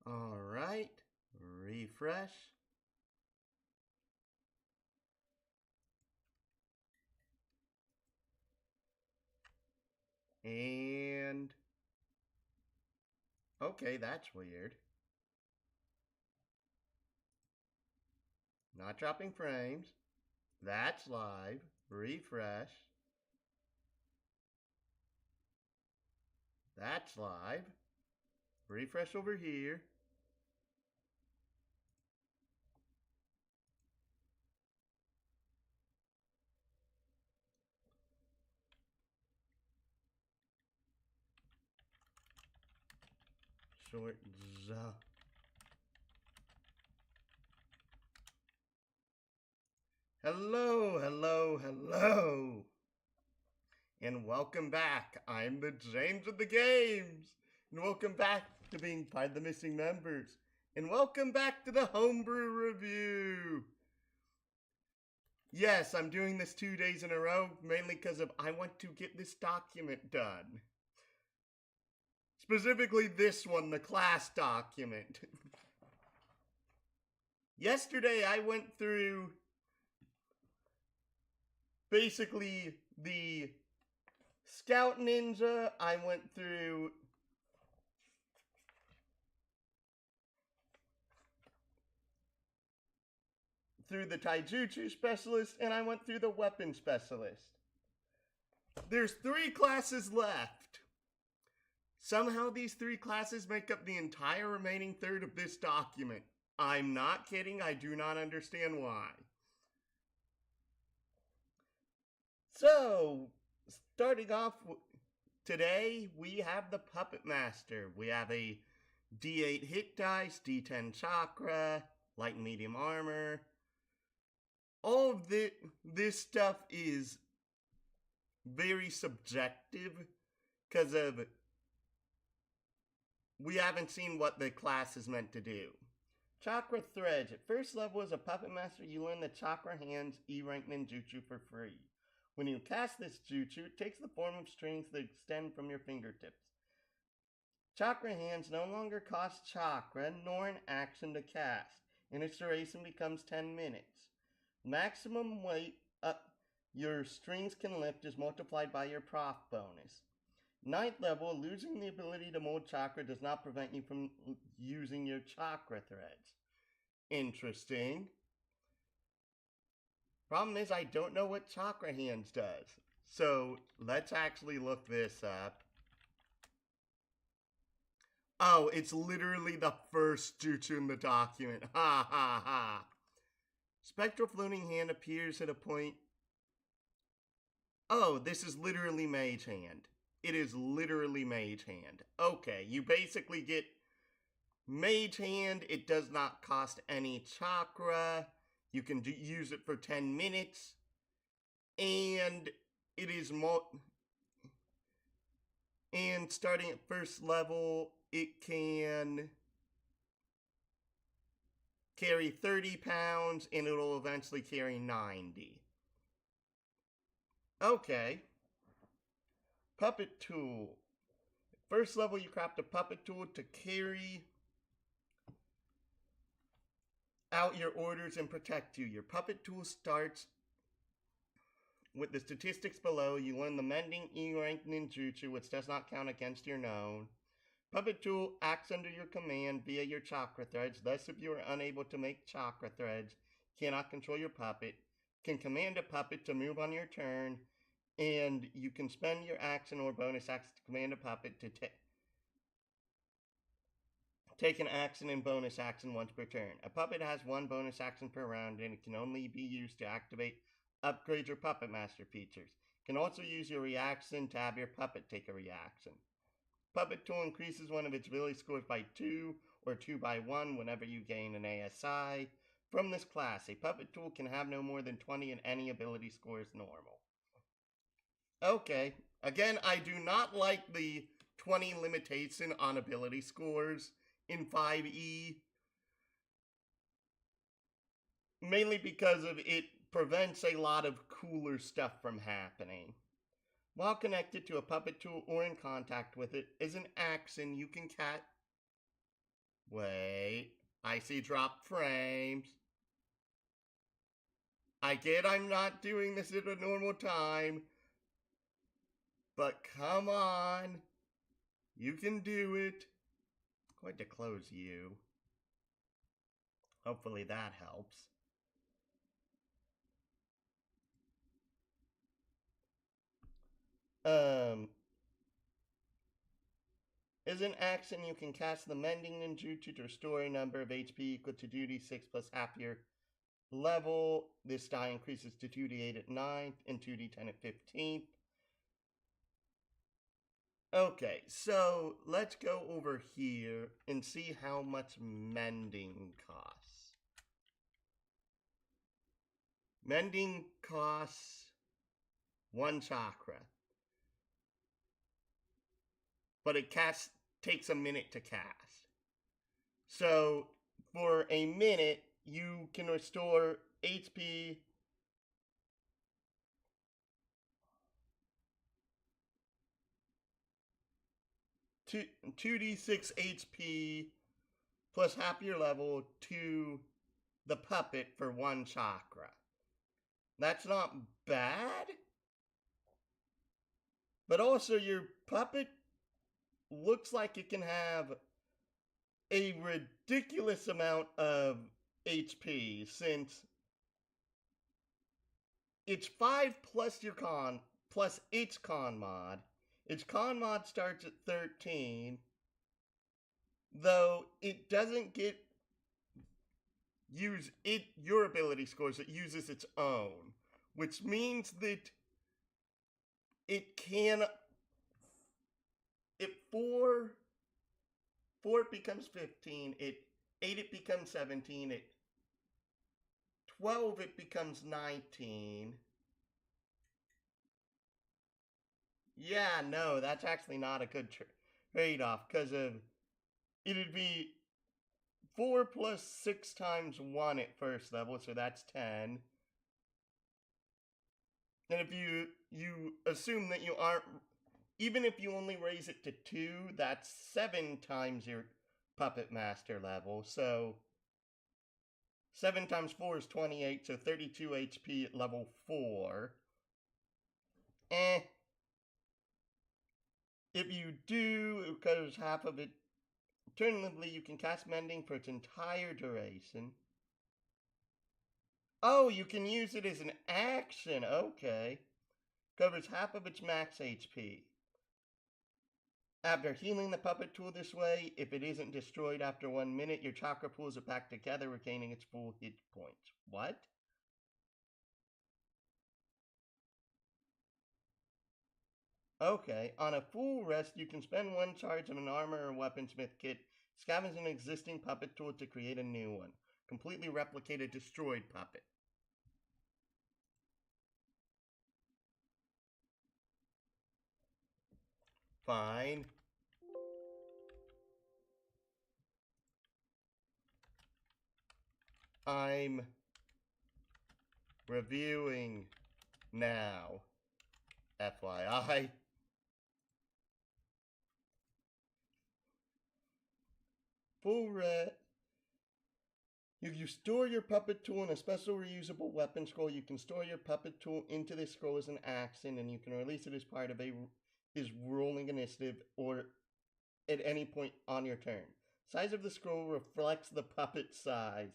All right, refresh. And okay, that's weird. Not dropping frames. That's live. Refresh. That's live. Refresh over here. Short Z. Hello, hello, hello. And welcome back. I'm the James of the Games. And welcome back to being part of the missing members. And welcome back to the Homebrew Review. Yes, I'm doing this 2 days in a row, mainly because of I want to get this document done. Specifically this one, the class document. Yesterday I went through basically the Scout Ninja. I went through the Taijutsu Specialist, and I went through the Weapon Specialist. There's 3 classes left. Somehow these 3 classes make up the entire remaining third of this document. I'm not kidding, I do not understand why. So, starting off today, we have the Puppetmaster. We have a D8 hit dice, D10 chakra, light and medium armor. All of this stuff is very subjective because of we haven't seen what the class is meant to do. Chakra Threads. At first level as a Puppetmaster, you learn the Chakra Hands E-rank ninjutsu for free. When you cast this jutsu, it takes the form of strings that extend from your fingertips. Chakra Hands no longer cost chakra nor an action to cast, and its duration becomes 10 minutes. Maximum weight your strings can lift is multiplied by your prof bonus. 9th level, losing the ability to mold chakra does not prevent you from using your chakra threads. Interesting. Problem is, I don't know what Chakra Hands does. So, let's actually look this up. Oh, it's literally the first jutsu in the document. Ha ha ha. Spectral Floating Hand appears at a point... Oh, this is literally Mage Hand. It is literally Mage Hand. Okay, you basically get Mage Hand. It does not cost any chakra. You can use it for 10 minutes. And it is and starting at first level, it can carry 30 pounds and it'll eventually carry 90. Okay. Puppet Tool. First level, you craft a puppet tool to carry out your orders and protect you. Your puppet tool starts with the statistics below. You learn the Mending E-rank ninjutsu, which does not count against your known. Puppet tool acts under your command via your chakra threads. Thus, if you are unable to make chakra threads, cannot control your puppet, can command a puppet to move on your turn, and you can spend your action or bonus action to command a puppet to take an action and bonus action once per turn. A puppet has 1 bonus action per round, and it can only be used to activate upgrade your Puppetmaster features. You can also use your reaction to have your puppet take a reaction. Puppet Tool increases one of its ability scores by 2 or 2 by 1 whenever you gain an ASI. From this class, a Puppet Tool can have no more than 20 in any ability score is normal. Okay, again, I do not like the 20 limitation on ability scores in 5e. Mainly because of it prevents a lot of cooler stuff from happening. While connected to a puppet tool or in contact with it, as an action, you can Wait. I see drop frames. I get I'm not doing this at a normal time. But come on. You can do it. Going to close you. Hopefully that helps. Is an action you can cast the Mending Ninjutsu to restore a number of HP equal to 2d6 plus half your level. This die increases to 2d8 at 9th and 2d10 at 15th. Okay, so let's go over here and see how much mending costs. Mending costs 1 chakra. But it takes a minute to cast. So for a minute, you can restore HP to 2d6 HP plus half your level to the puppet for 1 chakra. That's not bad. But also your puppet looks like it can have a ridiculous amount of HP since it's 5 plus your con plus its con mod. Its con mod starts at 13, though it doesn't use your ability scores, it uses its own, which means that it can, at 4 it becomes 15, at 8 it becomes 17, at 12 it becomes 19. Yeah, no, that's actually not a good trade-off, because it'd be 4 plus 6 times 1 at first level, so that's 10. And if you assume that you aren't, even if you only raise it to 2, that's 7 times your Puppetmaster level, so 7 times 4 is 28, so 32 HP at level 4. If you do, because half of it, alternatively, you can cast Mending for its entire duration. Oh, you can use it as an action, okay. Covers half of its max HP. After healing the puppet tool this way, if it isn't destroyed after 1 minute, your chakra pulls it back together, retaining its full hit points. What? Okay, on a full rest, you can spend 1 charge of an armor or weaponsmith kit, scavenge an existing puppet tool to create a new one. Completely replicate a destroyed puppet. Fine. I'm reviewing now. FYI. Full red. If you store your puppet tool in a special reusable weapon scroll, you can store your puppet tool into this scroll as an action, and you can release it as part of his rolling initiative or at any point on your turn. Size of the scroll reflects the puppet size.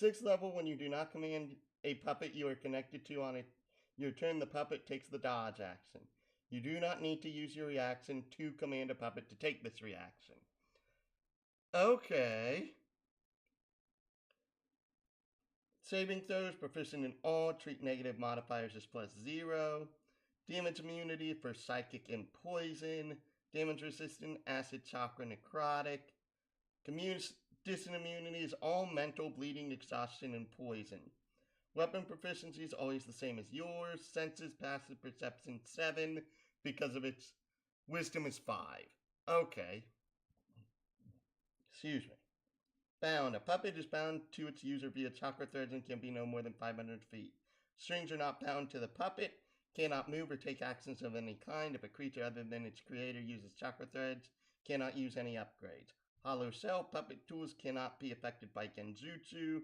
6th level, when you do not command a puppet you are connected to on your turn, the puppet takes the dodge action. You do not need to use your reaction to command a puppet to take this reaction. Okay. Saving throws, proficient in all, treat negative modifiers as +0. Damage immunity for psychic and poison. Damage resistant, acid, chakra, necrotic. Distant immunity is all mental, bleeding, exhaustion, and poison. Weapon proficiency is always the same as yours. Senses, passive perception 7, because of its wisdom is 5. Okay. Excuse me. Bound. A puppet is bound to its user via chakra threads and can be no more than 500 feet. Strings are not bound to the puppet, cannot move or take actions of any kind. If a creature other than its creator uses chakra threads, cannot use any upgrades. Hollow shell puppet tools cannot be affected by genjutsu.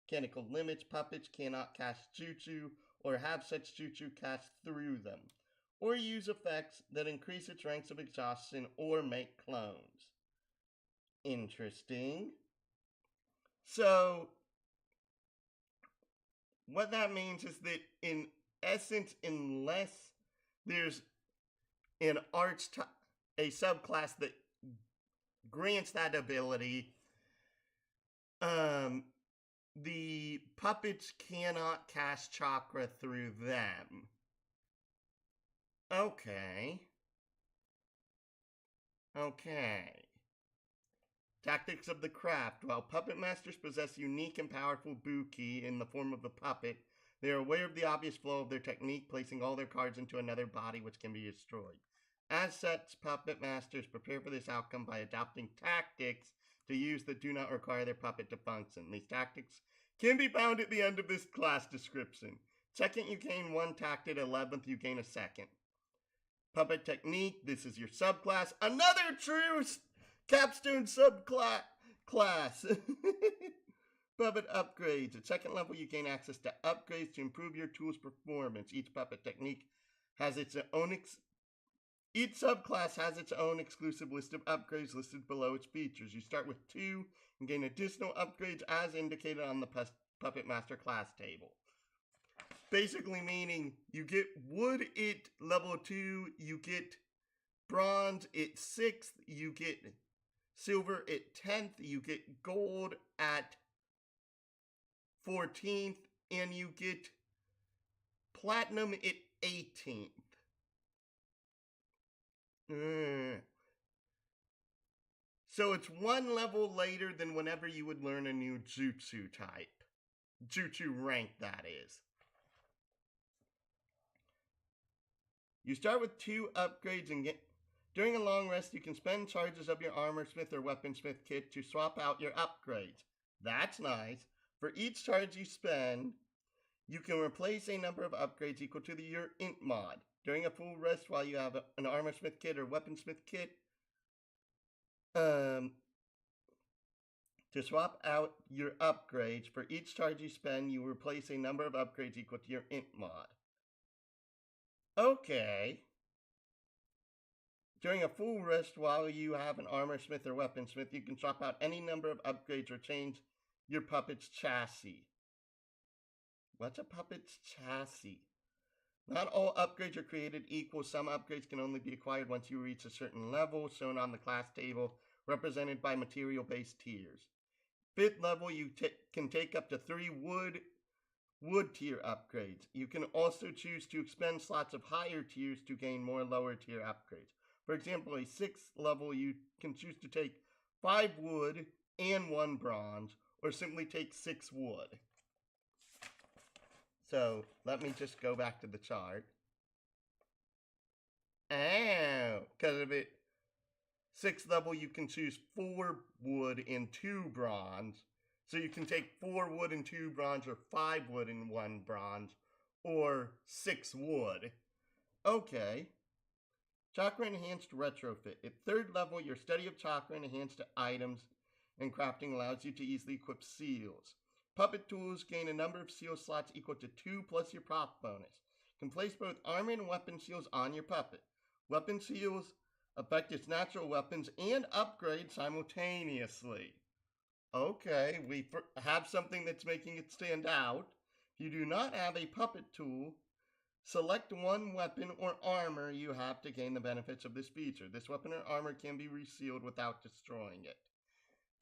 Mechanical limits puppets cannot cast jutsu or have such jutsu cast through them, or use effects that increase its ranks of exhaustion or make clones. Interesting. So, what that means is that in essence, unless there's an a subclass that grants that ability, the puppets cannot cast chakra through them. Okay. Tactics of the craft. While puppet masters possess unique and powerful buki in the form of a puppet, they are aware of the obvious flow of their technique, placing all their cards into another body which can be destroyed. As such, puppet masters prepare for this outcome by adopting tactics to use that do not require their puppet to function. These tactics can be found at the end of this class description. Second, you gain one tactic. 11th, you gain a second. Puppet technique, this is your subclass. Another true capstone subclass. Puppet upgrades. At second level, you gain access to upgrades to improve your tool's performance. Each puppet technique has its own each subclass has its own exclusive list of upgrades listed below its features. You start with 2 and gain additional upgrades as indicated on the Puppetmaster class table. Basically meaning you get wood at level 2, you get bronze at 6th, you get silver at 10th, you get gold at 14th, and you get platinum at 18th. So it's one level later than whenever you would learn a new jutsu type. Jutsu rank, that is. You start with 2 upgrades and during a long rest, you can spend charges of your armorsmith or weaponsmith kit to swap out your upgrades. That's nice. For each charge you spend, you can replace a number of upgrades equal to your int mod. During a full rest while you have an armorsmith kit or weaponsmith kit, to swap out your upgrades, for each charge you spend, you replace a number of upgrades equal to your int mod. Okay. During a full rest while you have an armorsmith or weaponsmith, you can swap out any number of upgrades or change your puppet's chassis. What's a puppet's chassis? Not all upgrades are created equal. Some upgrades can only be acquired once you reach a certain level, shown on the class table, represented by material-based tiers. 5th level, you can take up to 3 wood tier upgrades. You can also choose to expend slots of higher tiers to gain more lower tier upgrades. For example, a 6th level, you can choose to take 5 wood and 1 bronze, or simply take 6 wood. So, let me just go back to the chart. Because of it, 6th level, you can choose 4 wood and 2 bronze. So you can take 4 wood and 2 bronze, or 5 wood and 1 bronze, or 6 wood. Okay. Chakra Enhanced Retrofit. At 3rd level, your study of chakra enhanced items and crafting allows you to easily equip seals. Puppet tools gain a number of seal slots equal to 2 plus your prop bonus. You can place both armor and weapon seals on your puppet. Weapon seals affect its natural weapons and upgrade simultaneously. Okay, we have something that's making it stand out. If you do not have a puppet tool, select one weapon or armor you have to gain the benefits of this feature. This weapon or armor can be resealed without destroying it.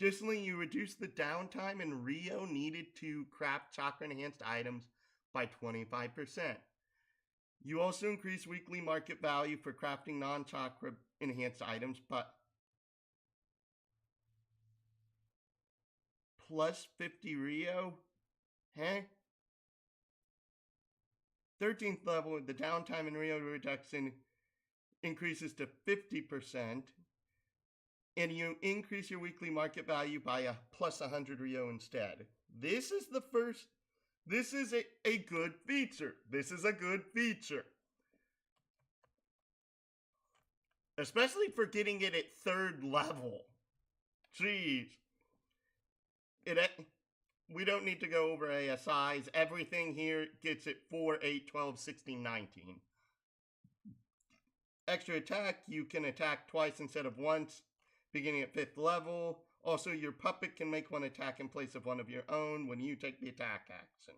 Additionally, you reduce the downtime and Rio needed to craft chakra-enhanced items by 25%. You also increase weekly market value for crafting non-chakra-enhanced items, but plus 50 Rio? 13th level, the downtime and Rio reduction increases to 50%. And you increase your weekly market value by a plus 100 Rio instead. This is a good feature. This is a good feature. Especially for getting it at 3rd level. Jeez. It, we don't need to go over ASIs. Everything here gets it 4, 8, 12, 16, 19. Extra attack, you can attack twice instead of once, beginning at 5th level. Also, your puppet can make one attack in place of one of your own when you take the attack action.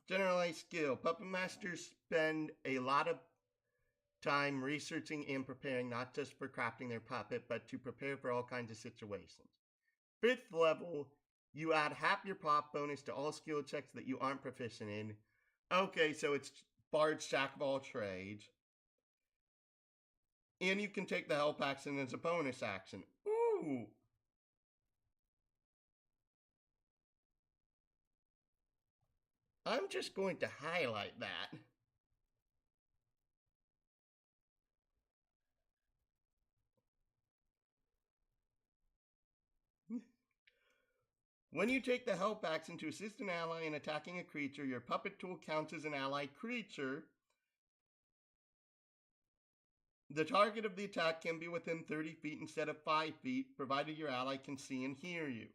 Generalized skill. Puppetmasters spend a lot of time researching and preparing, not just for crafting their puppet, but to prepare for all kinds of situations. 5th level, you add half your pop bonus to all skill checks that you aren't proficient in. Okay, so it's Bard's Jack of all trades. And you can take the help action as a bonus action. Ooh! I'm just going to highlight that. When you take the help action to assist an ally in attacking a creature, your puppet tool counts as an allied creature. The target of the attack can be within 30 feet instead of 5 feet, provided your ally can see and hear you.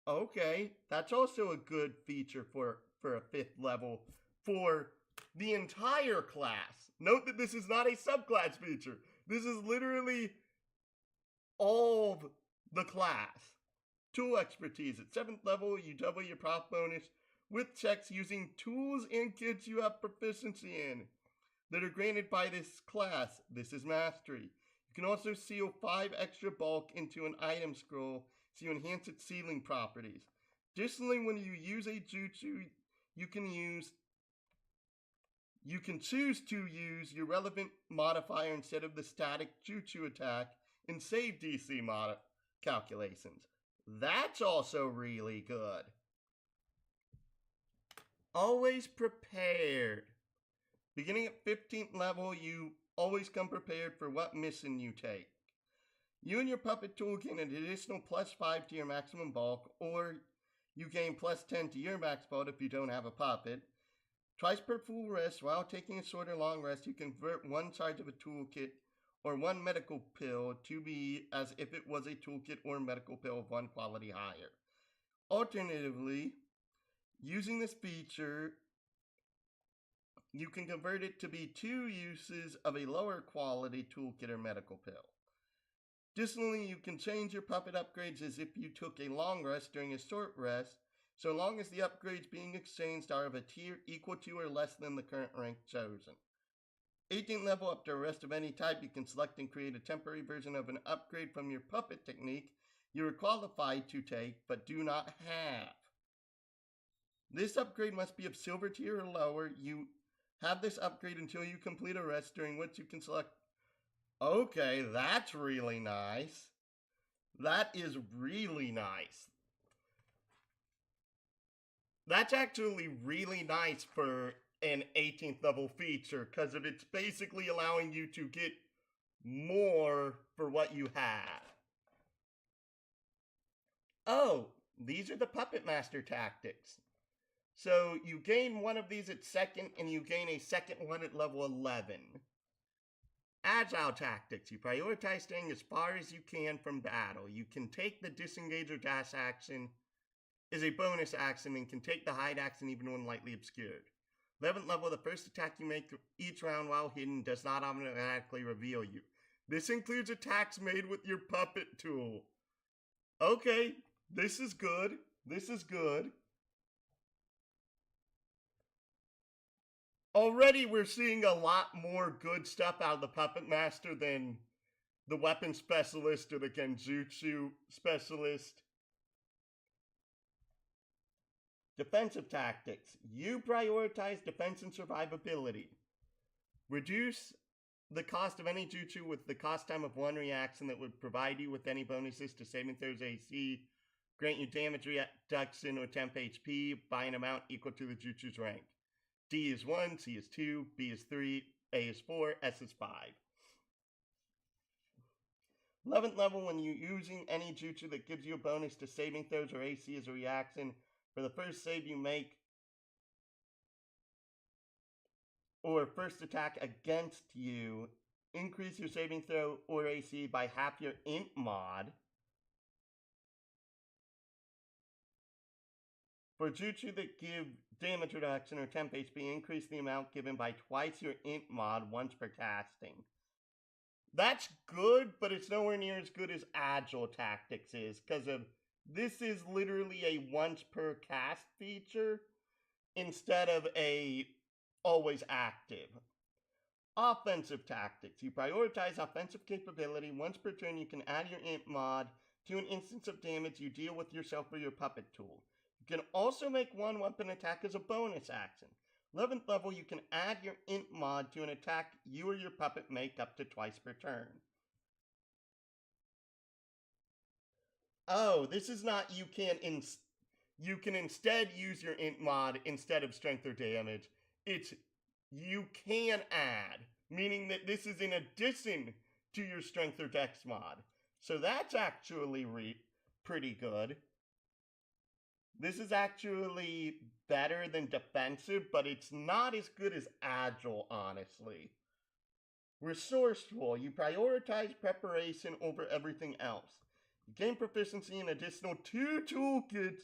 Okay, that's also a good feature for a 5th level for the entire class. Note that this is not a subclass feature. This is literally all of the class. Tool expertise. At 7th level, you double your prop bonus with checks using tools and kits you have proficiency in that are granted by this class. This is mastery. You can also seal 5 extra bulk into an item scroll so you enhance its sealing properties. Additionally, when you use a jutsu, you can choose to use your relevant modifier instead of the static jutsu attack and save DC calculations. That's also really good. Always prepared. Beginning at 15th level, you always come prepared for what mission you take. You and your puppet tool gain an additional plus 5 to your maximum bulk, or you gain plus 10 to your max bulk if you don't have a puppet. Twice per full rest, while taking a short or long rest, you convert one charge of a toolkit or one medical pill to be as if it was a toolkit or medical pill of one quality higher. Alternatively, using this feature, you can convert it to be 2 uses of a lower quality toolkit or medical pill. Additionally, you can change your puppet upgrades as if you took a long rest during a short rest, so long as the upgrades being exchanged are of a tier equal to or less than the current rank chosen. 18th level, up to a rest of any type, you can select and create a temporary version of an upgrade from your puppet technique you are qualified to take but do not have. This upgrade must be of silver tier or lower. You have this upgrade until you complete a rest, during which you can select. Okay, that's really nice. That is really nice. That's actually really nice for an 18th level feature, because it's basically allowing you to get more for what you have. Oh, these are the Puppetmaster tactics. So you gain one of these at 2nd, and you gain a second one at level 11. Agile tactics. You prioritize staying as far as you can from battle. You can take the disengage or dash action as a bonus action and can take the hide action even when lightly obscured. 11th level, the first attack you make each round while hidden does not automatically reveal you. This includes attacks made with your puppet tool. Okay, this is good. This is good. Already we're seeing a lot more good stuff out of the Puppetmaster than the weapon specialist or the genjutsu specialist. Defensive tactics. You prioritize defense and survivability. Reduce the cost of any jutsu with the cost time of 1 reaction that would provide you with any bonuses to saving throws AC, grant you damage reduction or temp HP by an amount equal to the jutsu's rank. D is 1, C is 2, B is 3, A is 4, S is 5. 11th level, when you're using any jutsu that gives you a bonus to saving throws or AC as a reaction, for the first save you make or first attack against you, increase your saving throw or AC by half your int mod. For jutsu that give damage reduction or temp HP, increase the amount given by twice your int mod once per casting. That's good, but it's nowhere near as good as Agile Tactics is, because of this is literally a once per cast feature instead of a always active. Offensive Tactics. You prioritize offensive capability. Once per turn, you can add your int mod to an instance of damage you deal with yourself or your puppet tool. You can also make one weapon attack as a bonus action. 11th level, you can add your int mod to an attack you or your puppet make up to twice per turn. Oh, this is not you can instead use your int mod instead of strength or damage. It's you can add, meaning that this is in addition to your strength or dex mod. So that's actually pretty good. This is actually better than defensive, but it's not as good as agile, honestly. Resourceful. You prioritize preparation over everything else. You gain proficiency in additional 2 toolkits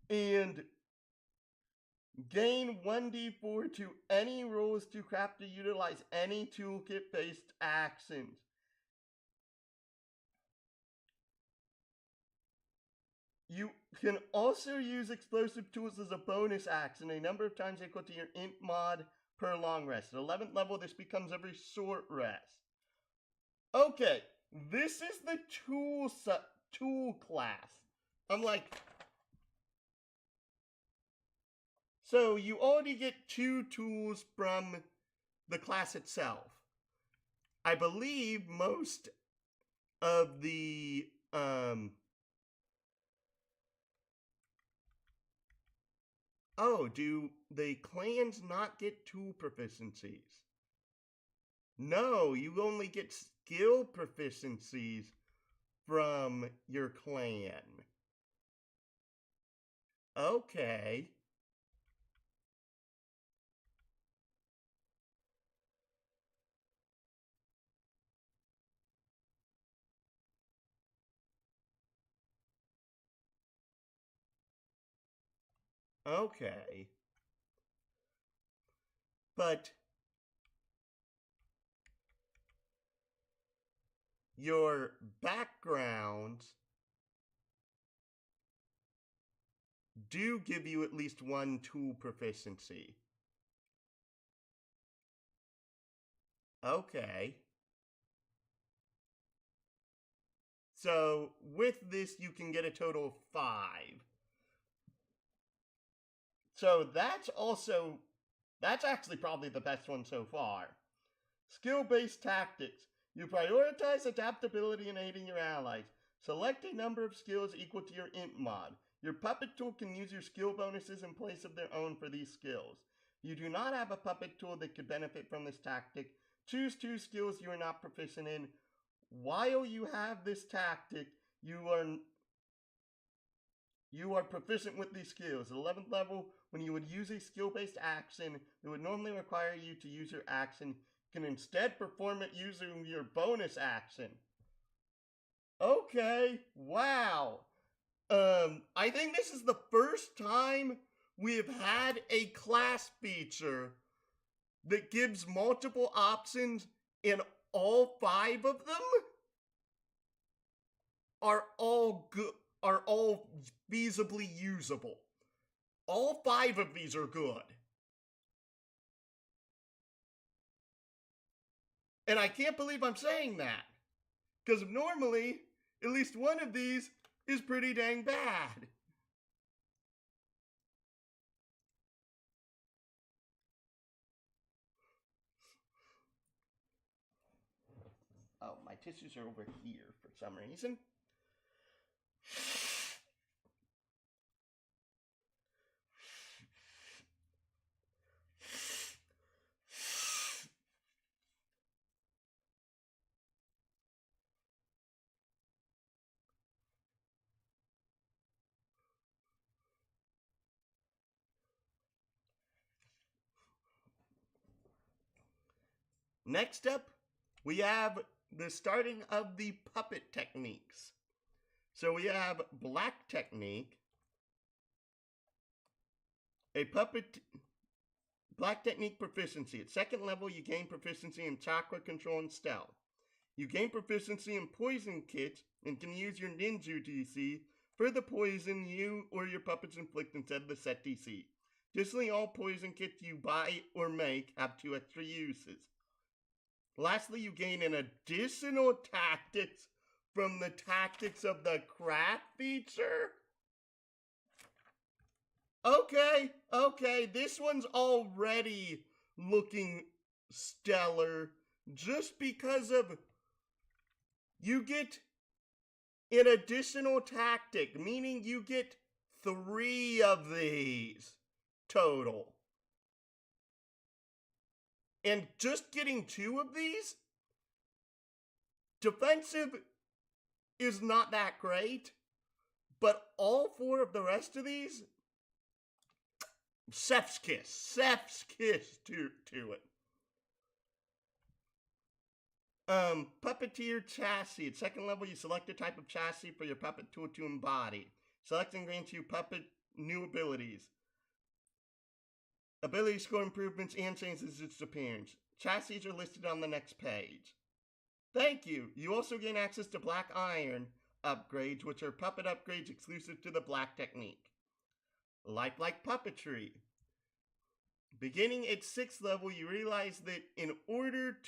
and gain 1d4 to any rolls to craft to utilize any toolkit-based actions. You can also use explosive tools as a bonus action a number of times equal to your int mod per long rest. At 11th level, this becomes every short rest. Okay, this is the tool class. I'm like, so you already get 2 tools from the class itself. I believe most of the oh, do the clans not get tool proficiencies? No, you only get skill proficiencies from your clan. Okay. Okay. But your backgrounds do give you at least 1 tool proficiency. Okay. So with this, you can get a total of 5. So that's actually probably the best one so far. Skill-based tactics. You prioritize adaptability in aiding your allies. Select a number of skills equal to your int mod. Your puppet tool can use your skill bonuses in place of their own for these skills. You do not have a puppet tool that could benefit from this tactic. Choose 2 skills you are not proficient in. While you have this tactic, you are proficient with these skills. At 11th level, when you would use a skill-based action that would normally require you to use your action, you can instead perform it using your bonus action. Okay, wow. I think this is the first time we have had a class feature that gives multiple options and all 5 of them are all good, are all feasibly usable. All 5 of these are good. And I can't believe I'm saying that. Because normally, at least one of these is pretty dang bad. Oh, my tissues are over here for some reason. Next up, we have the starting of the puppet techniques. So we have black technique, a puppet, black technique proficiency. At second level, you gain proficiency in chakra control and stealth. You gain proficiency in poison kits and can use your ninja DC for the poison you or your puppets inflict instead of the set DC. Additionally, all poison kits you buy or make have 2 extra uses. Lastly, you gain an additional tactics from the tactics of the craft feature. Okay, this one's already looking stellar just because of you get an additional tactic, meaning you get 3 of these total. And just getting 2 of these, defensive is not that great, but all 4 of the rest of these, chef's kiss to it. Puppeteer chassis. At second level, you select a type of chassis for your puppet tool to embody. Selecting grants you puppet new abilities. Ability score improvements and changes its appearance. Chassis are listed on the next page. Thank you. You also gain access to black iron upgrades, which are puppet upgrades exclusive to the black technique. Lifelike puppetry. Beginning at 6th level, you realize that in order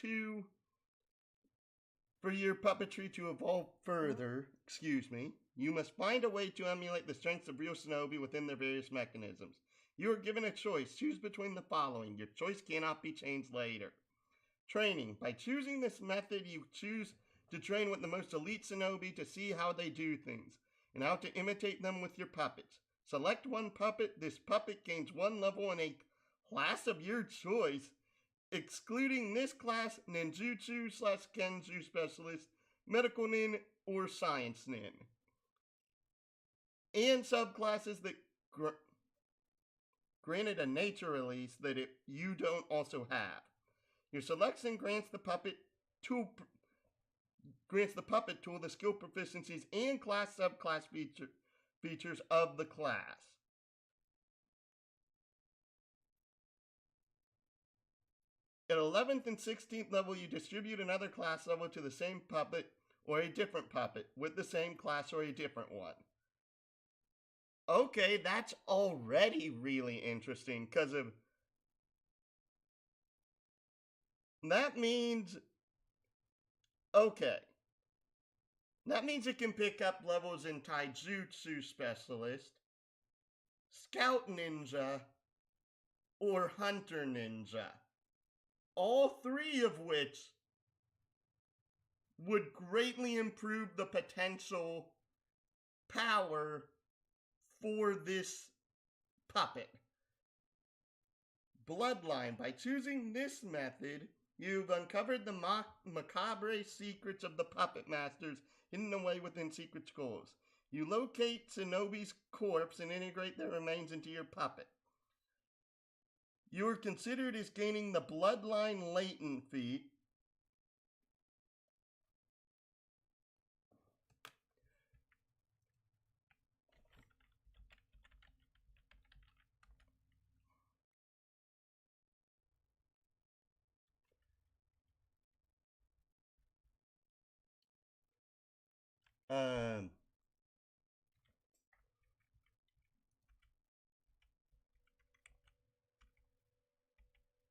for your puppetry to evolve further, you must find a way to emulate the strengths of real shinobi within their various mechanisms. You are given a choice. Choose between the following. Your choice cannot be changed later. Training. By choosing this method, you choose to train with the most elite shinobi to see how they do things, and how to imitate them with your puppets. Select one puppet. This puppet gains 1 level in a class of your choice, excluding this class, ninjutsu/genjutsu specialist, medical nin, or science nin. And subclasses that granted a nature release that you don't also have. Your selection grants the puppet tool the skill proficiencies and class subclass features of the class. At 11th and 16th level, you distribute another class level to the same puppet or a different puppet with the same class or a different one. Okay, that's already really interesting because of that means it can pick up levels in Taijutsu Specialist, Scout Ninja, or Hunter Ninja. All 3 of which would greatly improve the potential power for this puppet. Bloodline. By choosing this method, you've uncovered the macabre secrets of the Puppetmasters hidden away within secret schools. You locate Shinobi's corpse and integrate their remains into your puppet. You are considered as gaining the Bloodline Latent feat.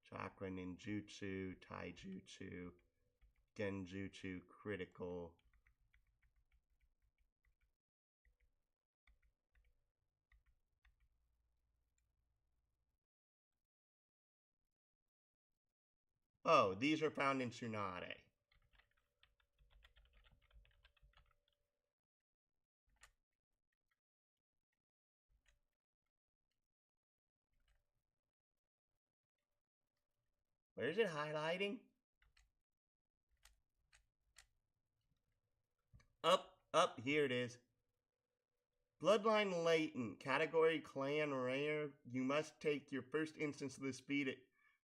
Chakra Ninjutsu, Taijutsu, Genjutsu, Critical. Oh, these are found in Tsunade. Where is it highlighting? Up, here it is. Bloodline Latent, category Clan Rare. You must take your first instance of this feat at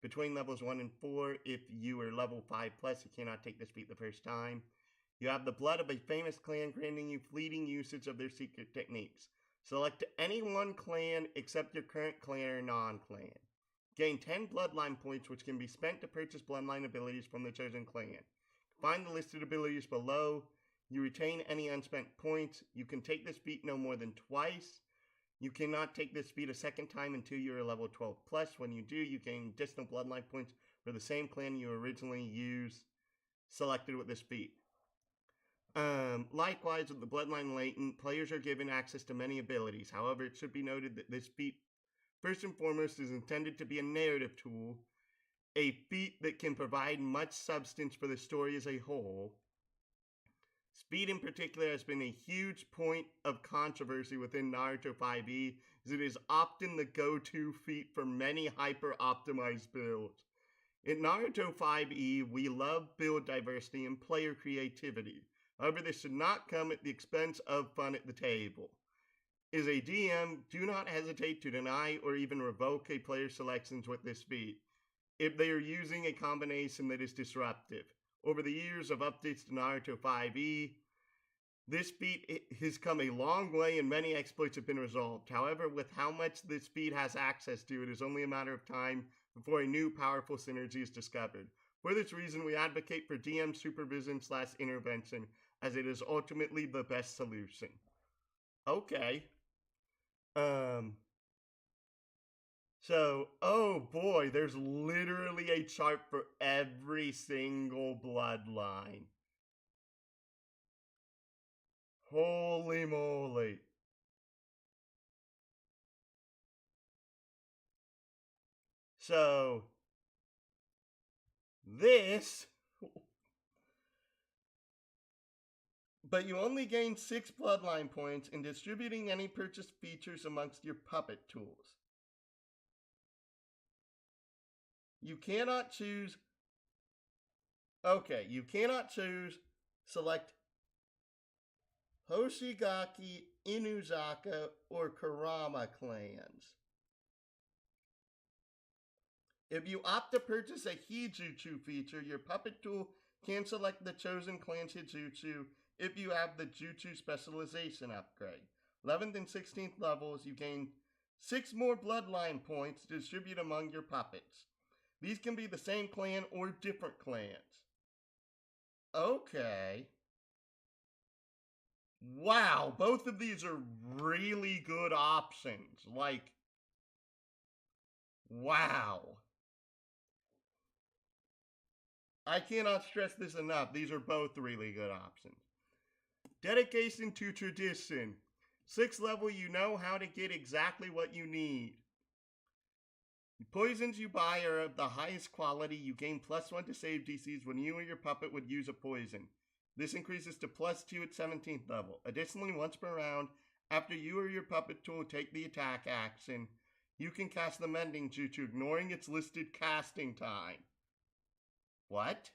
Between levels 1 and 4, if you are level 5 plus, you cannot take this feat the first time. You have the blood of a famous clan, granting you fleeting usage of their secret techniques. Select any one clan except your current clan or non-clan. Gain 10 bloodline points, which can be spent to purchase bloodline abilities from the chosen clan. Find the listed abilities below. You retain any unspent points. You can take this feat no more than twice. You cannot take this feat a second time until you are level 12 plus. When you do, you gain additional bloodline points for the same clan you originally selected with this feat. Likewise, with the bloodline latent, players are given access to many abilities. However, it should be noted that this feat, first and foremost, is intended to be a narrative tool, a feat that can provide much substance for the story as a whole. Speed in particular has been a huge point of controversy within Naruto 5e, as it is often the go-to feat for many hyper-optimized builds. In Naruto 5e, we love build diversity and player creativity. However, this should not come at the expense of fun at the table. As a DM, do not hesitate to deny or even revoke a player's selections with this feat if they are using a combination that is disruptive. Over the years of updates to Naruto 5e, this feat has come a long way and many exploits have been resolved. However, with how much this feat has access to, it is only a matter of time before a new powerful synergy is discovered. For this reason, we advocate for DM supervision/intervention, as it is ultimately the best solution. Okay. So, oh boy, there's literally a chart for every single bloodline. Holy moly. So, this... But you only gain 6 bloodline points in distributing any purchased features amongst your puppet tools. You cannot choose... Okay, you cannot choose select Hoshigaki, Inuzaka, or Kurama clans. If you opt to purchase a Hijutsu feature, your puppet tool can select the chosen clan's Hijutsu if you have the Jutsu specialization upgrade. 11th and 16th levels, you gain 6 more bloodline points to distribute among your puppets. These can be the same clan or different clans. Okay. Wow, both of these are really good options. Like, wow. I cannot stress this enough. These are both really good options. Dedication to tradition. 6th level, you know how to get exactly what you need. The poisons you buy are of the highest quality. You gain +1 to save DCs when you or your puppet would use a poison. This increases to +2 at 17th level. Additionally, once per round, after you or your puppet tool take the attack action, you can cast the Mending Jutsu, ignoring its listed casting time. What?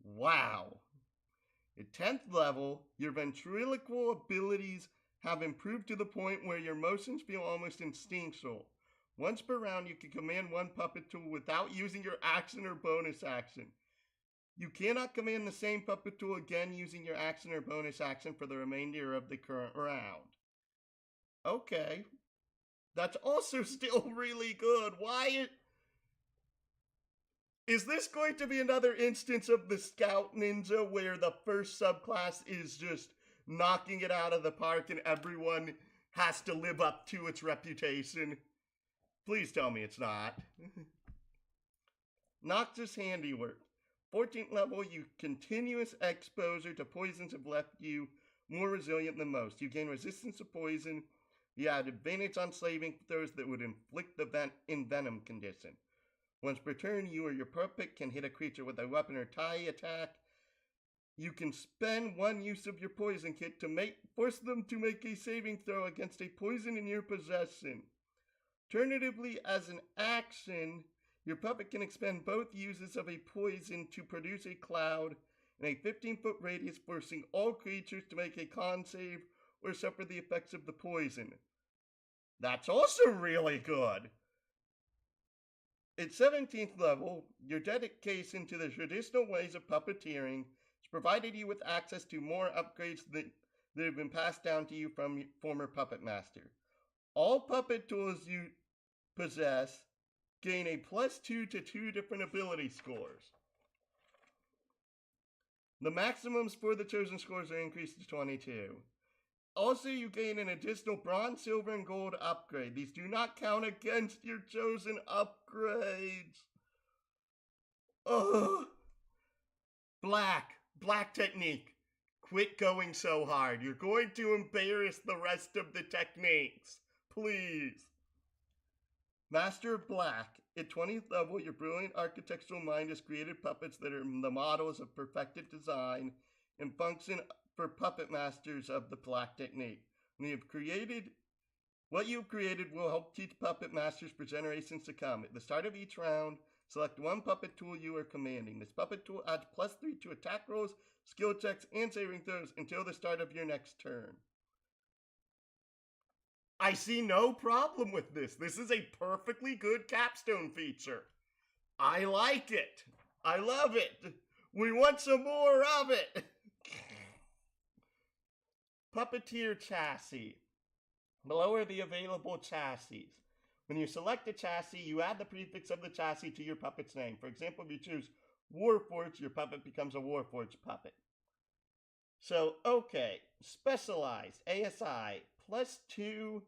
Wow. At 10th level, your ventriloquial abilities have improved to the point where your motions feel almost instinctual. Once per round, you can command one puppet tool without using your action or bonus action. You cannot command the same puppet tool again using your action or bonus action for the remainder of the current round. Okay. That's also still really good. Why is this going to be another instance of the Scout Ninja where the first subclass is just knocking it out of the park and everyone has to live up to its reputation? Please tell me it's not. Noxious Handiwork. 14th level, you continuous exposure to poisons have left you more resilient than most. You gain resistance to poison. You have advantage on saving throws that would inflict the envenom condition. Once per turn, you or your puppet can hit a creature with a weapon or tie attack. You can spend 1 use of your poison kit to force them to make a saving throw against a poison in your possession. Alternatively, as an action, your puppet can expend both uses of a poison to produce a cloud in a 15-foot radius, forcing all creatures to make a con save or suffer the effects of the poison. That's also really good. At 17th level, your dedication to the traditional ways of puppeteering has provided you with access to more upgrades that have been passed down to you from your former Puppetmaster. All puppet tools you possess gain a +2 to 2 different ability scores. The maximums for the chosen scores are increased to 22. Also, you gain an additional bronze, silver, and gold upgrade. These do not count against your chosen upgrades. Ugh. Black technique. Quit going so hard. You're going to embarrass the rest of the techniques. Please. Master of Black. At 20th level, your brilliant architectural mind has created puppets that are the models of perfected design and function for puppet masters of the Black technique. What you've created will help teach puppet masters for generations to come. At the start of each round, select one puppet tool you are commanding. This puppet tool adds +3 to attack rolls, skill checks, and saving throws until the start of your next turn. I see no problem with this. This is a perfectly good capstone feature. I like it. I love it. We want some more of it. Puppeteer chassis. Below are the available chassis. When you select a chassis, you add the prefix of the chassis to your puppet's name. For example, if you choose Warforged, your puppet becomes a Warforged puppet. So, okay, specialized, ASI, +2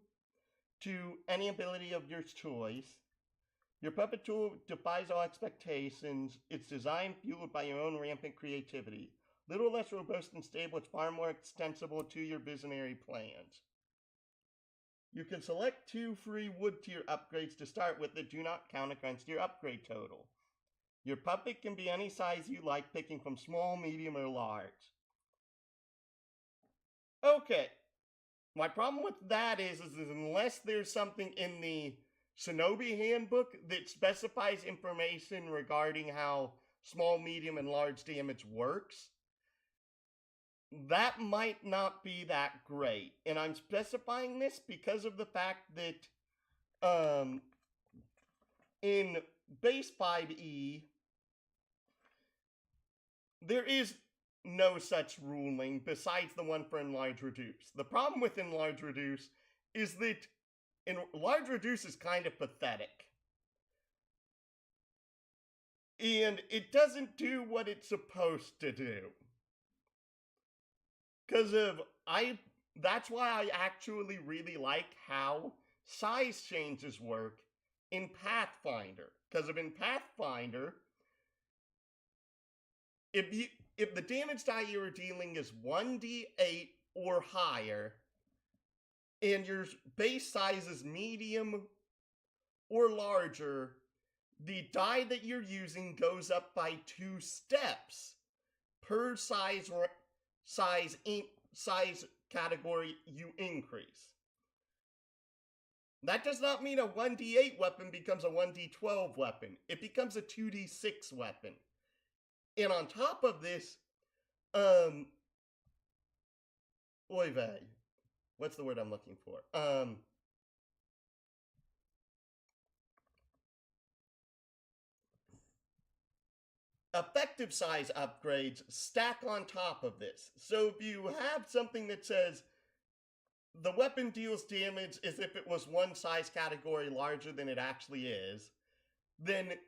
to any ability of your choice. Your puppet tool defies all expectations. It's designed fueled by your own rampant creativity. Little less robust and stable, it's far more extensible to your visionary plans. You can select 2 free wood tier upgrades to start with that do not count against your upgrade total. Your puppet can be any size you like, picking from small, medium, or large. Okay, my problem with that is unless there's something in the Shinobi handbook that specifies information regarding how small, medium, and large damage works, that might not be that great. And I'm specifying this because of the fact that in base 5e, there is no such ruling besides the one for enlarge reduce. The problem with enlarge reduce is that enlarge reduce is kind of pathetic. And it doesn't do what it's supposed to do. That's why I actually really like how size changes work in Pathfinder. Because in Pathfinder, if the damage die you are dealing is 1d8 or higher, and your base size is medium or larger, the die that you're using goes up by 2 steps per size category you increase. That does not mean a 1d8 weapon becomes a 1d12 weapon. It becomes a 2d6 weapon. And on top of this, oy vey. What's the word I'm looking for? Effective size upgrades stack on top of this. So if you have something that says the weapon deals damage as if it was one size category larger than it actually is, then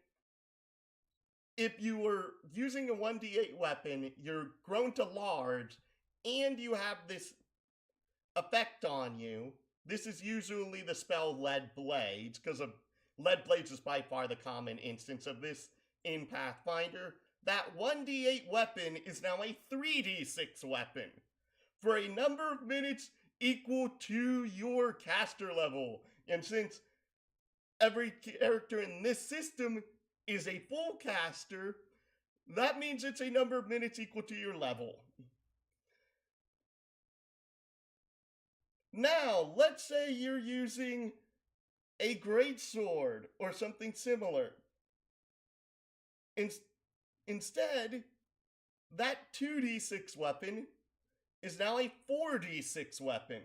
if you were using a 1d8 weapon, you're grown to large, and you have this effect on you. This is usually the spell Lead Blades, because Lead Blades is by far the common instance of this in Pathfinder. That 1d8 weapon is now a 3d6 weapon for a number of minutes equal to your caster level. And since every character in this system is a full caster, that means it's a number of minutes equal to your level. Now, let's say you're using a greatsword or something similar. Instead, that 2d6 weapon is now a 4d6 weapon.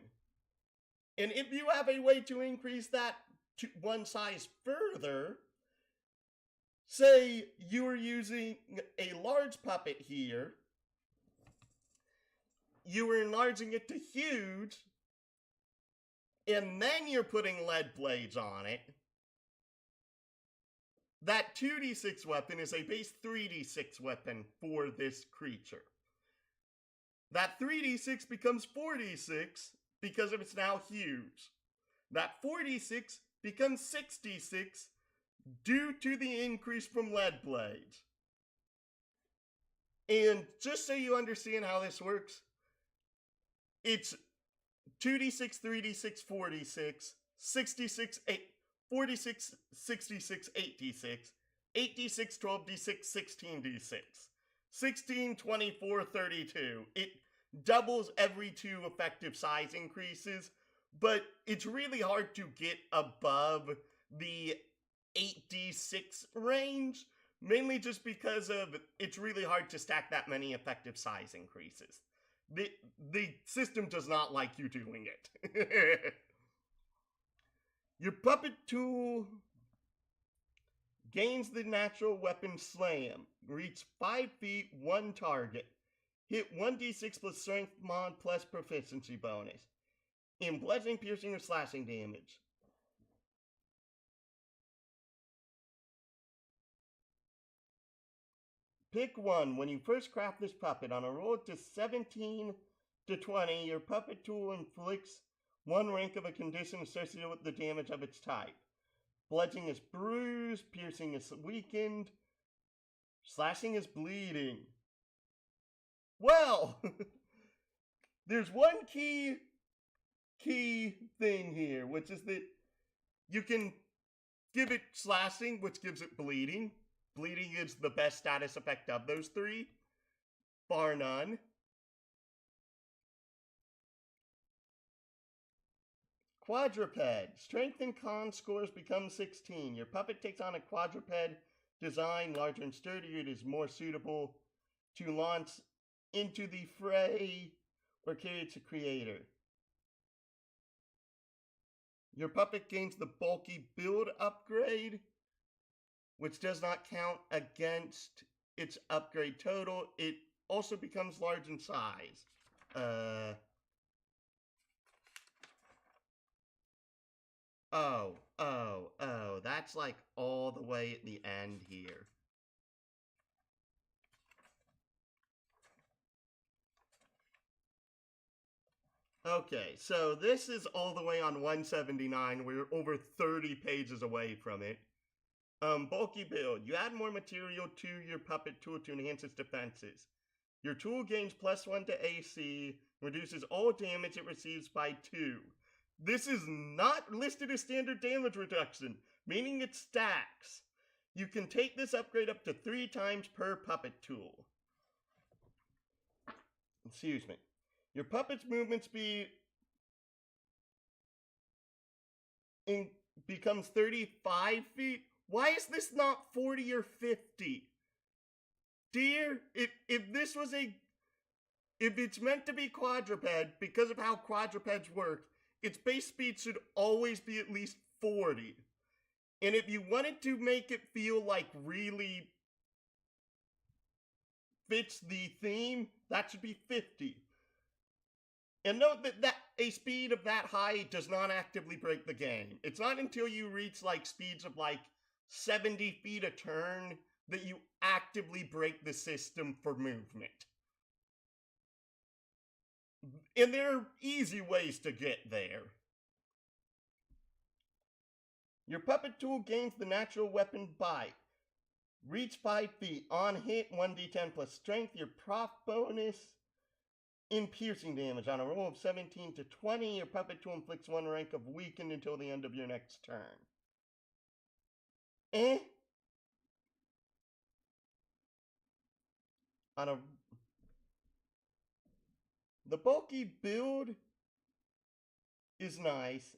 And if you have a way to increase that to one size further, Say you are using a large puppet here, you were enlarging it to huge, and then you're putting lead blades on it. That 2d6 weapon is a base 3d6 weapon for this creature. That 3d6 becomes 4d6 because it's now huge. That 4d6 becomes 6d6 due to the increase from lead blades. And just so you understand how this works, it's 2d6, 3d6, 4d6, 66, 8, 46, 66, 8d6, 8d6, 12d6, 16d6, 16, 24, 32. It doubles every 2 effective size increases, but it's really hard to get above the 8d6 range, mainly just because of it's really hard to stack that many effective size increases. The system does not like you doing it. Your puppet tool gains the natural weapon slam. Reach 5 feet, 1 target. Hit 1d6 plus strength mod plus proficiency bonus. In bludgeoning, piercing, or slashing damage. Pick one. When you first craft this puppet, on a roll to 17 to 20, your puppet tool inflicts 1 rank of a condition associated with the damage of its type. Bludgeoning is bruised, piercing is weakened, slashing is bleeding. Well, there's one key thing here, which is that you can give it slashing, which gives it bleeding. Bleeding is the best status effect of those 3, bar none. Quadruped. Strength and con scores become 16. Your puppet takes on a quadruped design, larger and sturdier. It is more suitable to launch into the fray or carry its creator. Your puppet gains the bulky build upgrade, which does not count against its upgrade total. It also becomes large in size. Oh, that's like all the way at the end here. Okay, so this is all the way on 179. We're over 30 pages away from it. Bulky build. You add more material to your puppet tool to enhance its defenses. Your tool gains +1 to AC, reduces all damage it receives by 2. This is not listed as standard damage reduction, meaning it stacks. You can take this upgrade up to 3 times per puppet tool. Excuse me. Your puppet's movement speed becomes 35 feet. Why is this not 40 or 50? Dear, if this was if it's meant to be quadruped, because of how quadrupeds work, its base speed should always be at least 40. And if you wanted to make it feel like really fits the theme, that should be 50. And note that a speed of that high does not actively break the game. It's not until you reach like speeds of like 70 feet a turn that you actively break the system for movement. And there are easy ways to get there. Your puppet tool gains the natural weapon bite. Reach 5 feet. On hit, 1d10 plus strength. Your prof bonus in piercing damage. On a roll of 17 to 20, your puppet tool inflicts 1 rank of weakened until the end of your next turn. The bulky build is nice.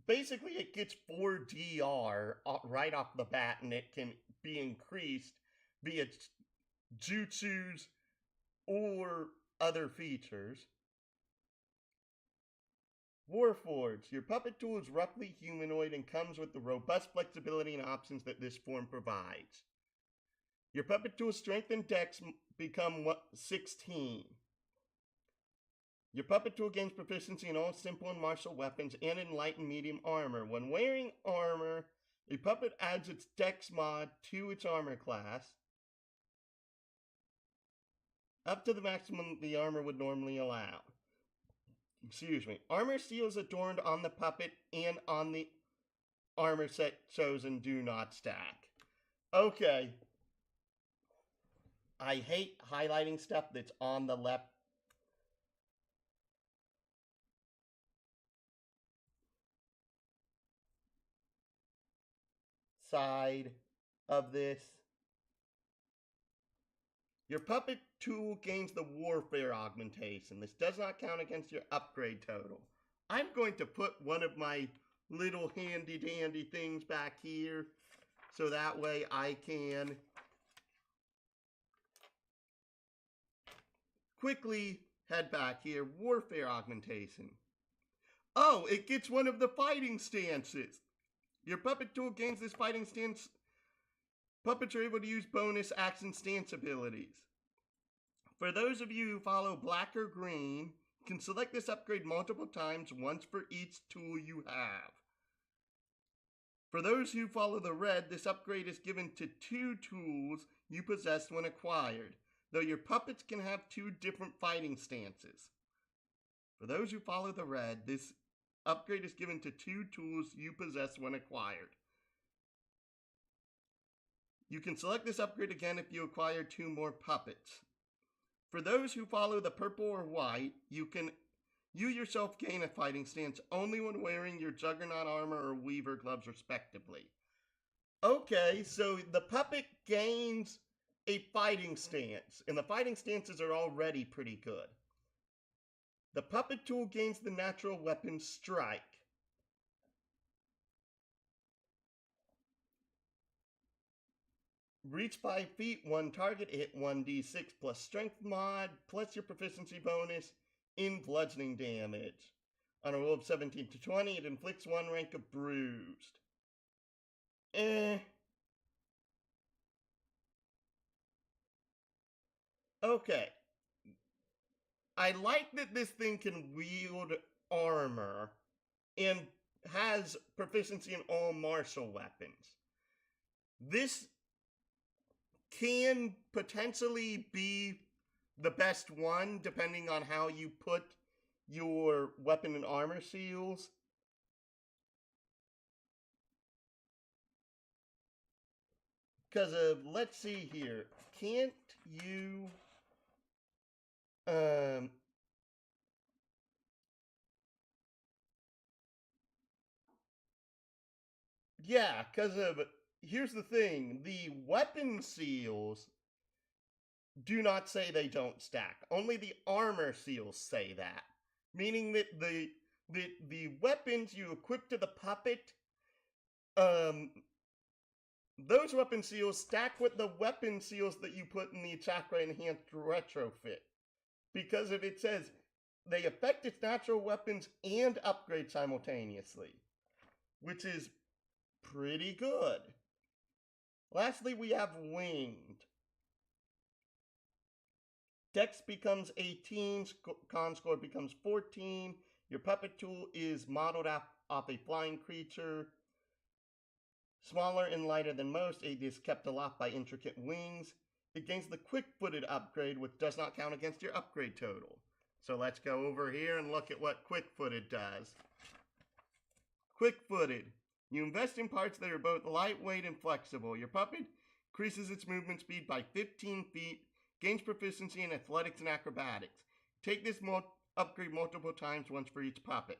Basically it gets 4 DR right off the bat, and it can be increased via jutsus or other features. Warforged. Your puppet tool is roughly humanoid and comes with the robust flexibility and options that this form provides. Your puppet tool's strength and dex become 16. Your puppet tool gains proficiency in all simple and martial weapons and in light and medium armor. When wearing armor, a puppet adds its dex mod to its armor class, up to the maximum the armor would normally allow. Excuse me. Armor seals adorned on the puppet and on the armor set chosen do not stack. Okay. I hate highlighting stuff that's on the left side of this. Your puppet tool gains the warfare augmentation. This does not count against your upgrade total. I'm going to put one of my little handy dandy things back here so that way I can quickly head back here. Warfare augmentation. Oh, it gets one of the fighting stances. Your puppet tool gains this fighting stance. Puppets are able to use bonus action stance abilities. For those of you who follow black or green, you can select this upgrade multiple times, once for each tool you have. For those who follow the red, this upgrade is given to 2 tools you possess when acquired, though your puppets can have 2 different fighting stances. For those who follow the red, this upgrade is given to 2 tools you possess when acquired. You can select this upgrade again if you acquire 2 more puppets. For those who follow the purple or white, you yourself gain a fighting stance only when wearing your Juggernaut armor or Weaver gloves respectively. Okay, so the puppet gains a fighting stance, and the fighting stances are already pretty good. The puppet tool gains the natural weapon strike. Reach 5 feet, 1 target, hit 1d6 plus strength mod, plus your proficiency bonus in bludgeoning damage. On a roll of 17 to 20, it inflicts 1 rank of bruised. Okay. I like that this thing can wield armor and has proficiency in all martial weapons. This can potentially be the best one, depending on how you put your weapon and armor seals. Because let's see here. Can't you... Yeah, because here's the thing. The weapon seals do not say they don't stack. Only the armor seals say that. Meaning that the weapons you equip to the puppet, those weapon seals stack with the weapon seals that you put in the Chakra Enhanced Retrofit. Because if it says they affect its natural weapons and upgrade simultaneously, which is pretty good. Lastly, we have Winged. Dex becomes 18, con score becomes 14. Your puppet tool is modeled off a flying creature. Smaller and lighter than most, it is kept aloft by intricate wings. It gains the quick-footed upgrade, which does not count against your upgrade total. So let's go over here and look at what quick-footed does. Quick-footed. You invest in parts that are both lightweight and flexible. Your puppet increases its movement speed by 15 feet, gains proficiency in athletics and acrobatics. Take this upgrade multiple times, once for each puppet.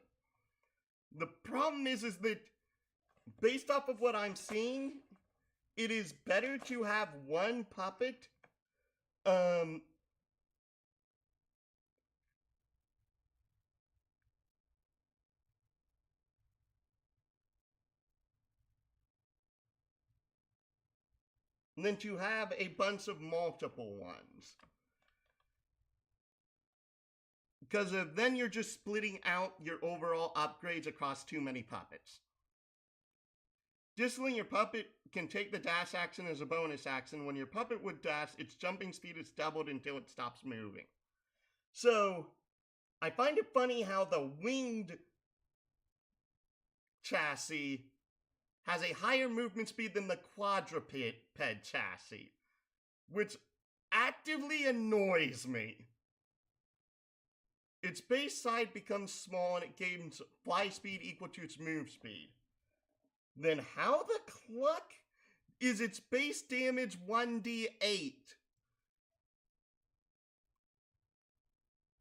The problem is that based off of what I'm seeing, it is better to have one puppet than to have a bunch of multiple ones. because then you're just splitting out your overall upgrades across too many puppets. Disabling your puppet can take the dash action as a bonus action. When your puppet would dash, its jumping speed is doubled until it stops moving. So, I find it funny how the winged chassis has a higher movement speed than the quadruped chassis, which actively annoys me. Its base side becomes small and it gains fly speed equal to its move speed. Then how the cluck is its base damage 1d8?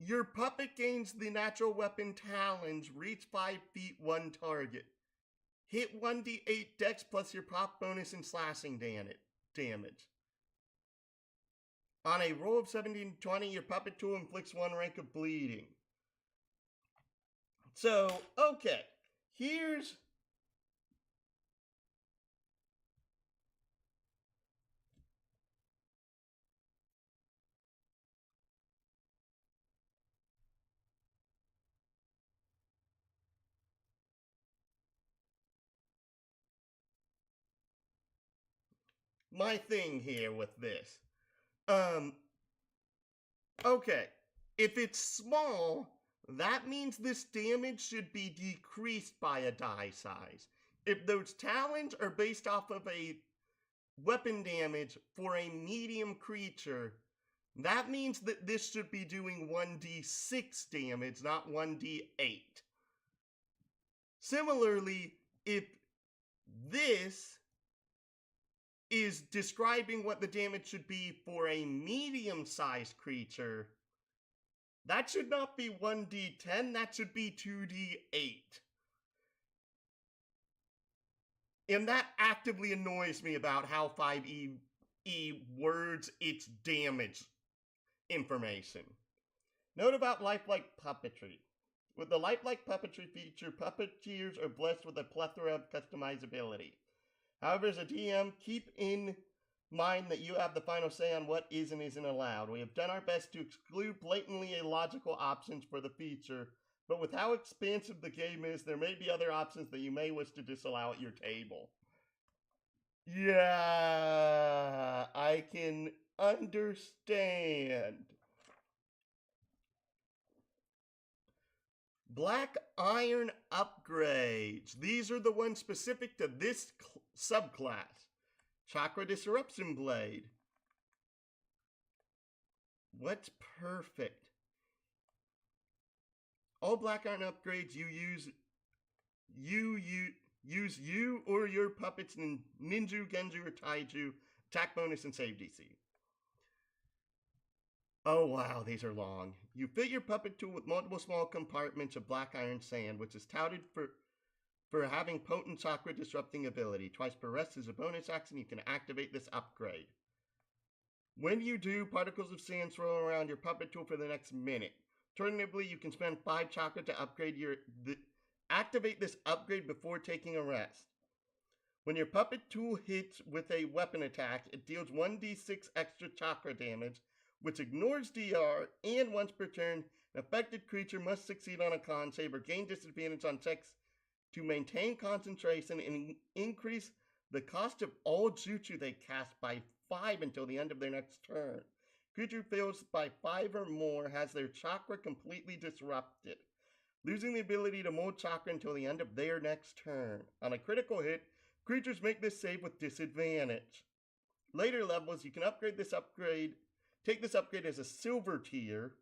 Your puppet gains the natural weapon talons, reach 5 feet, 1 target. Hit 1d8 dex plus your pop bonus and slashing damage. On a roll of 17-20, your puppet tool inflicts 1 rank of bleeding. So, okay, here's my thing here with this. Okay, if it's small, that means this damage should be decreased by a die size. If those talons are based off of a weapon damage for a medium creature, that means that this should be doing 1d6 damage, not 1d8. Similarly, if this is describing what the damage should be for a medium-sized creature, that should not be 1d10, that should be 2d8. And that actively annoys me about how 5e words its damage information. Note about lifelike puppetry. With the lifelike puppetry feature, puppeteers are blessed with a plethora of customizability. However, as a DM, keep in mind that you have the final say on what is and isn't allowed. We have done our best to exclude blatantly illogical options for the feature, but with how expansive the game is, there may be other options that you may wish to disallow at your table. Yeah, I can understand. Black iron upgrades. These are the ones specific to this subclass. Chakra Disruption Blade. What's perfect? All black iron upgrades you or your puppets in Ninju, Genju, or Taiju, attack bonus and save DC. Oh wow, these are long. You fit your puppet tool with multiple small compartments of black iron sand, which is touted for having potent chakra disrupting ability. Twice per rest is a bonus action. You can activate this upgrade. When you do, particles of sand swirl around your puppet tool for the next minute. Alternatively, you can spend 5 chakra to upgrade activate this upgrade before taking a rest. When your puppet tool hits with a weapon attack, it deals 1d6 extra chakra damage, which ignores DR, and once per turn, an affected creature must succeed on a con save or gain disadvantage on checks to maintain concentration and increase the cost of all jutsu they cast by 5 until the end of their next turn. Creature fails by 5 or more has their chakra completely disrupted, losing the ability to mold chakra until the end of their next turn. On a critical hit, creatures make this save with disadvantage. Later levels, you can take this upgrade as a silver tier,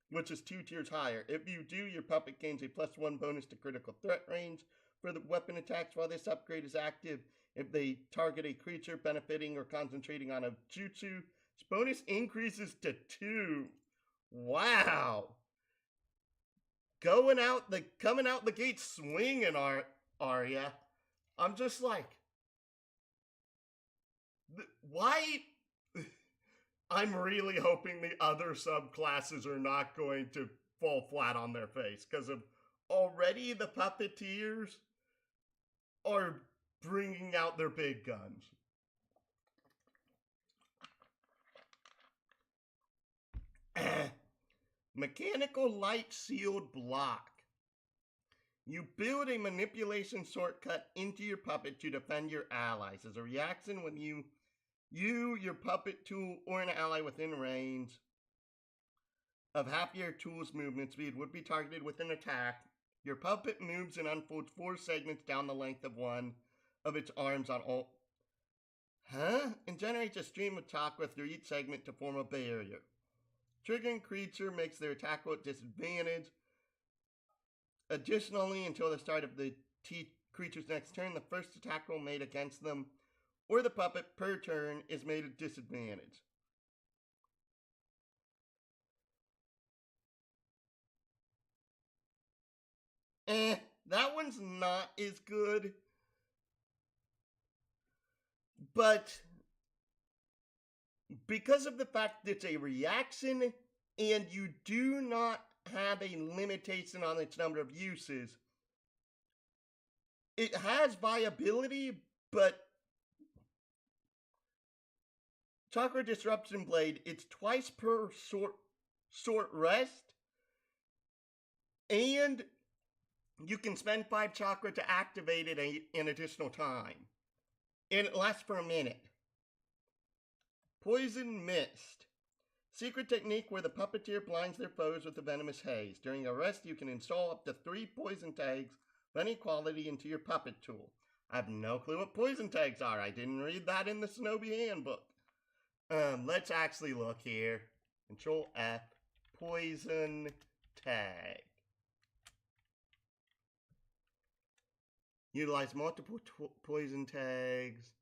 which is 2 tiers higher. If you do, your puppet gains a +1 bonus to critical threat range for the weapon attacks while this upgrade is active. If they target a creature benefiting or concentrating on a jutsu, its bonus increases to 2. Wow! Coming out the gate swinging, Arya. I'm just like, why? I'm really hoping the other subclasses are not going to fall flat on their face, because already the puppeteers are bringing out their big guns. Mechanical light sealed block. You build a manipulation shortcut into your puppet to defend your allies. As a reaction, when you, your puppet tool, or an ally within range of half your tool's movement speed would be targeted with an attack, your puppet moves and unfolds 4 segments down the length of one of its arms on all. And generates a stream of chakra through each segment to form a barrier. Triggering creature makes their attack roll at disadvantage. Additionally, until the start of the creature's next turn, the first attack roll made against them or the puppet per turn is made at disadvantage. That one's not as good. But because of the fact that it's a reaction and you do not have a limitation on its number of uses, it has viability, but Chakra Disruption Blade, it's twice per short rest, and you can spend 5 chakra to activate it an additional time. And it lasts for a minute. Poison Mist. Secret technique where the puppeteer blinds their foes with a venomous haze. During a rest, you can install up to 3 poison tags of any quality into your puppet tool. I have no clue what poison tags are. I didn't read that in the Shinobi handbook. Let's actually look here. Control F. Poison tag. Utilize multiple poison tags.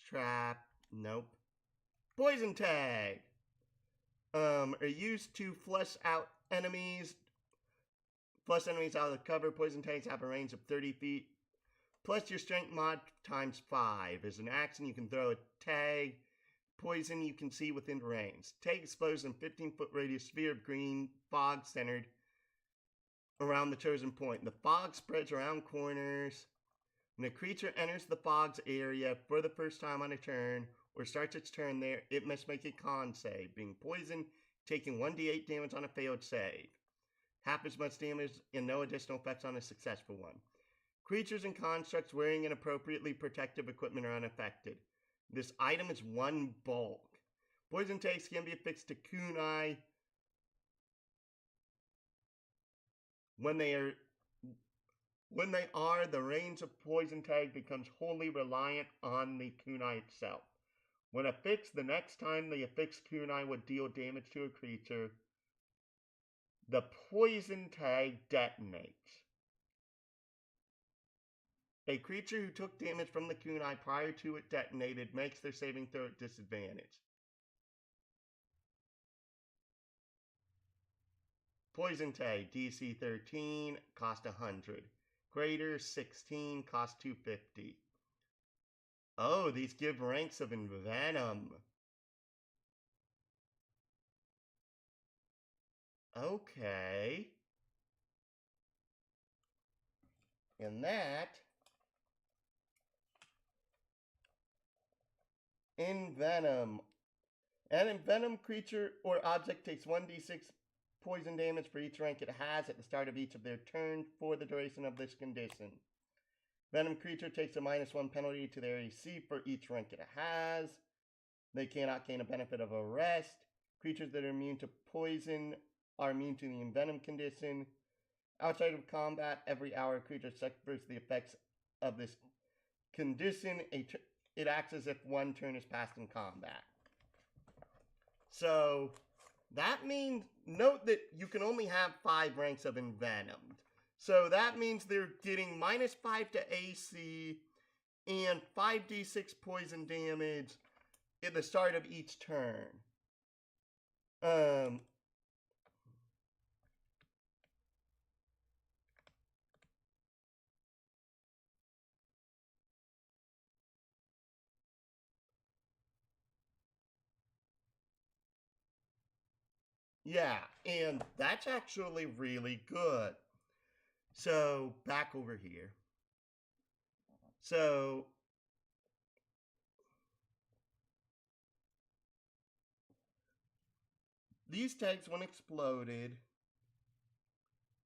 Trap. Nope. Poison tag. Are used to flush enemies out of the cover. Poison tags have a range of 30 feet. Plus your strength mod times 5. As an action, you can throw a tag. Poison you can see within range. Tag explodes in 15-foot radius sphere of green fog centered around the chosen point. The fog spreads around corners. When a creature enters the fog's area for the first time on a turn, or starts its turn there, it must make a con save, being poisoned, taking 1d8 damage on a failed save. Half as much damage and no additional effects on a successful one. Creatures and constructs wearing inappropriately protective equipment are unaffected. This item is 1 bulk. Poison tags can be affixed to kunai when they are, the range of poison tag becomes wholly reliant on the kunai itself. When affixed, the next time the affixed kunai would deal damage to a creature, the poison tag detonates. A creature who took damage from the kunai prior to it detonated makes their saving throw at disadvantage. Poison tag, DC 13, cost 100. Greater 16, cost 250. Oh, these give ranks of envenom. Okay. And that envenom. An envenom creature or object takes 1d6 poison damage for each rank it has at the start of each of their turns for the duration of this condition. Venom creature takes a -1 penalty to their AC for each rank it has. They cannot gain a benefit of arrest. Creatures that are immune to poison are immune to the envenom condition. Outside of combat, every hour a creature suffers the effects of this condition. It acts as if 1 turn is passed in combat. So that means, note that you can only have 5 ranks of envenomed. So that means they're getting -5 to AC and 5d6 poison damage at the start of each turn. Yeah, and that's actually really good. So, back over here. So, these tags, when exploded,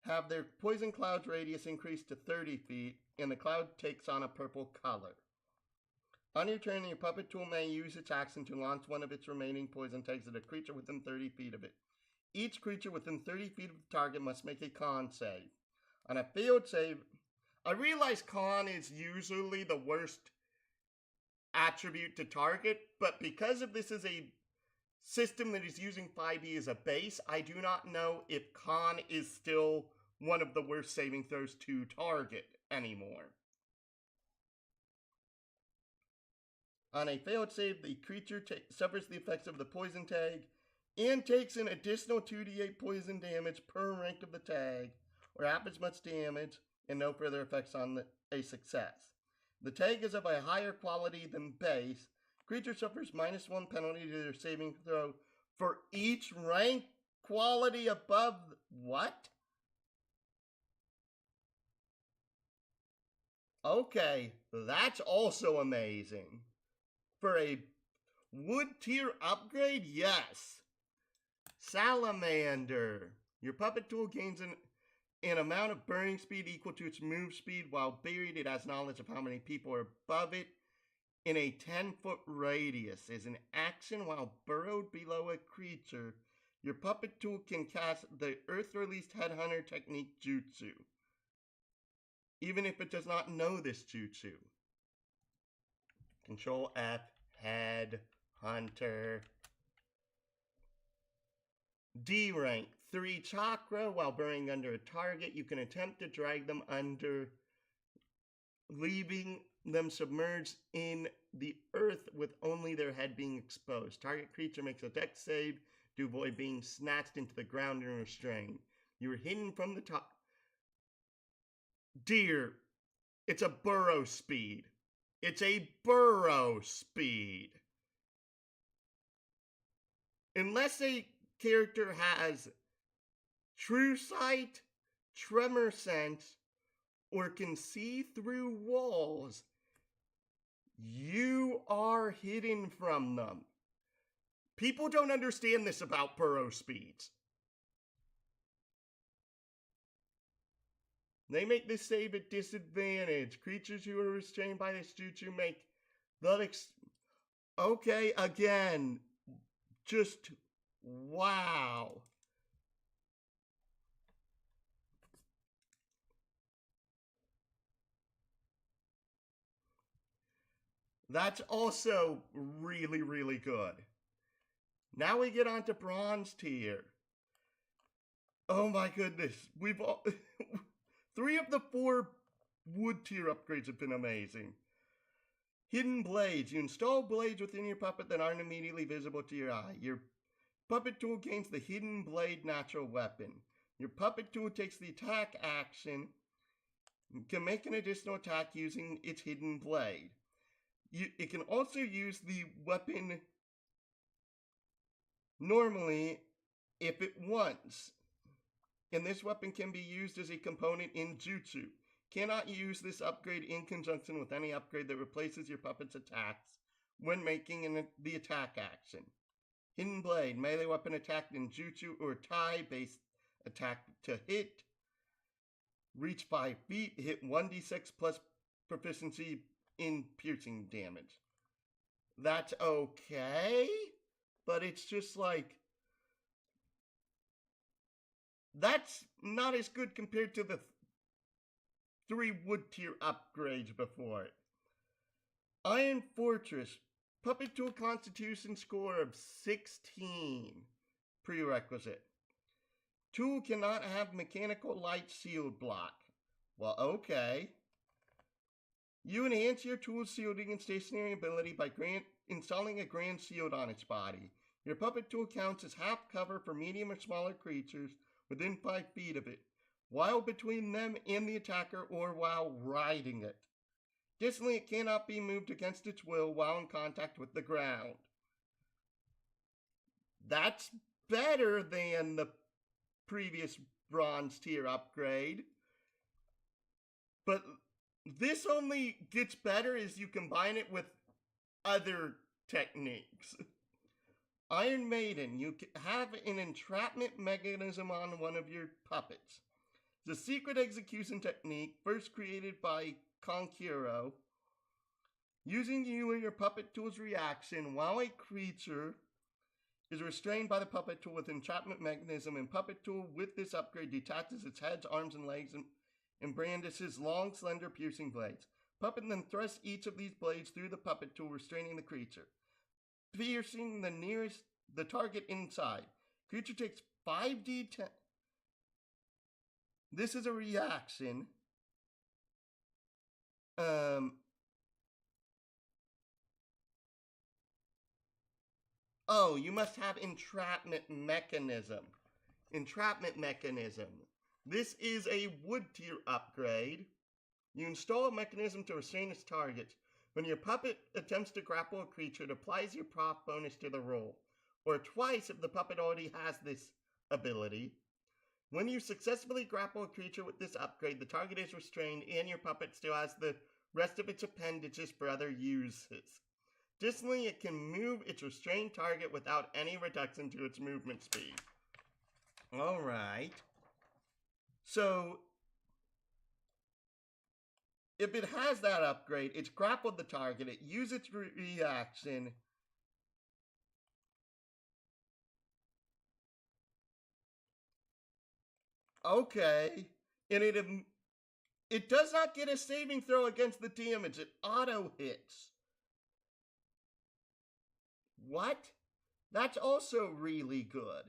have their poison cloud's radius increased to 30 feet, and the cloud takes on a purple color. On your turn, your puppet tool may use its action to launch one of its remaining poison tags at a creature within 30 feet of it. Each creature within 30 feet of the target must make a con save. On a failed save, I realize con is usually the worst attribute to target, but because of this is a system that is using 5e as a base, I do not know if con is still one of the worst saving throws to target anymore. On a failed save, the creature suffers the effects of the poison tag and takes an additional 2d8 poison damage per rank of the tag, or half as much damage, and no further effects on a success. The tag is of a higher quality than base. Creature suffers -1 penalty to their saving throw for each rank quality above what? Okay, that's also amazing. For a wood tier upgrade, yes. Salamander. Your puppet tool gains an amount of burning speed equal to its move speed. While buried, it has knowledge of how many people are above it in a 10-foot radius. As an action, while burrowed below a creature, your puppet tool can cast the Earth-released Headhunter technique jutsu, even if it does not know this jutsu. Control F, Headhunter. D rank, 3 chakra. While burrowing under a target, you can attempt to drag them under, leaving them submerged in the earth with only their head being exposed. Target creature makes a dex save to avoid being snatched into the ground and restrained. You are hidden from the top. Deer, it's a burrow speed. It's a burrow speed. Unless a character has true sight, tremor sense, or can see through walls, you are hidden from them. People don't understand this about burrow speeds. They make this save at disadvantage. Creatures who are restrained by this jutsu make the okay, again. Just wow. That's also really, really good. Now we get on to bronze tier. Oh my goodness. We've all 3 of the 4 wood tier upgrades have been amazing. Hidden blades. You install blades within your puppet that aren't immediately visible to your eye. Your puppet tool gains the hidden blade natural weapon. Your puppet tool takes the attack action, can make an additional attack using its hidden blade. It can also use the weapon normally if it wants. And this weapon can be used as a component in jutsu. Cannot use this upgrade in conjunction with any upgrade that replaces your puppet's attacks when making the attack action. Hidden blade, melee weapon attacked in jutsu or tai-based attack to hit. Reach 5 feet, hit 1d6 plus proficiency in piercing damage. That's okay, but it's just like, that's not as good compared to the 3 wood tier upgrades before it. Iron Fortress, puppet tool constitution score of 16. Prerequisite. Tool cannot have mechanical light shield block. Well, okay. You enhance your tool's shielding and stationary ability by installing a grand shield on its body. Your puppet tool counts as half cover for medium or smaller creatures within 5 feet of it, while between them and the attacker or while riding it. Additionally, it cannot be moved against its will while in contact with the ground. That's better than the previous bronze tier upgrade. But this only gets better as you combine it with other techniques. Iron Maiden, you have an entrapment mechanism on one of your puppets. It's a secret execution technique first created by Konkuro. Using you or your puppet tool's reaction while a creature is restrained by the puppet tool with entrapment mechanism, and puppet tool with this upgrade detaches its head, arms, and legs and brandishes long, slender, piercing blades. Puppet then thrusts each of these blades through the puppet tool, restraining the creature, piercing the target inside. Creature takes 5d10. This is a reaction. Oh, you must have entrapment mechanism. Entrapment mechanism. This is a wood tier upgrade. You install a mechanism to restrain its target. When your puppet attempts to grapple a creature, it applies your prop bonus to the roll, or twice if the puppet already has this ability. When you successfully grapple a creature with this upgrade, the target is restrained and your puppet still has the rest of its appendages for other uses. Additionally, it can move its restrained target without any reduction to its movement speed. Alright. So, if it has that upgrade, it's grappled the target, it uses its reaction. Okay. And it does not get a saving throw against the damage, it auto hits. What? That's also really good.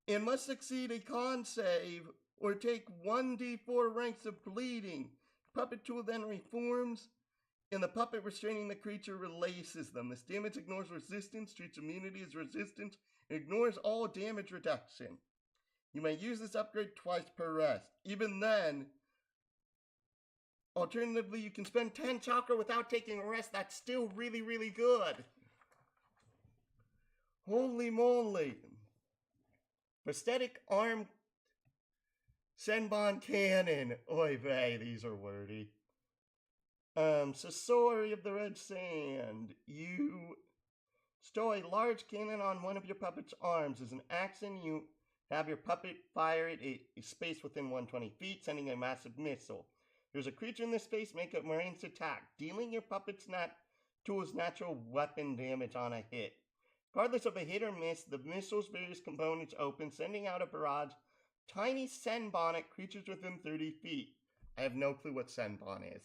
And must succeed a con save or take 1d4 ranks of bleeding. Puppet tool then reforms, and the puppet restraining the creature releases them. This damage ignores resistance, treats immunity as resistance, and ignores all damage reduction. You may use this upgrade twice per rest. Even then, alternatively, you can spend 10 chakra without taking a rest. That's still really, really good. Holy moly. Prosthetic arm Senbon cannon. Oy vey, these are wordy. Sasori of the Red Sand. You stow a large cannon on one of your puppet's arms. As an action, you have your puppet fire it a space within 120 feet, sending a massive missile. There's a creature in this space, make a ranged attack, dealing your puppet's tool's natural weapon damage on a hit. Regardless of a hit or miss, the missile's various components open, sending out a barrage of tiny Senbon at creatures within 30 feet. I have no clue what Senbon is.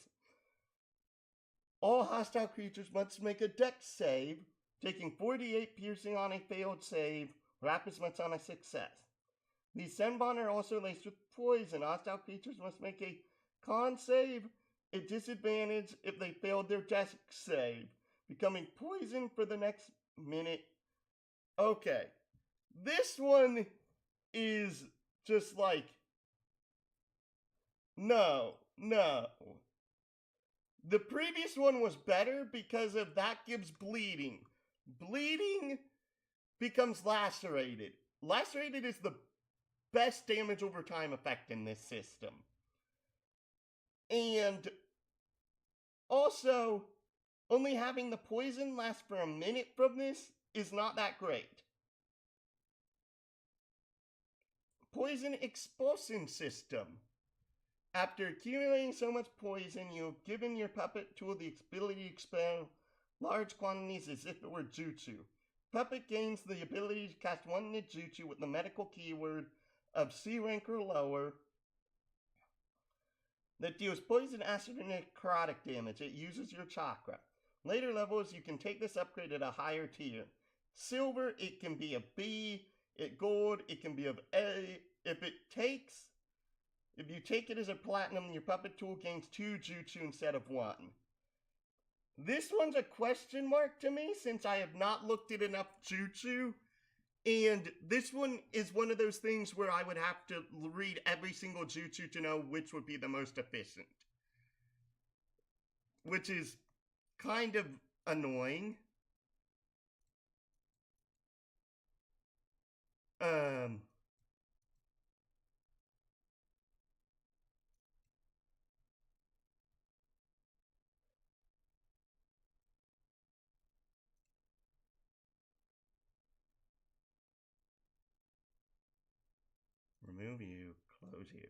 All hostile creatures must make a dex save, taking 48 piercing on a failed save, or half as much on a success. These Senbon are also laced with poison. Hostile creatures must make a con save at disadvantage if they failed their dex save, becoming poisoned for the next minute. Okay, this one is just like, no. The previous one was better because of that gives bleeding. Bleeding becomes lacerated. Lacerated is the best damage over time effect in this system. And also, only having the poison last for a minute from this is not that great. Poison expulsion system. After accumulating so much poison, you have given your puppet tool the ability to expel large quantities as if it were jutsu. Puppet gains the ability to cast one ninjutsu with the medical keyword of C rank or lower that deals poison, acid, and necrotic damage. It uses your chakra. Later levels, you can take this upgrade at a higher tier. Silver, it can be a B. At gold, it can be of A. If you take it as a platinum, your puppet tool gains 2 jutsu instead of 1. This one's a question mark to me since I have not looked at enough jutsu. And this one is one of those things where I would have to read every single jutsu to know which would be the most efficient. Which is kind of annoying. Remove you. close you.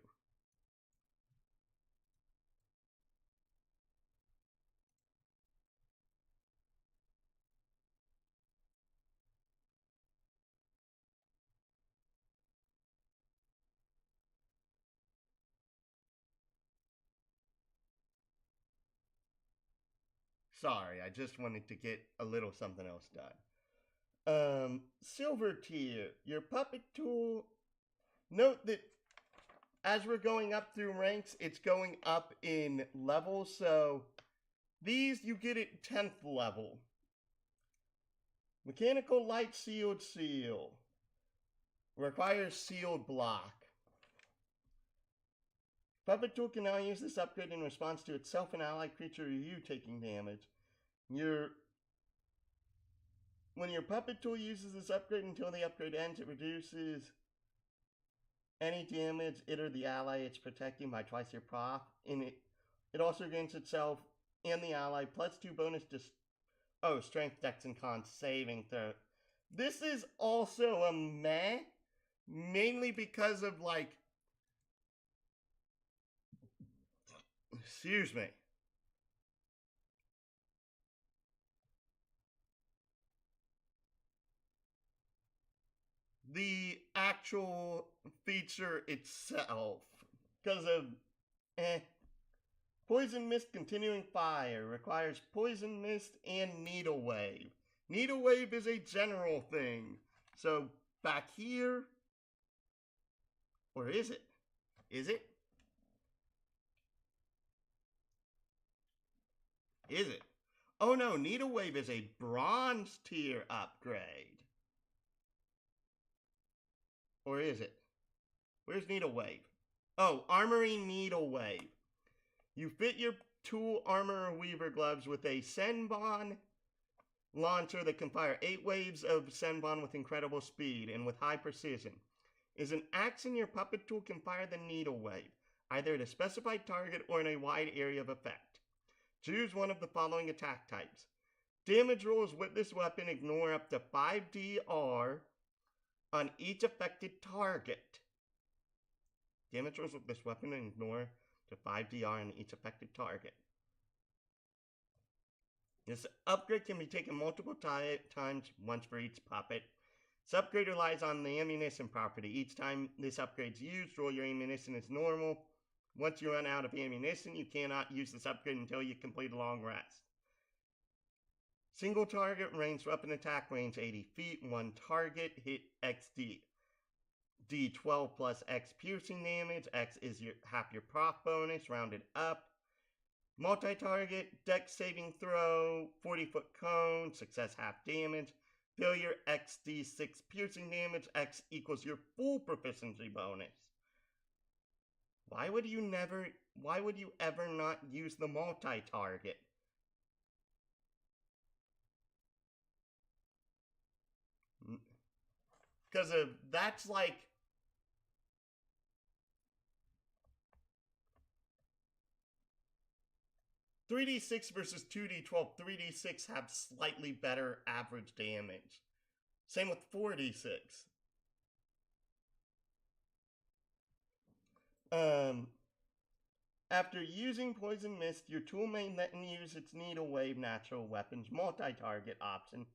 Sorry, I just wanted to get a little something else done. Silver tier. Your puppet tool. Note that as we're going up through ranks, it's going up in levels. So these you get at 10th level. Mechanical light sealed seal. Requires sealed block. Puppet tool can now use this upgrade in response to itself and allied creature or you taking damage. When your puppet tool uses this upgrade until the upgrade ends, it reduces any damage it or the ally it's protecting by twice your proc. It also gains itself and the ally +2 bonus to strength, dex, and con saving throw. This is also a meh, mainly because of excuse me. The actual feature itself, because of Poison Mist Continuing Fire requires Poison Mist and Needle Wave. Needle Wave is a general thing. So back here, or is it? Is it? Is it? Oh no, Needle Wave is a bronze tier upgrade. Or is it? Where's Needle Wave? Oh, Armory Needle Wave. You fit your tool, armor, or weaver gloves with a Senbon launcher that can fire 8 waves of Senbon with incredible speed and with high precision. Is an action your puppet tool can fire the Needle Wave, either at a specified target or in a wide area of effect. Choose one of the following attack types. Damage rolls with this weapon ignore up to 5 DR on each affected target. Damage rolls with this weapon ignore to 5 DR on each affected target. This upgrade can be taken multiple times, once for each puppet. This upgrade relies on the ammunition property. Each time this upgrade is used, roll your ammunition as normal. Once you run out of ammunition, you cannot use this upgrade until you complete a long rest. Single target, ranged weapon attack, range 80 feet, one target, hit XD. D12 plus X piercing damage, X is half your proc bonus, rounded up. Multi-target, dex saving throw, 40-foot cone, success half damage. Failure, XD6 piercing damage, X equals your full proficiency bonus. Why would you ever not use the multi-target? Because that's like 3d6 versus 2d12. 3d6 have slightly better average damage. Same with 4d6. After using Poison Mist, your tool may then use its Needle Wave natural weapons multi-target option.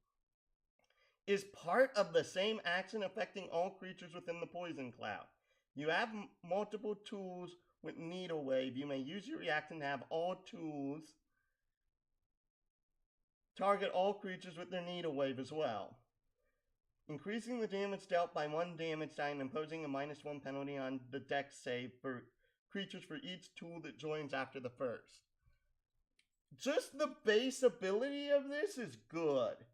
Is part of the same action affecting all creatures within the poison cloud. You have multiple tools with Needle Wave. You may use your reaction to have all tools target all creatures with their Needle Wave as well. Increasing the damage dealt by 1 damage die and imposing a -1 penalty on the dex save for creatures for each tool that joins after the first. Just the base ability of this is good.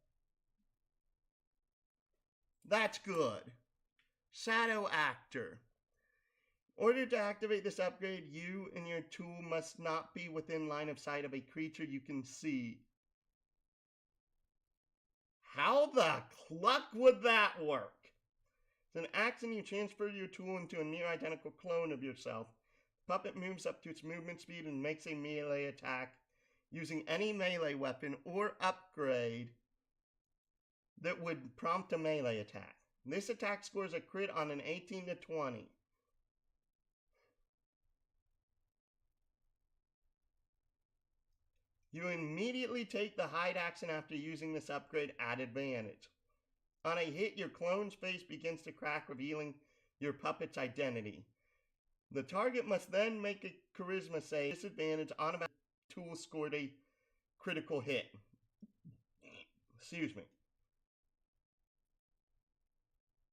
That's good. Shadow Actor. In order to activate this upgrade, you and your tool must not be within line of sight of a creature you can see. How the cluck would that work? It's an action you transfer your tool into a near identical clone of yourself. Puppet moves up to its movement speed and makes a melee attack using any melee weapon or upgrade that would prompt a melee attack. This attack scores a crit on an 18 to 20. You immediately take the hide action after using this upgrade at advantage. On a hit, your clone's face begins to crack, revealing your puppet's identity. The target must then make a charisma save. Disadvantage on a tool scored a critical hit. Excuse me.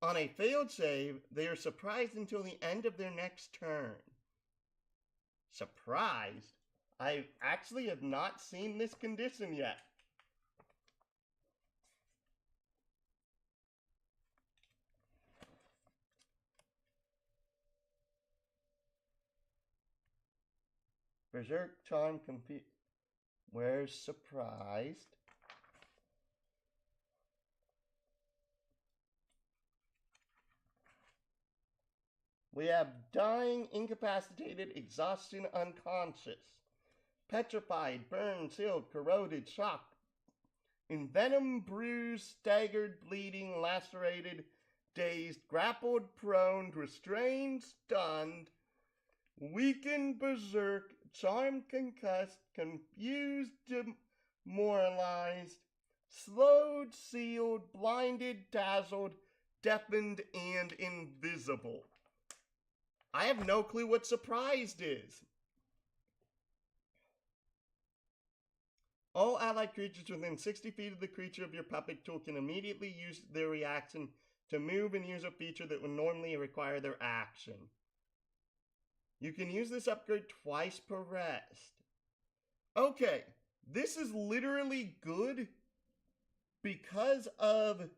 On a failed save, they are surprised until the end of their next turn. Surprised? I actually have not seen this condition yet. Berserk Charm compete. Where's surprised? We have dying, incapacitated, exhaustion, unconscious, petrified, burned, sealed, corroded, shocked, envenomed, bruised, staggered, bleeding, lacerated, dazed, grappled, prone, restrained, stunned, weakened, berserk, charmed, concussed, confused, demoralized, slowed, sealed, blinded, dazzled, deafened, and invisible. I have no clue what surprised is. All allied creatures within 60 feet of the creature of your puppet tool can immediately use their reaction to move and use a feature that would normally require their action. You can use this upgrade twice per rest. Okay, this is literally good because of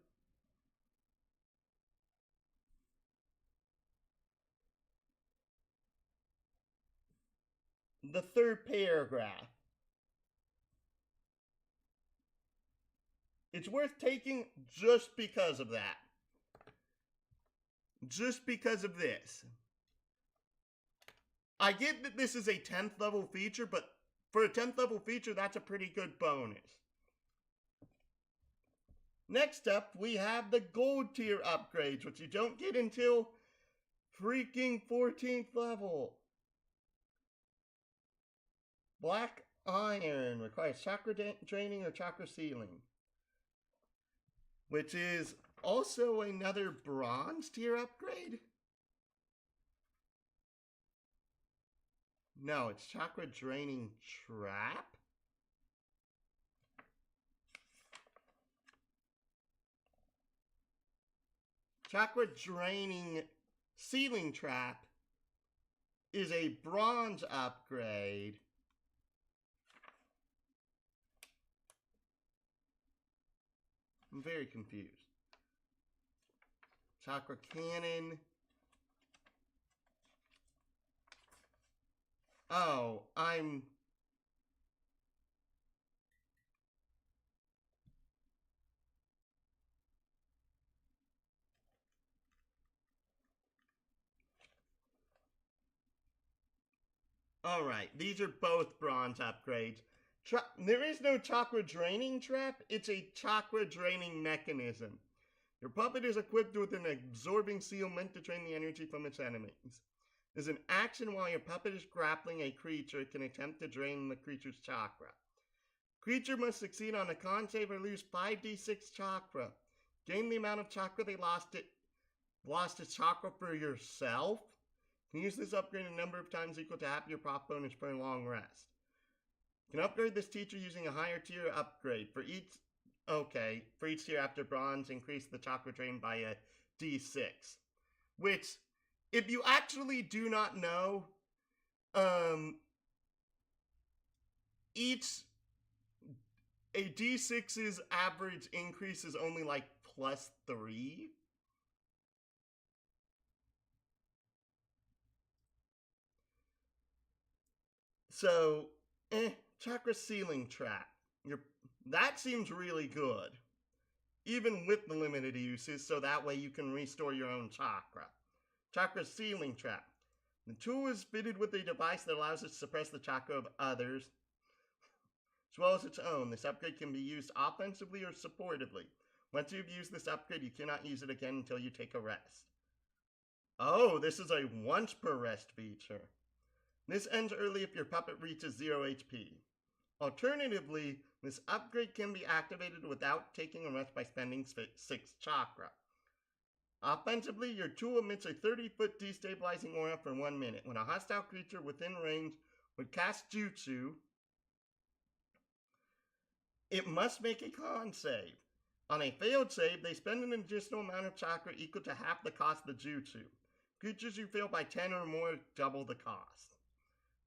the third paragraph. It's worth taking just because of that. Just because of this. I get that this is a 10th level feature, but for a 10th level feature, that's a pretty good bonus. Next up, we have the gold tier upgrades, which you don't get until freaking 14th level. Black Iron requires chakra draining or chakra sealing, which is also another bronze tier upgrade. No, it's chakra draining trap. Chakra draining sealing trap is a bronze upgrade. I'm very confused. Chakra cannon. Oh, Alright, these are both bronze upgrades. There is no chakra draining trap, it's a chakra draining mechanism. Your puppet is equipped with an absorbing seal meant to drain the energy from its enemies. As an action while your puppet is grappling a creature, it can attempt to drain the creature's chakra. Creature must succeed on a con save or lose 5d6 chakra. Gain the amount of chakra they lost its chakra for yourself. You can use this upgrade a number of times equal to half your prop bonus per long rest. You can upgrade this teacher using a higher tier upgrade. For each tier after bronze, increase the chakra drain by a d6. Which, if you actually do not know, a d6's average increase is only like +3. So, chakra sealing trap. That seems really good. Even with the limited uses, so that way you can restore your own chakra. Chakra sealing trap. The tool is fitted with a device that allows it to suppress the chakra of others, as well as its own. This upgrade can be used offensively or supportively. Once you've used this upgrade, you cannot use it again until you take a rest. Oh, this is a once per rest feature. This ends early if your puppet reaches 0 HP. Alternatively, this upgrade can be activated without taking a rest by spending 6 chakra. Offensively, your tool emits a 30-foot destabilizing aura for 1 minute. When a hostile creature within range would cast Jutsu, it must make a con save. On a failed save, they spend an additional amount of chakra equal to half the cost of the Jutsu. Creatures who fail by 10 or more double the cost.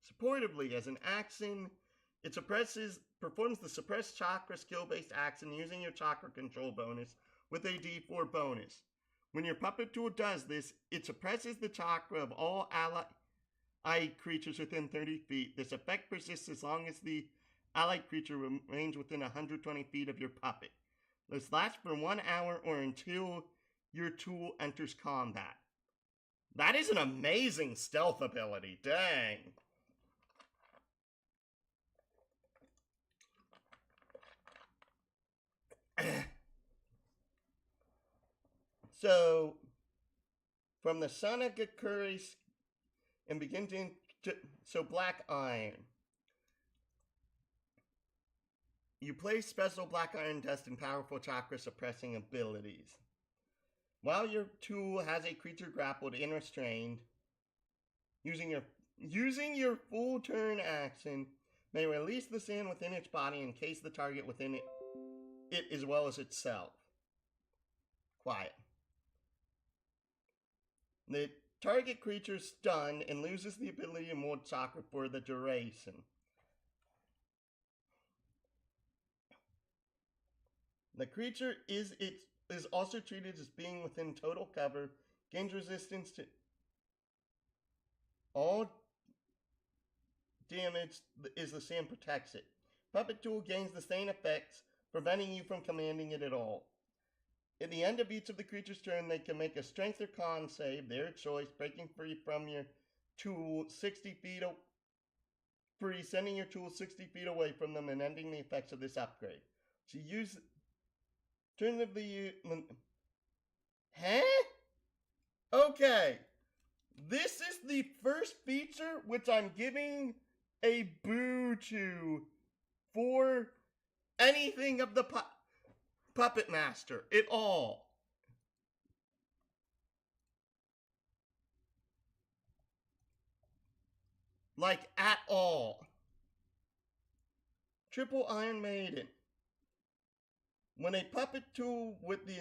Supportively, as an action, it performs the suppressed chakra skill-based action using your chakra control bonus with a d4 bonus. When your puppet tool does this, it suppresses the chakra of all allied creatures within 30 feet. This effect persists as long as the allied creature remains within 120 feet of your puppet. This lasts for 1 hour or until your tool enters combat. That is an amazing stealth ability, dang. So, from the Sanagakure and begin to so Black Iron. You place special Black Iron Dust and powerful chakra suppressing abilities. While your tool has a creature grappled and restrained, using your full turn action, may release the sand within its body and encase the target within it as well as itself. Quiet. The target creature is stunned and loses the ability to mold chakra for the duration. The creature is also treated as being within total cover, gains resistance to all damage as the sand protects it. Puppet tool gains the same effects, preventing you from commanding it at all. At the end of each of the creature's turn, they can make a strength or con save, their choice, breaking free from your tool 60 feet free, sending your tool 60 feet away from them and ending the effects of this upgrade. So use alternatively Okay. This is the first feature which I'm giving a boo to for anything of the Puppetmaster at all. Like, at all. Triple Iron Maiden. When a puppet tool with the...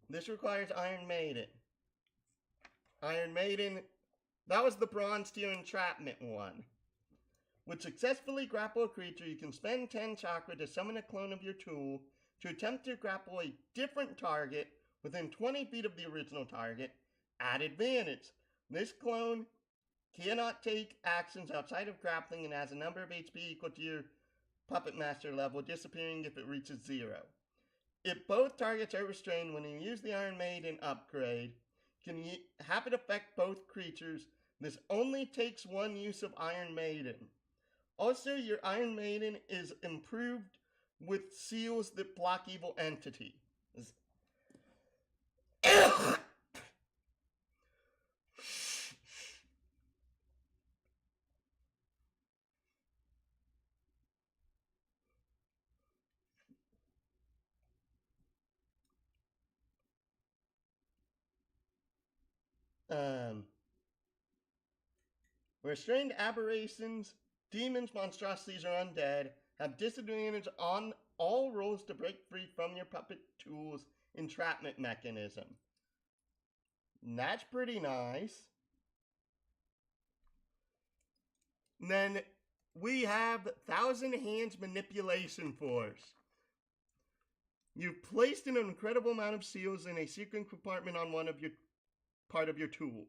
This requires Iron Maiden. Iron Maiden, that was the bronze tier entrapment one. Would successfully grapple a creature, you can spend 10 chakra to summon a clone of your tool to attempt to grapple a different target within 20 feet of the original target at advantage. This clone cannot take actions outside of grappling and has a number of HP equal to your Puppetmaster level, disappearing if it reaches 0. If both targets are restrained when you use the Iron Maiden upgrade, can have it affect both creatures. This only takes one use of Iron Maiden. Also, your Iron Maiden is improved with seals that block evil entities. Restrained aberrations, demons, monstrosities, or undead have disadvantage on all rolls to break free from your puppet tool's entrapment mechanism. And that's pretty nice. And then we have Thousand Hands Manipulation Force. You've placed an incredible amount of seals in a secret compartment on one of your part of your tool.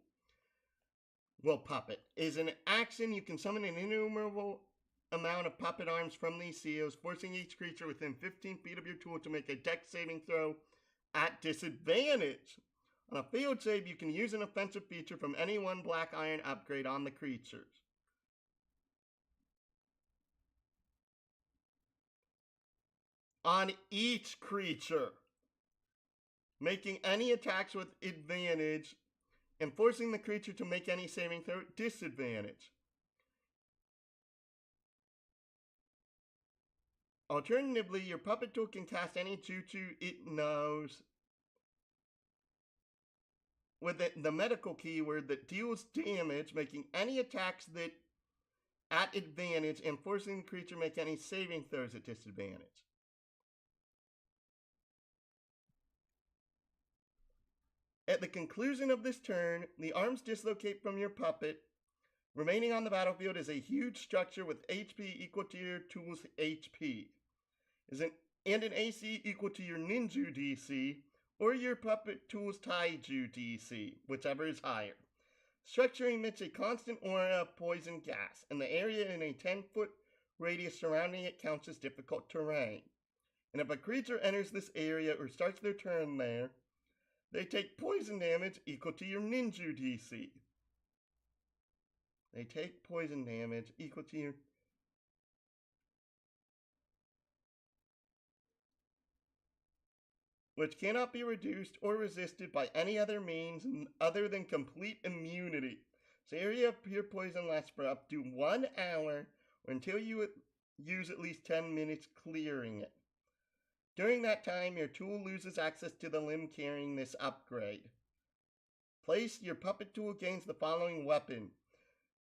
Well, puppet. As an action, you can summon an innumerable amount of puppet arms from these seals, forcing each creature within 15 feet of your tool to make a dex saving throw at disadvantage. On a failed save, you can use an offensive feature from any one Black Iron upgrade on the creatures. On each creature, making any attacks with advantage and forcing the creature to make any saving throw at disadvantage. Alternatively, your puppet tool can cast any jutsu it knows with the medical keyword that deals damage, making any attacks that at advantage and forcing the creature to make any saving throws at disadvantage. At the conclusion of this turn, the arms dislocate from your puppet. Remaining on the battlefield is a huge structure with HP equal to your tool's HP. And an AC equal to your ninja DC or your puppet tool's taiju DC, whichever is higher. Structure emits a constant aura of poison gas, and the area in a 10-foot radius surrounding it counts as difficult terrain. And if a creature enters this area or starts their turn there, they take poison damage equal to your ninja DC. They take poison damage equal to your... which cannot be reduced or resisted by any other means other than complete immunity. So area of pure poison lasts for up to 1 hour or until you use at least 10 minutes clearing it. During that time, your tool loses access to the limb carrying this upgrade. Place your puppet tool against the following weapon.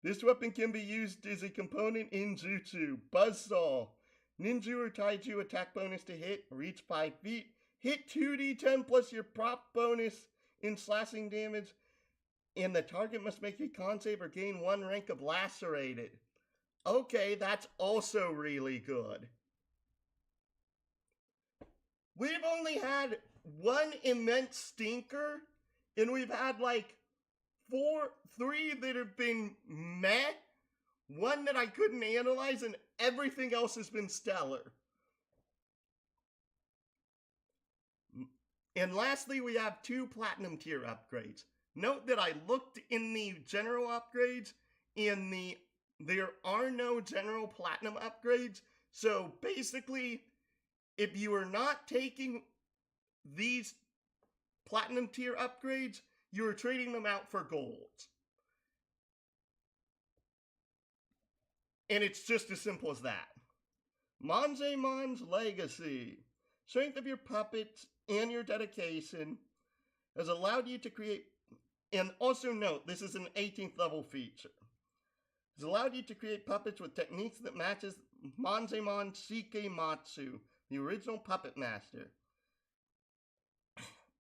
This weapon can be used as a component in jutsu. Buzzsaw. Ninja or taiju attack bonus to hit, reach 5 feet. Hit 2d10 plus your prop bonus in slashing damage. And the target must make a con save or gain 1 rank of lacerated. Okay, that's also really good. We've only had 1 immense stinker, and we've had like 3 that have been meh, 1 that I couldn't analyze, and everything else has been stellar. And lastly, we have 2 platinum tier upgrades. Note that I looked in the general upgrades, and there are no general platinum upgrades. So basically, if you are not taking these platinum tier upgrades, you are trading them out for golds. And it's just as simple as that. Manzemon's Legacy. Strength of your puppets and your dedication has allowed you to create, and also note, this is an 18th level feature, has allowed you to create puppets with techniques that matches Manzemon Shikematsu, the original Puppetmaster.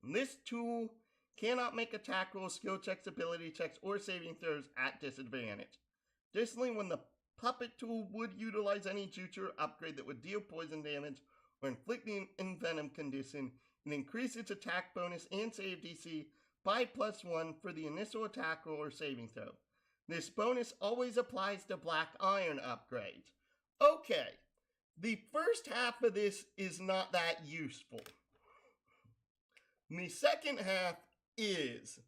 This tool cannot make attack rolls, skill checks, ability checks, or saving throws at disadvantage. Additionally, when the puppet tool would utilize any jutsu upgrade that would deal poison damage or inflict the envenom condition, and increase its attack bonus and save DC by +1 for the initial attack roll or saving throw. This bonus always applies to Black Iron upgrades. Okay, the first half of this is not that useful. The second half is,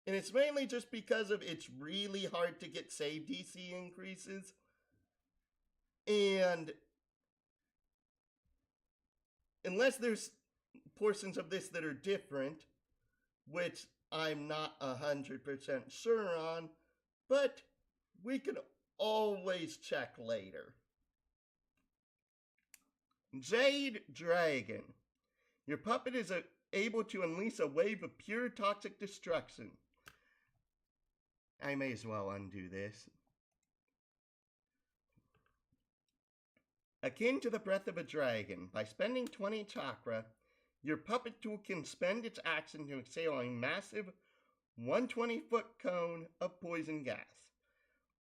and it's mainly just because of it's really hard to get save DC increases, and unless there's portions of this that are different, which I'm not 100% sure on, but we can always check later. Jade Dragon. Your puppet is able to unleash a wave of pure toxic destruction. I may as well undo this. Akin to the breath of a dragon, by spending 20 chakra, your puppet tool can spend its action to exhale a massive 120-foot cone of poison gas.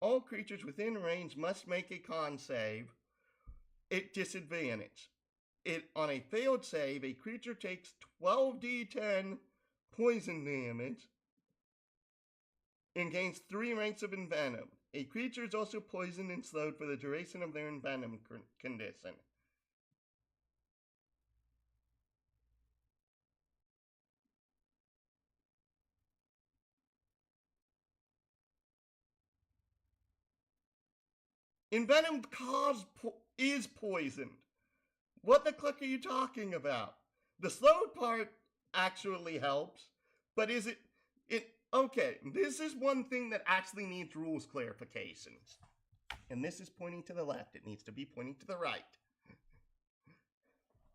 All creatures within range must make a con save at disadvantage. On a failed save, a creature takes 12d10 poison damage and gains 3 ranks of envenom. A creature is also poisoned and slowed for the duration of their envenom condition. Envenom is poisoned. What the click are you talking about? The slowed part actually helps, but is it okay, this is one thing that actually needs rules clarifications. And this is pointing to the left. It needs to be pointing to the right.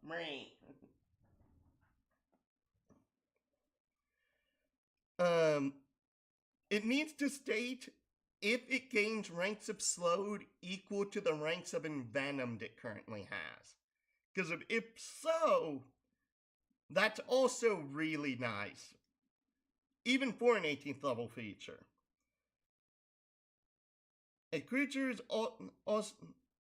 Right. Um, it needs to state if it gains ranks of slowed equal to the ranks of envenomed it currently has. Because if so, that's also really nice, even for an 18th level feature. A creature is also,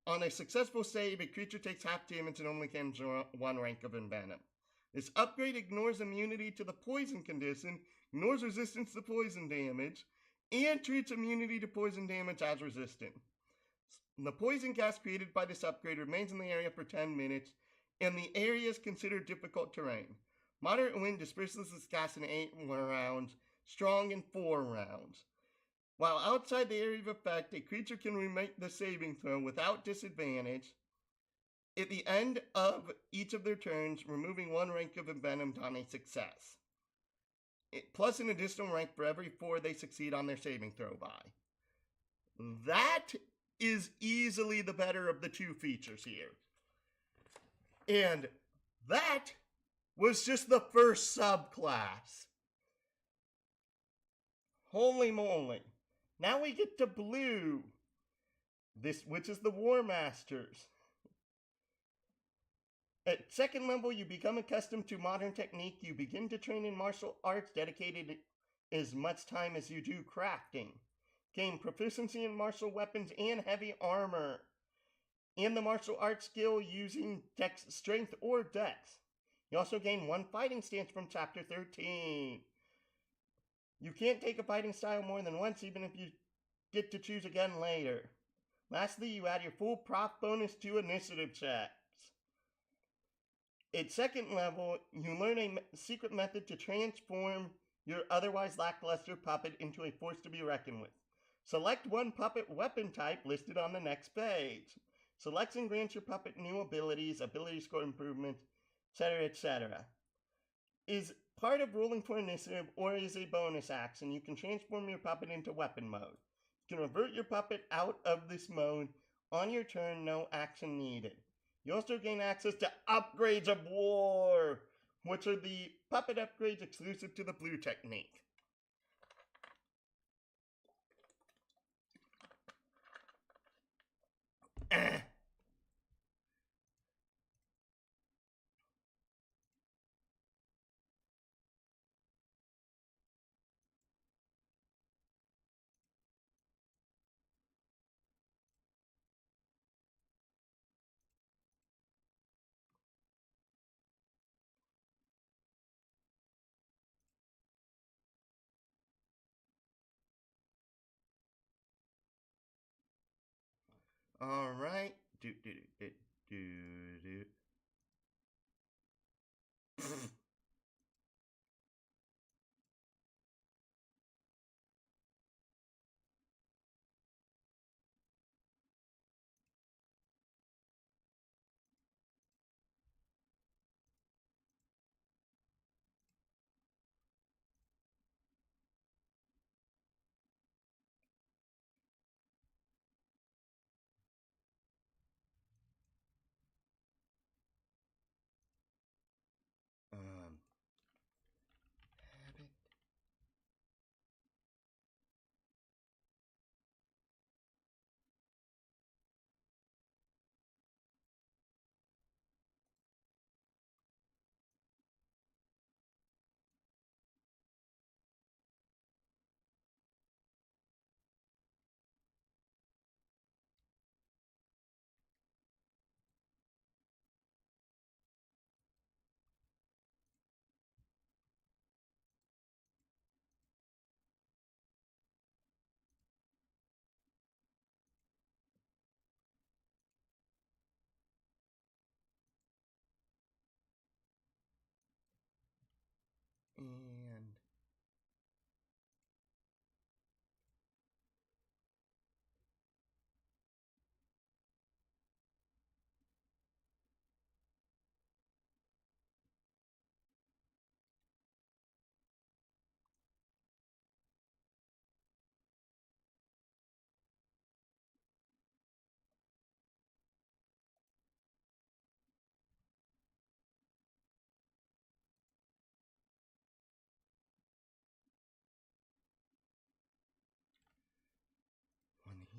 on a successful save, a creature takes half damage and only gains one rank of envenom. This upgrade ignores immunity to the poison condition, ignores resistance to poison damage, and treats immunity to poison damage as resistant. The poison gas created by this upgrade remains in the area for 10 minutes, and the area is considered difficult terrain. Moderate wind disperses this gas in 8 rounds, strong in 4 rounds. While outside the area of effect, a creature can remake the saving throw without disadvantage at the end of each of their turns, removing one rank of envenomed on a success. Plus an additional rank for every 4 they succeed on their saving throw by. That is easily the better of the two features here. And that was just the first subclass. Holy moly. Now we get to blue, which is the War Masters. At second level, you become accustomed to modern technique. You begin to train in martial arts dedicated as much time as you do crafting. Gain proficiency in martial weapons and heavy armor. And the martial arts skill using dex, strength or dex. You also gain one fighting stance from chapter 13. You can't take a fighting style more than once, even if you get to choose again later. Lastly, you add your full prof bonus to initiative checks. At second level, you learn a secret method to transform your otherwise lackluster puppet into a force to be reckoned with. Select one puppet weapon type listed on the next page. Selection grants your puppet new abilities, ability score improvements, etc., etc. Is part of rolling for initiative or is a bonus action. You can transform your puppet into weapon mode. You can revert your puppet out of this mode on your turn, no action needed. You also gain access to upgrades of war, which are the puppet upgrades exclusive to the blue technique. All right.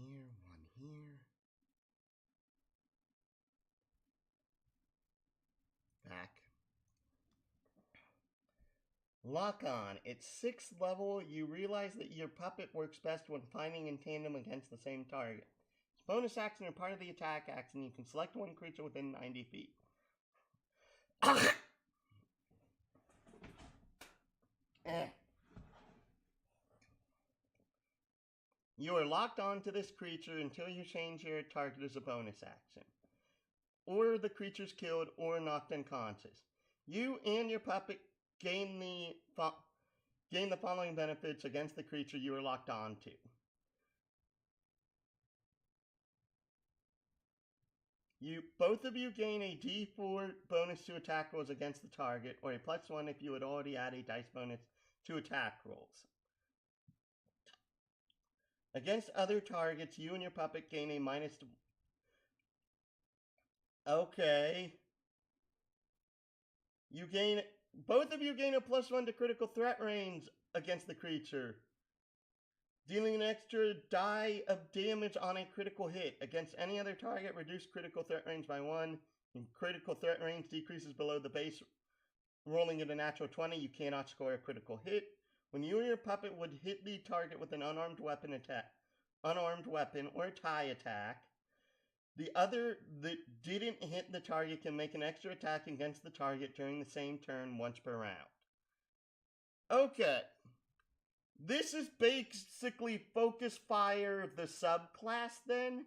here, one here. Back. Lock on. At 6th level, you realize that your puppet works best when fighting in tandem against the same target. It's bonus action or part of the attack action. You can select one creature within 90 feet. You are locked on to this creature until you change your target as a bonus action, or the creature's killed or knocked unconscious. You and your puppet gain the following benefits against the creature you are locked on to. Both of you gain a D4 bonus to attack rolls against the target, or a +1 if you had already added a dice bonus to attack rolls. Against other targets, you and your puppet gain a minus... Okay. Both of you gain a +1 to critical threat range against the creature, dealing an extra die of damage on a critical hit. Against any other target, reduce critical threat range by 1. And critical threat range decreases below the base. Rolling at a natural 20, you cannot score a critical hit. When you or your puppet would hit the target with an unarmed weapon or a tie attack, the other that didn't hit the target can make an extra attack against the target during the same turn once per round. Okay. This is basically Focus Fire, the subclass then,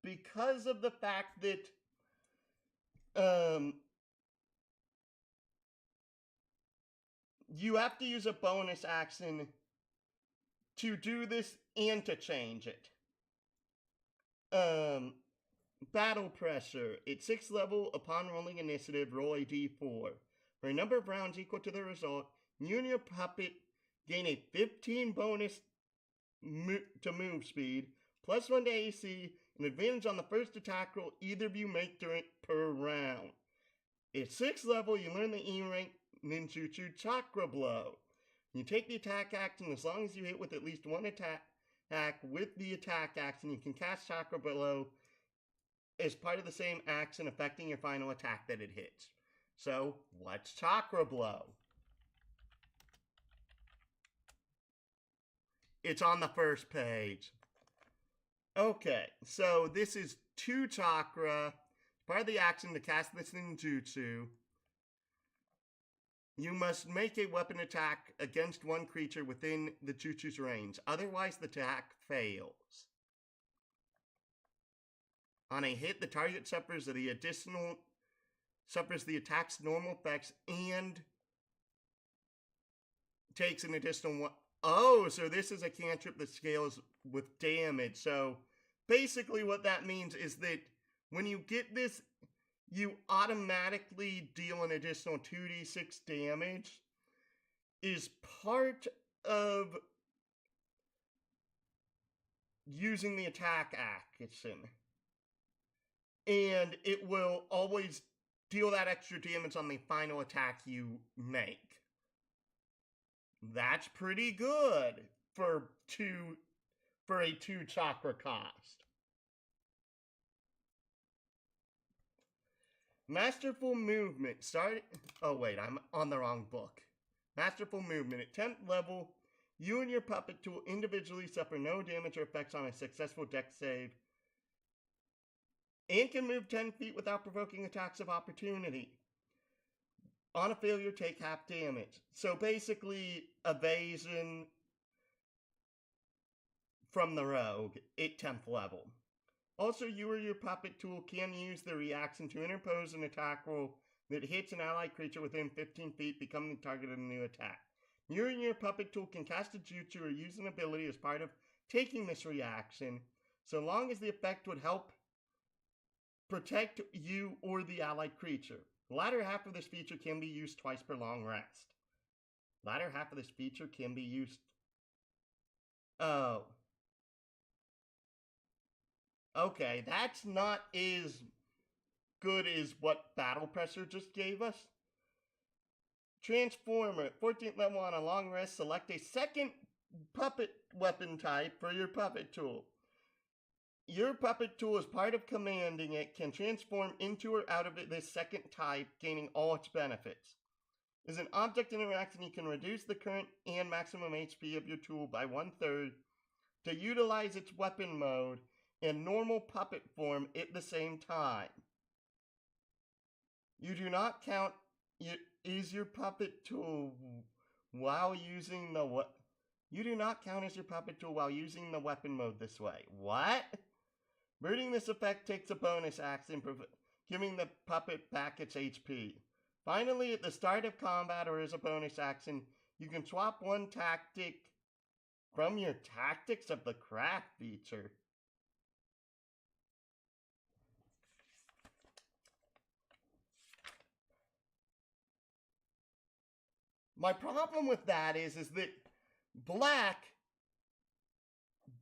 because of the fact that you have to use a bonus action to do this and to change it. Battle Pressure. At 6th level, upon rolling initiative, roll a d4. For a number of rounds equal to the result, you and your puppet gain a 15 bonus to move speed, +1 to AC, and advantage on the first attack roll either of you make per round. At 6th level, you learn the E-rank ninjutsu Chakra Blow. You take the attack action as long as you hit with at least one attack with the attack action. You can cast Chakra Blow as part of the same action affecting your final attack that it hits. So, what's Chakra Blow? It's on the first page. Okay, so this is 2 chakra. Part of the action to cast this ninjutsu. You must make a weapon attack against one creature within the jutsu's range. Otherwise, the attack fails. On a hit, the target suffers the attack's normal effects and takes an additional 1. Oh, so this is a cantrip that scales with damage. So basically what that means is that when you get this, you automatically deal an additional 2d6 damage is part of using the attack action. And it will always deal that extra damage on the final attack you make. That's pretty good for a 2 chakra cost. Masterful Movement. Oh wait, I'm on the wrong book. Masterful Movement. At 10th level, you and your puppet tool individually suffer no damage or effects on a successful dex save, and can move 10 feet without provoking attacks of opportunity. On a failure, take half damage. So basically, evasion from the rogue at 10th level. Also, you or your puppet tool can use the reaction to interpose an attack roll that hits an allied creature within 15 feet, becoming the target of a new attack. You and your puppet tool can cast a jutsu or use an ability as part of taking this reaction, so long as the effect would help protect you or the allied creature. The latter half of this feature can be used twice per long rest. Latter half of this feature can be used... Oh. Okay, that's not as good as what Battle Pressure just gave us. Transformer. At 14th level on a long rest, select a second puppet weapon type for your puppet tool. Your puppet tool, as part of commanding it, can transform into or out of it this second type, gaining all its benefits. As an object interaction, you can reduce the current and maximum HP of your tool by 1/3 to utilize its weapon mode in normal puppet form at the same time. You do not count as your puppet tool while using the You do not count as your puppet tool while using the weapon mode this way. What? Burning this effect takes a bonus action, giving the puppet back its HP. Finally, at the start of combat or as a bonus action, you can swap one tactic from your Tactics of the Craft feature. My problem with that is that Black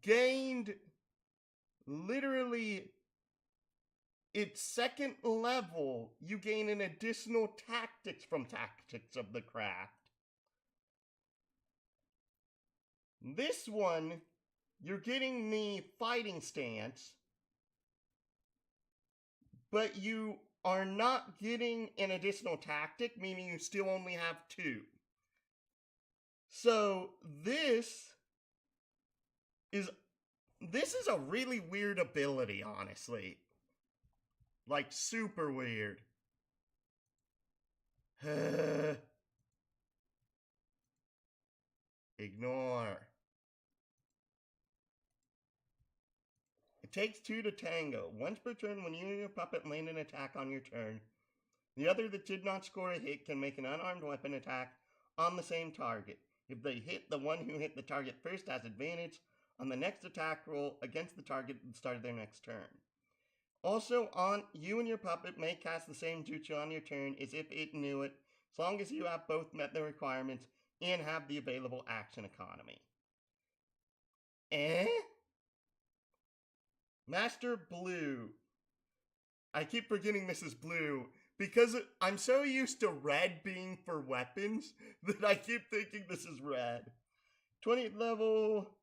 gained literally its second level. You gain an additional tactics from Tactics of the Craft. This one, you're getting the fighting stance, but you are not getting an additional tactic, meaning you still only have 2. So this is a really weird ability, honestly. Like, super weird. Ignore. It takes 2 to tango. Once per turn, when you and your puppet land an attack on your turn, the other that did not score a hit can make an unarmed weapon attack on the same target. If they hit, the one who hit the target first has advantage on the next attack roll against the target at the start of their next turn. Also, you and your puppet may cast the same jutsu on your turn as if it knew it, as long as you have both met the requirements and have the available action economy. Master Blue. I keep forgetting this is blue because I'm so used to red being for weapons that I keep thinking this is red. 20th level.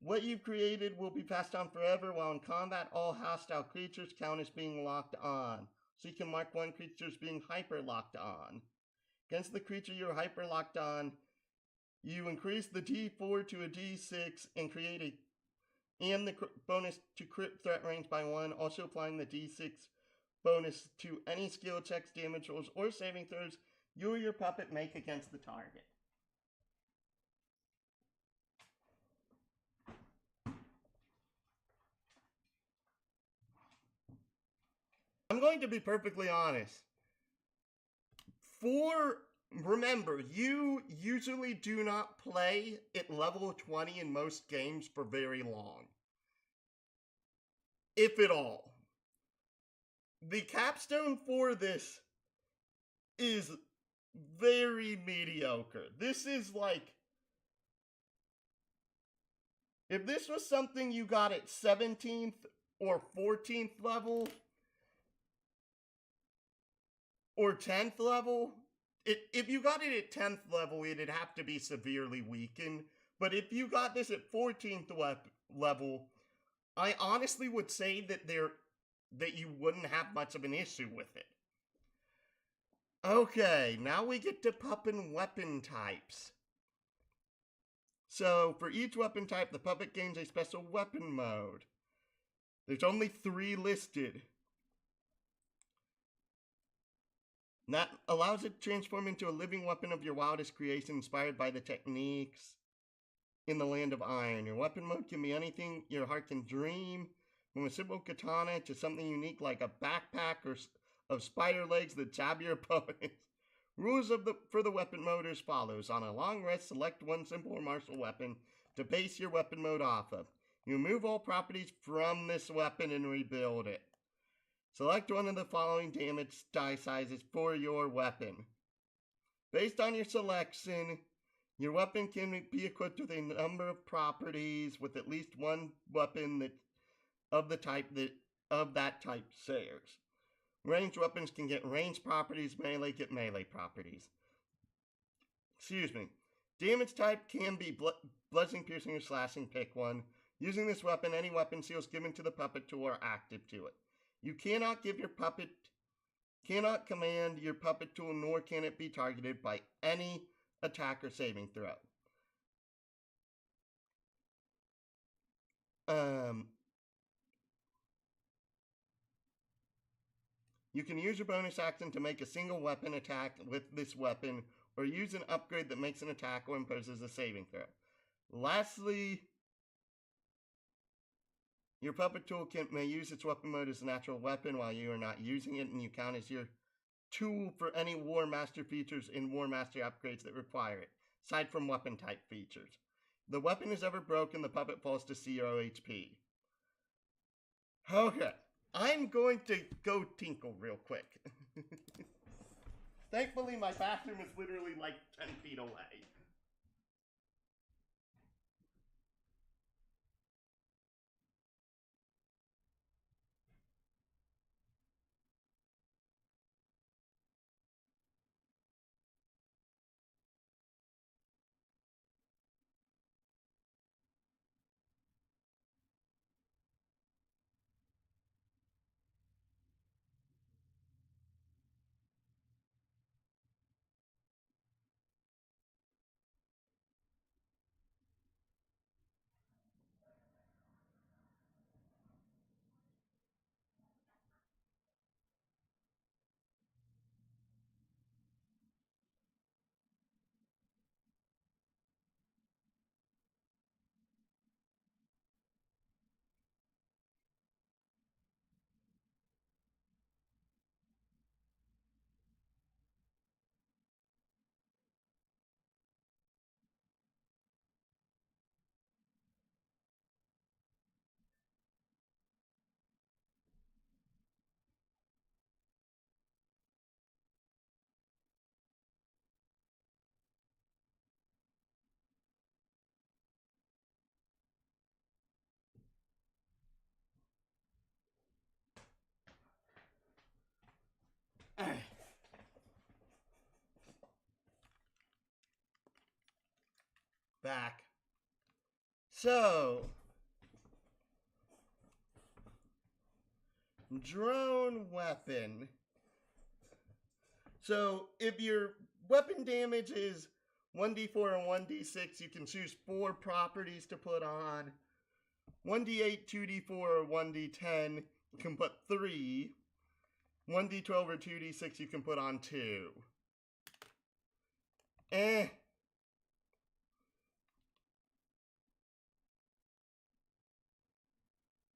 What you've created will be passed on forever. While in combat, all hostile creatures count as being locked on. So you can mark one creature as being hyper locked on. Against the creature you're hyper locked on, you increase the D4 to a D6 and create the bonus to crit threat range by 1, also applying the D6 bonus to any skill checks, damage rolls, or saving throws you or your puppet make against the target. I'm going to be perfectly honest. Remember, you usually do not play at level 20 in most games for very long. If at all. The capstone for this is very mediocre. This is like, if this was something you got at 17th or 14th level, or 10th level, if you got it at 10th level, it'd have to be severely weakened. But if you got this at 14th level, I honestly would say that you wouldn't have much of an issue with it. Okay, now we get to puppet weapon types. So, for each weapon type, the puppet gains a special weapon mode. There's only 3 listed. That allows it to transform into a living weapon of your wildest creation, inspired by the techniques in the Land of Iron. Your weapon mode can be anything your heart can dream, from a simple katana to something unique like a backpack or of spider legs that jab your opponents. Rules for the weapon mode are as follows. On a long rest, select one simple or martial weapon to base your weapon mode off of. You remove all properties from this weapon and rebuild it. Select one of the following damage die sizes for your weapon. Based on your selection, your weapon can be equipped with a number of properties with at least one weapon of that type shares. Ranged weapons can get ranged properties, melee get melee properties. Damage type can be bludgeoning, piercing, or slashing, pick one. Using this weapon, any weapon seals given to the puppet tool are active to it. You cannot command your puppet tool, nor can it be targeted by any attack or saving throw. You can use your bonus action to make a single weapon attack with this weapon, or use an upgrade that makes an attack or imposes a saving throw. Lastly, your puppet tool may use its weapon mode as a natural weapon while you are not using it, and you count as your tool for any War Master features in War Master upgrades that require it, aside from weapon type features. If the weapon is ever broken, the puppet falls to 0 HP. Okay, I'm going to go tinkle real quick. Thankfully, my bathroom is literally like 10 feet away. Back. So, drone weapon. So, if your weapon damage is 1d4 or 1d6, you can choose 4 properties to put on. 1d8, 2d4, or 1d10, you can put 3. 1d12 or 2d6, you can put on 2.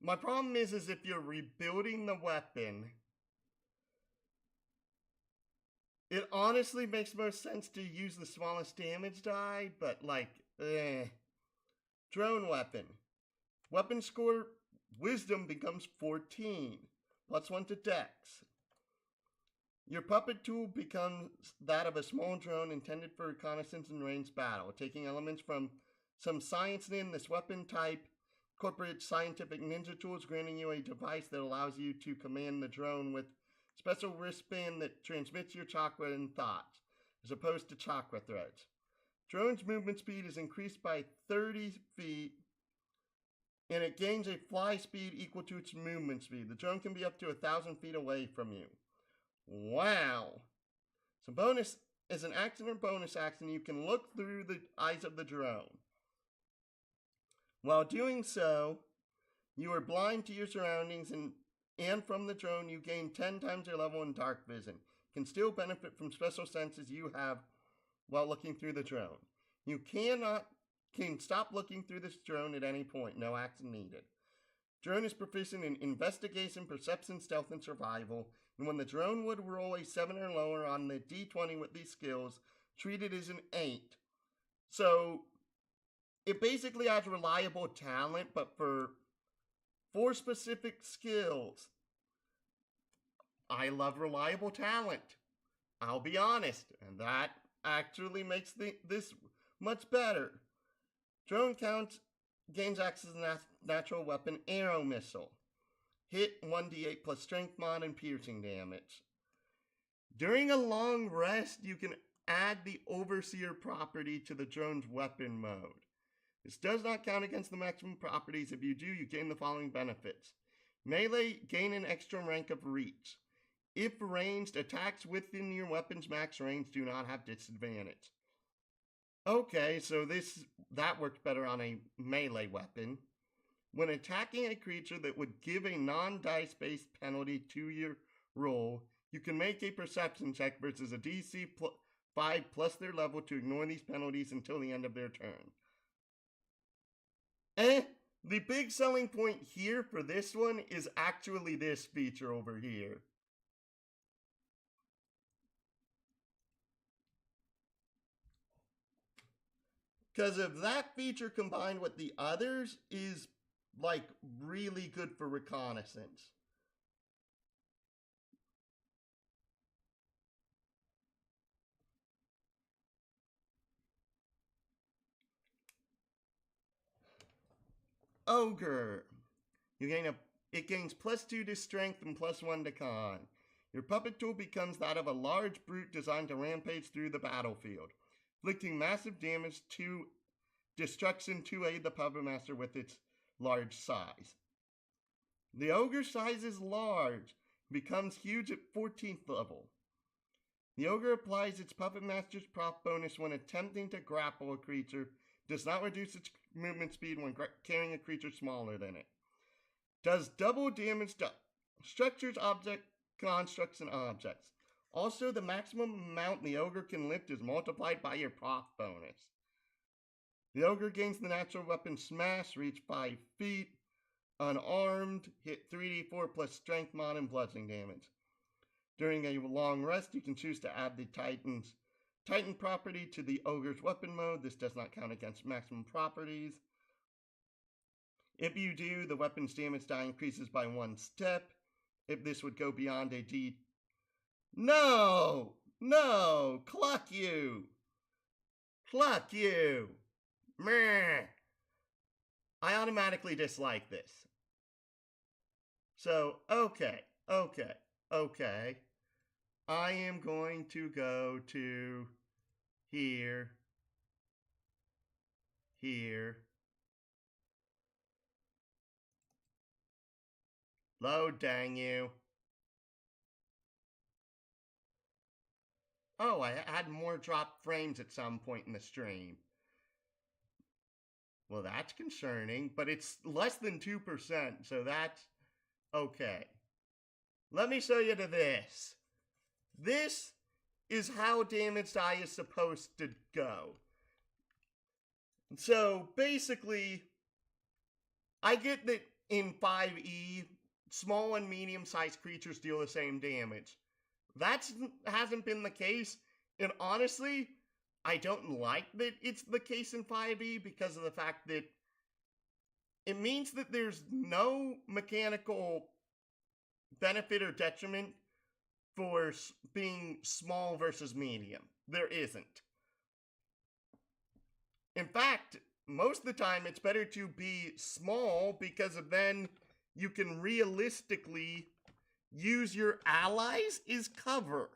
My problem is if you're rebuilding the weapon, it honestly makes most sense to use the smallest damage die, but Drone weapon. Weapon score wisdom becomes 14, plus 1 to dex. Your puppet tool becomes that of a small drone intended for reconnaissance and ranged battle, taking elements from some science in this weapon type. Corporate scientific ninja tools, granting you a device that allows you to command the drone with special wristband that transmits your chakra and thoughts, as opposed to chakra threads. Drone's movement speed is increased by 30 feet, and it gains a fly speed equal to its movement speed. The drone can be up to 1,000 feet away from you. Wow. So bonus, as an action or bonus action, you can look through the eyes of the drone. While doing so, you are blind to your surroundings, and from the drone you gain 10 times your level in dark vision. You can still benefit from special senses you have while looking through the drone. You can stop looking through this drone at any point, no action needed. Drone is proficient in investigation, perception, stealth, and survival, and when the drone would roll a 7 or lower on the d20 with these skills, treat it as an 8. So it basically has reliable talent, but for 4 specific skills. I love reliable talent. I'll be honest, and that actually makes this much better. Drone gains access to natural weapon arrow missile. Hit 1d8 plus strength mod and piercing damage. During a long rest, you can add the overseer property to the drone's weapon mode. This does not count against the maximum properties. If you do, you gain the following benefits. Melee, gain an extra rank of reach. If ranged, attacks within your weapon's max range do not have disadvantage. Okay, so that works better on a melee weapon. When attacking a creature that would give a non-dice-based penalty to your roll, you can make a perception check versus a DC 5 plus their level to ignore these penalties until the end of their turn. The big selling point here for this one is actually this feature over here. Because if that feature combined with the others is like really good for reconnaissance. Ogre. It gains +2 to strength and +1 to con. Your puppet tool becomes that of a large brute designed to rampage through the battlefield, inflicting massive damage to destruction to aid the Puppetmaster with its large size. The ogre's size is large, becomes huge at 14th level. The ogre applies its Puppetmaster's proc bonus when attempting to grapple a creature, does not reduce its movement speed when carrying a creature smaller than it. Does double damage to structures, constructs, and objects. Also, the maximum amount the ogre can lift is multiplied by your proc bonus. The ogre gains the natural weapon smash, reach 5 feet, unarmed, hit 3d4 plus strength mod and bludgeoning damage. During a long rest, you can choose to add the Titan property to the ogre's weapon mode. This does not count against maximum properties. If you do, the weapon's damage die increases by 1 step. If this would go beyond a D... No! Cluck you! Meh! I automatically dislike this. So, okay. I am going to go to here. Load, dang you. Oh, I had more dropped frames at some point in the stream. Well, that's concerning, but it's less than 2%, so that's okay. Let me show you to this. This is how damage die is supposed to go. So, basically, I get that in 5e, small and medium-sized creatures deal the same damage. That hasn't been the case, and honestly, I don't like that it's the case in 5e because of the fact that it means that there's no mechanical benefit or detriment for being small versus medium. There isn't. In fact, most of the time it's better to be small because then you can realistically use your allies as cover.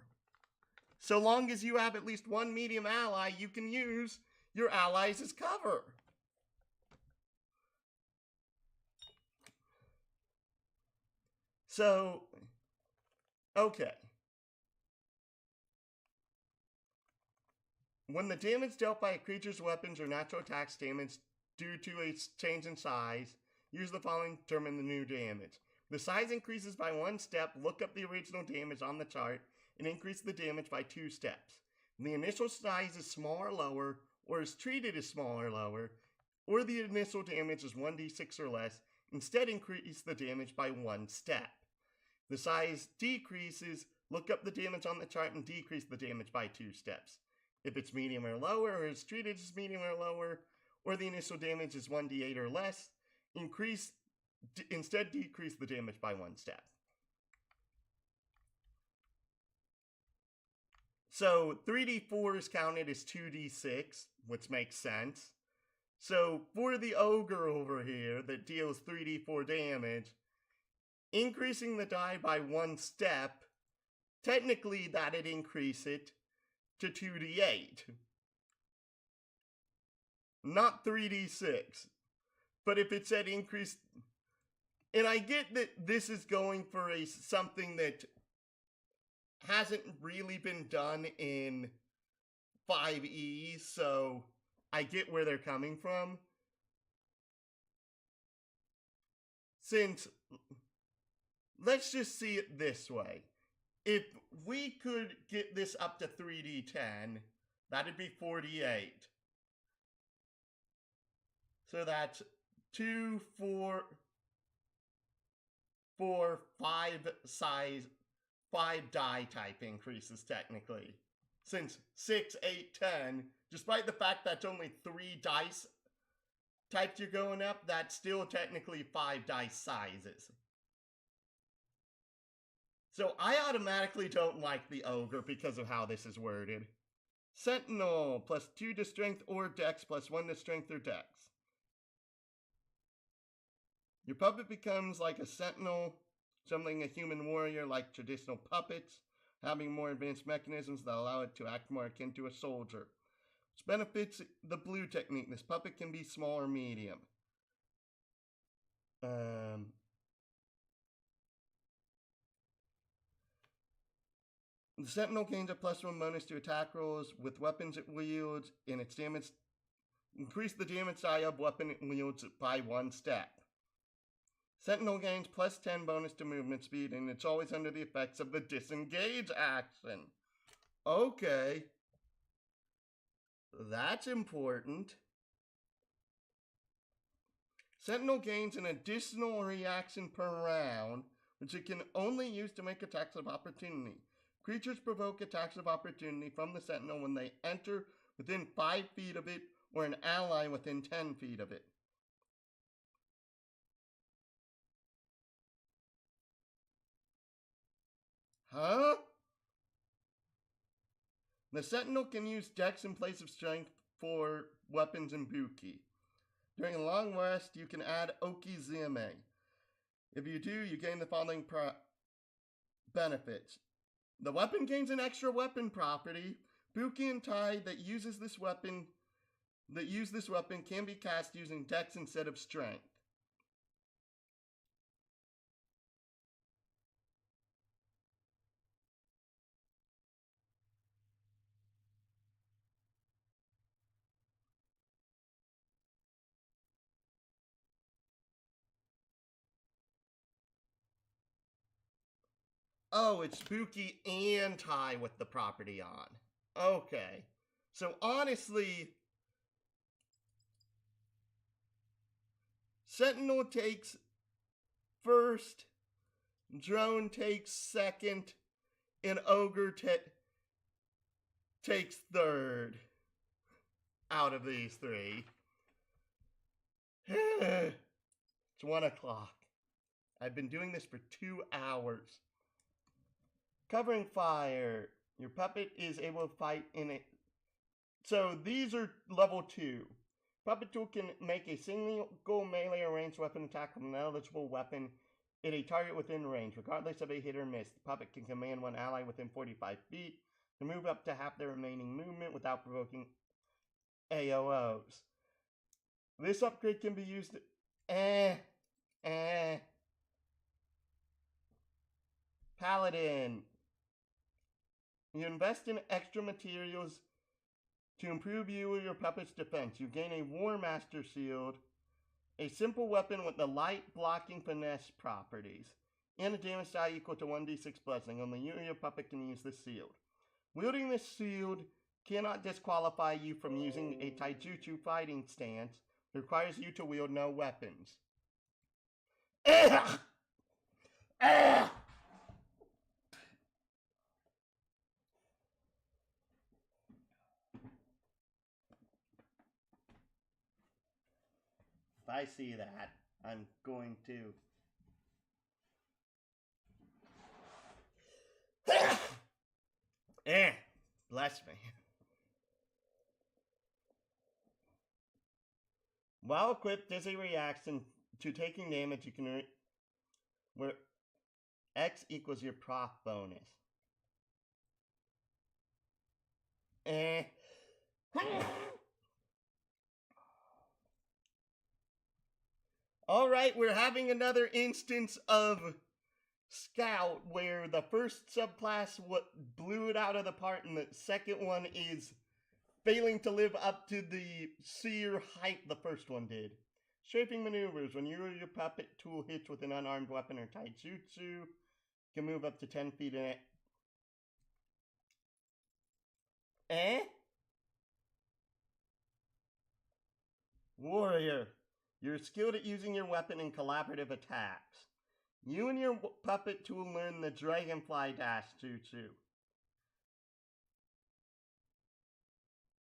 So long as you have at least one medium ally, you can use your allies as cover. So, okay. When the damage dealt by a creature's weapons or natural attacks damage due to a change in size, use the following to determine the new damage. The size increases by 1 step, look up the original damage on the chart, and increase the damage by 2 steps. The initial size is small or lower, or is treated as small or lower, or the initial damage is 1d6 or less, instead increase the damage by 1 step. The size decreases, look up the damage on the chart and decrease the damage by 2 steps. If it's medium or lower, or is treated as medium or lower, or the initial damage is 1d8 or less, instead decrease the damage by 1 step. So 3d4 is counted as 2d6, which makes sense. So for the ogre over here that deals 3d4 damage, increasing the die by 1 step, technically that'd increase it to 2d8. not 3d6. But if it said increased, and I get that this is going for something that hasn't really been done in 5e, so I get where they're coming from. Since, let's just see it this way. If we could get this up to 3d10, that'd be 48. So that's 2, 4, 5 size, 5 die type increases technically. Since 6, 8, 10, despite the fact that's only 3 dice types you're going up, that's still technically 5 dice sizes. So I automatically don't like the ogre because of how this is worded. Sentinel, +2 to strength or dex, +1 to strength or dex. Your puppet becomes like a sentinel, resembling a human warrior like traditional puppets, having more advanced mechanisms that allow it to act more akin to a soldier. Which benefits the blue technique. This puppet can be small or medium. The Sentinel gains a +1 bonus to attack rolls with weapons it wields, and its damage increase the damage die of weapon it wields by 1 step. Sentinel gains +10 bonus to movement speed, and it's always under the effects of the disengage action. Okay. That's important. Sentinel gains an additional reaction per round, which it can only use to make attacks of opportunity. Creatures provoke attacks of opportunity from the Sentinel when they enter within 5 feet of it or an ally within 10 feet of it. Huh? The Sentinel can use Dex in place of Strength for weapons and Buki. During a long rest, you can add Okizeme. If you do, you gain the following benefits. The weapon gains an extra weapon property. Buki and Tai that use this weapon can be cast using Dex instead of Strength. Oh, it's Buki and Tai with the property on. Okay. So honestly, Sentinel takes first, Drone takes second, and Ogre takes third out of these 3. It's 1 o'clock. I've been doing this for 2 hours. Covering fire. Your puppet is able to fight in it. So these are level 2. Puppet tool can make a single melee or ranged weapon attack from an eligible weapon at a target within range, regardless of a hit or miss. The puppet can command one ally within 45 feet to move up to half their remaining movement without provoking AOs. This upgrade can be used. Paladin. You invest in extra materials to improve you or your puppet's defense. You gain a War Master Shield, a simple weapon with the light blocking finesse properties, and a damage die equal to 1d6 bludgeoning. Only you or your puppet can use this shield. Wielding this shield cannot disqualify you from using a taijutsu fighting stance. It requires you to wield no weapons. If I see that, I'm going to... Bless me. While equipped as a reaction to taking damage, you can where X equals your proc bonus. Alright, we're having another instance of Scout where the first subclass blew it out of the park, and the second one is failing to live up to the seer hype the first one did. Strafing maneuvers. When you or your puppet tool hits with an unarmed weapon or taijutsu, you can move up to 10 feet in it. Warrior. You're skilled at using your weapon in collaborative attacks. You and your puppet tool learn the Dragonfly Dash Jutsu.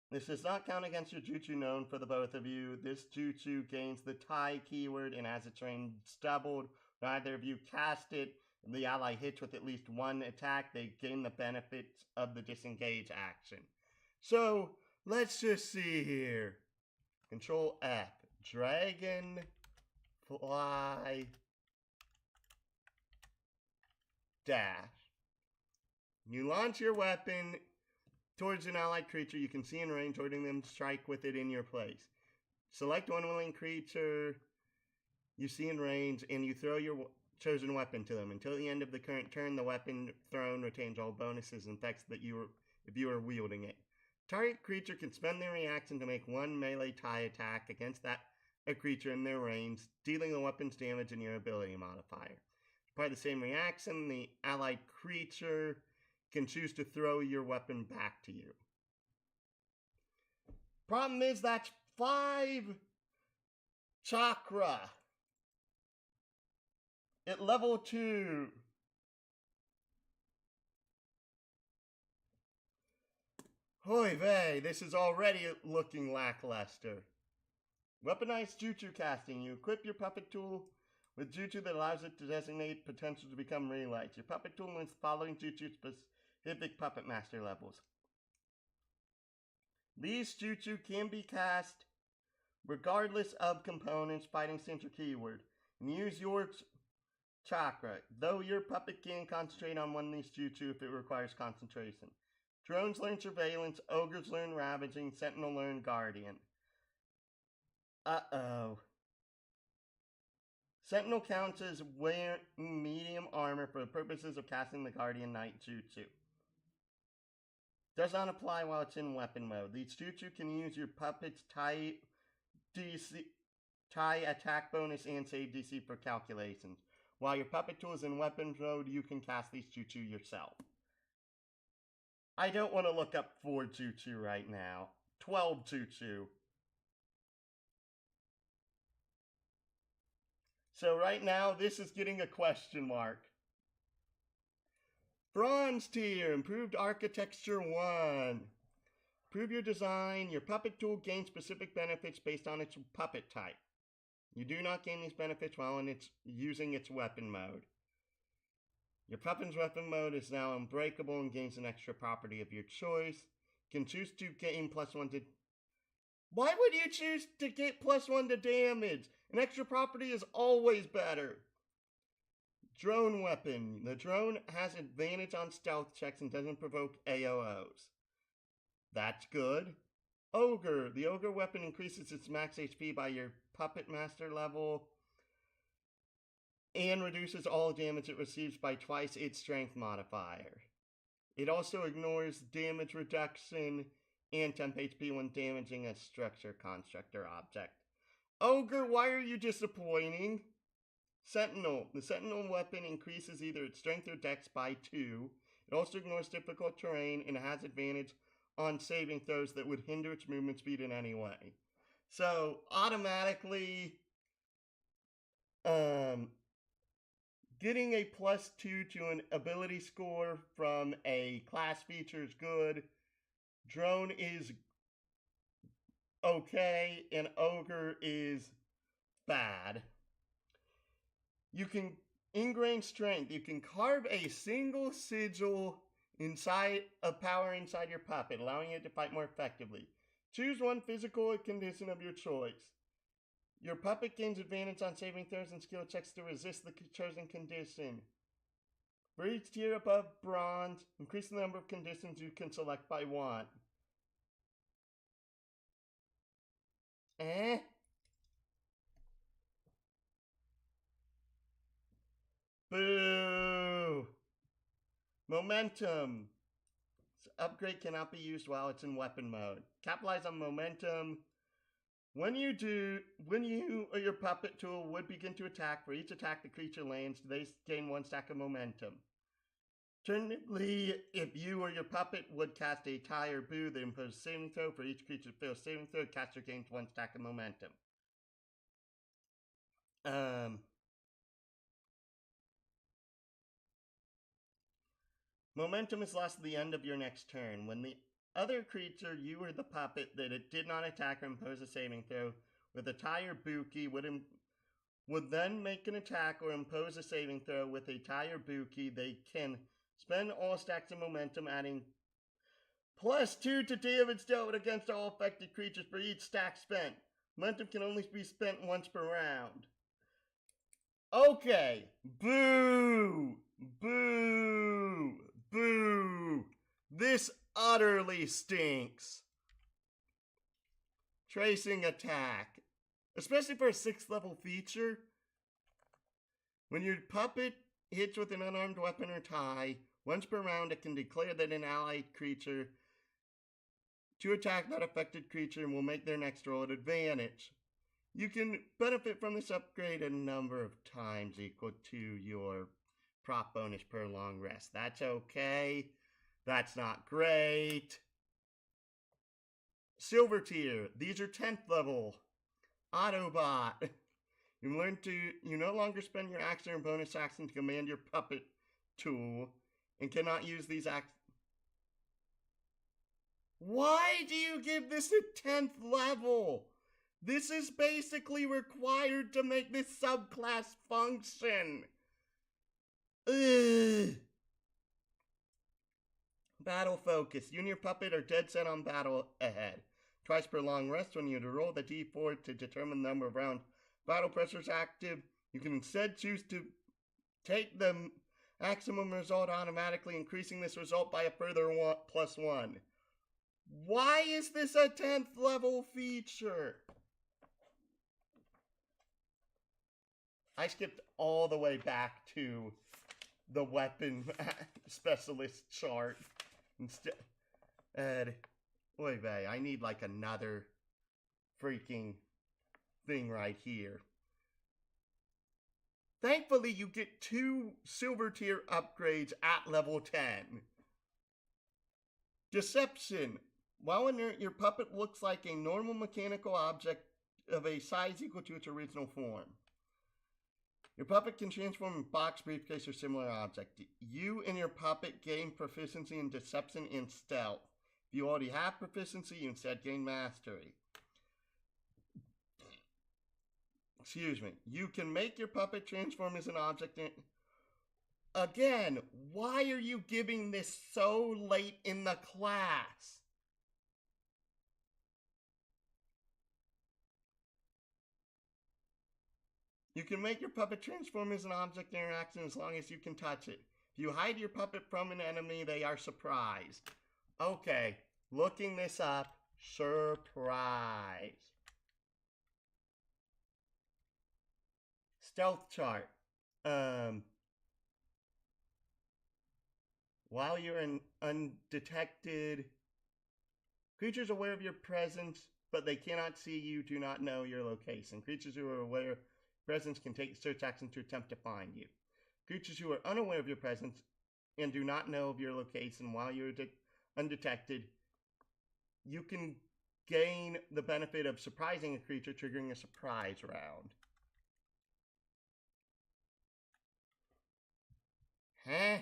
This does not count against your jutsu known for the both of you. This jutsu gains the Tai keyword and as its range doubled, when either of you cast it, if the ally hits with at least one attack, they gain the benefits of the disengage action. So, let's just see here. Control F. Dragon Fly Dash. You launch your weapon towards an allied creature you can see in range, ordering them to strike with it in your place. Select one willing creature you see in range, and you throw your chosen weapon to them. Until the end of the current turn, the weapon thrown retains all bonuses and effects that if you are wielding it. Target creature can spend their reaction to make one melee tie attack against a creature in their range, dealing the weapon's damage and your ability modifier. By the same reaction, the allied creature can choose to throw your weapon back to you. Problem is, that's 5 chakra at level 2. Hoy vey, this is already looking lackluster. Weaponized jutsu casting. You equip your puppet tool with jutsu that allows it to designate potential to become relights. Your puppet tool learns the following jutsu specific Puppetmaster levels. These jutsu can be cast regardless of components, fighting stance or keyword, and use your chakra, though your puppet can concentrate on one of these jutsu if it requires concentration. Drones learn surveillance, ogres learn ravaging, sentinel learn guardian. Uh-oh. Sentinel counts as wearing medium armor for the purposes of casting the Guardian Knight Jutsu. Does not apply while it's in weapon mode. These jutsu can use your puppet's tie attack bonus and save DC for calculations. While your puppet tool is in weapon mode, you can cast these jutsu yourself. I don't want to look up 4 jutsu right now. 12 jutsu. So right now, this is getting a question mark. Bronze tier, improved architecture 1. Improve your design. Your puppet tool gains specific benefits based on its puppet type. You do not gain these benefits while using its weapon mode. Your puppet's weapon mode is now unbreakable and gains an extra property of your choice. You can choose to gain +1 to... Why would you choose to get +1 to damage? An extra property is always better. Drone weapon. The drone has advantage on stealth checks and doesn't provoke AOOs. That's good. Ogre. The ogre weapon increases its max HP by your Puppetmaster level and reduces all damage it receives by twice its strength modifier. It also ignores damage reduction and temp HP when damaging a structure, construct, or object. Ogre, why are you disappointing? Sentinel. The Sentinel weapon increases either its strength or dex by 2. It also ignores difficult terrain and has advantage on saving throws that would hinder its movement speed in any way. So, automatically, getting a +2 to an ability score from a class feature is good. Drone is okay, and Ogre is bad. You can ingrain strength. You can carve a single sigil inside of power inside your puppet, allowing it to fight more effectively. Choose one physical condition of your choice. Your puppet gains advantage on saving throws and skill checks to resist the chosen condition. For each tier above bronze, increase the number of conditions you can select by 1. Momentum. Upgrade cannot be used while it's in weapon mode. Capitalize on momentum. When you or your puppet tool would begin to attack, for each attack the creature lands, they gain 1 stack of momentum. Alternatively, if you or your puppet would cast a tie or boo that imposes saving throw, for each creature that fails saving throw, caster gains 1 stack of momentum. Momentum is lost at the end of your next turn. When the other creature, you or the puppet, that it did not attack or impose a saving throw with a tie or boo key would then make an attack or impose a saving throw with a tie or boo key, they can spend all stacks of momentum, adding +2 to damage dealt against all affected creatures for each stack spent. Momentum can only be spent once per round. Okay. Boo! Boo! Boo! This utterly stinks. Tracing attack. Especially for a 6th level feature. When your puppet hits with an unarmed weapon or tie, once per round it can declare that an allied creature to attack that affected creature and will make their next roll at advantage. You can benefit from this upgrade a number of times equal to your prop bonus per long rest. That's okay. That's not great. Silver tier. These are 10th level. Autobot. You no longer spend your action or bonus action to command your puppet tool and cannot use these actions. Why do you give this a 10th level? This is basically required to make this subclass function. Ugh. Battle focus. You and your puppet are dead set on battle ahead. Twice per long rest, when you roll the d4 to determine the number of round battle pressure is active, you can instead choose to take the maximum result automatically, increasing this result by a further +1. Why is this a 10th level feature? I skipped all the way back to the weapon specialist chart. Instead, I need like another freaking thing right here. Thankfully, you get 2 silver tier upgrades at level 10. Deception. While inert, your puppet looks like a normal mechanical object of a size equal to its original form. Your puppet can transform in box, briefcase, or similar object. You and your puppet gain proficiency in deception and stealth. If you already have proficiency, you instead gain mastery. Excuse me. You can make your puppet transform as an object. Again, why are you giving this so late in the class? You can make your puppet transform as an object interaction as long as you can touch it. If you hide your puppet from an enemy, they are surprised. Okay, looking this up, surprise. Stealth chart. While you're undetected, creatures aware of your presence, but they cannot see you, do not know your location. Creatures who are aware of presence can take search action to attempt to find you. Creatures who are unaware of your presence and do not know of your location while you're undetected, you can gain the benefit of surprising a creature, triggering a surprise round. Huh?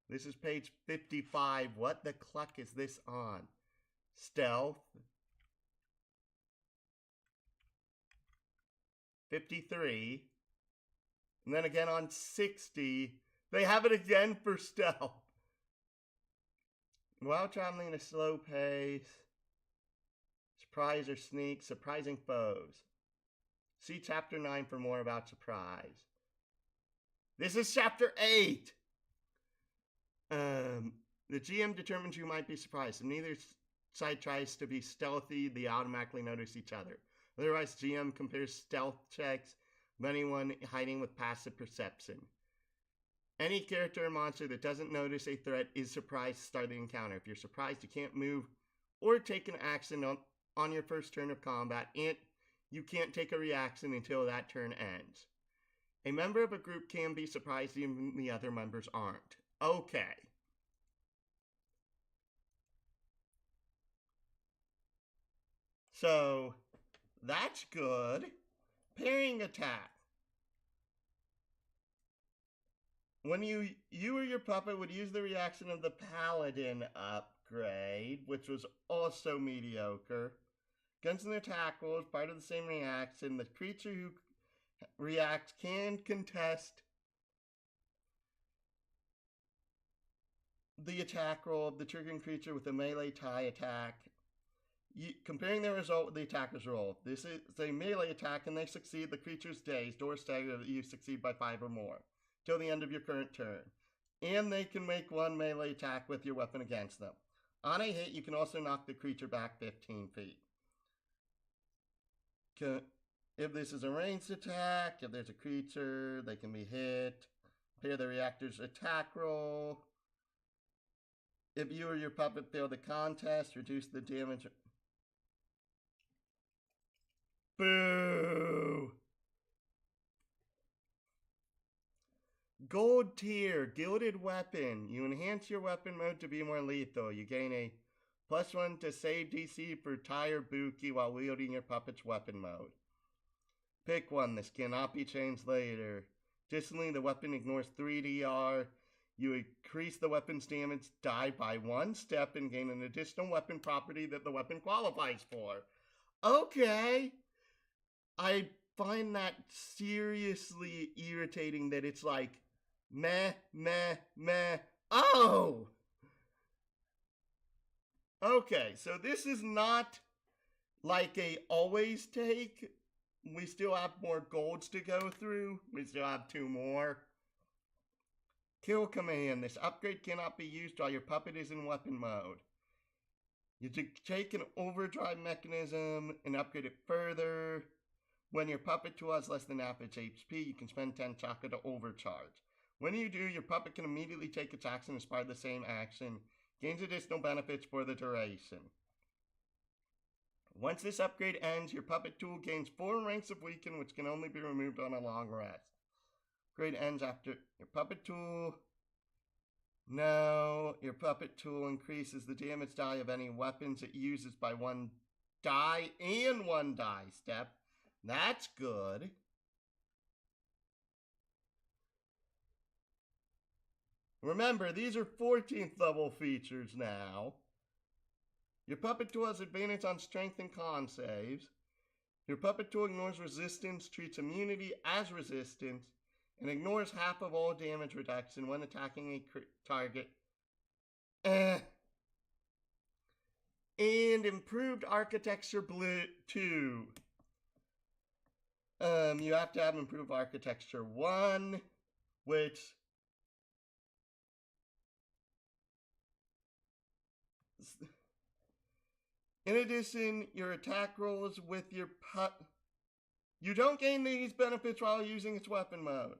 This is page 55. What the cluck is this on? Stealth. 53. And then again on 60. They have it again for stealth. While traveling at a slow pace. Surprise or sneak. Surprising foes. See chapter 9 for more about surprise. This is chapter 8. The GM determines who might be surprised. If neither side tries to be stealthy, they automatically notice each other. Otherwise, GM compares stealth checks of anyone hiding with passive perception. Any character or monster that doesn't notice a threat is surprised to start the encounter. If you're surprised, you can't move or take an action on your first turn of combat, and you can't take a reaction until that turn ends. A member of a group can be surprised even the other members aren't. Okay. So, that's good. Parrying attack. When you or your puppet would use the reaction of the paladin upgrade, which was also mediocre. Against an attack roll is part of the same reaction. The creature who reacts can contest the attack roll of the triggering creature with a melee tie attack. Comparing the result with the attacker's roll. This is a melee attack and they succeed, the creature's dazed or staggered, you succeed by 5 or more till the end of your current turn. And they can make one melee attack with your weapon against them. On a hit, you can also knock the creature back 15 feet. If this is a ranged attack, if there's a creature, they can be hit. Pair the reactor's attack roll. If you or your puppet fail the contest, reduce the damage. Boo! Gold tier, gilded weapon. You enhance your weapon mode to be more lethal. You gain a +1 to save DC for Tire Buki while wielding your puppet's weapon mode. Pick one. This cannot be changed later. Additionally, the weapon ignores 3DR. You increase the weapon's damage die by 1 step and gain an additional weapon property that the weapon qualifies for. Okay. I find that seriously irritating that it's like, meh, meh, meh. Oh! Okay, so this is not like a always take. We still have more golds to go through. We still have 2 more. Kill command. This upgrade cannot be used while your puppet is in weapon mode. You take an overdrive mechanism and upgrade it further. When your puppet tool has less than average HP, you can spend 10 chakra to overcharge. When you do, your puppet can immediately take its action as part of the same action. Gains additional benefits for the duration. Once this upgrade ends, your puppet tool gains 4 ranks of weaken, which can only be removed on a long rest. Upgrade ends after your puppet tool. No, your puppet tool increases the damage die of any weapons it uses by 1 die and 1 die step. That's good. Remember, these are 14th level features now. Your puppet tool has advantage on strength and con saves. Your puppet tool ignores resistance, treats immunity as resistance, and ignores half of all damage reduction when attacking a target. And improved architecture 2. You have to have improved architecture 1, which in addition, your attack rolls with your you don't gain these benefits while using its weapon mode.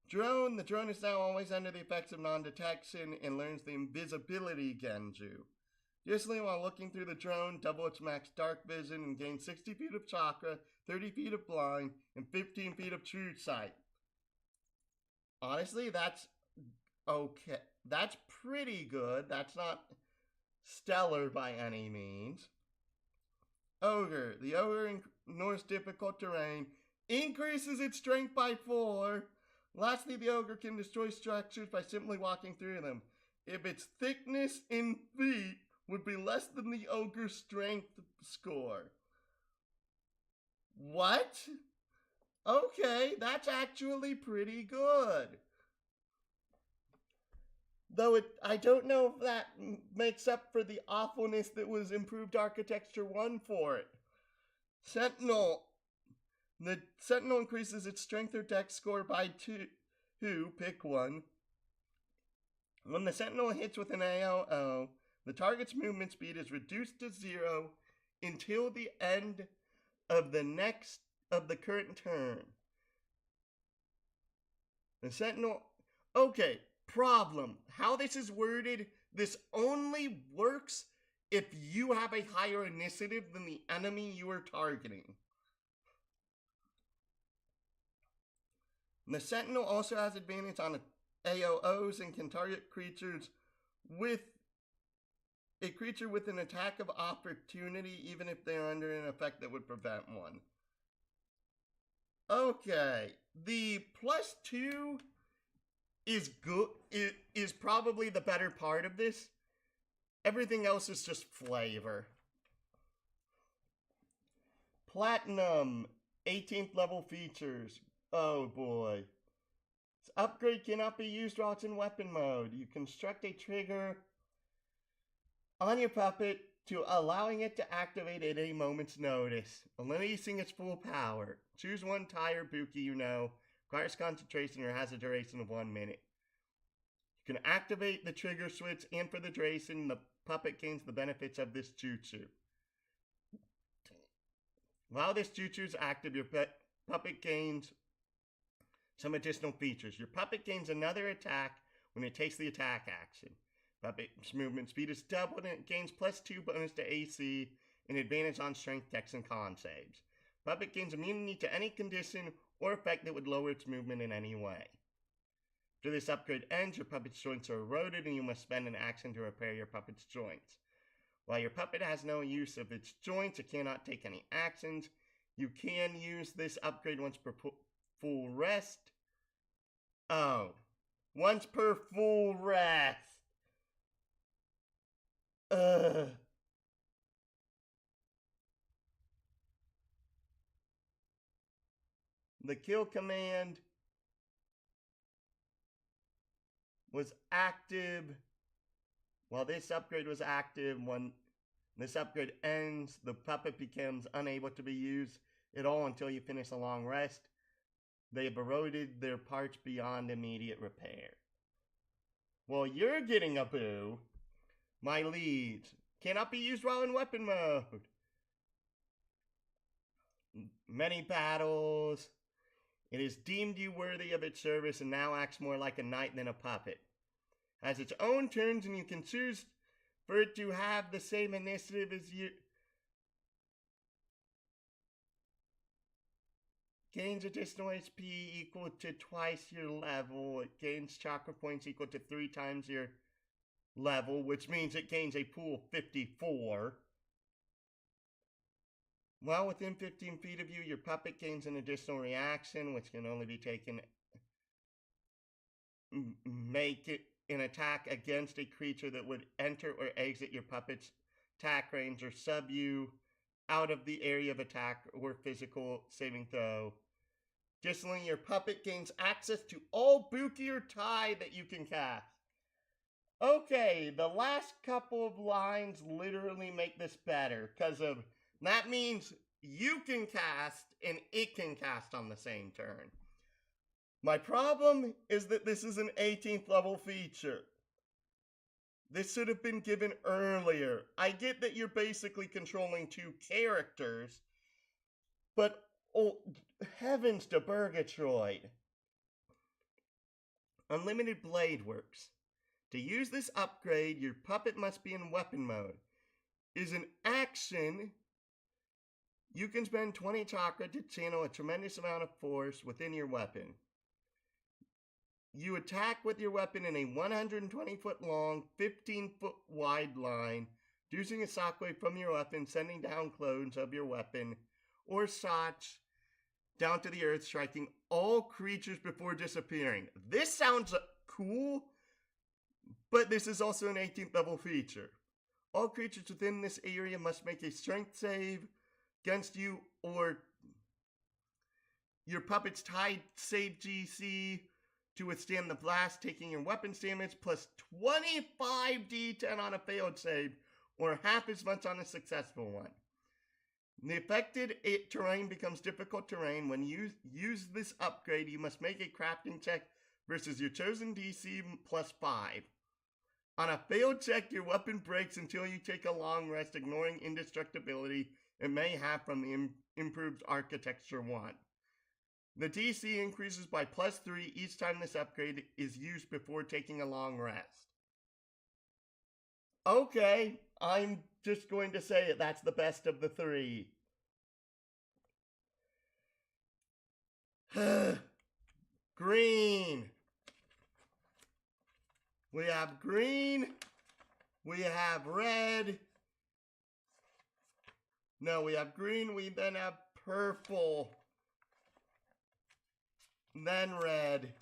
Drone. The drone is now always under the effects of non-detection and learns the invisibility Genju. Additionally, while looking through the drone, double its max dark vision and gain 60 feet of chakra, 30 feet of blind, and 15 feet of true sight. Honestly, that's okay. That's pretty good. That's not stellar by any means. Ogre. The ogre ignores difficult terrain, increases its strength by 4. Lastly, the ogre can destroy structures by simply walking through them. If its thickness in feet would be less than the ogre's strength score. What? Okay, that's actually pretty good. Though I don't know if that makes up for the awfulness that was improved architecture 1 for it. Sentinel. The Sentinel increases its strength or dex score by 2. Pick one. When the Sentinel hits with an AOO, the target's movement speed is reduced to 0 until the end of the current turn. The Sentinel. Okay, problem. How this is worded, this only works if you have a higher initiative than the enemy you are targeting. The Sentinel also has advantage on AOOs and can target creatures with a creature with an attack of opportunity, even if they're under an effect that would prevent one. Okay, the +2 is good. It is probably the better part of this. Everything else is just flavor. Platinum, 18th level features. Oh boy. This upgrade cannot be used while it's in weapon mode. You construct a trigger on your puppet to allowing it to activate at a moment's notice, releasing its full power. Choose one tie or buki you know, requires concentration or has a duration of 1 minute. You can activate the trigger switch, and for the duration, the puppet gains the benefits of this jutsu. While this jutsu is active, your puppet gains some additional features. Your puppet gains another attack when it takes the attack action. Puppet's movement speed is doubled and it gains +2 bonus to AC and advantage on strength, dex, and con saves. Puppet gains immunity to any condition or effect that would lower its movement in any way. After this upgrade ends, your puppet's joints are eroded and you must spend an action to repair your puppet's joints. While your puppet has no use of its joints, it cannot take any actions. You can use this upgrade once per full rest. Oh, once per full rest. The kill command was active while this upgrade was active. When this upgrade ends, the puppet becomes unable to be used at all until you finish a long rest. They have eroded their parts beyond immediate repair. Well, you're getting a boo. My leads cannot be used while in weapon mode. Many battles. It is deemed you worthy of its service and now acts more like a knight than a puppet. Has its own turns and you can choose for it to have the same initiative as you. Gains additional HP equal to twice your level. It gains chakra points equal to 3 times your level, which means it gains a pool of 54. While within 15 feet of you, your puppet gains an additional reaction, which can only be taken. Make it an attack against a creature that would enter or exit your puppet's attack range or sub you out of the area of attack or physical saving throw. Additionally, your puppet gains access to all buki or tai that you can cast. Okay, the last couple of lines literally make this better, because of that means you can cast and it can cast on the same turn. My problem is that this is an 18th level feature. This should have been given earlier. I get that you're basically controlling 2 characters, but oh, heavens to Burgatroyd. Unlimited Blade works. To use this upgrade, your puppet must be in weapon mode. Is an action. You can spend 20 chakra to channel a tremendous amount of force within your weapon. You attack with your weapon in a 120-foot long, 15-foot wide line, using a shockwave from your weapon, sending down clones of your weapon or shots down to the earth, striking all creatures before disappearing. This sounds cool, but this is also an 18th level feature. All creatures within this area must make a strength save against you or your puppet's tied save GC to withstand the blast, taking your weapon's damage plus 25 D10 on a failed save, or half as much on a successful one. The affected terrain becomes difficult terrain. When you use this upgrade, you must make a crafting check versus your chosen DC plus 5. On a failed check, your weapon breaks until you take a long rest, ignoring indestructibility it may have from the improved architecture 1. The DC increases by +3 each time this upgrade is used before taking a long rest. Okay, I'm just going to say it. That's the best of the three. Green. We have green. We have red. No, we have green. We then have purple. Then red.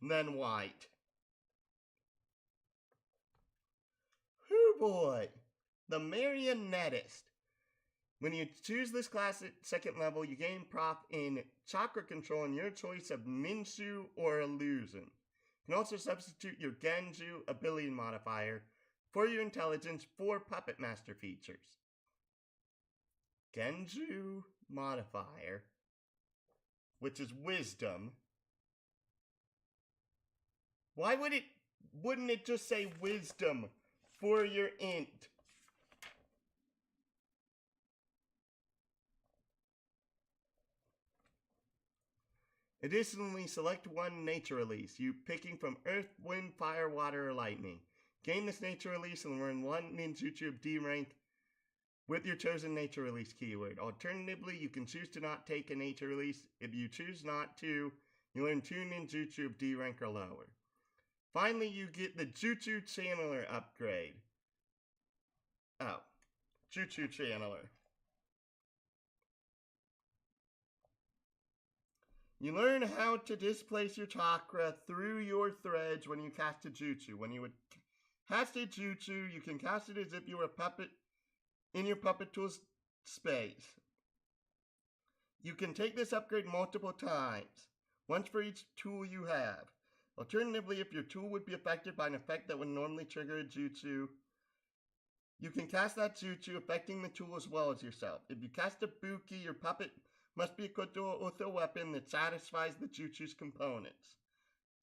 Then white. Whoo boy. The Marionettist. When you choose this class at second level, you gain prop in chakra control and your choice of ninju or illusion. You can also substitute your Genju ability modifier for your intelligence for Puppetmaster features. Genju modifier, which is wisdom. Why wouldn't it just say wisdom for your int? Additionally, select one nature release, you picking from Earth, Wind, Fire, Water, or Lightning. Gain this nature release and learn one ninjutsu of D rank with your chosen nature release keyword. Alternatively, you can choose to not take a nature release. If you choose not to, you learn 2 ninjutsu of D rank or lower. Finally, you get the Jutsu Channeler upgrade. Oh, Jutsu Channeler. You learn how to displace your chakra through your threads when you cast a jutsu. When you would cast a jutsu, you can cast it as if you were a puppet in your puppet tool's space. You can take this upgrade multiple times, once for each tool you have. Alternatively, if your tool would be affected by an effect that would normally trigger a jutsu, you can cast that jutsu affecting the tool as well as yourself. If you cast a buki, your puppet must be equipped with a weapon that satisfies the jutsu's components.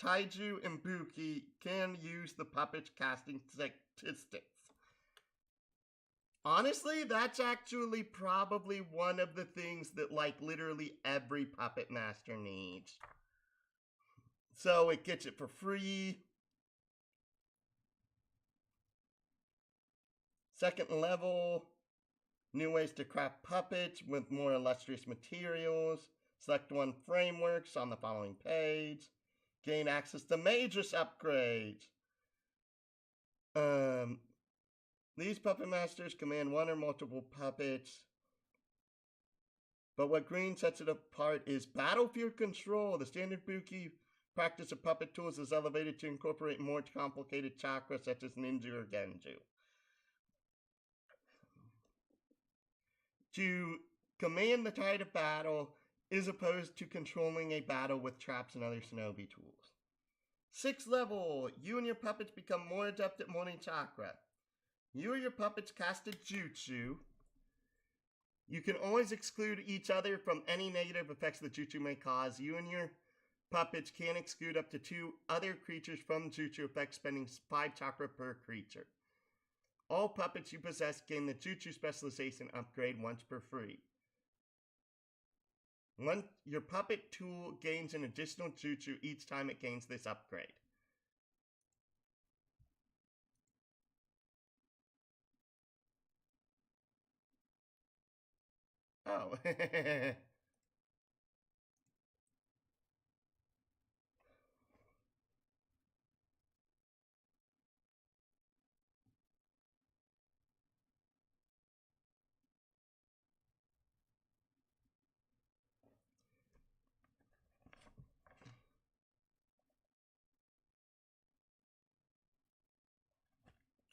Taiju and buki can use the puppet's casting statistics. Honestly, that's actually probably one of the things that literally every Puppetmaster needs. So it gets it for free. Second level, new ways to craft puppets with more illustrious materials. Select one frameworks on the following page. Gain access to Magus upgrades. These Puppetmasters command one or multiple puppets. But what green sets it apart is battlefield control. The standard buki practice of puppet tools is elevated to incorporate more complicated chakras such as ninja or genju. To command the tide of battle is opposed to controlling a battle with traps and other shinobi tools. 6th level, you and your puppets become more adept at molding chakra. You or your puppets cast a jutsu. You can always exclude each other from any negative effects the jutsu may cause. You and your puppets can exclude up to 2 other creatures from jutsu effects, spending 5 chakra per creature. All puppets you possess gain the jutsu specialization upgrade once per free. Your puppet tool gains an additional jutsu each time it gains this upgrade. Oh.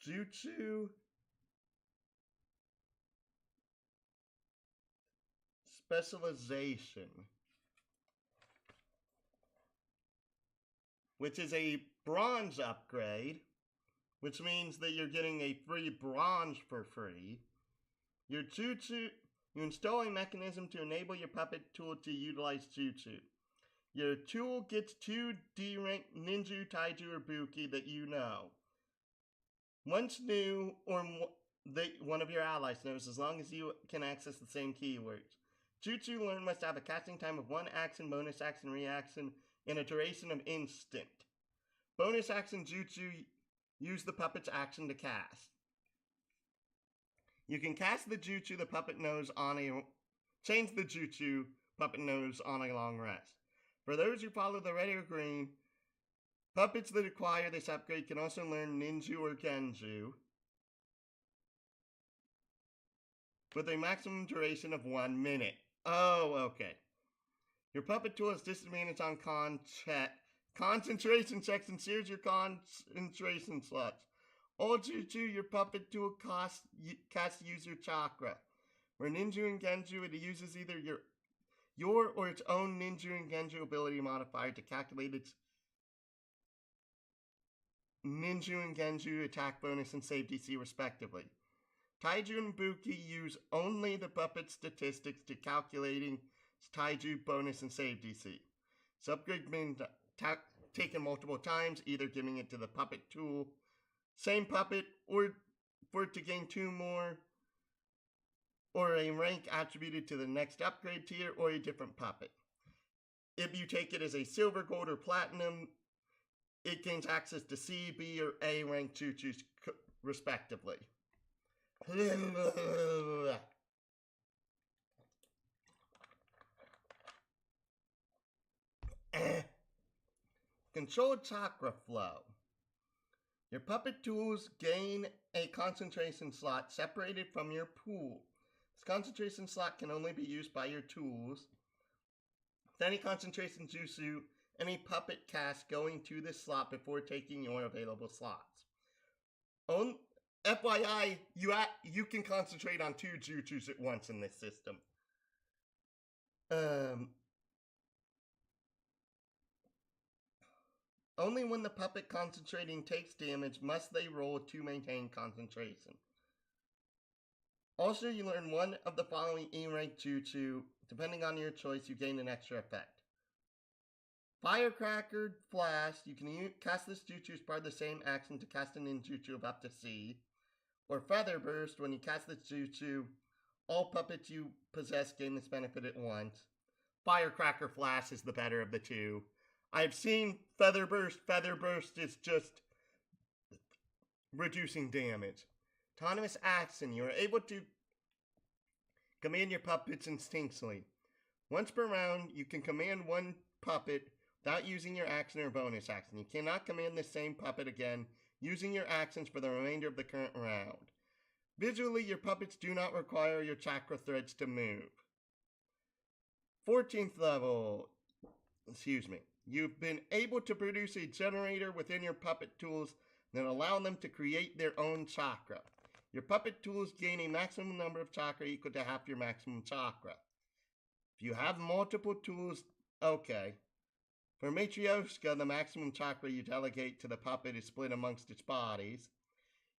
Jutsu specialization, which is a bronze upgrade, which means that you're getting a free bronze for free. Your jutsu, you install a mechanism to enable your puppet tool to utilize jutsu. Your tool gets 2 D-rank ninju, taiju, or buki that you know. Once new, or one of your allies knows as long as you can access the same keywords. Jutsu learned must have a casting time of 1 action, bonus action, reaction, and a duration of instant. Bonus action jutsu use the puppet's action to cast. You can cast the jutsu the puppet knows on a change the jutsu puppet knows on a long rest. For those who follow the red or green, puppets that acquire this upgrade can also learn ninju or genju with a maximum duration of 1 minute. Oh, okay. Your puppet tool has disadvantage on concentration checks and sears your concentration slots. All jutsu your puppet tool casts use your chakra. For ninju and genju, it uses either your or its own ninju and genju ability modifier to calculate its ninju and genju attack bonus and save DC respectively. Taiju and Buki use only the puppet statistics to calculating Taiju bonus and save DC. This upgrade been taken multiple times, either giving it to the puppet tool, same puppet, or for it to gain 2 more, or a rank attributed to the next upgrade tier, or a different puppet. If you take it as a silver, gold, or platinum, it gains access to C, B, or A rank jutsus respectively. Controlled chakra flow. Your puppet tools gain a concentration slot separated from your pool. This concentration slot can only be used by your tools. With any concentration jutsu, any puppet cast going to this slot before taking your available slots. FYI, you can concentrate on 2 jutsus at once in this system. Only when the puppet concentrating takes damage must they roll to maintain concentration. Also, you learn one of the following E-rank jutsu. Depending on your choice, you gain an extra effect. Firecracker Flash, you can cast this jutsu as part of the same action to cast an ninjutsu of up to C. Or Feather Burst, when you cast this jutsu, all puppets you possess gain this benefit at once. Firecracker Flash is the better of the two. I've seen Feather Burst. Feather Burst is just reducing damage. Autonomous action. You are able to command your puppets instinctively. Once per round, you can command one puppet without using your action or bonus action. You cannot command the same puppet again using your actions for the remainder of the current round. Visually, your puppets do not require your chakra threads to move. 14th level. You've been able to produce a generator within your puppet tools that allow them to create their own chakra. Your puppet tools gain a maximum number of chakra equal to half your maximum chakra. If you have multiple tools, okay. For Matryoshka, the maximum chakra you delegate to the puppet is split amongst its bodies.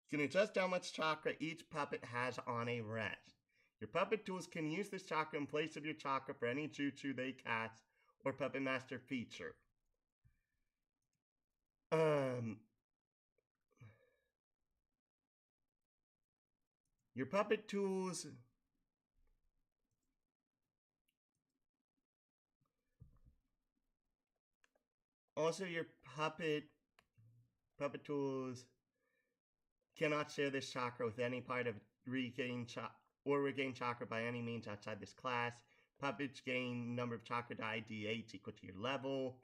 You can adjust how much chakra each puppet has on a rest. Your puppet tools can use this chakra in place of your chakra for any jutsu they cast or Puppetmaster feature. Your puppet tools also your puppet tools cannot share this chakra with any part of regain chakra by any means outside this class. Puppets gain number of chakra die d8 equal to your level.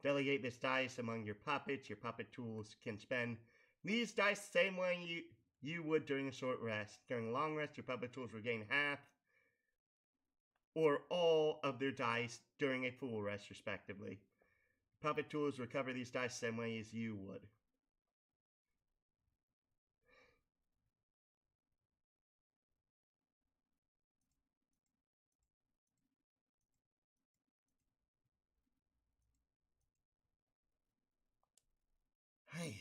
Delegate this dice among your puppets. Your puppet tools can spend these dice the same way you would during a short rest. During a long rest, your puppet tools regain half or all of their dice during a full rest, respectively. Puppet tools recover these dice the same way as you would. Hey.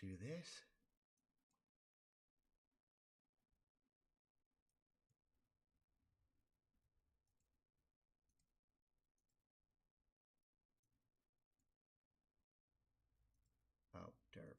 do this. Oh, derp.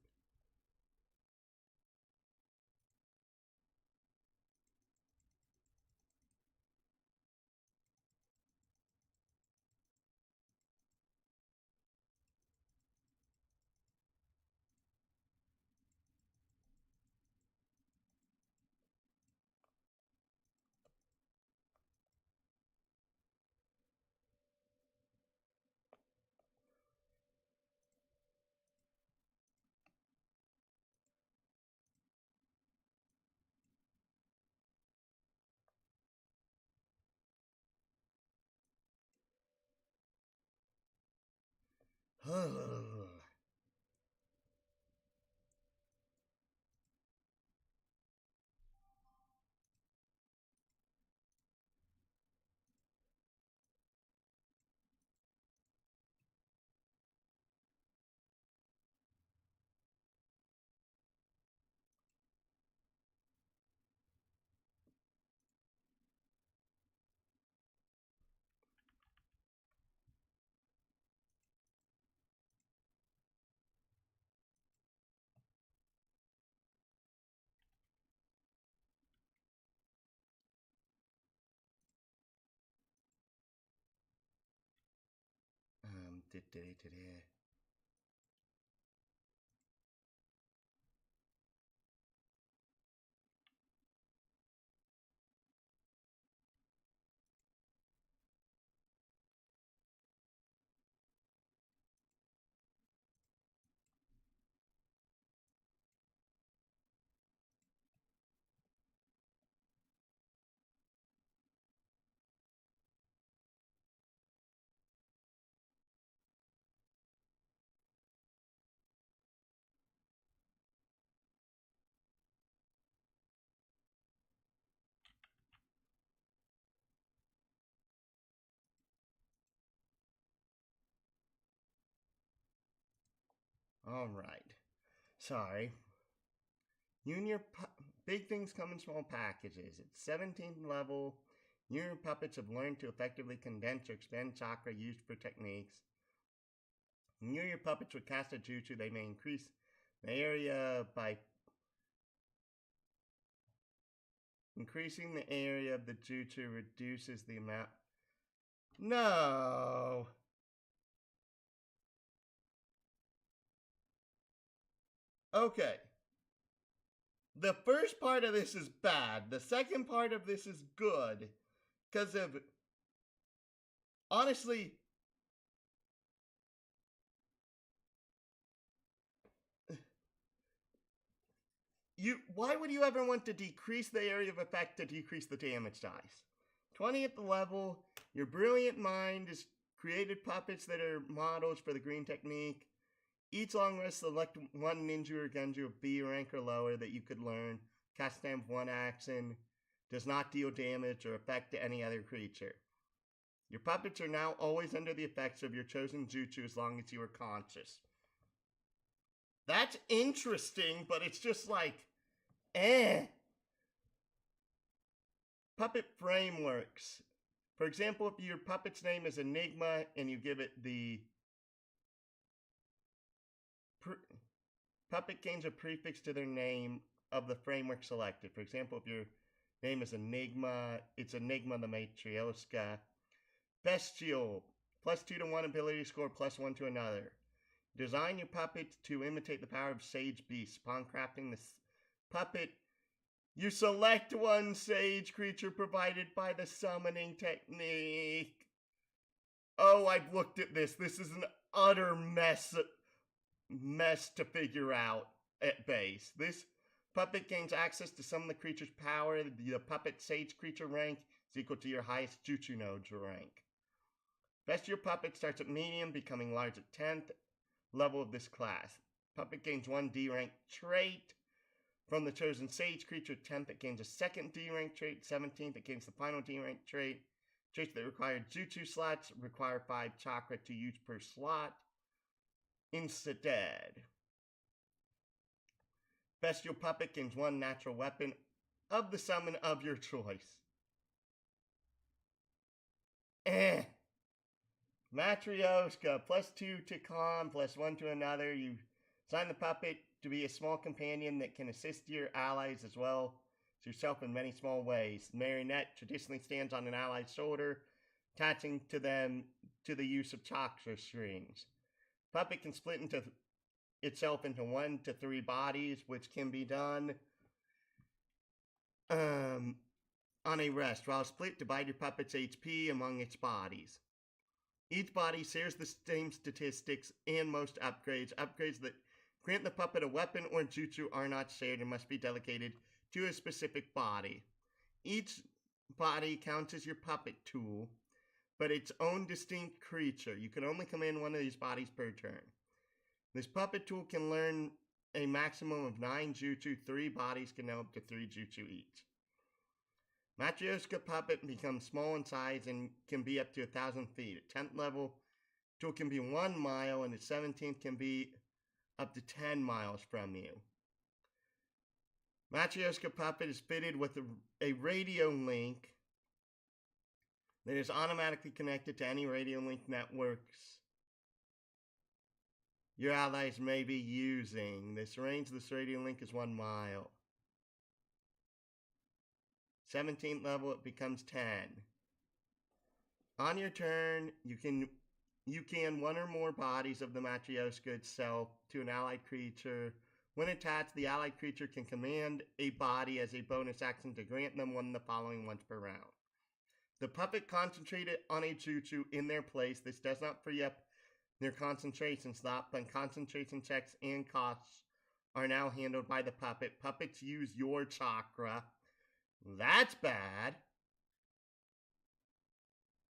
Da-da-da-da. All right. Sorry. You and your big things come in small packages. It's 17th level. You and your puppets have learned to effectively condense or expand chakra used for techniques. When you and your puppets would cast a jutsu, they may increase the area by increasing the area of the jutsu reduces the amount. No. Okay. The first part of this is bad. The second part of this is good. Because of. Honestly. Why would you ever want to decrease the area of effect to decrease the damage dice? 20th level, your brilliant mind has created puppets that are models for the green technique. Each long rest select one ninja or genju of B rank or lower that you could learn. Cast them one action. Does not deal damage or effect to any other creature. Your puppets are now always under the effects of your chosen jutsu as long as you are conscious. That's interesting, but it's just like, Puppet frameworks. For example, if your puppet's name is Enigma and you give it the puppet gains a prefix to their name of the framework selected. For example, if your name is Enigma, it's Enigma the Matryoshka. Bestial, +2 to 1 ability score, +1 to another. Design your puppet to imitate the power of Sage Beast. Upon crafting this puppet, you select one Sage creature provided by the summoning technique. Oh, I've looked at this. This is an utter mess to figure out at base. This puppet gains access to some of the creature's power. The puppet Sage creature rank is equal to your highest Jutsu node's rank. Best your puppet starts at medium, becoming large at 10th level of this class. Puppet gains 1 D rank trait. From the chosen Sage creature, 10th it gains a 2nd D rank trait. 17th it gains the final D rank trait. Traits that require Jutsu slots require 5 chakra to use per slot. Instead, Bestial puppet gains one natural weapon of the summon of your choice. Matryoshka, +2 to con, +1 to another. You assign the puppet to be a small companion that can assist your allies as well as yourself in many small ways. The marionette traditionally stands on an ally's shoulder, attaching to them to the use of chakra strings. Puppet can split itself into 1 to 3 bodies, which can be done on a rest. While split, divide your puppet's HP among its bodies. Each body shares the same statistics and most upgrades. Upgrades that grant the puppet a weapon or jutsu are not shared and must be delegated to a specific body. Each body counts as your puppet tool, but its own distinct creature. You can only command one of these bodies per turn. This puppet tool can learn a maximum of 9 jutsu. 3 bodies can know up to 3 jutsu each. Matryoshka puppet becomes small in size and can be up to 1,000 feet. At 10th level, tool can be 1 mile, and at 17th can be up to 10 miles from you. Matryoshka puppet is fitted with a radio link that is automatically connected to any radio link networks your allies may be using. This range of this radio link is 1 mile. 17th level, it becomes 10. On your turn, you can one or more bodies of the Matryoshka itself to an allied creature. When attached, the allied creature can command a body as a bonus action to grant them one of the following once per round. The puppet concentrated on a jutsu in their place. This does not free up their concentration slot, but concentration checks and costs are now handled by the puppet. Puppets use your chakra. That's bad.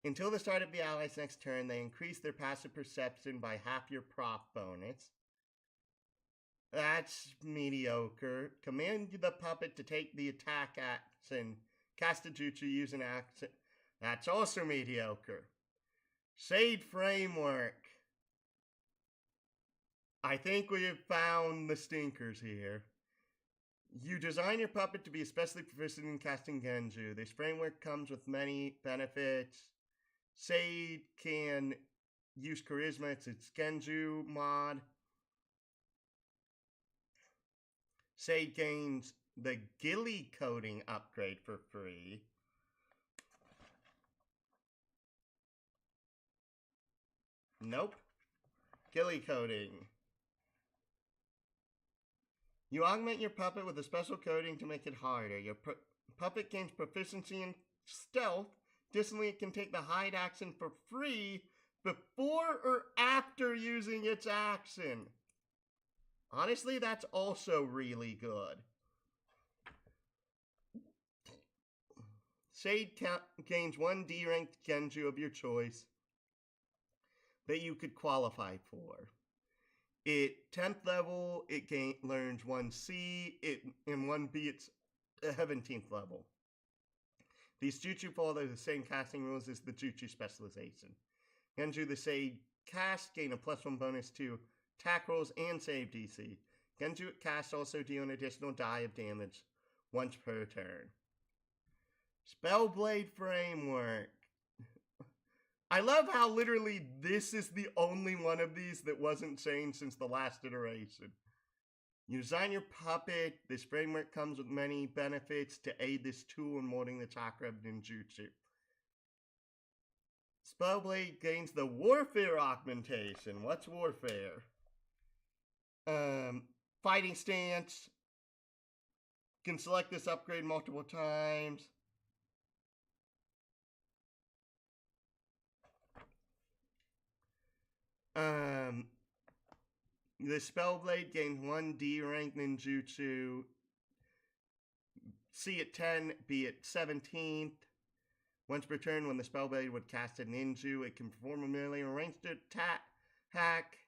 Until the start of the allies' next turn, they increase their passive perception by half your proc bonus. That's mediocre. Command the puppet to take the attack action. Cast a jutsu, use an action. That's also mediocre. Shade framework. I think we have found the stinkers here. You design your puppet to be especially proficient in casting Genju. This framework comes with many benefits. Shade can use charisma. It's its Genju mod. Shade gains the Gilly coating upgrade for free. Nope. Gilly coating. You augment your puppet with a special coating to make it harder. Your puppet gains proficiency in stealth. Additionally, it can take the hide action for free before or after using its action. Honestly, that's also really good. Shade gains 1 D-ranked Genju of your choice that you could qualify for. At 10th level, it learns 1C, in 1B, it's 17th level. These jutsu follow the same casting rules as the jutsu specialization. Genju the Shade cast gain a +1 bonus to attack rolls and save DC. Genju at cast also deal an additional die of damage once per turn. Spellblade framework. I love how literally this is the only one of these that wasn't changed since the last iteration. You design your puppet. This framework comes with many benefits to aid this tool in molding the chakra of ninjutsu. Spellblade gains the warfare augmentation. What's warfare? Fighting stance. Can select this upgrade multiple times. The Spellblade gains 1 D-rank ninjutsu. C at 10, B at 17th. Once per turn, when the Spellblade would cast a ninju, it can perform a melee or ranged attack.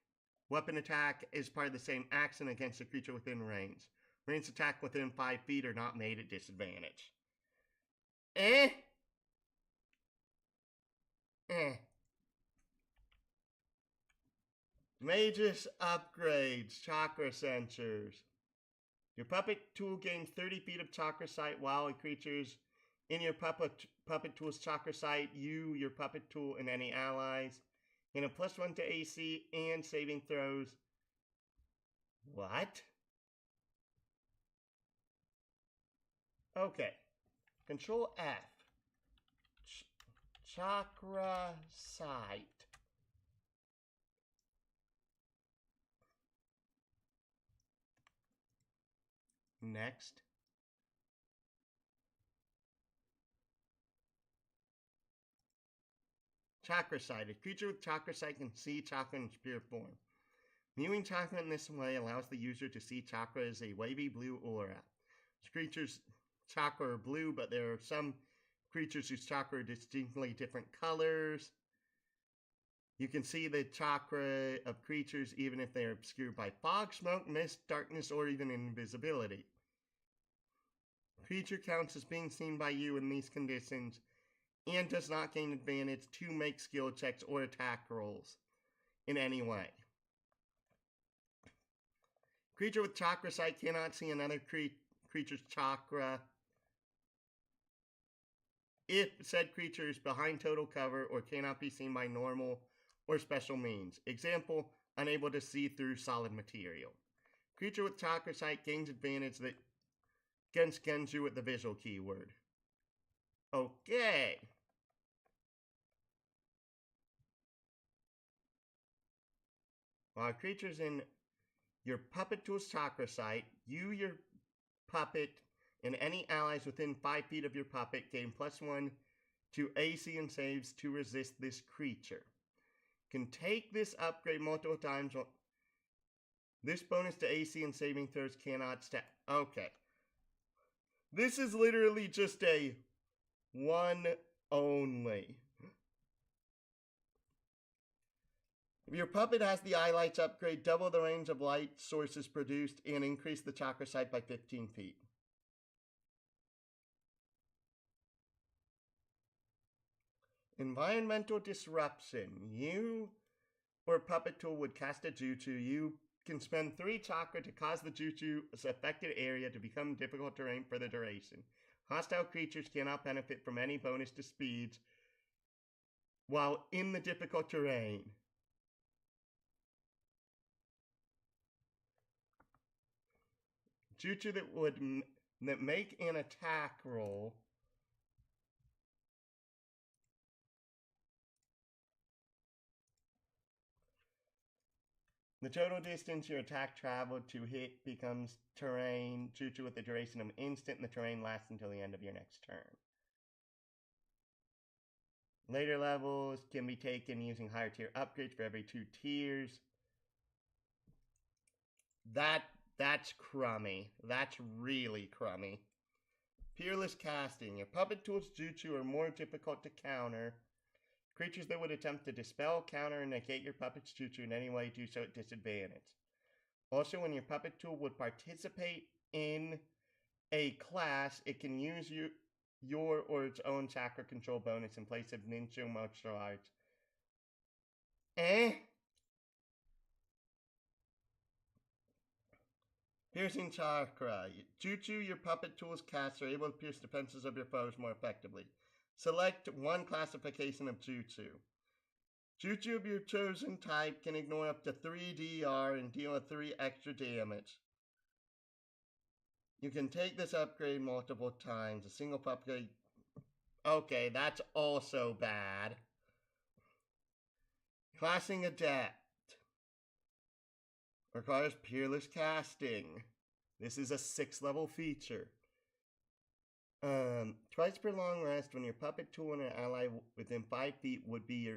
Weapon attack is part of the same action against a creature within range. Ranged attack within 5 feet are not made at disadvantage. Magus upgrades, chakra sensors. Your puppet tool gains 30 feet of chakra sight while creatures in your puppet tool's chakra sight, you, your puppet tool, and any allies, and a +1 to AC and saving throws. What? Okay. Control F. Chakra sight. Next. Chakra sight. A creature with chakra sight can see chakra in its pure form. Viewing chakra in this way allows the user to see chakra as a wavy blue aura. This creature's chakra are blue, but there are some creatures whose chakra are distinctly different colors. You can see the chakra of creatures even if they are obscured by fog, smoke, mist, darkness, or even invisibility. Creature counts as being seen by you in these conditions and does not gain advantage to make skill checks or attack rolls in any way. Creature with chakra sight cannot see another creature's chakra if said creature is behind total cover or cannot be seen by normal or special means. Example, unable to see through solid material. Creature with chakra sight gains advantage against Genju with the visual keyword. Okay. While creatures in your puppet tool's chakra sight, you, your puppet, and any allies within 5 feet of your puppet gain +1 to AC and saves to resist this creature. Can take this upgrade multiple times. This bonus to AC and saving throws cannot stack. Okay. This is literally just a one only. If your puppet has the eye lights upgrade, double the range of light sources produced and increase the chakra sight by 15 feet. Environmental disruption. You or puppet tool would cast a jutsu. You can spend 3 chakra to cause the jutsu's affected area to become difficult terrain for the duration. Hostile creatures cannot benefit from any bonus to speeds while in the difficult terrain. Jutsu that make an attack roll. The total distance your attack traveled to hit becomes terrain jutsu with the duration of an instant, and the terrain lasts until the end of your next turn. Later levels can be taken using higher tier upgrades for every 2 tiers. That's crummy. That's really crummy. Peerless casting. Your puppet tool's jutsu are more difficult to counter. Creatures that would attempt to dispel, counter, and negate your puppet's jutsu in any way do so at disadvantage. Also, when your puppet tool would participate in a class, it can use your or its own chakra control bonus in place of ninja martial arts. Piercing chakra. Jutsu your puppet tool's casts are able to pierce defenses of your foes more effectively. Select one classification of jutsu. Jutsu of your chosen type can ignore up to 3 DR and deal 3 extra damage. You can take this upgrade multiple times. A single upgrade. Okay, that's also bad. Classing Adept. Requires Peerless Casting. This is a 6th level feature. Twice per long rest, when your puppet tool and an ally within 5 feet would be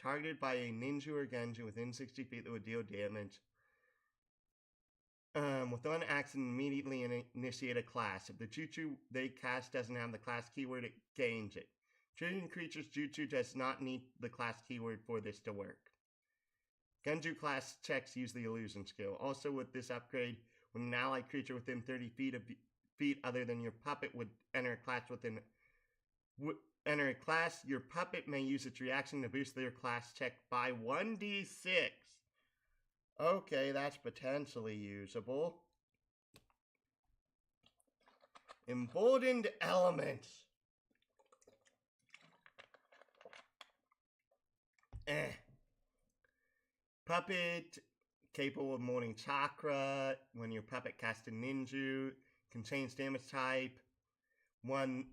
targeted by a ninja or genju within 60 feet that would deal damage. With one action, immediately initiate a class. If the jutsu they cast doesn't have the class keyword, it gains it. Treating creature's jutsu does not need the class keyword for this to work. Genju class checks use the illusion skill. Also with this upgrade, when an allied creature within 30 feet other than your puppet would enter a class, your puppet may use its reaction to boost their class check by 1d6. Okay, that's potentially usable. Emboldened elements. Puppet, capable of molding chakra. When your puppet casts a ninja, can change damage type. One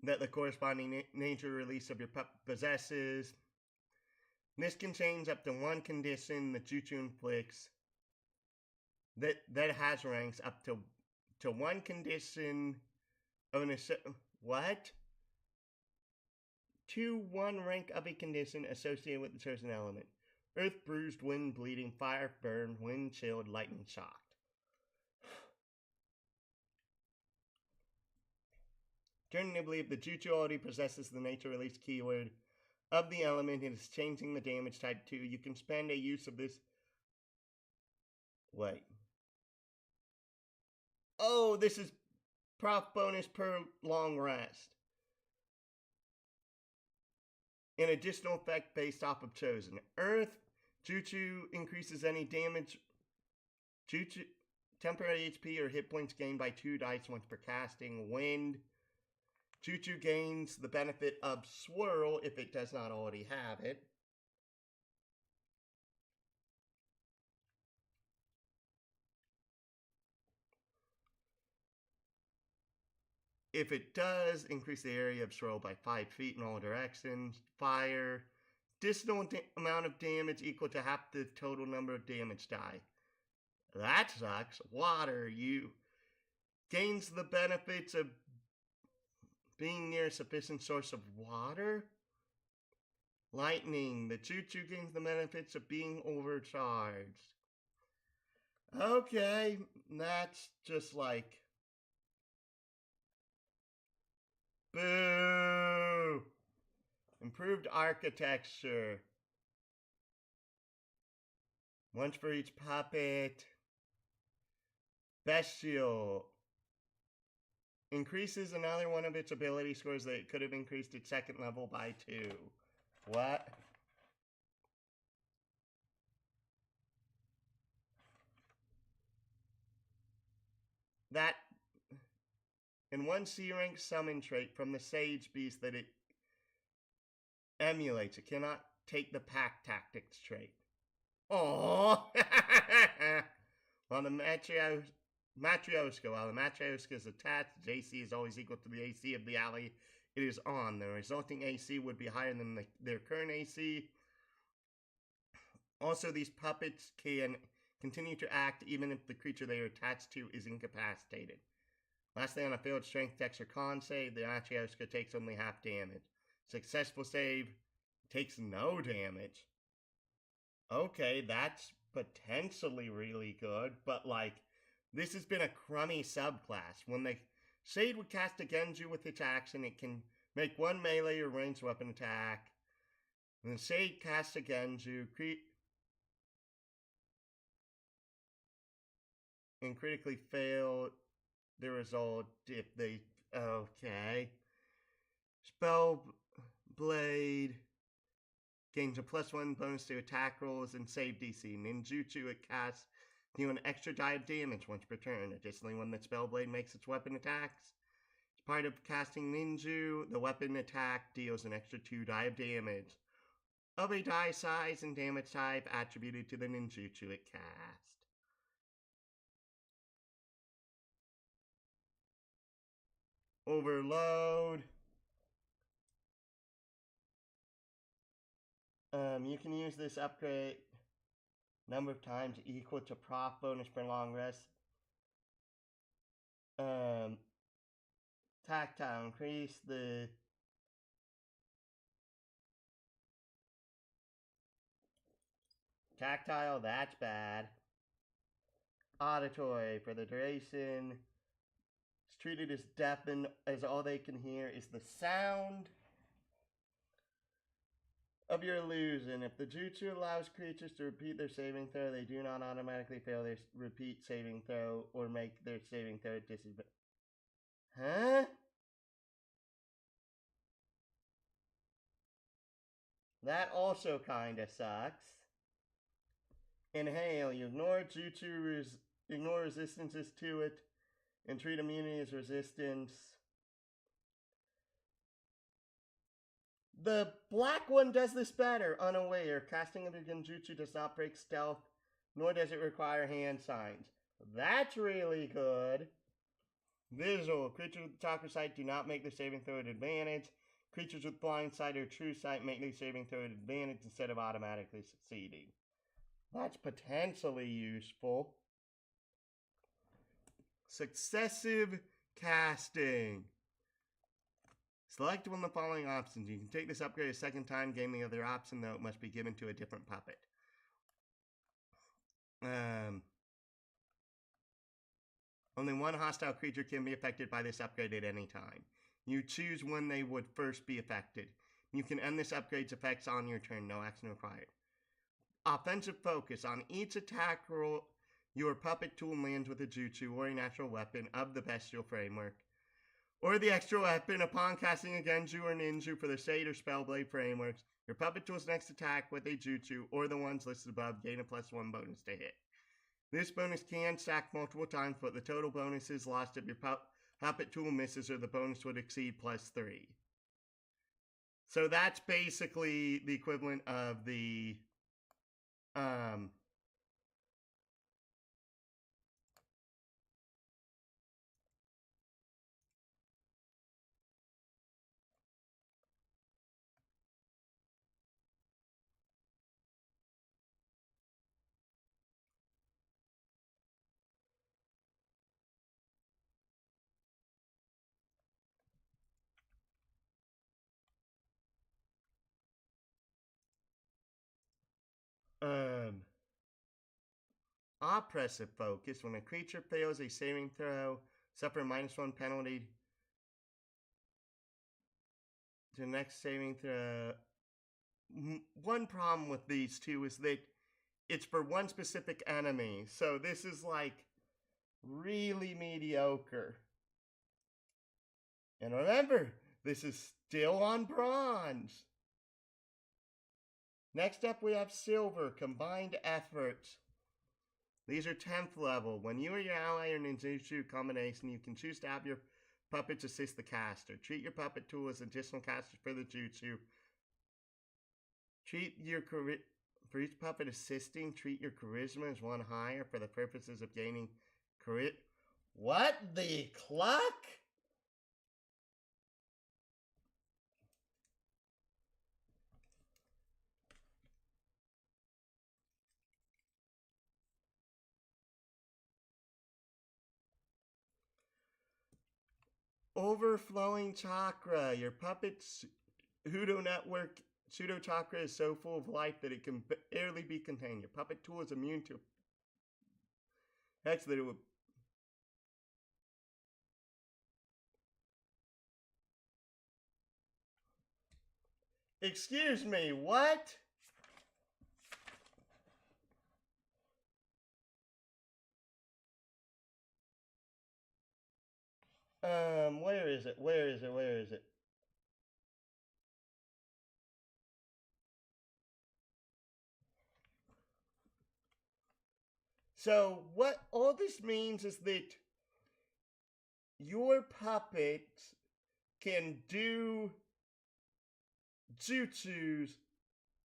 that the corresponding nature release of your puppet possesses. This can change up to one condition the jutsu inflicts that has ranks up to one condition of an what? To one rank of a condition associated with the chosen element. Earth bruised, wind bleeding, fire burned, wind chilled, lightning shocked. Alternatively, if the jutsu already possesses the nature release keyword of the element and is changing the damage type to, you can spend a use of this. Wait. Oh, this is proc bonus per long rest. An additional effect based off of chosen. Earth, jutsu increases any damage. Jutsu, temporary HP or hit points gained by 2 dice once per casting. Wind, jutsu gains the benefit of swirl if it does not already have it. If it does, increase the area of swirl by 5 feet in all directions. Fire, additional amount of damage equal to half the total number of damage die. That sucks. Water, you gains the benefits of being near a sufficient source of water. Lightning, the jutsu gains the benefits of being overcharged. Okay, that's just like... Boo! Improved architecture. Once for each puppet. Bestial. Increases another one of its ability scores that it could have increased its second level by 2. What? That... And one C-rank summon trait from the Sage Beast that it emulates. It cannot take the pack tactics trait. Aww! While the Matryoshka is attached, its AC is always equal to the AC of the ally it is on. The resulting AC would be higher than their current AC. Also, these puppets can continue to act even if the creature they are attached to is incapacitated. Lastly, on a failed strength, dex, or con save, the Matryoshka takes only half damage. Successful save takes no damage. Okay, that's potentially really good, but like, this has been a crummy subclass. When the Shade would cast a Genju with its action, it can make one melee or ranged weapon attack. When the Shade casts a Genju, and critically fail the result if they... Okay. Spell Blade gains a +1 bonus to attack rolls and save DC. Ninjutsu, it casts deal an extra die of damage once per turn. Additionally, when the spell blade makes its weapon attacks, as part of casting Ninju, the weapon attack deals an extra 2 die of damage of a die size and damage type attributed to the ninjutsu it cast. Overload. You can use this upgrade number of times equal to proc bonus per long rest. Tactile, increase the tactile, that's bad. Auditory, for the duration, it's treated as deafened as all they can hear is the sound of your illusion. If the jutsu allows creatures to repeat their saving throw, they do not automatically fail their repeat saving throw or make their saving throw at disadvantage. Huh? That also kinda sucks. Inhale, you ignore resistances to it, and treat immunity as resistance. The black one does this better. Unaware, casting of the genjutsu does not break stealth, nor does it require hand signs. That's really good. Visual, creatures with chakra sight do not make the saving throw at advantage. Creatures with blind sight or true sight make the saving throw at advantage instead of automatically succeeding. That's potentially useful. Successive casting. Select one of the following options. You can take this upgrade a second time, gaining the other option, though it must be given to a different puppet. Only one hostile creature can be affected by this upgrade at any time. You choose when they would first be affected. You can end this upgrade's effects on your turn, no action required. Offensive focus. On each attack roll, your puppet tool lands with a jutsu or a natural weapon of the bestial framework, or the extra weapon upon casting a genju or ninju for the Sage or Spellblade frameworks. Your puppet tool's next attack with a jutsu or the ones listed above gain a +1 bonus to hit. This bonus can stack multiple times, but the total bonus is lost if your puppet tool misses or the bonus would exceed +3. So that's basically the equivalent of the oppressive focus. When a creature fails a saving throw, suffer a -1 penalty to the next saving throw. One problem with these two is that it's for one specific enemy. So this is like really mediocre. And remember, this is still on bronze. Next up, we have silver, combined efforts. These are 10th level. When you or your ally are in a ninjutsu combination, you can choose to have your puppets assist the caster. Treat your puppet tool as additional casters for the jutsu. For each puppet assisting, treat your charisma as 1 higher for the purposes of gaining charisma. What the cluck? Overflowing chakra. Your puppet's Hudo network pseudo chakra is so full of life that it can barely be contained. Your puppet tool is immune to hex that it would. Excuse me, what? Where is it? So, what all this means is that your puppet can do jutsus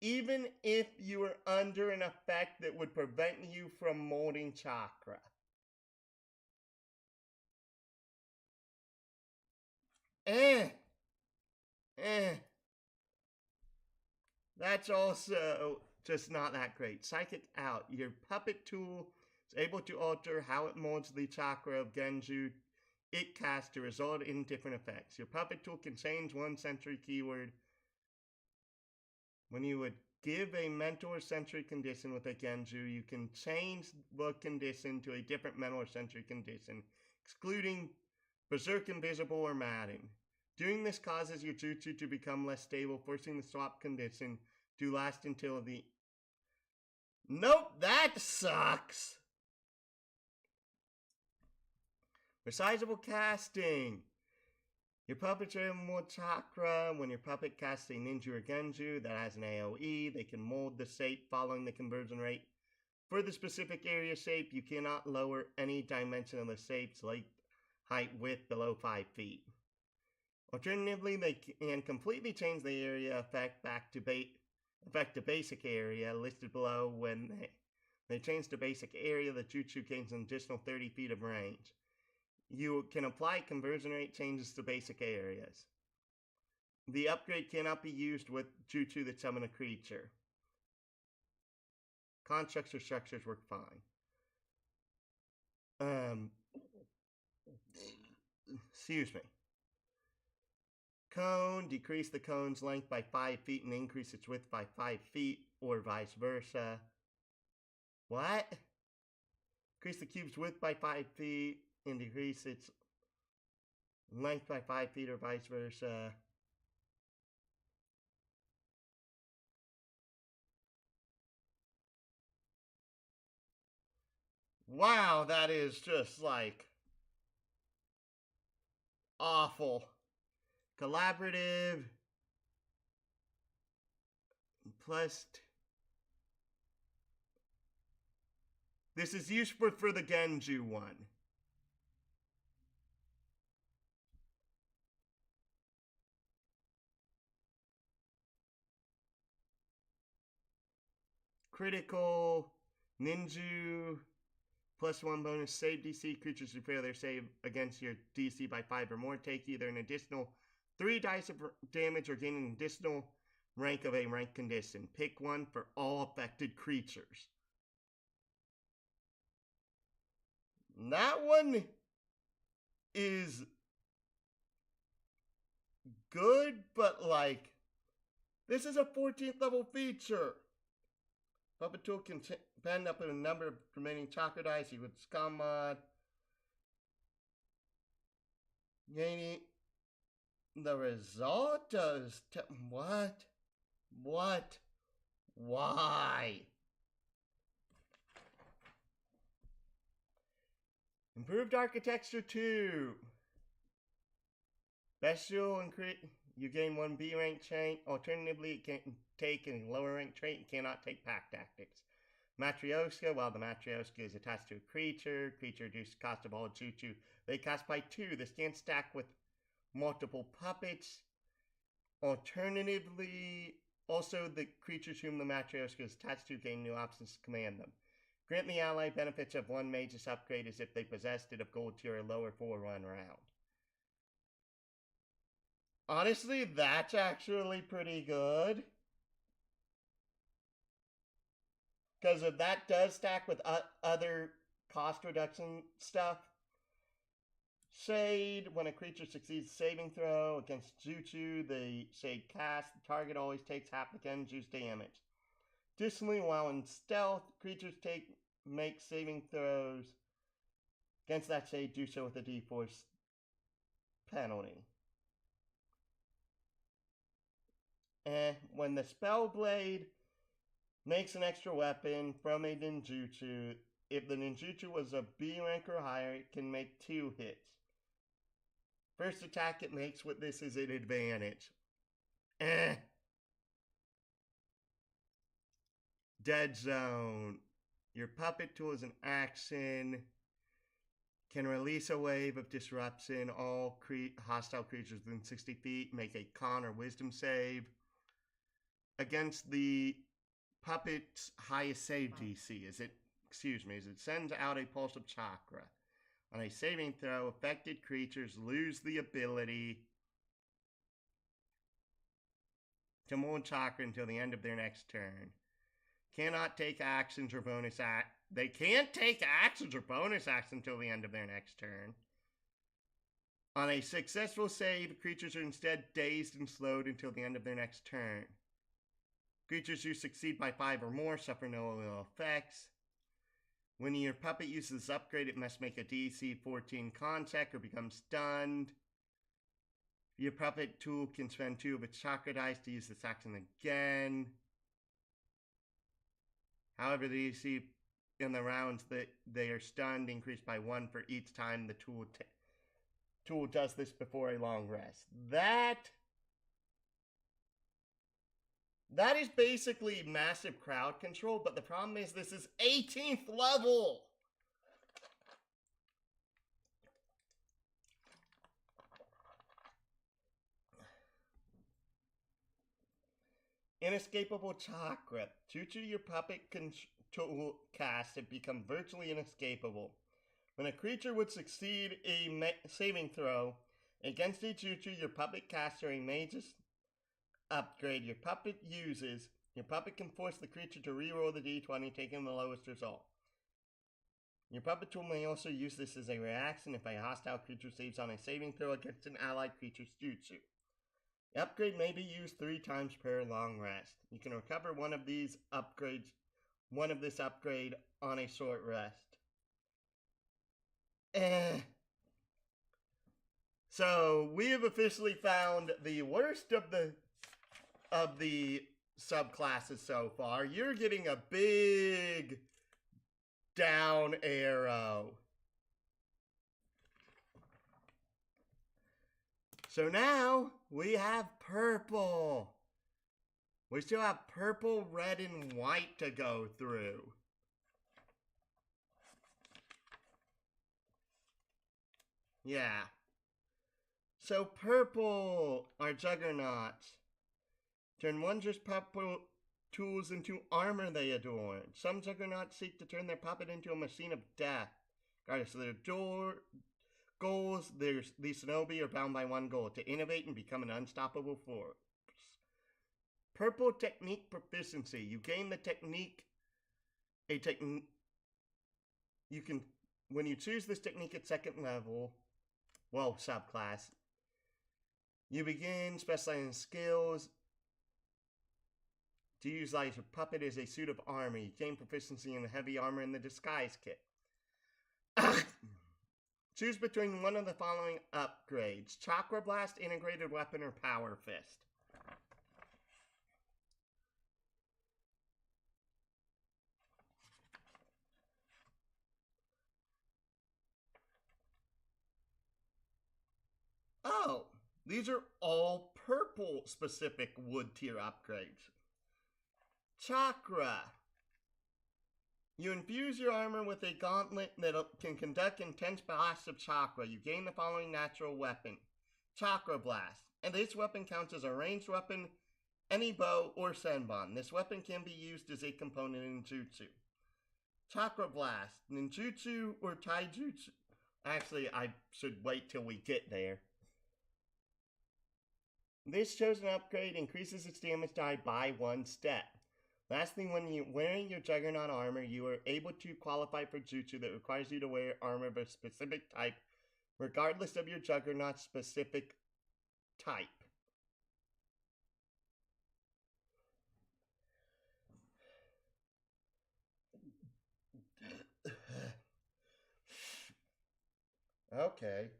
even if you are under an effect that would prevent you from molding chakra. That's also just not that great. Psychic out. Your puppet tool is able to alter how it molds the chakra of Genju it casts to result in different effects. Your puppet tool can change one sensory keyword. When you would give a mental or sensory condition with a Genju, you can change the condition to a different mental or sensory condition, excluding Berserk, Invisible, or Madden. Doing this causes your jutsu to become less stable, forcing the swap condition to last until the... Nope, that sucks! Resizable casting. Your puppets are more chakra. When your puppet casts a ninja or genju that has an AoE, they can mold the shape following the conversion rate For the specific area shape, you cannot lower any dimension of the shape's height width below 5 feet. Alternatively, they can completely change the area effect back to basic area listed below. When they change the basic area, the jutsu gains an additional 30 feet of range. You can apply conversion rate changes to basic areas. The upgrade cannot be used with jutsu that summon a creature. Constructs or structures work fine. Excuse me. Cone, decrease the cone's length by 5 feet and increase its width by 5 feet, or vice versa. What? Increase the cube's width by 5 feet and decrease its length by 5 feet, or vice versa. Wow, that is just like awful. Collaborative plus this is useful for the Genju one. Critical ninju +1 bonus save DC. Creatures who fail their save against your DC by 5 or more take either an additional 3 dice of damage or gain an additional rank of a rank condition. Pick one for all affected creatures. That one is good, but like, this is a 14th level feature. Puppet Tool can bend up a number of remaining chakra dice. You would scum mod. Gaining the result does what? What? Why? Improved architecture 2. Bestial and you gain 1 B rank trait. Alternatively, it can take a lower rank trait and cannot take pack tactics. Matryoshka, while the Matryoshka is attached to a creature reduces the cost of all jutsu they cast by 2. This can stack with multiple puppets. Alternatively, also the creatures whom the Matryoshka is attached to gain new options to command them. Grant the ally benefits of 1 mage's upgrade as if they possessed it of gold tier or lower for 1 round. Honestly, that's actually pretty good. Because if that does stack with other cost reduction stuff. Shade, when a creature succeeds a saving throw against jutsu the shade cast, the target always takes half the genju's damage. Additionally, while in stealth, creatures make saving throws against that shade, do so with a d4 penalty. And when the spell blade makes an extra weapon from a ninjutsu, if the ninjutsu was a B rank or higher, it can make 2 hits. First attack it makes with this is an advantage. Dead Zone. Your puppet tool is an action. Can release a wave of disruption. All hostile creatures within 60 feet make a con or wisdom save against the puppet's highest save DC. As it sends out a pulse of chakra. On a saving throw, affected creatures lose the ability to mold chakra until the end of their next turn. Cannot take actions or bonus They can't take actions or bonus actions until the end of their next turn. On a successful save, creatures are instead dazed and slowed until the end of their next turn. Creatures who succeed by 5 or more suffer no ill effects. When your puppet uses this upgrade, it must make a DC 14 con check or become stunned. Your puppet tool can spend 2 of its chakra dice to use this action again. However, the DC in the rounds that they are stunned increase by 1 for each time the tool does this before a long rest. That That is basically massive crowd control, but the problem is this is 18th level! Inescapable chakra. Due to your puppet control cast have become virtually inescapable. When a creature would succeed a saving throw against a Juju your puppet casts during mage's upgrade your puppet uses, your puppet can force the creature to reroll the d20, taking the lowest result. Your puppet tool may also use this as a reaction if a hostile creature saves on a saving throw against an allied creature's jutsu. The upgrade may be used 3 times per long rest. You can recover one of this upgrade on a short rest. So we have officially found the worst of the subclasses so far. You're getting a big down arrow. So now we have purple. We still have purple, red, and white to go through. Yeah. So purple are juggernauts. Turn one just purple tools into armor they adorn. Some juggernauts seek to turn their puppet into a machine of death. Regardless of their goals, the shinobi are bound by one goal: to innovate and become an unstoppable force. Purple technique proficiency. You gain the technique. You can, when you choose this technique at second level, well, subclass, you begin specializing skills to use your puppet as a suit of armor. You gain proficiency in the heavy armor and the disguise kit. Choose between one of the following upgrades: Chakra Blast, Integrated Weapon, or Power Fist. Oh, these are all purple specific wood tier upgrades. Chakra. You infuse your armor with a gauntlet that can conduct intense blasts of chakra. You gain the following natural weapon: Chakra Blast. And this weapon counts as a ranged weapon, any bow, or senbon. This weapon can be used as a component in jutsu. Chakra Blast. Ninjutsu or taijutsu. Actually, I should wait till we get there. This chosen upgrade increases its damage die by 1 step. Lastly, when you're wearing your Juggernaut armor, you are able to qualify for jutsu that requires you to wear armor of a specific type, regardless of your Juggernaut's specific type. Okay.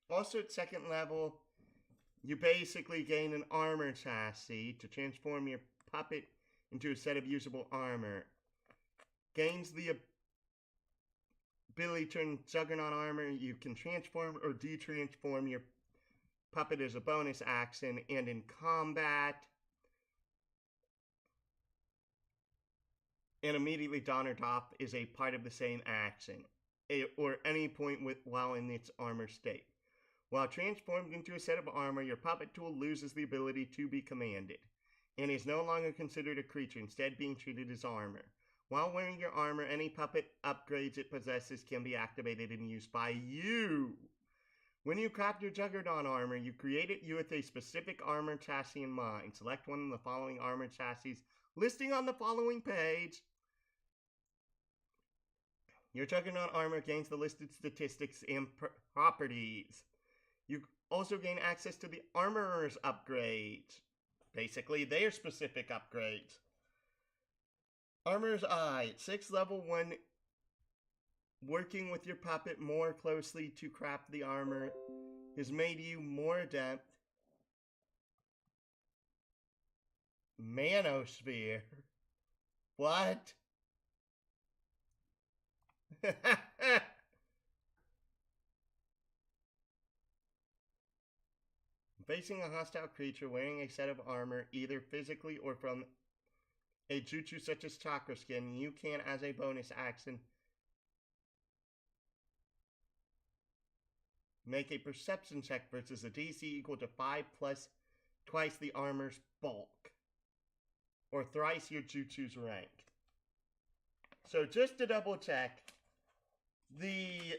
Also at second level, you basically gain an armor chassis to transform your puppet into a set of usable armor. Gains the ability to turn Juggernaut armor. You can transform or de-transform your puppet as a bonus action, and in combat, and immediately don or doff is a part of the same action, or any point while in its armor state. While transformed into a set of armor, your puppet tool loses the ability to be commanded, and is no longer considered a creature, instead being treated as armor. While wearing your armor, any puppet upgrades it possesses can be activated and used by you. When you craft your Juggernaut armor, you create it with a specific armor chassis in mind. Select one of the following armor chassis listing on the following page. Your Juggernaut armor gains the listed statistics and properties. You also gain access to the Armorer's upgrades. Basically, their specific upgrades. Armorer's Eye. At 6th level, when working with your puppet more closely to craft the armor has made you more adept. Manosphere. What? Facing a hostile creature wearing a set of armor, either physically or from a jutsu such as chakra skin, you can, as a bonus action, make a perception check versus a DC equal to 5 plus twice the armor's bulk, or thrice your jutsu's rank. So just to double check, the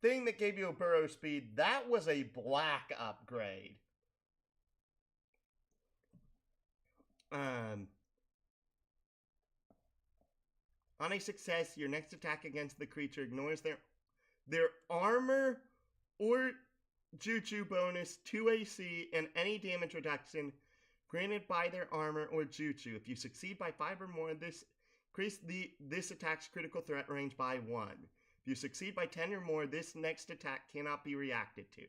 thing that gave you a burrow speed, that was a black upgrade. On a success, your next attack against the creature ignores their armor or jutsu bonus 2 AC and any damage reduction granted by their armor or jutsu. If you succeed by 5 or more, this attack's critical threat range by 1. If you succeed by 10 or more, this next attack cannot be reacted to.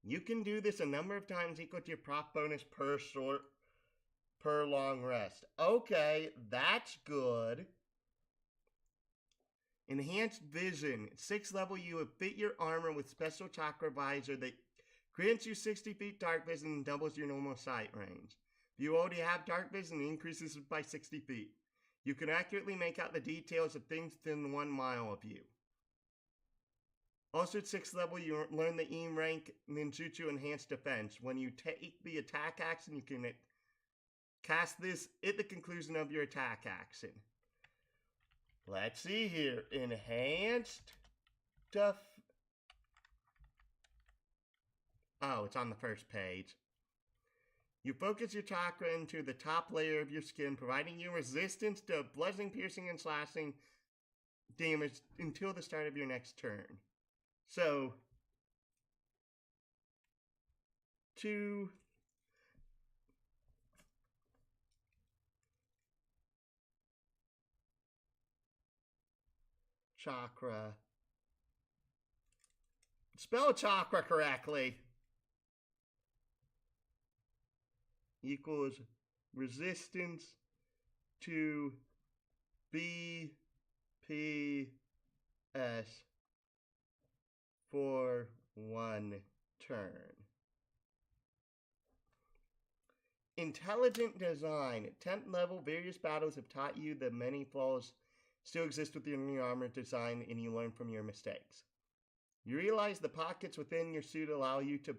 You can do this a number of times equal to your proc bonus per long rest. Okay, that's good. Enhanced vision. 6th level, you have fit your armor with special chakra visor that grants you 60 feet dark vision and doubles your normal sight range. If you already have dark vision, it increases it by 60 feet. You can accurately make out the details of things within 1 mile of you. Also at 6th level, you learn the E rank ninjutsu enhanced defense. When you take the attack action, you can cast this at the conclusion of your attack action. Let's see here. Enhanced Oh, it's on the first page. You focus your chakra into the top layer of your skin, providing you resistance to bludgeoning, piercing, and slashing damage until the start of your next turn. So, to chakra, spell chakra correctly, equals resistance to BPS for 1 turn. Intelligent design. At 10th level, various battles have taught you that many flaws still exist within your armor design, and you learn from your mistakes. You realize the pockets within your suit allow you to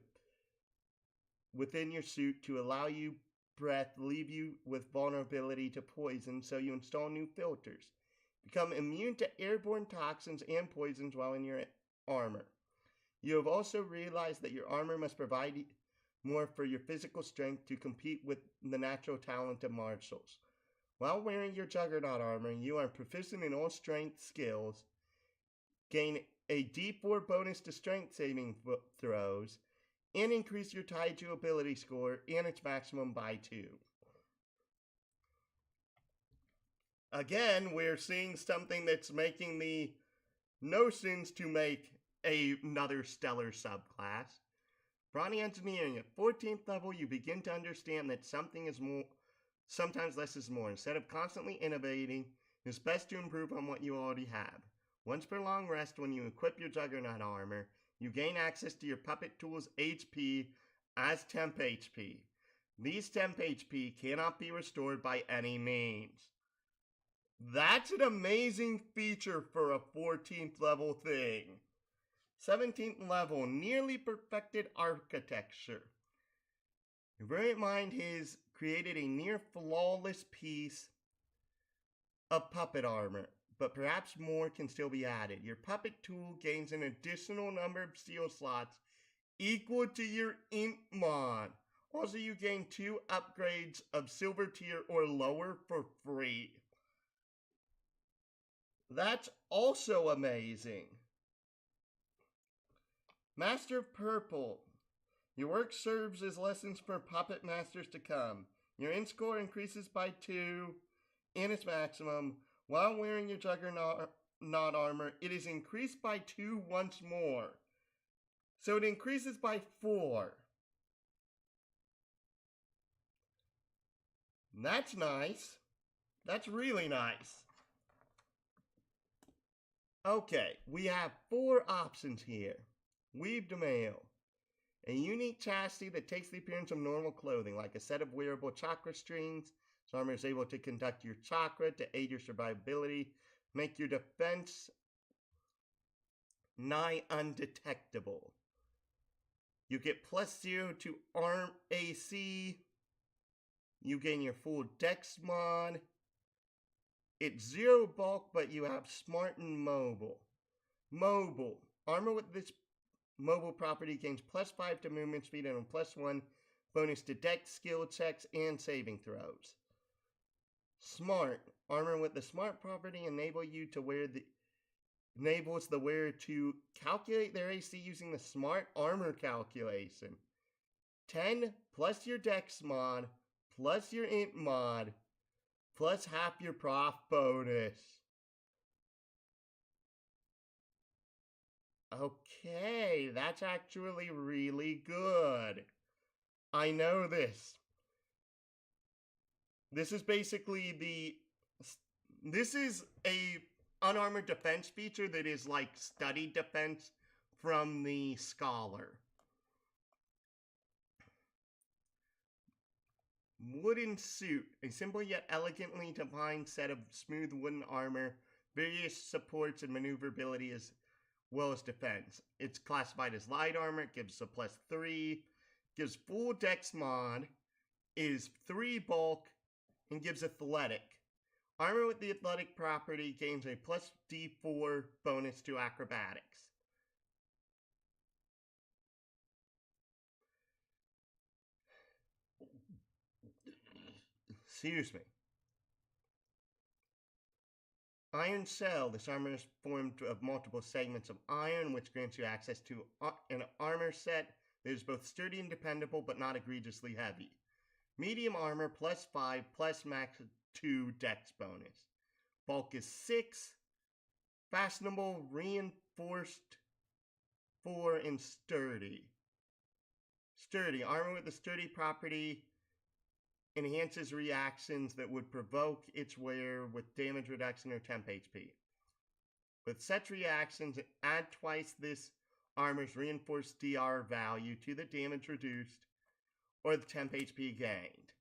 breath, leave you with vulnerability to poison, so you install new filters. Become immune to airborne toxins and poisons while in your armor. You have also realized that your armor must provide more for your physical strength to compete with the natural talent of martials. While wearing your Juggernaut armor, you are proficient in all strength skills, gain a D4 bonus to strength saving throws, and increase your Taiju ability score and its maximum by 2. Again, we're seeing something that's making the notions to make another stellar subclass. Brawny Engineering. At 14th level, you begin to understand that sometimes less is more. Instead of constantly innovating, it's best to improve on what you already have. Once per long rest, when you equip your Juggernaut armor, you gain access to your puppet tool's HP as temp HP. These temp HP cannot be restored by any means. That's an amazing feature for a 14th level thing. 17th level, nearly perfected architecture. Your brilliant mind has created a near flawless piece of puppet armor, but perhaps more can still be added. Your puppet tool gains an additional number of steel slots equal to your ink mod. Also, you gain 2 upgrades of silver tier or lower for free. That's also amazing. Master of Purple. Your work serves as lessons for puppet masters to come. Your int score increases by 2 in its maximum while wearing your Juggernaut not armor, it is increased by 2 once more. So it increases by 4. That's nice. That's really nice. Okay, we have 4 options here. Weave to mail. A unique chassis that takes the appearance of normal clothing, like a set of wearable chakra strings. So armor is able to conduct your chakra to aid your survivability, make your defense nigh undetectable. You get +0 to arm AC. You gain your full dex mod. It's 0 bulk, but you have smart and mobile. Mobile. Armor with this mobile property gains +5 to movement speed and a +1 bonus to dex, skill checks, and saving throws. Smart. Armor with the smart property enables the wearer to calculate their AC using the smart armor calculation. 10 plus your dex mod, plus your int mod, plus half your prof bonus. Okay, that's actually really good. I know this. This is basically this is a unarmored defense feature that is like studied defense from the Scholar. Wooden suit, a simple yet elegantly designed set of smooth wooden armor, various supports and maneuverability as well as defense. It's classified as light armor, it gives a +3, gives full dex mod, is 3 bulk, and gives athletic. Armor with the athletic property gains a +d4 bonus to acrobatics. Excuse me. Iron Shell. This armor is formed of multiple segments of iron, which grants you access to an armor set that is both sturdy and dependable, but not egregiously heavy. Medium armor +5 plus max 2 dex bonus. Bulk is 6. Fashionable, reinforced 4, and sturdy. Sturdy. Armor with the sturdy property enhances reactions that would provoke its wearer with damage reduction or temp HP. With such reactions, add twice this armor's reinforced DR value to the damage reduced or the temp HP gained.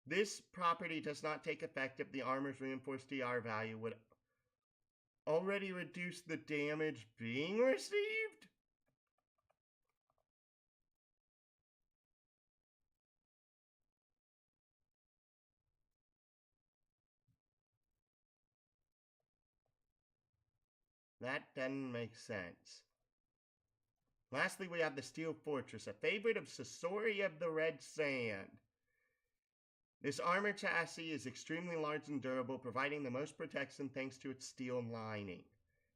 This property does not take effect if the armor's reinforced DR value would already reduce the damage being received. That doesn't make sense. Lastly, we have the Steel Fortress, a favorite of Sasori of the Red Sand. This armor chassis is extremely large and durable, providing the most protection thanks to its steel lining.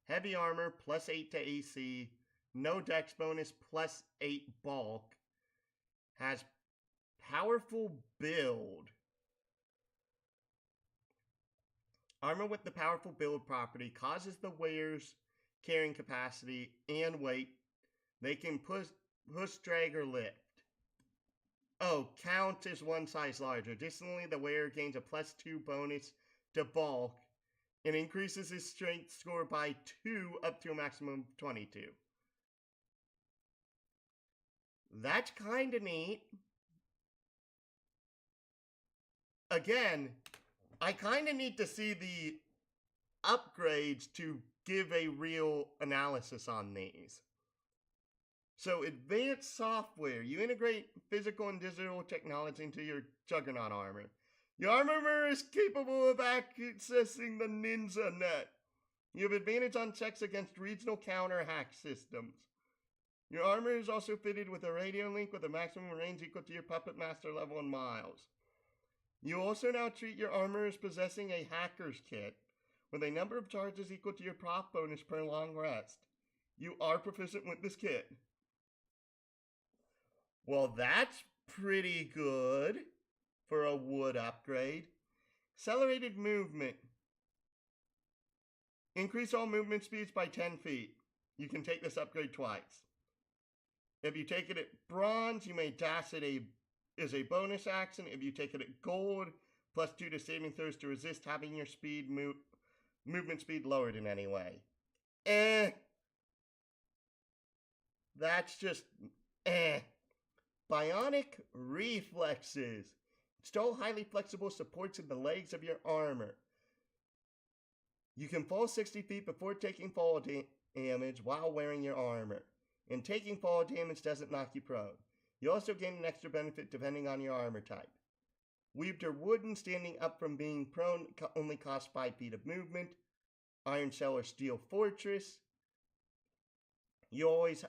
Heavy armor, +8 to AC, no dex bonus, +8 bulk. Has powerful build. Armor with the powerful build property causes the wearer's carrying capacity and weight. They can push, drag, or lift. Oh, count is 1 size larger. Additionally, the wearer gains a +2 bonus to bulk and increases his strength score by 2 up to a maximum of 22. That's kind of neat. Again, I kind of need to see the upgrades to give a real analysis on these. So, advanced software. You integrate physical and digital technology into your Juggernaut armor. Your armor is capable of accessing the Ninja Net. You have advantage on checks against regional counter hack systems. Your armor is also fitted with a radio link with a maximum range equal to your Puppetmaster level in miles. You also now treat your armor as possessing a hacker's kit, with a number of charges equal to your prof bonus per long rest. You are proficient with this kit. Well, that's pretty good for a wood upgrade. Accelerated movement. Increase all movement speeds by 10 feet. You can take this upgrade twice. If you take it at bronze, you may dash it as a bonus action. If you take it at gold, +2 to saving throws to resist having your movement speed lowered in any way. That's just Bionic reflexes. Still highly flexible supports in the legs of your armor. You can fall 60 feet before taking fall damage while wearing your armor. And taking fall damage doesn't knock you prone. You also gain an extra benefit depending on your armor type. Weaved or wooden, standing up from being prone only costs 5 feet of movement. Iron Shell or Steel Fortress. You always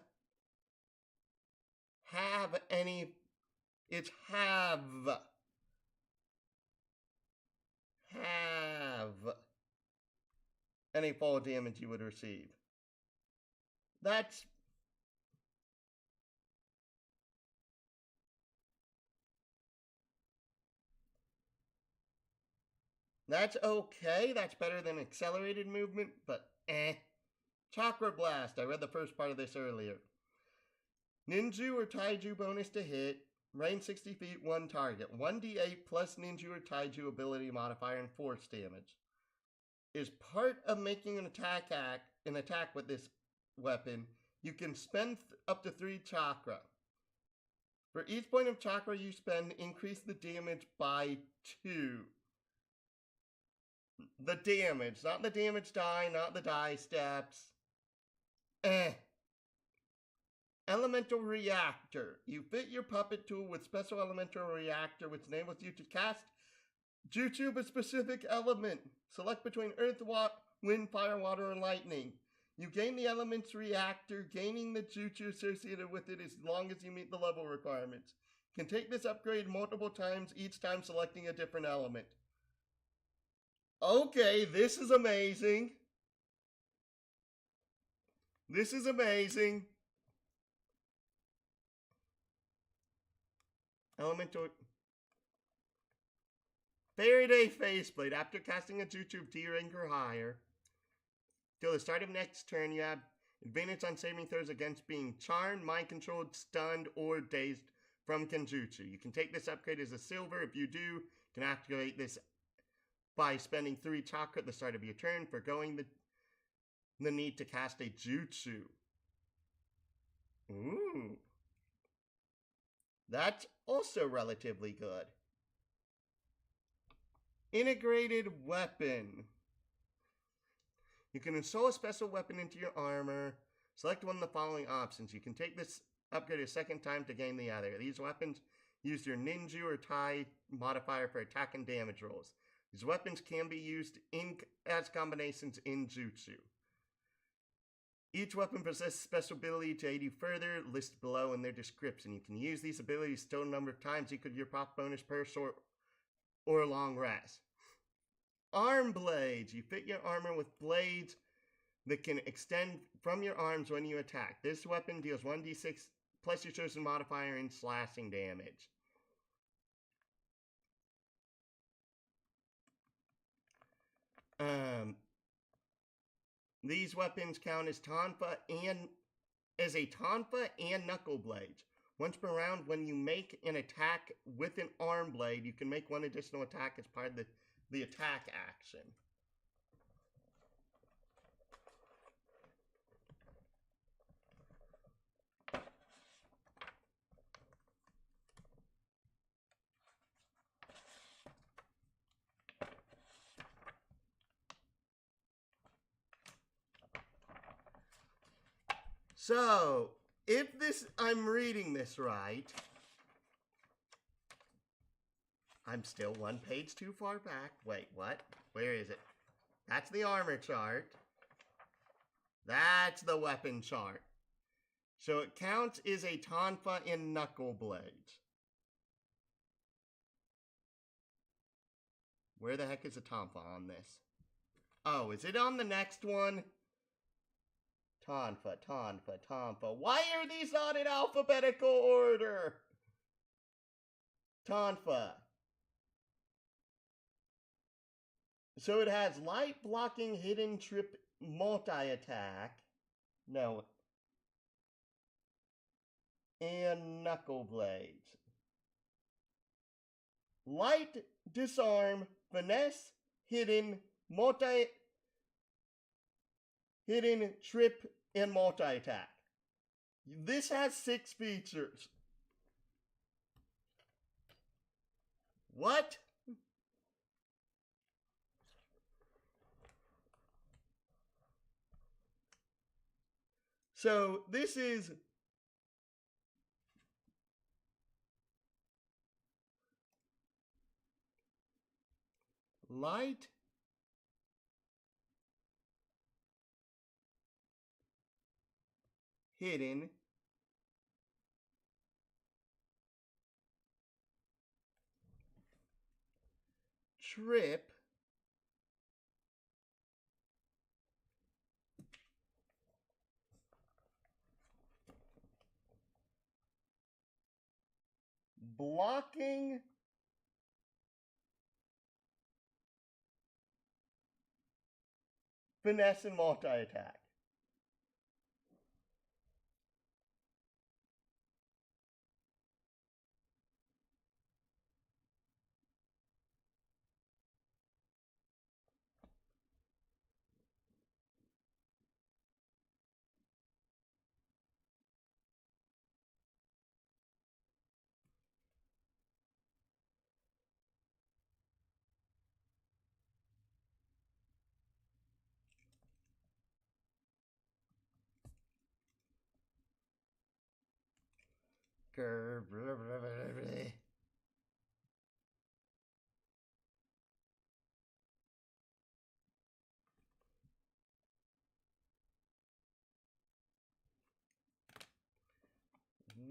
have any... It's have any fall damage you would receive. That's okay. That's better than accelerated movement, but Chakra Blast. I read the first part of this earlier. Ninju or Taiju bonus to hit. Range 60 feet, 1 target. 1d8 plus Ninju or Taiju ability modifier and force damage. Is part of making an attack with this weapon. You can spend up to 3 chakra. For each point of chakra you spend, increase the damage by 2. The damage, not the damage die, not the die steps. Elemental Reactor. You fit your puppet tool with special elemental reactor, which enables you to cast jutsu of a specific element. Select between earth, wind, fire, water, or lightning. You gain the element's reactor, gaining the jutsu associated with it as long as you meet the level requirements. You can take this upgrade multiple times, each time selecting a different element. Okay, this is amazing. This is amazing. Elemental... Faraday Faceblade. After casting a jutsu of D rank or higher, till the start of next turn, you have advantage on saving throws against being charmed, mind-controlled, stunned, or dazed from Kenjutsu. You can take this upgrade as a silver. If you do, you can activate this by spending 3 chakra at the start of your turn, forgoing the need to cast a jutsu. Ooh. That's also relatively good. Integrated weapon. You can install a special weapon into your armor. Select one of the following options. You can take this upgrade a second time to gain the other. These weapons use your ninju or tai modifier for attack and damage rolls. These weapons can be used as combinations in jutsu. Each weapon possesses special ability to aid you further, listed below in their description. You can use these abilities a total number of times equal to your pop bonus per short or long rest. Arm blades. You fit your armor with blades that can extend from your arms when you attack. This weapon deals 1d6 plus your chosen modifier in slashing damage. These weapons count as a tonfa and knuckle blades. Once per round, when you make an attack with an arm blade, you can make one additional attack as part of the attack action. So, if I'm reading this right, I'm still 1 page too far back. Wait, what? Where is it? That's the armor chart. That's the weapon chart. So it counts as a tonfa and knuckle blades. Where the heck is a tonfa on this? Oh, is it on the next one? Tonfa, tonfa, tonfa. Why are these not in alphabetical order? Tonfa. So it has light blocking, hidden, trip, multi-attack. No. And knuckle blades. Light, disarm, finesse, hidden, hidden, trip, and multi-attack. This has 6 features. What? So this is light, hidden, trip, blocking, finesse, and multi-attack.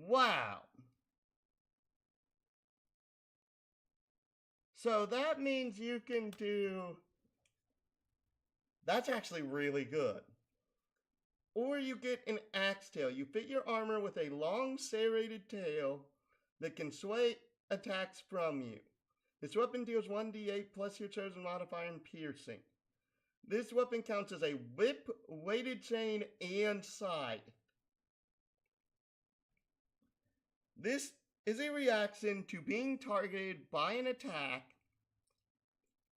Wow. So that means you can do... That's actually really good. Or you get an axe tail. You fit your armor with a long serrated tail that can sway attacks from you. This weapon deals 1d8 plus your chosen modifier in piercing. This weapon counts as a whip, weighted chain, and scythe. This is a reaction to being targeted by an attack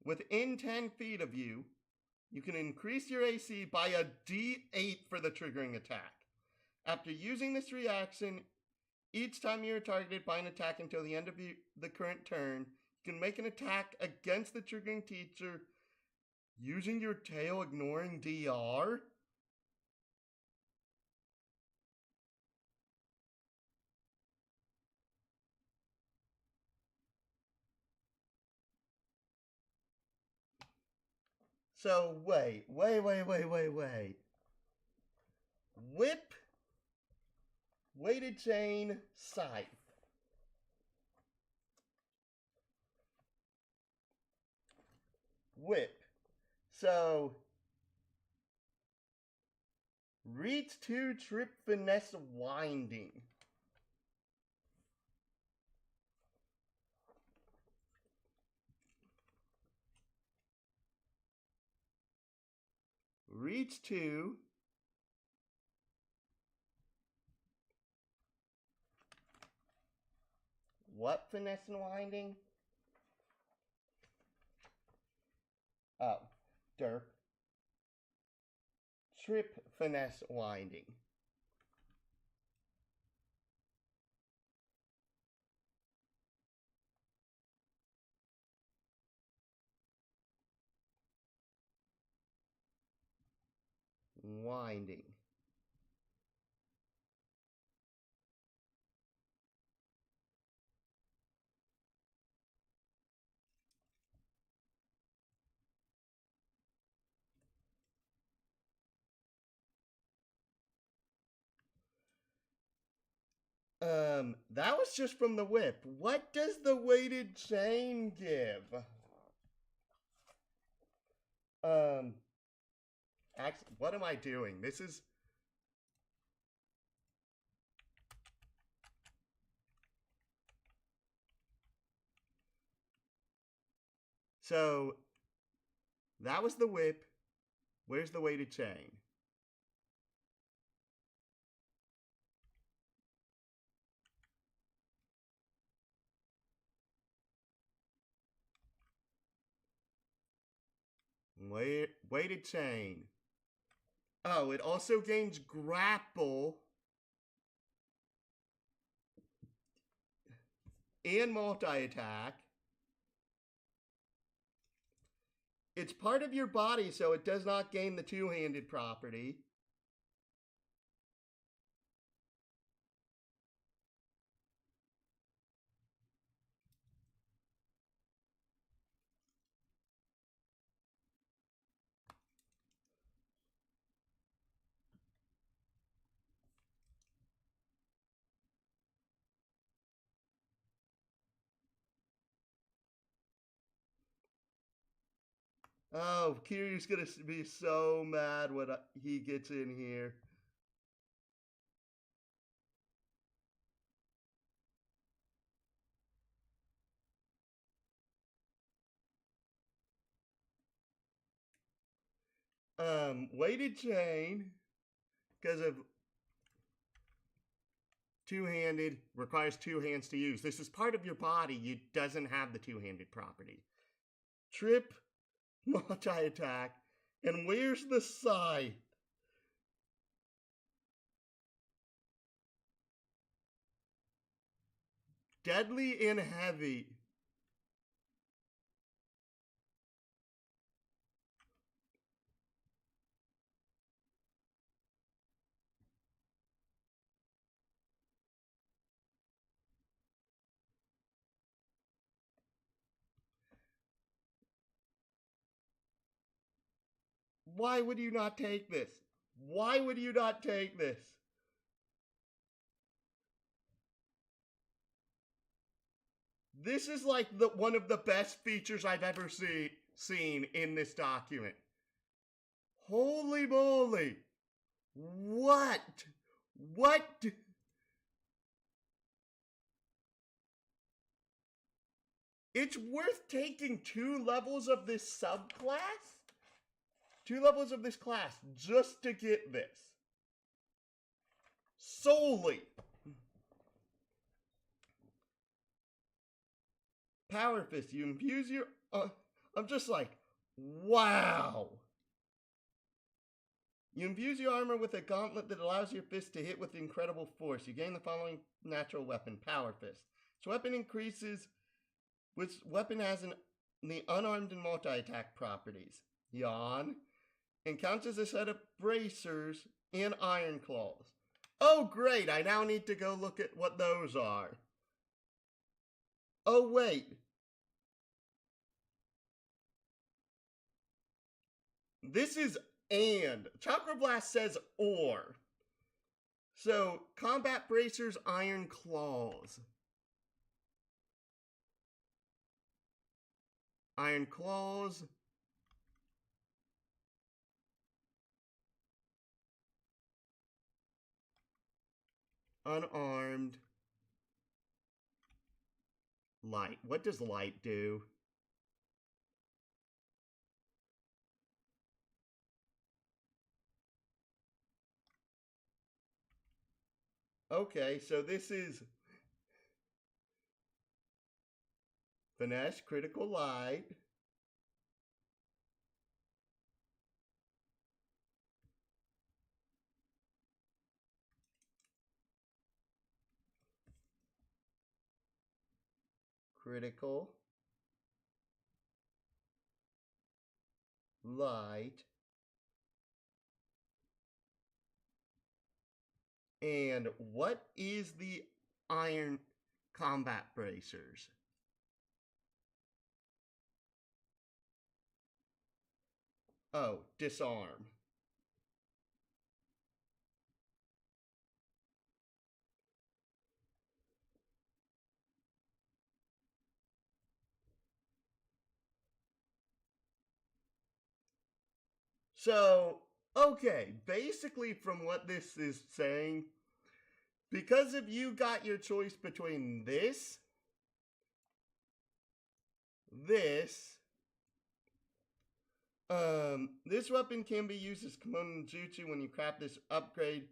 within 10 feet of you. You can increase your AC by a d8 for the triggering attack. After using this reaction, each time you are targeted by an attack until the end of the current turn, you can make an attack against the triggering teacher using your tail ignoring DR. So wait. Whip, weighted chain, scythe. Whip. So reach 2, trip, finesse, winding. Reach 2. What finesse and winding? Oh, derp. Trip, finesse, winding. Winding. That was just from the whip. What does the weighted chain give? Actually, what am I doing? This is... So, that was the whip. Where's the weighted chain? Weighted chain. Oh, it also gains grapple and multi-attack. It's part of your body, so it does not gain the two-handed property. Oh, Kiryu's gonna be so mad when he gets in here. Weighted chain, because of two-handed, requires two hands to use. This is part of your body. It doesn't have the two-handed property. Trip, multi-attack, and where's the scythe? Deadly and heavy. Why would you not take this? Why would you not take this? This is like one of the best features I've ever seen in this document. Holy moly. What? What? It's worth taking 2 levels of this subclass? 2 levels of this class just to get this. Solely. Power Fist, you infuse your... I'm just like, wow. You infuse your armor with a gauntlet that allows your fist to hit with incredible force. You gain the following natural weapon, Power Fist. This weapon increases... Which weapon has the unarmed and multi-attack properties. Yawn. And counts as a set of bracers and iron claws. Oh great, I now need to go look at what those are. Oh wait. This is and. Chakra Blast says or. So, combat bracers, iron claws. Iron claws. Unarmed. Light. What does light do? Okay, so this is finesse, critical light. Critical light. And what is the iron combat bracers? Oh, disarm. So, okay, basically from what this is saying, because if you got your choice between this, This weapon can be used as component jutsu when you craft this upgrade.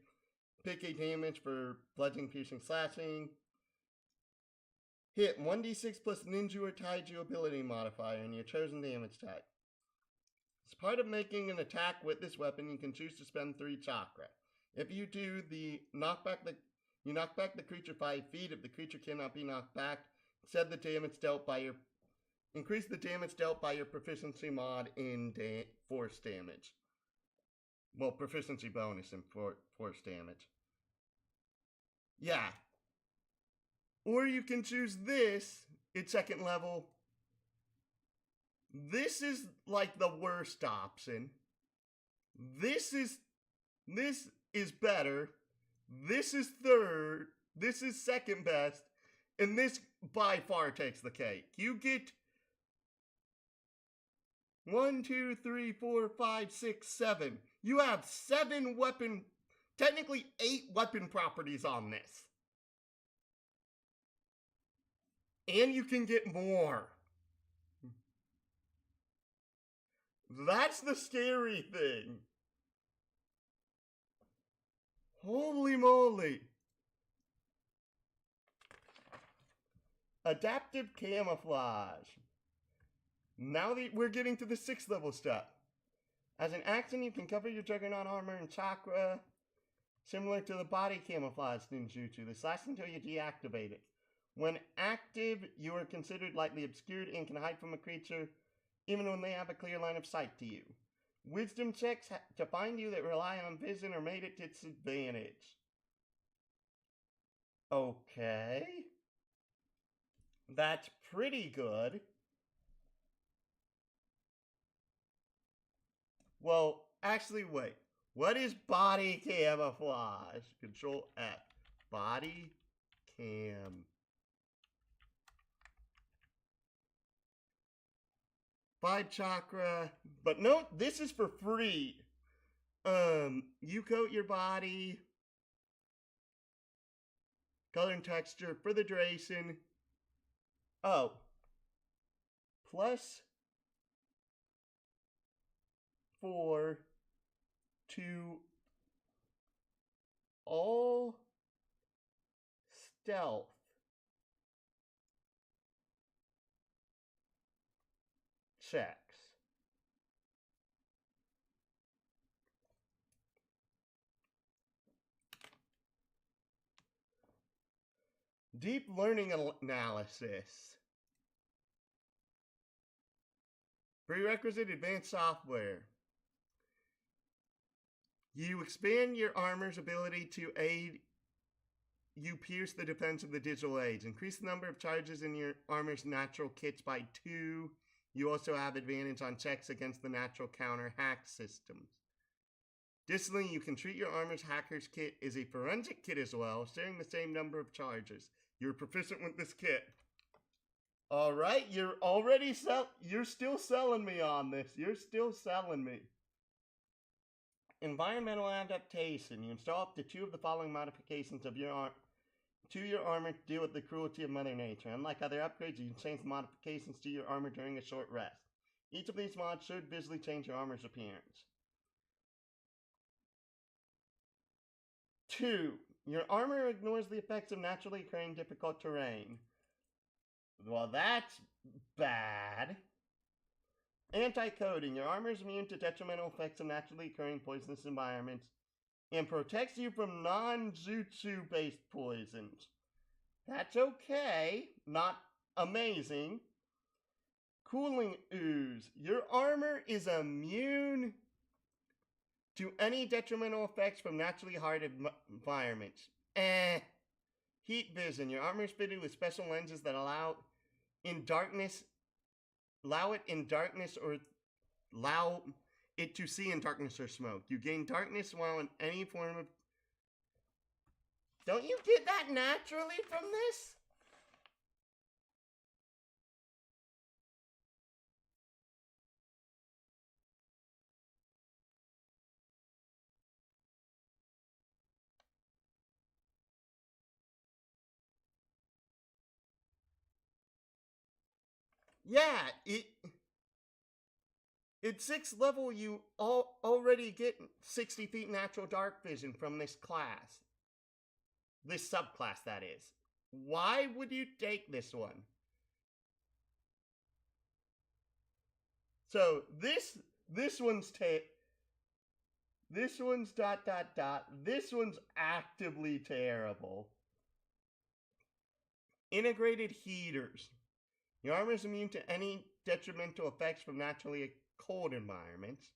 Pick a damage for bludgeoning, piercing, slashing. Hit 1d6 plus ninja or taiju ability modifier in your chosen damage type. As part of making an attack with this weapon, you can choose to spend 3 chakra. If you do, you knock back the creature 5 feet. If the creature cannot be knocked back, increase the damage dealt by your proficiency mod in force damage. Well, proficiency bonus in force damage. Yeah. Or you can choose this at second level. This is like the worst option. This is better. This is third. This is second best. And this by far takes the cake. You get 1, 2, 3, 4, 5, 6, 7. You have 7 weapon, technically 8 weapon properties on this. And you can get more. That's the scary thing. Holy moly. Adaptive camouflage. Now that we're getting to the 6th level step. As an action, you can cover your Juggernaut armor and chakra, similar to the body camouflage ninjutsu. This lasts until you deactivate it. When active, you are considered lightly obscured and can hide from a creature, even when they have a clear line of sight to you. Wisdom checks to find you that rely on vision are made at its advantage. Okay. That's pretty good. Well, actually, wait. What is body camouflage? Control F. Body cam. 5 chakra. But no, this is for free. You coat your body. Color and texture for the duration. Oh. Plus 4 to all stealth checks. Deep learning analysis. Prerequisite advanced software. You expand your armor's ability to aid you pierce the defense of the digital age. Increase the number of charges in your armor's natural kits by 2. You also have advantage on checks against the natural counter hack systems. Additionally, you can treat your armor's hacker's kit as a forensic kit as well, sharing the same number of charges. You're proficient with this kit. Alright, you're still selling me on this. You're still selling me. Environmental adaptation. You install up to 2 of the following modifications of your armor to deal with the cruelty of Mother Nature. Unlike other upgrades, you can change the modifications to your armor during a short rest. Each of these mods should visually change your armor's appearance. 2. Your armor ignores the effects of naturally occurring difficult terrain. Well, that's bad. Anti-coating. Your armor is immune to detrimental effects of naturally occurring poisonous environments and protects you from non-jutsu-based poisons. That's okay. Not amazing. Cooling ooze. Your armor is immune to any detrimental effects from naturally hard environments. Heat vision. Your armor is fitted with special lenses that allow it in darkness to see in darkness or smoke. You gain darkness while in any form of... Don't you get that naturally from this? Yeah, At 6th level, you already get 60 feet natural dark vision from this class. This subclass, that is. Why would you take this one? So this one's this one's ... This one's actively terrible. Integrated heaters. Your armor is immune to any detrimental effects from naturally cold environments.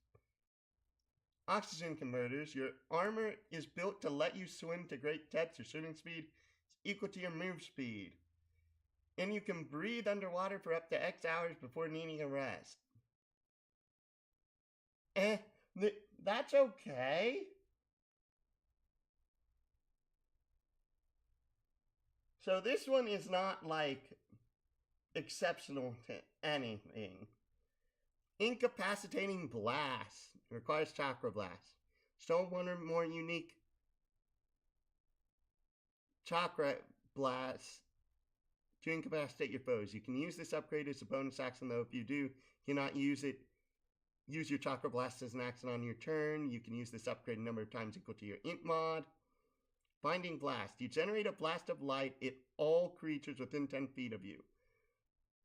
Oxygen converters. Your armor is built to let you swim to great depths. Your swimming speed is equal to your move speed. And you can breathe underwater for up to X hours before needing a rest. That's okay. So this one is not like exceptional to anything. Incapacitating blast. Requires chakra blast. Stone one or more unique chakra blasts to incapacitate your foes. You can use this upgrade as a bonus action, though. If you do, you cannot use it. Use your chakra blast as an action on your turn. You can use this upgrade a number of times equal to your int mod. Binding blast. You generate a blast of light at all creatures within 10 feet of you.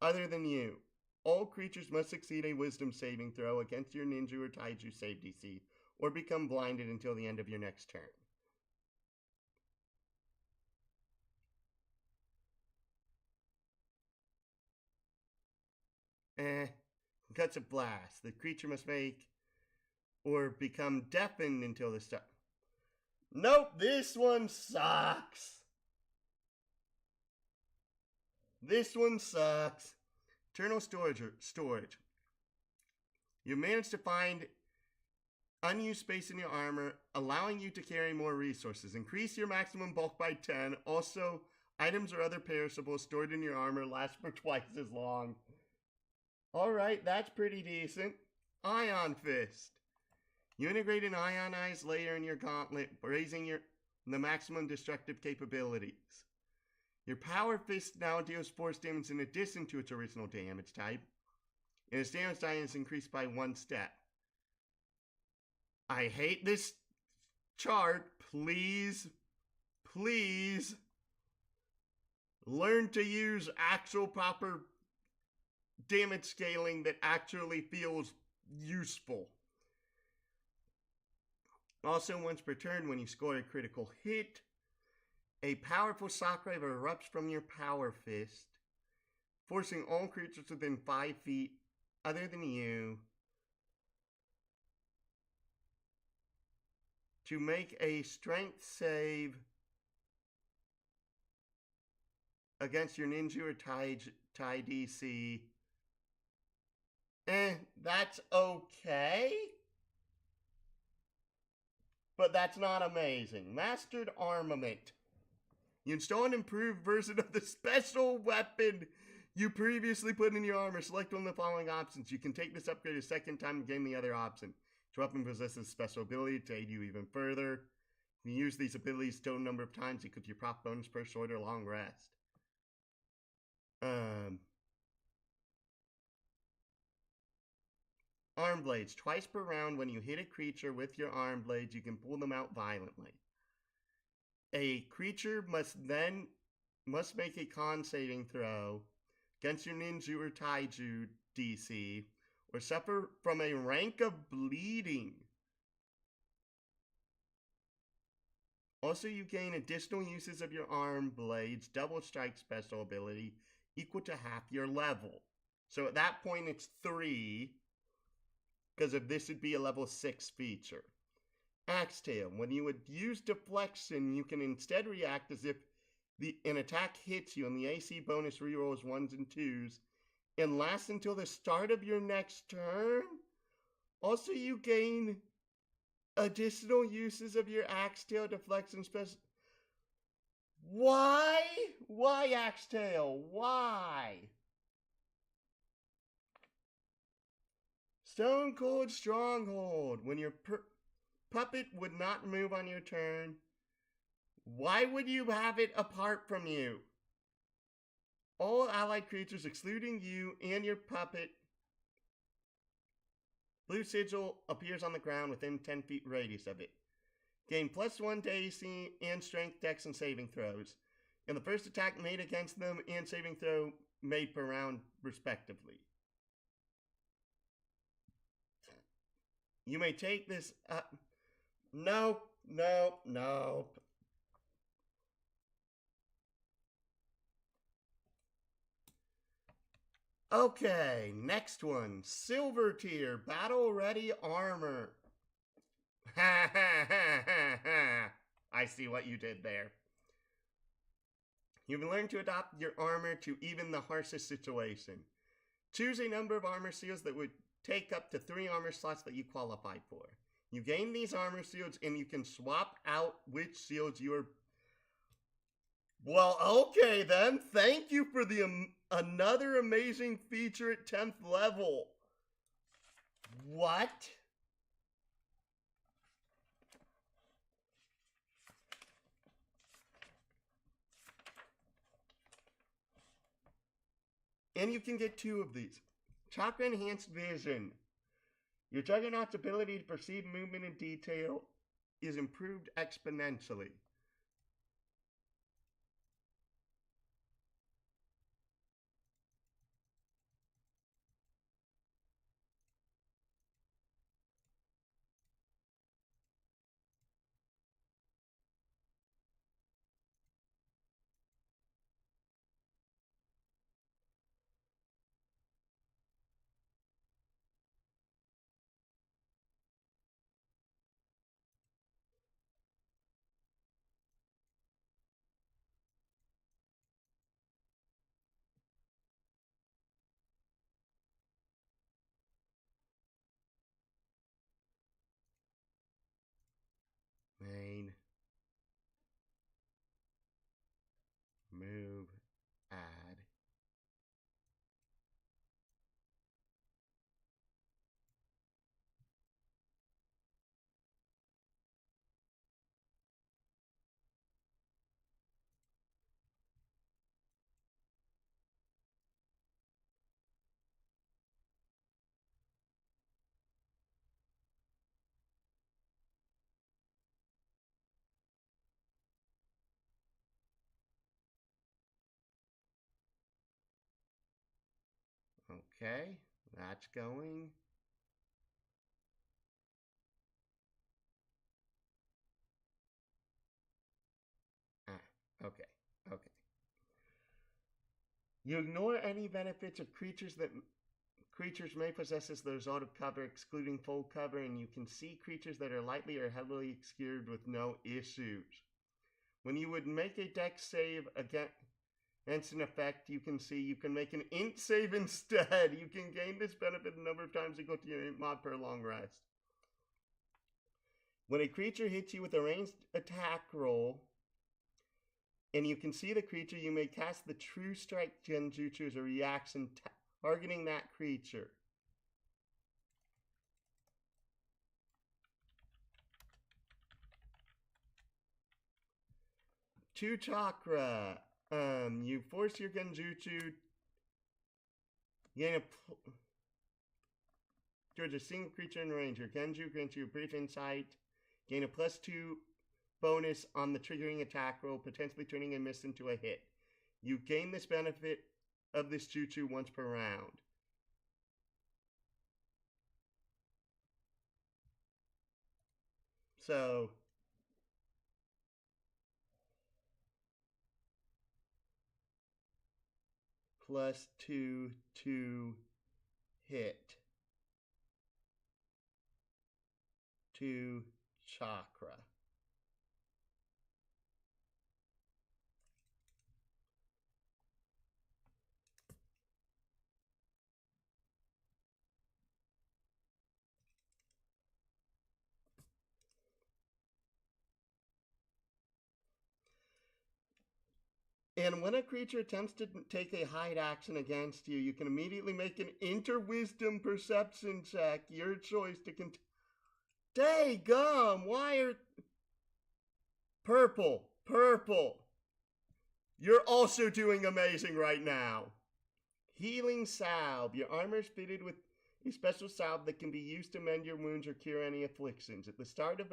Other than you. All creatures must succeed a wisdom saving throw against your ninja or taiju save DC, or become blinded until the end of your next turn. Cuts a blast. The creature must make or become deafened until the start. Nope, this one sucks. This one sucks. Eternal storage. You managed to find unused space in your armor, allowing you to carry more resources. Increase your maximum bulk by 10. Also, items or other perishables stored in your armor last for twice as long. Alright, that's pretty decent. Ion Fist. You integrate an ionized layer in your gauntlet, raising the maximum destructive capabilities. Your Power Fist now deals force damage in addition to its original damage type, and its damage die is increased by 1 step. I hate this chart. Please learn to use actual proper damage scaling that actually feels useful. Also, once per turn, when you score a critical hit, a powerful shock wave erupts from your Power Fist, forcing all creatures within 5 feet other than you to make a strength save against your ninja or tai DC. That's okay. But that's not amazing. Mastered Armament. You install an improved version of the special weapon you previously put in your armor. Select one of the following options. You can take this upgrade a second time and gain the other option. Each weapon possesses a special ability to aid you even further. You can use these abilities a total number of times equal to your prop bonus per short or long rest. Arm blades. Twice per round, when you hit a creature with your arm blades, you can pull them out violently. A creature must make a con saving throw against your ninja or taiju DC, or suffer from a rank of bleeding. Also, you gain additional uses of your arm blades, double strike special ability, equal to half your level. So at that point, it's 3. Because if this would be a level 6 feature. Axe Tail. When you would use deflection, you can instead react as if an attack hits you and the AC bonus rerolls 1s and 2s and lasts until the start of your next turn. Also, you gain additional uses of your Axe Tail deflection special. Why? Why Axe Tail? Why? Stone Cold Stronghold. When your puppet would not move on your turn, why would you have it apart from you? All allied creatures, excluding you and your puppet, Blue sigil appears on the ground within 10 feet radius of it. Gain +1 to AC and strength, dex, and saving throws. And the first attack made against them and saving throw made per round, respectively. You may take this up. Nope. Okay, next one. Silver tier, battle ready armor. Ha ha ha ha ha. I see what you did there. You've learned to adapt your armor to even the harshest situation. Choose a number of armor seals that would take up to 3 armor slots that you qualify for. You gain these armor seals and you can swap out which seals you are... Well, okay then. Thank you for the another amazing feature at 10th level. What? And you can get 2 of these. Chakra Enhanced Vision. Your Juggernaut's ability to perceive movement in detail is improved exponentially. Main. Move. Add. Okay, that's going. Okay. You ignore any benefits of creatures that creatures may possess as the result of cover, excluding full cover, and you can see creatures that are lightly or heavily obscured with no issues. When you would make a dex save against an effect, you can see you can make an int save instead. You can gain this benefit a number of times equal to your int mod per long rest. When a creature hits you with a ranged attack roll, and you can see the creature, you may cast the True Strike Genjutsu as a reaction, targeting that creature. Two chakra. You force your Genjutsu. Gain towards a single creature in range. Your Genjutsu grants you a brief insight. Gain a +2 bonus on the triggering attack roll, potentially turning a miss into a hit. You gain this benefit of this jutsu once per round. So +2 to hit. 2 chakra. And when a creature attempts to take a hide action against you, you can immediately make an inter-wisdom perception check. Your choice to Daggum! Why are... Purple. You're also doing amazing right now. Healing Salve. Your armor is fitted with a special salve that can be used to mend your wounds or cure any afflictions. At the start of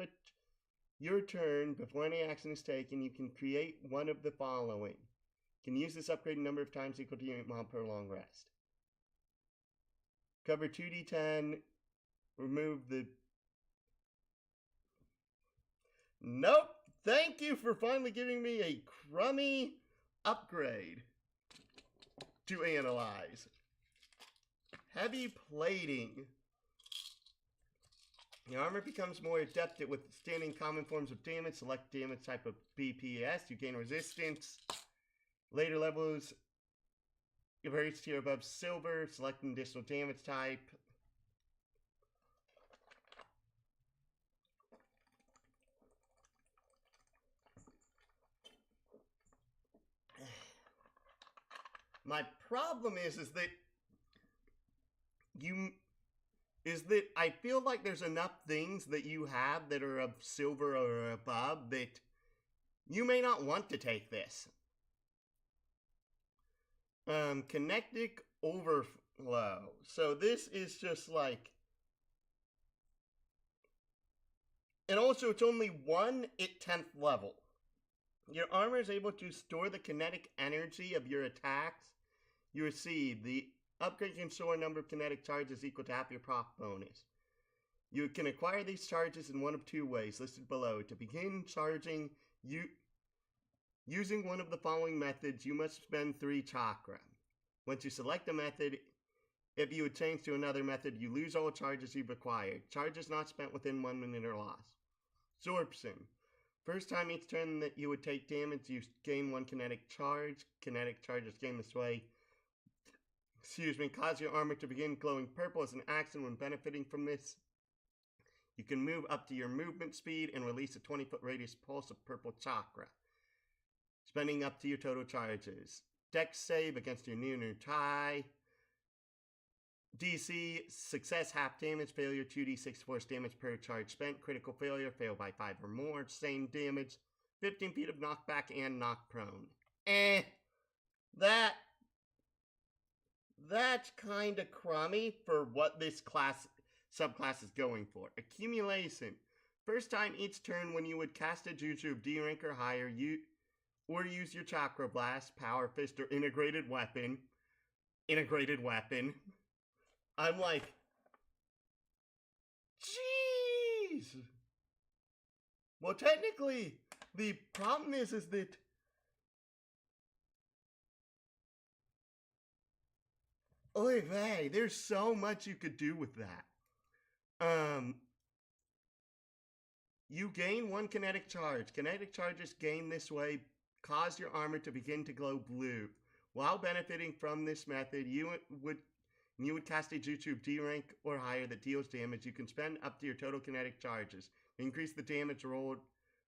your turn, before any action is taken, you can create one of the following. You can use this upgrade a number of times equal to your amount per long rest. Cover 2d10, remove the... Nope! Thank you for finally giving me a crummy upgrade to analyze. Heavy plating. Your armor becomes more adept at withstanding common forms of damage. Select damage type of BPS. You gain resistance. Later levels, your various tier above silver. Select an additional damage type. My problem is that I feel like there's enough things that you have that are of silver or above that you may not want to take this. Kinetic overflow. So this is just like... And also it's only 1 at 10th level. Your armor is able to store the kinetic energy of your attacks you receive. The upgrade can store a number of kinetic charges equal to half your proc bonus. You can acquire these charges in one of 2 ways listed below. To begin charging using one of the following methods, you must spend 3 chakra. Once you select a method, if you would change to another method, you lose all charges you've acquired. Charges not spent within 1 minute are lost. Absorption. First time each turn that you would take damage, you gain 1 kinetic charge. Kinetic charges gained this way cause your armor to begin glowing purple as an action. When benefiting from this, you can move up to your movement speed and release a 20-foot radius pulse of purple chakra, spending up to your total charges. Dex save against your new tie. DC, success half damage, failure 2d6 force damage per charge spent, critical failure, fail by 5 or more, same damage, 15 feet of knockback and knock prone. That's kind of crummy for what this subclass is going for. Accumulation. First time each turn when you would cast a jutsu of D rank or higher, or use your chakra blast, power fist, or integrated weapon. I'm like, jeez. Well, technically, the problem is that oy vey, there's so much you could do with that. You gain 1 kinetic charge. Kinetic charges gained this way cause your armor to begin to glow blue. While benefiting from this method, you would cast a jutsu of D rank or higher that deals damage. You can spend up to your total kinetic charges. Increase the damage rolled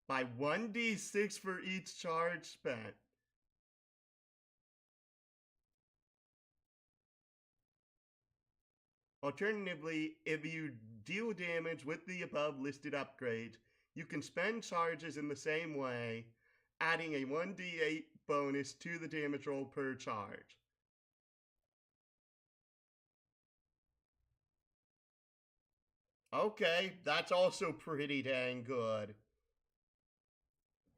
by 1d6 for each charge spent. Alternatively, if you deal damage with the above listed upgrades, you can spend charges in the same way, adding a 1d8 bonus to the damage roll per charge. Okay, that's also pretty dang good.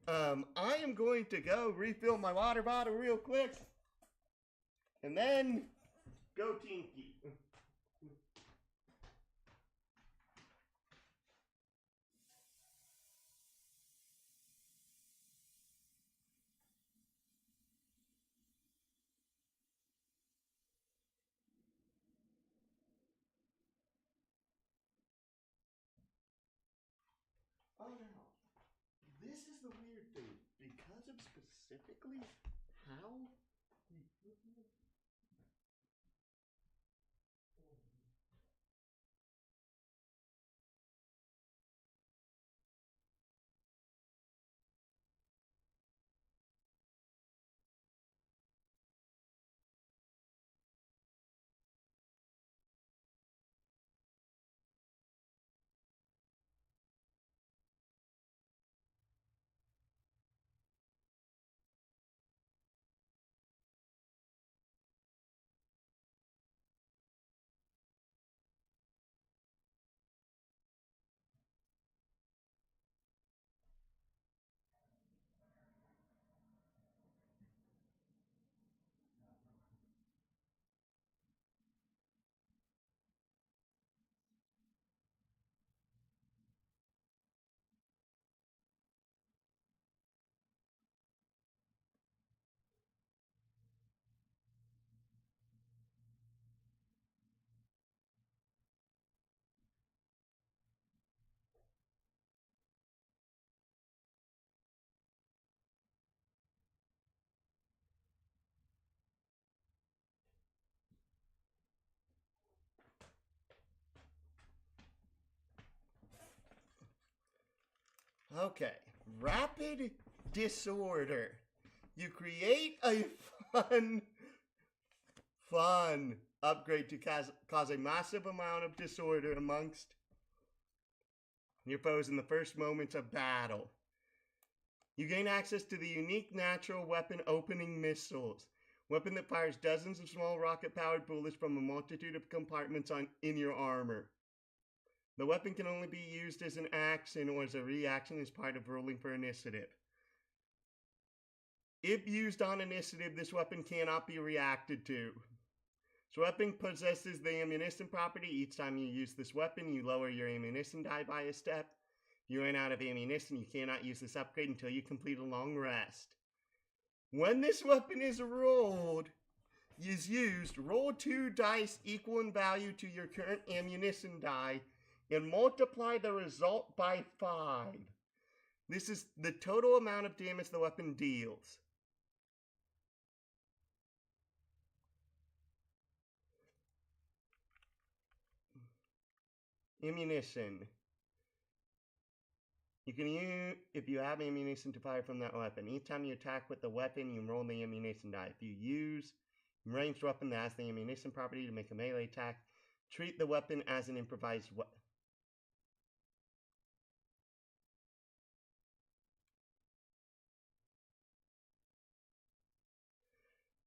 I am going to go refill my water bottle real quick, and then go Tinky. Oh no, this is the weird thing. Because of specifically how the equipment... Okay. Rapid disorder. You create a fun upgrade to cause a massive amount of disorder amongst your foes in the first moments of battle. You gain access to the unique natural weapon opening missiles. Weapon that fires dozens of small rocket-powered bullets from a multitude of compartments in your armor. The weapon can only be used as an action or as a reaction as part of rolling for initiative. If used on initiative, this weapon cannot be reacted to. This weapon possesses the ammunition property. Each time you use this weapon, you lower your ammunition die by a step. If you run out of ammunition, you cannot use this upgrade until you complete a long rest. When this weapon is used, roll 2 dice equal in value to your current ammunition die and multiply the result by 5. This is the total amount of damage the weapon deals. Ammunition. You can use, if you have ammunition to fire from that weapon. Each time you attack with the weapon, you roll the ammunition die. If you use a ranged weapon that has the ammunition property to make a melee attack, treat the weapon as an improvised weapon.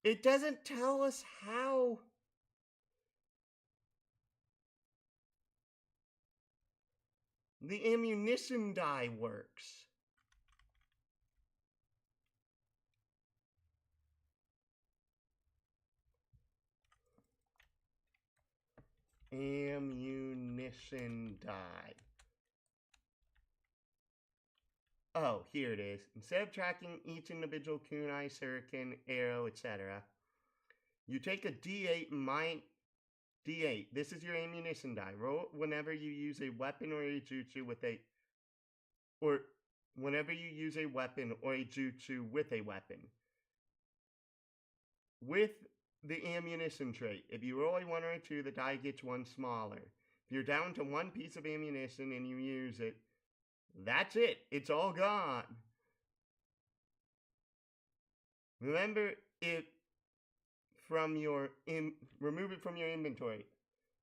It doesn't tell us how. The ammunition die works. Ammunition die. Oh, here it is. Instead of tracking each individual kunai, shuriken, arrow, etc., you take a D8 D8. This is your ammunition die. Roll it whenever you use a weapon or a jutsu with a jutsu with a weapon. With the ammunition trait, if you roll a 1 or a 2, the die gets 1 smaller. If you're down to 1 piece of ammunition and you use it, that's it. It's all gone. Remember, remove it from your inventory.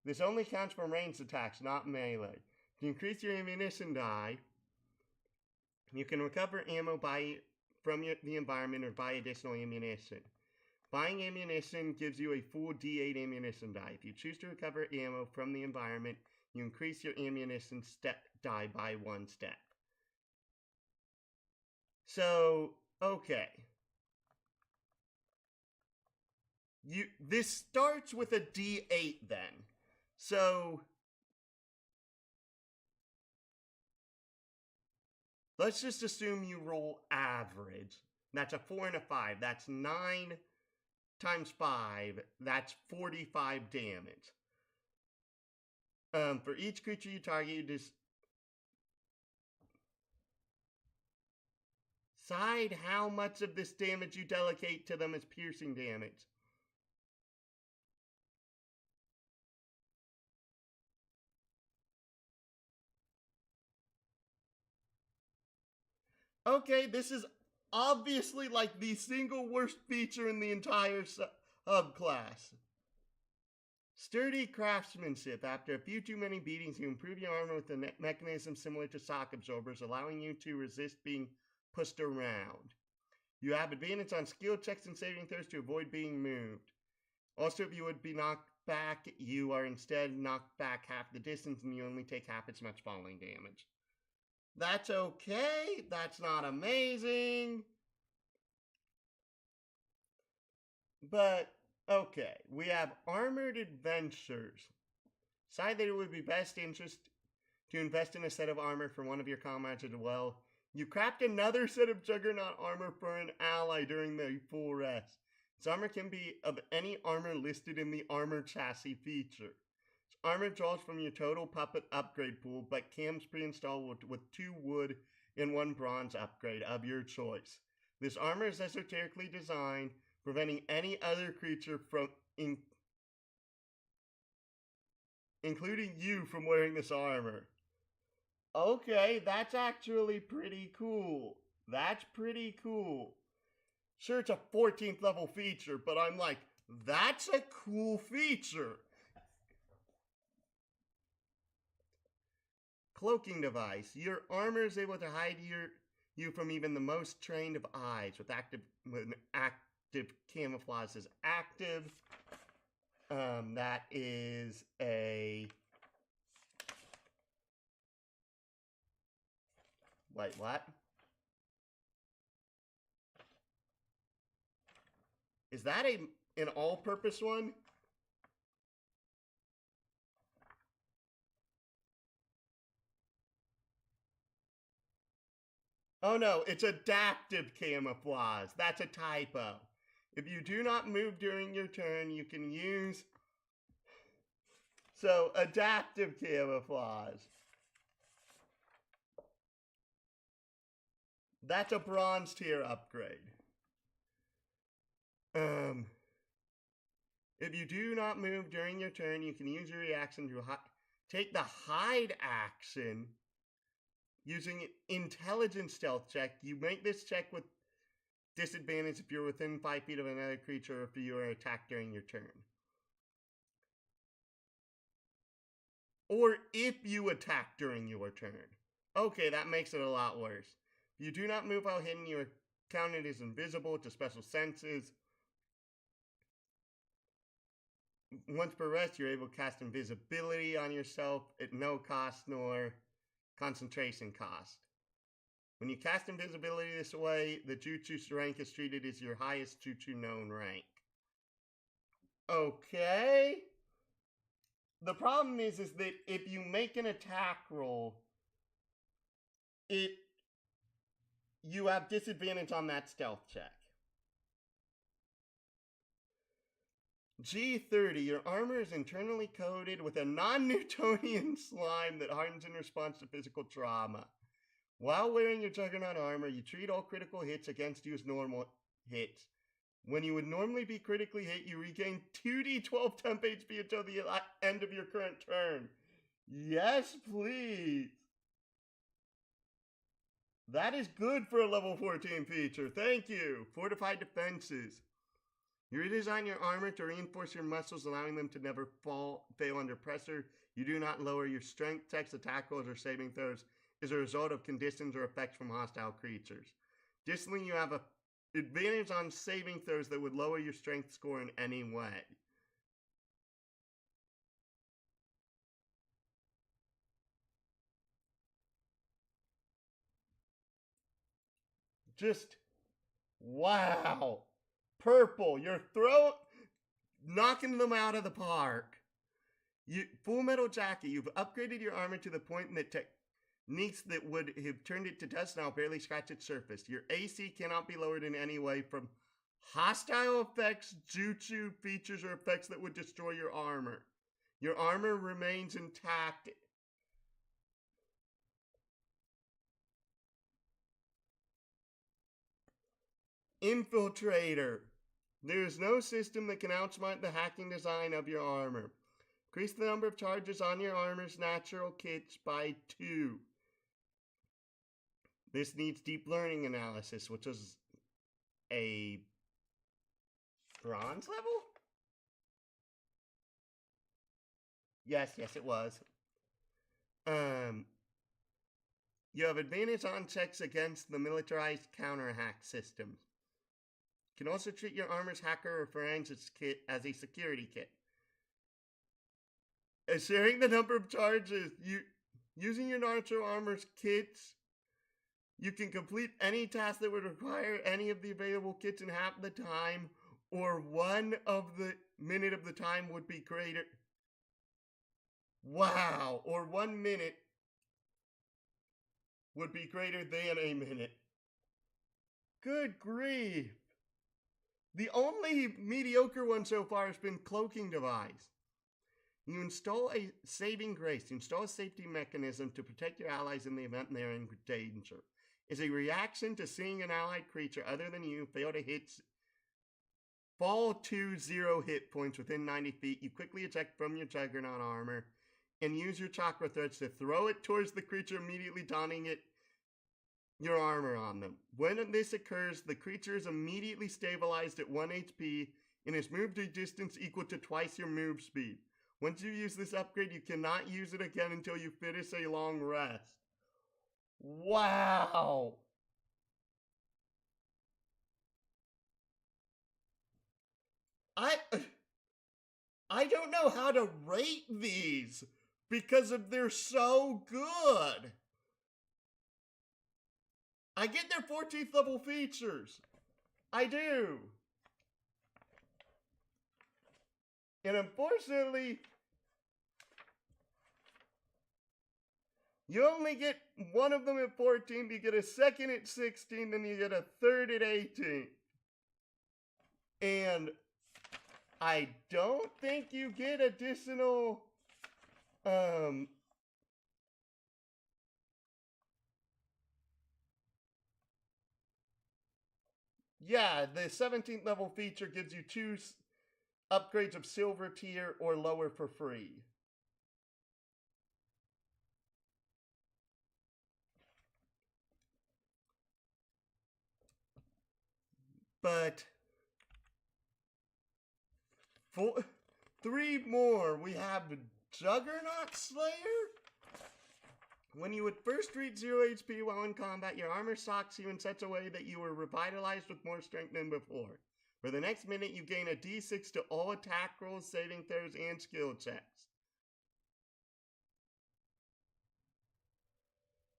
This only counts for ranged attacks, not melee. To increase your ammunition die, you can recover ammo from the environment or buy additional ammunition. Buying ammunition gives you a full D8 ammunition die. If you choose to recover ammo from the environment, you increase your ammunition die by 1 step. So, okay. This starts with a D8 then. So, let's just assume you roll average. That's a 4 and a 5. That's 9 times 5. That's 45 damage. For each creature you target, you decide how much of this damage you delegate to them as piercing damage. Okay, this is obviously like the single worst feature in the entire subclass. Sturdy craftsmanship. After a few too many beatings, you improve your armor with a mechanism similar to shock absorbers, allowing you to resist being pushed around. You have advantage on skill checks and saving throws to avoid being moved. Also, if you would be knocked back, you are instead knocked back half the distance and you only take half as much falling damage. That's okay. That's not amazing. But, okay. We have armored adventures. Decide that it would be best interest to invest in a set of armor for one of your comrades as well. You craft another set of Juggernaut armor for an ally during the full rest. This armor can be of any armor listed in the armor chassis feature. This armor draws from your total puppet upgrade pool, but comes pre-installed with 2 wood and 1 bronze upgrade of your choice. This armor is esoterically designed, preventing any other creature from including you from wearing this armor. Okay, that's actually pretty cool. That's pretty cool. Sure, it's a 14th level feature, but I'm like, that's a cool feature. Cloaking device. Your armor is able to hide you from even the most trained of eyes with active camouflage is active. That is a. Wait, what? Is that an all-purpose one? Oh no, it's adaptive camouflage. That's a typo. If you do not move during your turn, you can use. So, adaptive camouflage. That's a bronze tier upgrade. If you do not move during your turn, you can use your reaction to take the hide action using an intelligence stealth check. You make this check with disadvantage if you're within 5 feet of another creature or if you are attacked during your turn. Or if you attack during your turn. Okay, that makes it a lot worse. If you do not move while hidden, you are counted as invisible to special senses. Once per rest, you're able to cast invisibility on yourself at no cost nor concentration cost. When you cast invisibility this way, the Jutsu's rank is treated as your highest Jutsu known rank. Okay. The problem is that if you make an attack roll, you have disadvantage on that stealth check. G30, your armor is internally coated with a non-Newtonian slime that hardens in response to physical trauma. While wearing your Juggernaut armor, you treat all critical hits against you as normal hits. When you would normally be critically hit, you regain 2d12 temp HP until the end of your current turn. Yes, please. That is good for a level 14 feature. Thank you. Fortified defenses. You redesign your armor to reinforce your muscles, allowing them to never fail under pressure. You do not lower your strength checks, attack rolls, or saving throws as a result of conditions or effects from hostile creatures. Additionally, you have an advantage on saving throws that would lower your strength score in any way. Just, wow. Purple, you're knocking them out of the park. Full Metal Jacket, you've upgraded your armor to the point that techniques that would have turned it to dust now barely scratch its surface. Your AC cannot be lowered in any way from hostile effects, jutsu, features, or effects that would destroy your armor. Your armor remains intact. Infiltrator. There is no system that can outsmart the hacking design of your armor. Increase the number of charges on your armor's natural kits by 2. This needs deep learning analysis, which is a bronze level? Yes, it was. You have advantage on checks against the militarized counter-hack systems. You can also treat your armor's hacker or forensics kit as a security kit. Sharing the number of charges, using your Naruto armor's kits, you can complete any task that would require any of the available kits in half the time, or 1 of the minute of the time would be greater. Wow, or 1 minute would be greater than a minute. Good grief. The only mediocre one so far has been Cloaking Device. You install a saving grace. You install a safety mechanism to protect your allies in the event they are in danger. As a reaction to seeing an allied creature other than you fall to 0 hit points within 90 feet, you quickly eject from your Juggernaut armor and use your chakra threads to throw it towards the creature, immediately donning your armor on them. When this occurs, the creature is immediately stabilized at 1 HP and is moved a distance equal to twice your move speed. Once you use this upgrade, you cannot use it again until you finish a long rest. Wow! I don't know how to rate these because they're so good. I get their 14th level features. I do. And unfortunately, you only get one of them at 14, you get a second at 16, then you get a third at 18. And I don't think you get additional, yeah, the 17th level feature gives you 2 upgrades of silver tier or lower for free. But 3 more. We have Juggernaut Slayer. When you would first reach 0 HP while in combat, your armor shocks you in such a way that you are revitalized with more strength than before. For the next minute, you gain a d6 to all attack rolls, saving throws, and skill checks.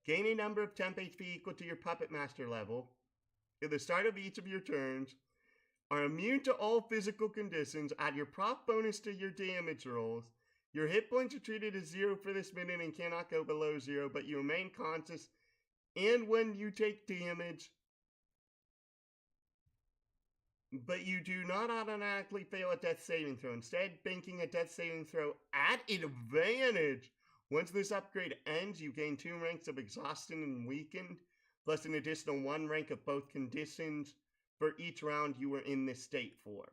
Gain a number of temp HP equal to your Puppetmaster level at the start of each of your turns. Are immune to all physical conditions. Add your proc bonus to your damage rolls. Your hit points are treated as 0 for this minute and cannot go below 0, but you remain conscious. And when you take damage, but you do not automatically fail a death saving throw. Instead, banking a death saving throw at advantage. Once this upgrade ends, you gain 2 ranks of exhaustion and weakened, plus an additional 1 rank of both conditions for each round you were in this state for.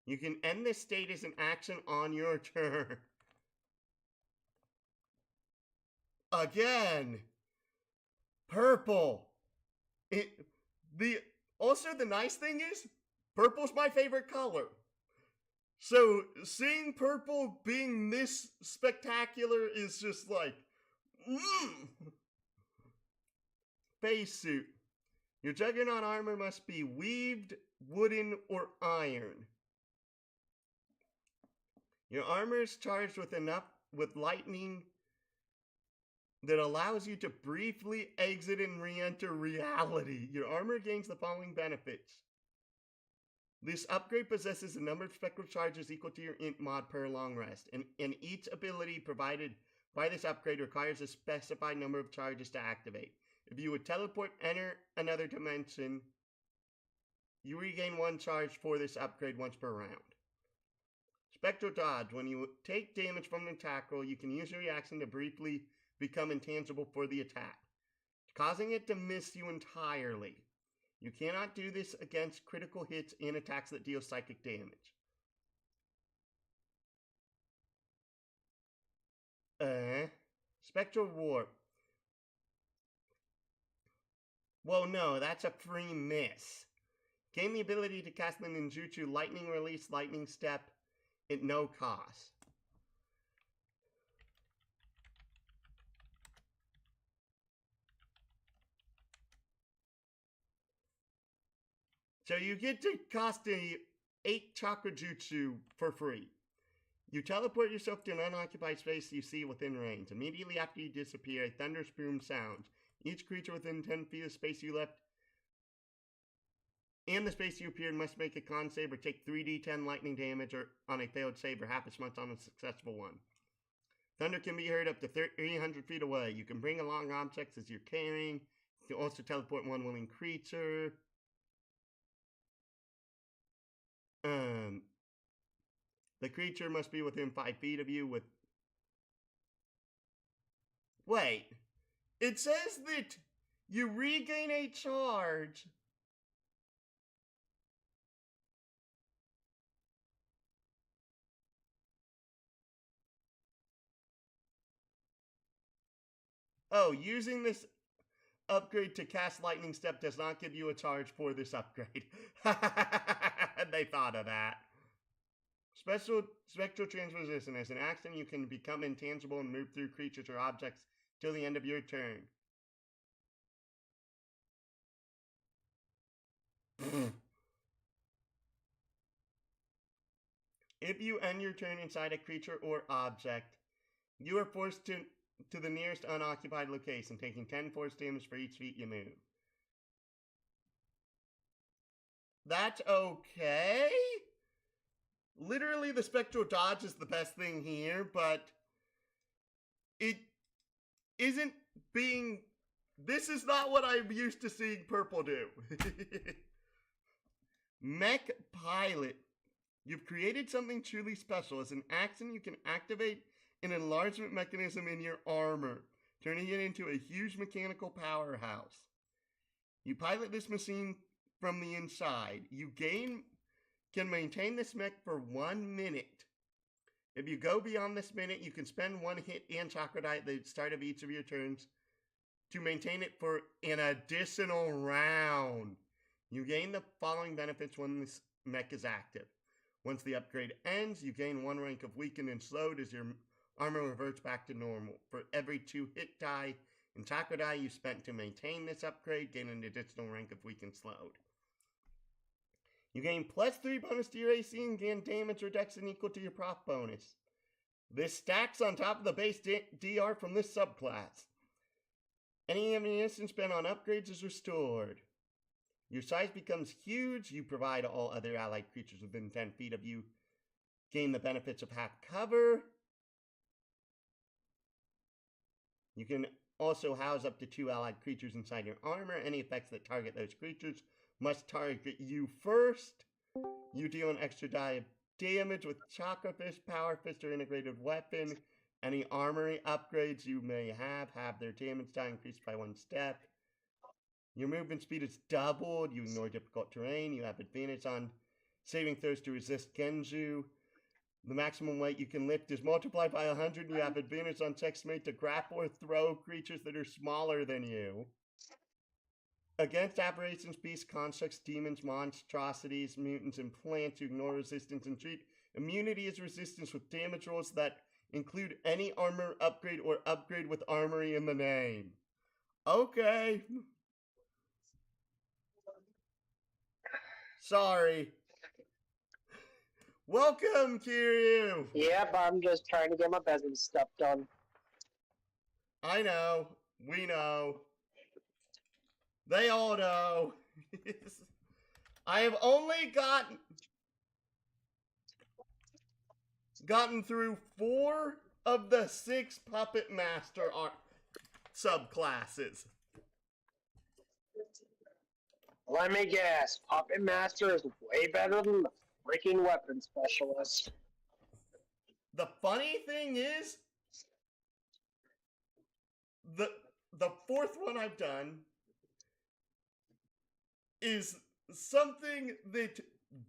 You can end this state as an action on your turn. Again, purple. Also, the nice thing is, purple's my favorite color. So, seeing purple being this spectacular is just like, Face suit. Your Juggernaut armor must be weaved, wooden, or iron. Your armor is charged with lightning that allows you to briefly exit and re-enter reality. Your armor gains the following benefits. This upgrade possesses a number of spectral charges equal to your int mod per long rest, and each ability provided by this upgrade requires a specified number of charges to activate. If you would teleport, enter another dimension, you regain 1 charge for this upgrade once per round. Spectral dodge. When you take damage from an attack roll, you can use your reaction to briefly become intangible for the attack, causing it to miss you entirely. You cannot do this against critical hits and attacks that deal psychic damage. Spectral warp. Well, no, that's a free miss. Gain the ability to cast the ninjutsu Lightning Release, Lightning Step at no cost. So you get to cast a 8 chakra jutsu for free. You teleport yourself to an unoccupied space you see within range. Immediately after you disappear, a thunderous boom sounds. Each creature within 10 feet of the space you left and the space you appeared must make a con save or take 3d10 lightning damage or on a failed save or half as much on a successful one. Thunder can be heard up to 300 feet away. You can bring along objects as you're carrying. You can also teleport one willing creature. The creature must be within 5 feet of you with... Wait. It says that you regain a charge. Oh, using this upgrade to cast Lightning Step does not give you a charge for this upgrade. They thought of that. Spectral Transposition. As an action, you can become intangible and move through creatures or objects till the end of your turn. If you end your turn inside a creature or object, you are forced to the nearest unoccupied location, taking 10 force damage for each feet you move. That's okay. Literally, the Spectral Dodge is the best thing here, but it isn't being... This is not what I'm used to seeing purple do. Mech Pilot. You've created something truly special. As an action, you can activate an enlargement mechanism in your armor, turning it into a huge mechanical powerhouse. You pilot this machine from the inside. You can maintain this mech for 1 minute. If you go beyond this minute, you can spend 1 hit and chakra die at the start of each of your turns to maintain it for an additional round. You gain the following benefits when this mech is active. Once the upgrade ends, you gain 1 rank of weakened and slowed as your armor reverts back to normal. For every 2 hit die and chakra die you spent to maintain this upgrade, gain an additional rank of weakened and slowed. You gain +3 bonus to your AC and gain damage reduction equal to your proc bonus. This stacks on top of the base DR from this subclass. Any ammunition spent on upgrades is restored. Your size becomes huge. You provide all other allied creatures within 10 feet of you gain the benefits of half cover. You can also house up to 2 allied creatures inside your armor. Any effects that target those creatures must target you first. You deal an extra die of damage with Chakra Fist, Power Fist, or Integrated Weapon. Any armory upgrades you may have their damage die increased by 1 step. Your movement speed is doubled. You ignore difficult terrain. You have advantage on saving throws to resist Genju. The maximum weight you can lift is multiplied by 100. You have advantage on checks made to grapple or throw creatures that are smaller than you. Against aberrations, beasts, constructs, demons, monstrosities, mutants, and plants, you ignore resistance and treat immunity as resistance with damage rolls that include any armor upgrade or upgrade with armory in the name. Okay. Sorry. Welcome, Kiryu. Yep, I'm just trying to get my business stuff done. I know. We know. They all know. I have only gotten through 4 of the 6 Puppetmaster subclasses. Let me guess, Puppetmaster is way better than the freaking weapon specialist. The funny thing is, the 4th one I've done is something that,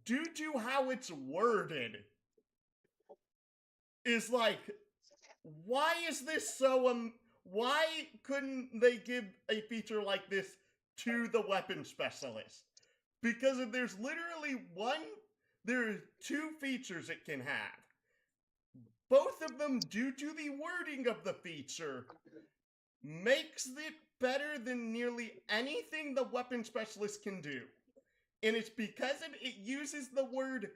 due to how it's worded, is like, why is this so, why couldn't they give a feature like this to the weapon specialist? Because there's literally there are 2 features it can have. Both of them, due to the wording of the feature, makes it better than nearly anything the weapon specialist can do. And it's because it uses the word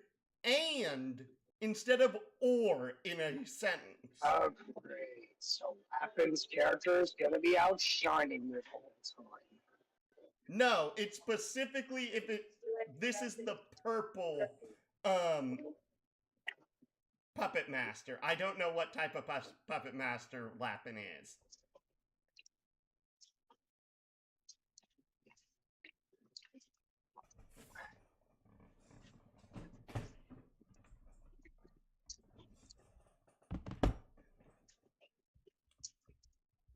"and" instead of "or" in a sentence. Oh, great. So weapons character is gonna be outshining this whole time. No, it's specifically this is the purple Puppetmaster. I don't know what type of Puppetmaster Lapin is.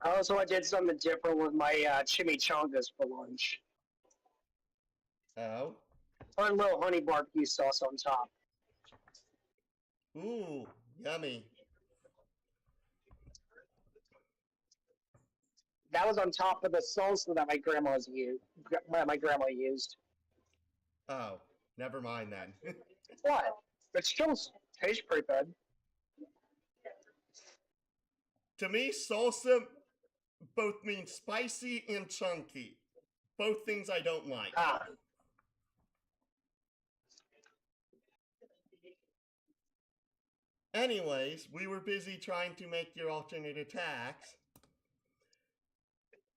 Also, I did something different with my chimichangas for lunch. Oh? Put a little honey barbecue sauce on top. Ooh, yummy. That was on top of the salsa that my grandma used. Oh, never mind then. What? It still tastes pretty good. To me, salsa both means spicy and chunky. Both things I don't like. Ah, Anyways, we were busy trying to make your alternate attacks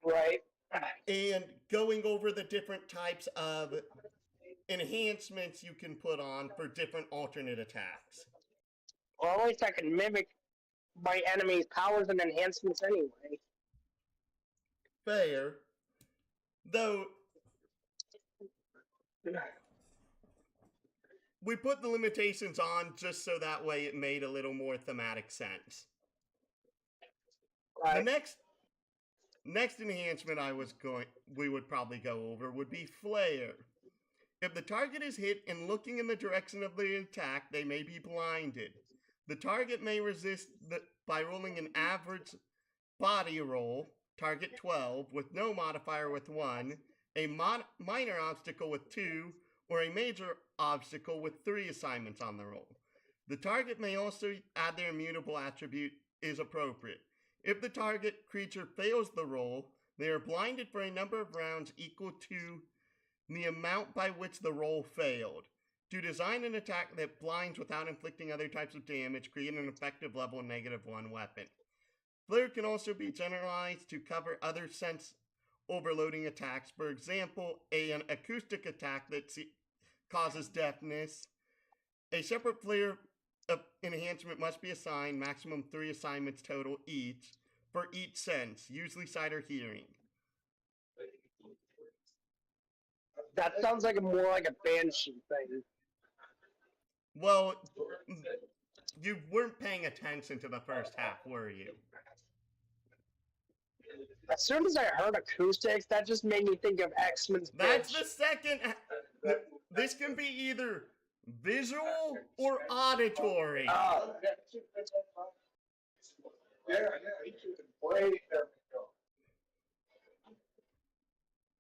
right. and going over the different types of enhancements you can put on for different alternate attacks. Well, at least I can mimic my enemy's powers and enhancements anyway. Fair. Though, we put the limitations on just so that way it made a little more thematic sense. Right. The next enhancement we would probably go over would be flare. If the target is hit and looking in the direction of the attack, they may be blinded. The target may resist by rolling an average body roll, target 12, with no modifier with 1, a minor obstacle with 2, or a major obstacle with 3 assignments on the roll. The target may also add their immutable attribute is appropriate. If the target creature fails the roll, they are blinded for a number of rounds equal to the amount by which the roll failed. To design an attack that blinds without inflicting other types of damage, create an effective level -1 weapon. Flare can also be generalized to cover other sense overloading attacks. For example, an acoustic attack that causes deafness. A separate flare enhancement must be assigned, maximum 3 assignments total each, for each sense, usually sight or hearing. That sounds like more like a banshee thing. Well, you weren't paying attention to the first half, were you? As soon as I heard acoustics, that just made me think of X-Men's That's bitch. the second. This can be either visual or auditory.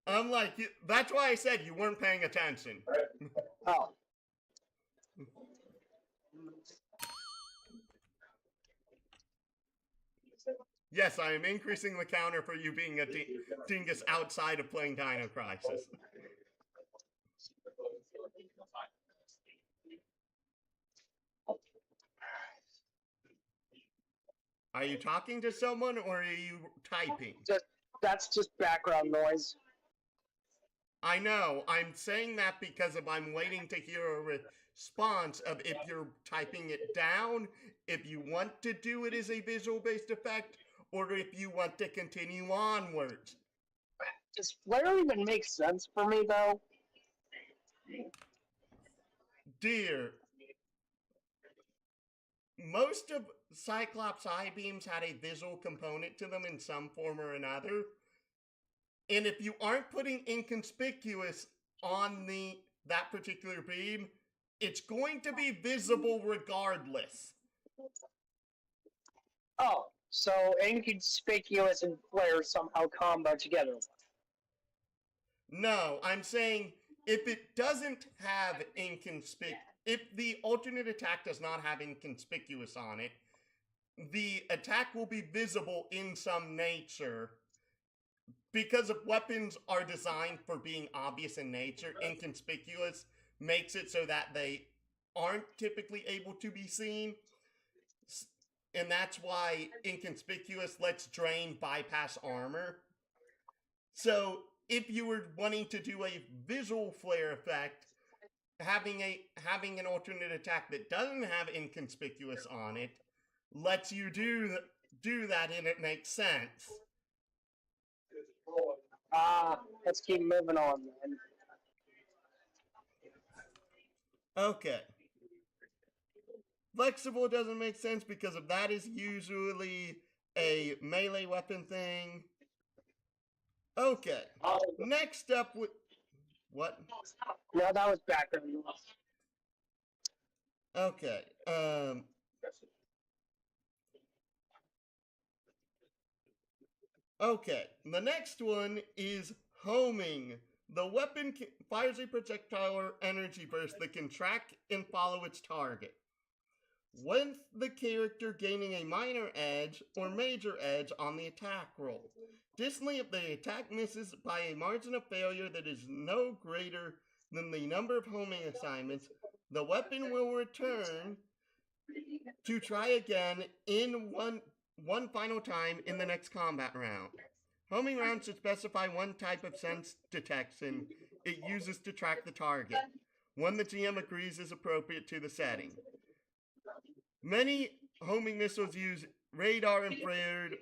I'm like, that's why I said you weren't paying attention. Oh. Yes, I am increasing the counter for you being a dingus outside of playing Dino Crisis. Are you talking to someone or are you typing? That's just background noise. I know. I'm saying that because I'm waiting to hear a response of if you're typing it down, if you want to do it as a visual-based effect, or if you want to continue onwards. Does flare even make sense for me, though? Dear, most of Cyclops I-beams had a visual component to them in some form or another. And if you aren't putting inconspicuous on that particular beam, it's going to be visible regardless. Oh, so inconspicuous and flare somehow combo together. No, I'm saying if it doesn't have if the alternate attack does not have inconspicuous on it, the attack will be visible in some nature. Because if weapons are designed for being obvious in nature, inconspicuous makes it so that they aren't typically able to be seen. And that's why inconspicuous lets drain bypass armor. So if you were wanting to do a visual flare effect, having an alternate attack that doesn't have inconspicuous on it lets you do that, and it makes sense. Let's keep moving on then. Okay. Flexible doesn't make sense because if that is usually a melee weapon thing. Okay. Next up with what? No, that was background noise. Okay. Okay, the next one is homing. The weapon fires a projectile or energy burst that can track and follow its target, with the character gaining a minor edge or major edge on the attack roll. Additionally, if the attack misses by a margin of failure that is no greater than the number of homing assignments, the weapon will return to try again in one final time in the next combat round. Homing rounds should specify one type of sense detection it uses to track the target, one the GM agrees is appropriate to the setting. Many homing missiles use radar, infrared,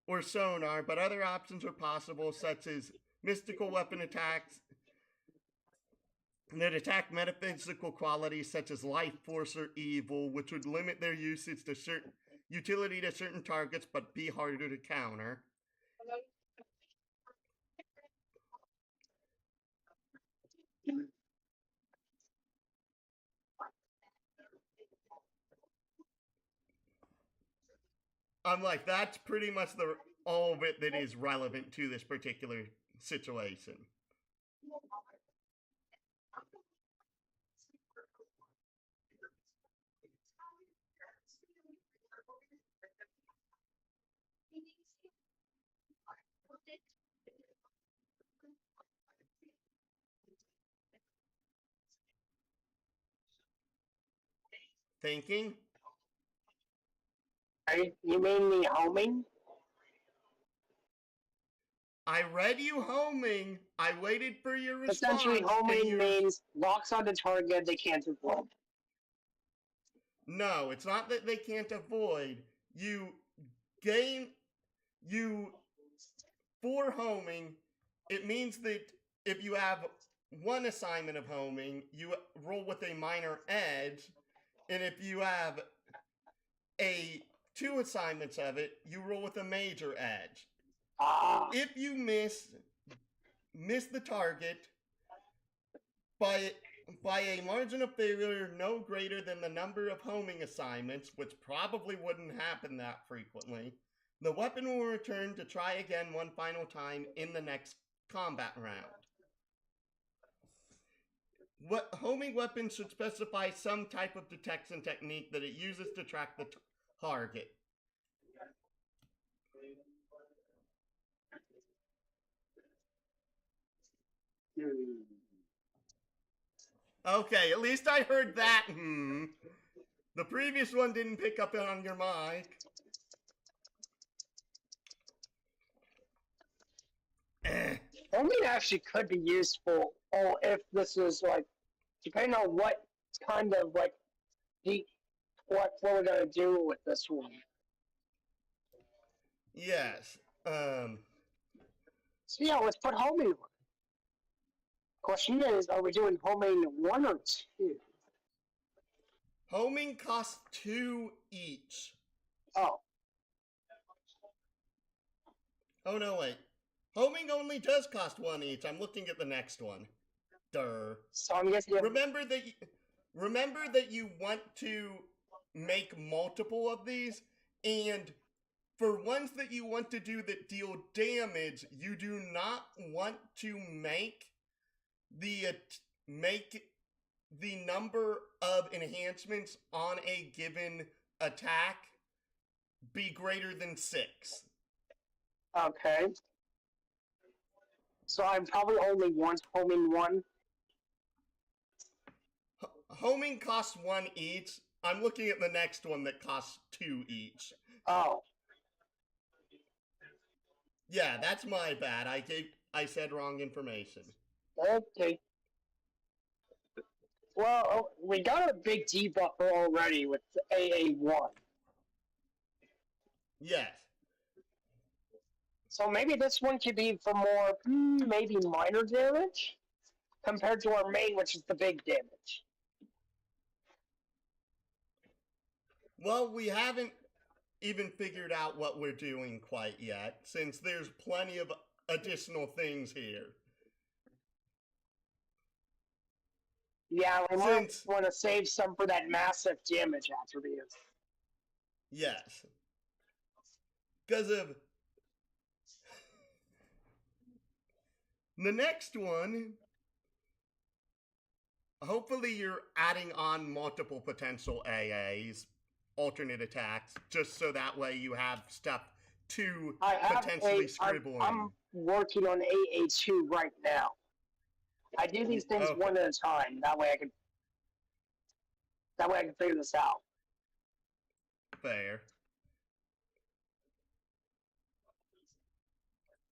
or sonar, but other options are possible, such as mystical weapon attacks that attack metaphysical qualities such as life force or evil, which would limit their usage to certain utility to certain targets but be harder to counter. I'm like, that's pretty much all of it that is relevant to this particular situation. Thinking? You mean the homing? I read you homing. I waited for your response. Essentially, homing means locks on the target they can't avoid. No, it's not that they can't avoid. For homing, it means that if you have one assignment of homing, you roll with a minor edge, and if you have two assignments of it, you roll with a major edge. If you miss the target by a margin of failure no greater than the number of homing assignments, which probably wouldn't happen that frequently, the weapon will return to try again one final time in the next combat round. Homing weapons should specify some type of detection technique that it uses to track the target. Okay, at least I heard that. The previous one didn't pick up on your mic. Homing actually could be useful, if this is like, depending on what kind of like what we're gonna do with this one. Yes. So yeah, let's put homing on. Question is, are we doing homing 1 or 2? Homing costs 2 each. Oh. Oh no, wait. Homing only does cost 1 each. I'm looking at the next one. Durr. So I'm guessing. Remember that you want to make multiple of these, and for ones that you want to do that deal damage, you do not want to make the number of enhancements on a given attack be greater than 6. Okay. So I'm probably only homing 1. Homing costs 1 each. I'm looking at the next one that costs 2 each. Oh. Yeah, that's my bad. I said wrong information. Okay. Well, we got a big debuffer already with AA1. Yes. So maybe this one could be for more, maybe minor damage, compared to our main, which is the big damage. Well, we haven't even figured out what we're doing quite yet, since there's plenty of additional things here. Yeah, we might want to save some for that massive damage attribute. Yes. Because of The next one, hopefully you're adding on multiple potential AAs, alternate attacks, just so that way you have stuff to potentially scribble I'm working on AA2 right now. I do these things one at a time. That way I can figure this out. Fair.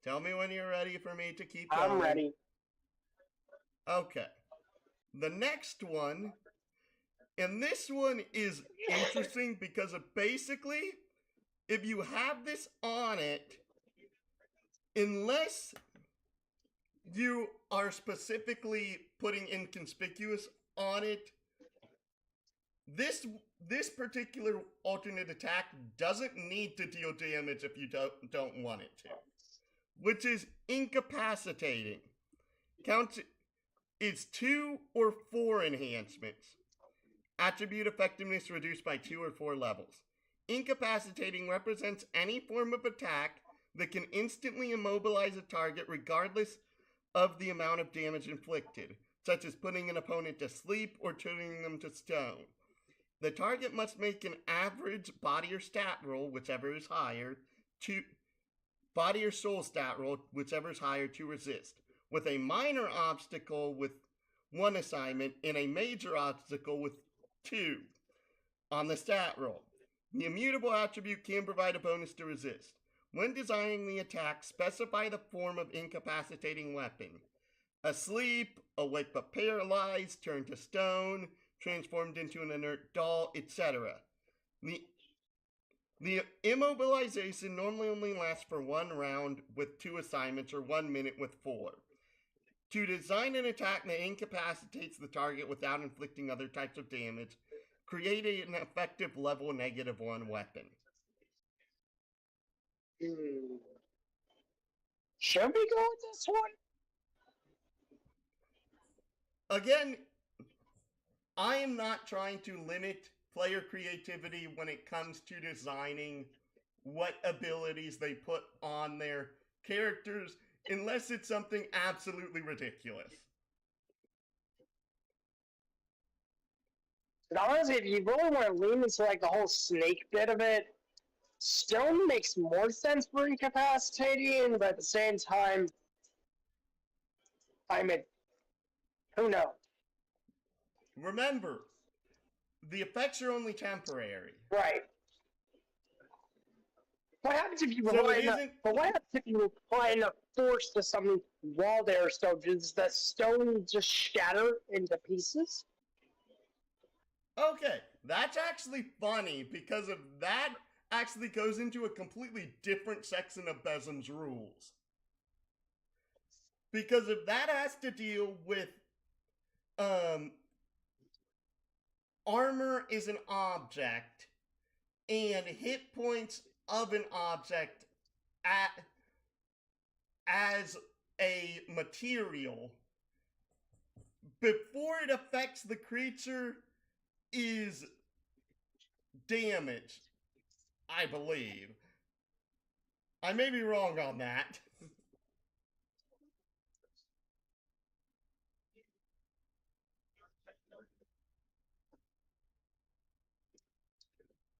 Tell me when you're ready for me to keep going. I'm ready. Okay. The next one, and this one is interesting because of basically, if you have this on it, unless you are specifically putting inconspicuous on it, this particular alternate attack doesn't need to deal damage if you don't want it to, which is incapacitating. Counts is 2 or 4 enhancements. Attribute effectiveness reduced by 2 or 4 levels. Incapacitating represents any form of attack that can instantly immobilize a target regardless of the amount of damage inflicted, such as putting an opponent to sleep or turning them to stone. The target must make an average body or stat roll, whichever is higher, body or soul stat roll, whichever is higher, to resist, with a minor obstacle with 1 assignment and a major obstacle with 2 on the stat roll. The immutable attribute can provide a bonus to resist. When designing the attack, specify the form of incapacitating weapon. Asleep, awake but paralyzed, turned to stone, transformed into an inert doll, etc. The immobilization normally only lasts for 1 round with 2 assignments or 1 minute with 4. To design an attack that incapacitates the target without inflicting other types of damage, create an effective level -1 weapon. Should we go with this one? Again, I am not trying to limit player creativity when it comes to designing what abilities they put on their characters, unless it's something absolutely ridiculous. But honestly, if you really want to lean into like the whole snake bit of it, stone makes more sense for incapacitating, but at the same time, who knows? Remember, the effects are only temporary. Right. What happens if you apply enough force to something while they're stone? Does that stone just shatter into pieces? Okay, that's actually funny because of that actually goes into a completely different section of Besum's rules. Because if that has to deal with armor is an object and hit points of an object as a material before it affects the creature is damaged, I believe. I may be wrong on that.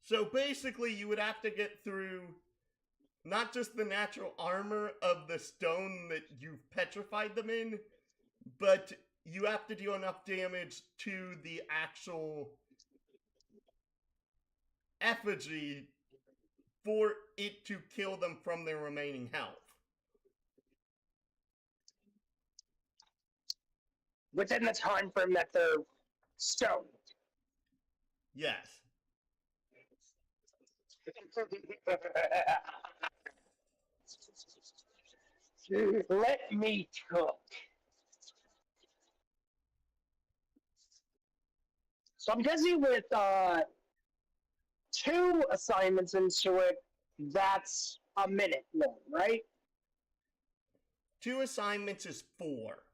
So basically, you would have to get through not just the natural armor of the stone that you've petrified them in, but you have to do enough damage to the actual effigy for it to kill them from their remaining health. Within the time frame that they're stoned. Yes. Let me cook. So I'm guessing with 2 assignments into it, that's a minute long, right? 2 assignments is 4.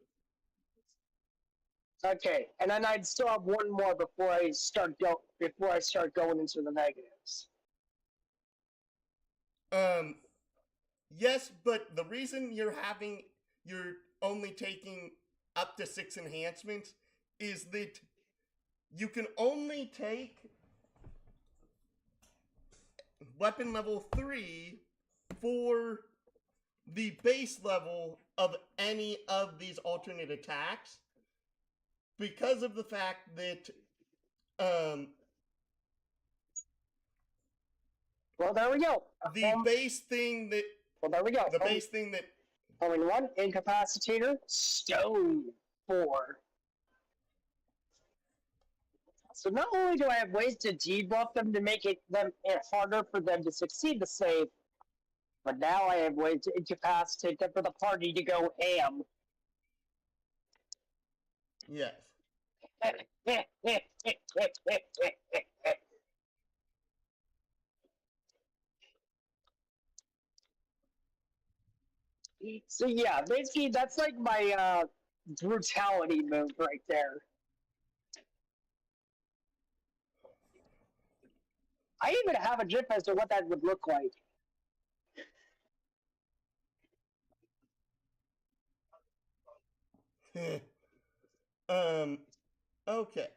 Okay, and then I'd still have 1 more before I start going into the negatives. Yes, but the reason you're only taking up to 6 enhancements is that you can only take weapon level 3 for the base level of any of these alternate attacks because of the fact that well, there we go. The base thing that well, there we go. The base thing that only one incapacitator, stone 4. So not only do I have ways to debuff them to make it harder for them to succeed the save, but now I have ways to incapacitate them for the party to go ham. Yes. So yeah, basically that's like my brutality move right there. I even have a GIF as to what that would look like. Okay.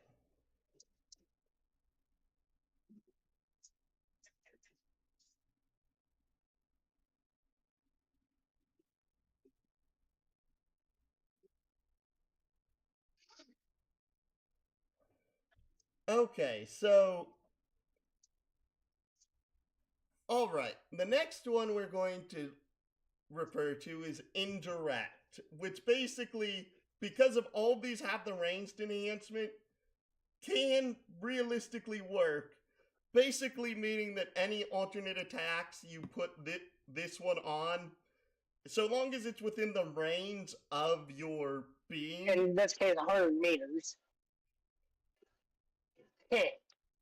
Okay, so all right. The next one we're going to refer to is indirect, which basically, because of all these have the ranged enhancement, can realistically work. Basically, meaning that any alternate attacks you put this one on, so long as it's within the range of your being. In this case, 100 meters.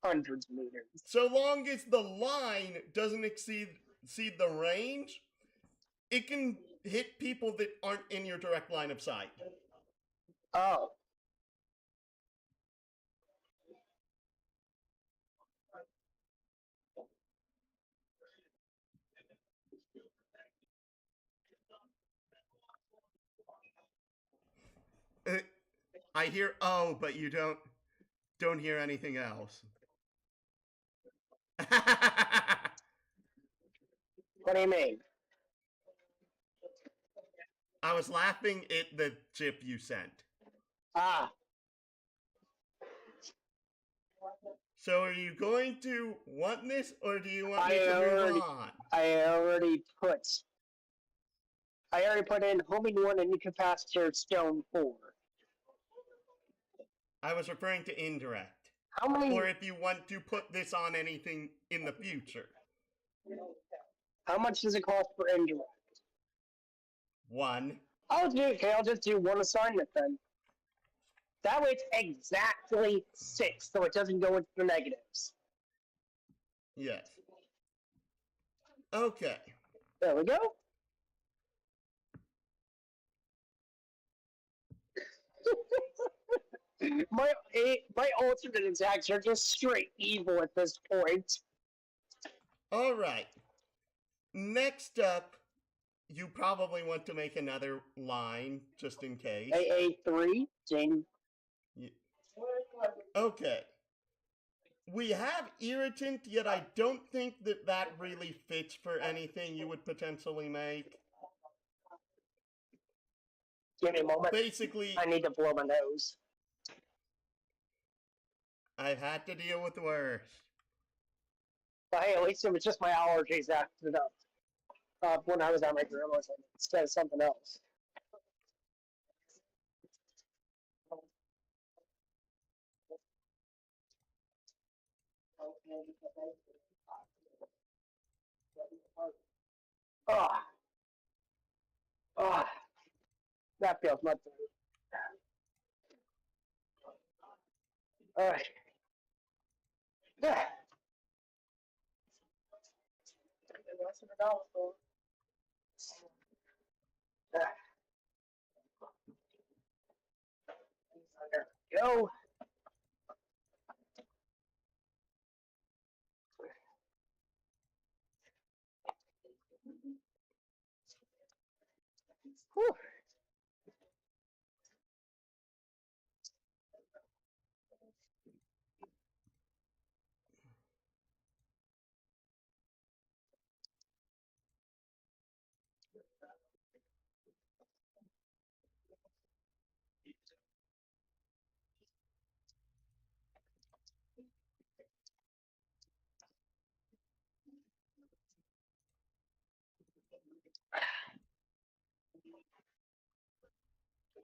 Hundreds of meters. So long as the line doesn't exceed the range, it can hit people that aren't in your direct line of sight. Oh. I hear oh, but you don't hear anything else. What do you mean? I was laughing at the chip you sent. Ah. So are you going to want this, or do you want me to move on? I already put in homing 1 and incapacitor stone 4. I was referring to indirect. How many? Or if you want to put this on anything in the future. How much does it cost for indirect? 1. I'll just do 1 assignment then. That way it's exactly 6, so it doesn't go into the negatives. Yes. Okay. There we go. my alternate attacks are just straight evil at this point. All right. Next up, you probably want to make another line just in case. AA3, Jane. Okay. We have irritant, yet I don't think that really fits for anything you would potentially make. Give me a moment. Basically, I need to blow my nose. I've had to deal with worse. But hey, at least it was just my allergies acted up when I was at my grandma's instead of something else. Ah, that feels much better. All right. Yeah. There we go. Whew.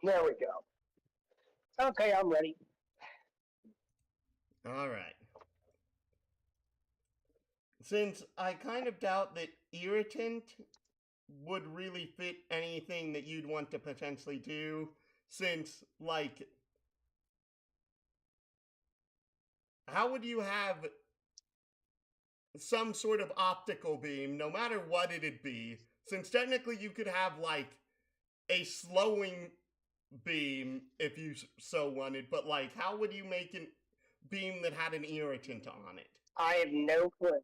There we go. Okay, I'm ready. All right. Since I kind of doubt that irritant would really fit anything that you'd want to potentially do, since, like, how would you have some sort of optical beam, no matter what it'd be, since technically you could have, like, a slowing beam if you so wanted, but, like, how would you make a beam that had an irritant on it? I have no clue.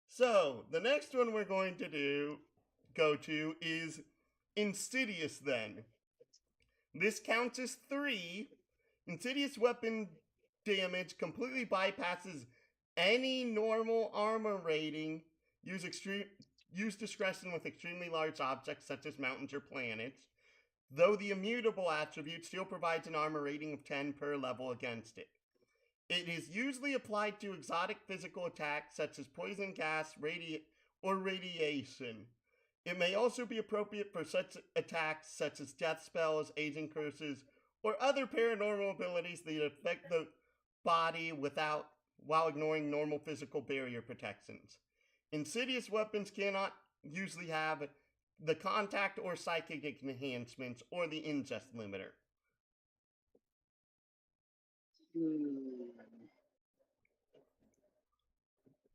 So, the next one we're going to go to is Insidious then. This counts as 3. Insidious weapon damage completely bypasses any normal armor rating. Use discretion with extremely large objects such as mountains or planets, though the immutable attribute still provides an armor rating of 10 per level against it. It is usually applied to exotic physical attacks such as poison gas, or radiation. It may also be appropriate for such attacks such as death spells, aging curses, or other paranormal abilities that affect the body while ignoring normal physical barrier protections. Insidious weapons cannot usually have the contact or psychic enhancements or the ingest limiter.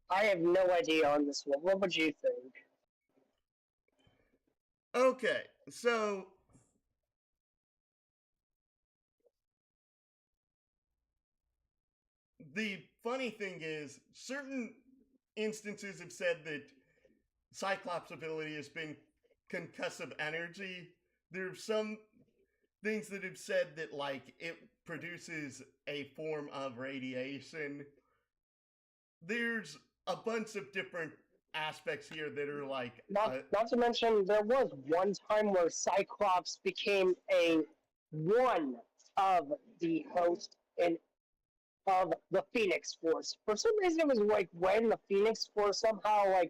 I have no idea on this one. What would you think? Okay, so the funny thing is, certain instances have said that Cyclops' ability has been concussive energy. There are some things that have said that, like, it produces a form of radiation. There's a bunch of different aspects here that are like not to mention there was one time where Cyclops became one of the hosts of the Phoenix Force. For some reason, it was like when the Phoenix Force somehow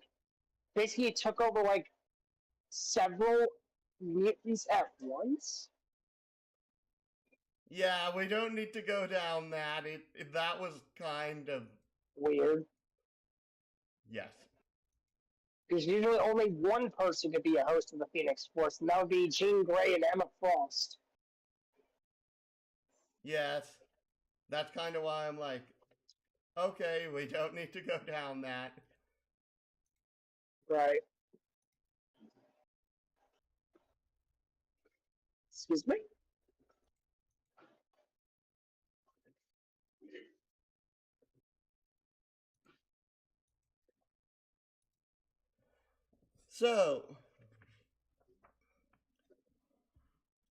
basically took over several mutants at once. Yeah, we don't need to go down that. That was kind of weird. Yes. Because usually only one person could be a host of the Phoenix Force, and that would be Jean Grey and Emma Frost. Yes. That's kind of why I'm like, okay, we don't need to go down that. Right. Excuse me? So,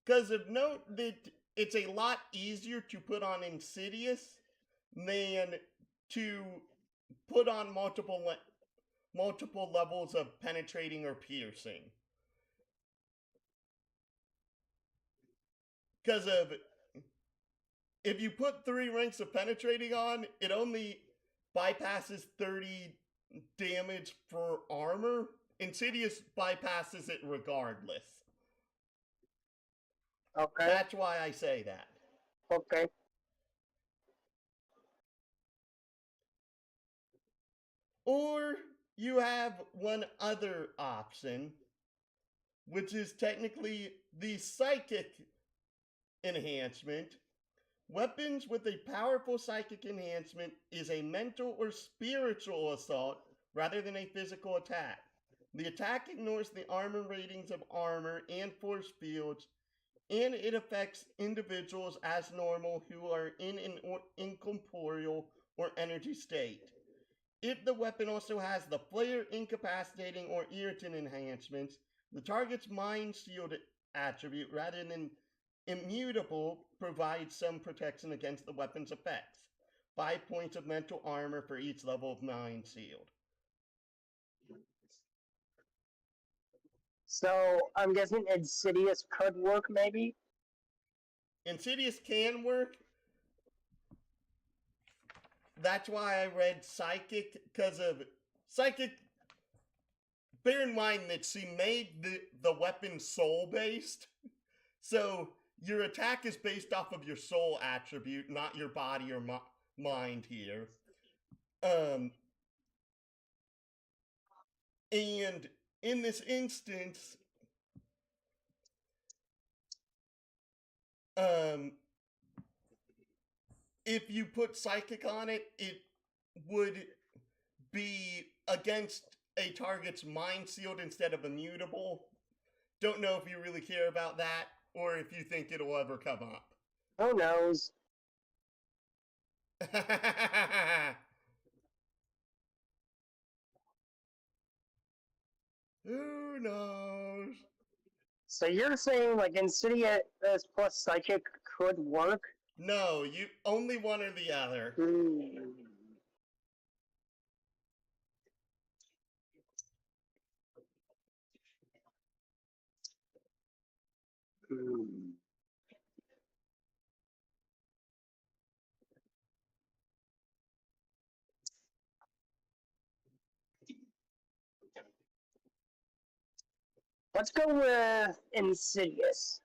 because of note that it's a lot easier to put on Insidious than to put on multiple levels of penetrating or piercing. Because of, if you put 3 ranks of penetrating on, it only bypasses 30 damage for armor. Insidious bypasses it regardless. Okay. That's why I say that. Okay. Or you have one other option, which is technically the psychic enhancement. Weapons with a powerful psychic enhancement is a mental or spiritual assault rather than a physical attack. The attack ignores the armor ratings of armor and force fields, and it affects individuals as normal who are in an incorporeal or energy state. If the weapon also has the flare, incapacitating, or irritant enhancements, the target's mind shield attribute, rather than immutable, provides some protection against the weapon's effects. 5 points of mental armor for each level of mind shield. So I'm guessing Insidious could work, maybe. Insidious can work. That's why I read Psychic, because of Psychic. Bear in mind that she made the weapon soul based. So your attack is based off of your soul attribute, not your body or mind here. And in this instance, if you put psychic on it, it would be against a target's mind sealed instead of immutable. Don't know if you really care about that or if you think it'll ever come up. Who knows? Who knows? So you're saying like Insidious plus Psychic could work? No, you only one or the other. Let's go with Insidious.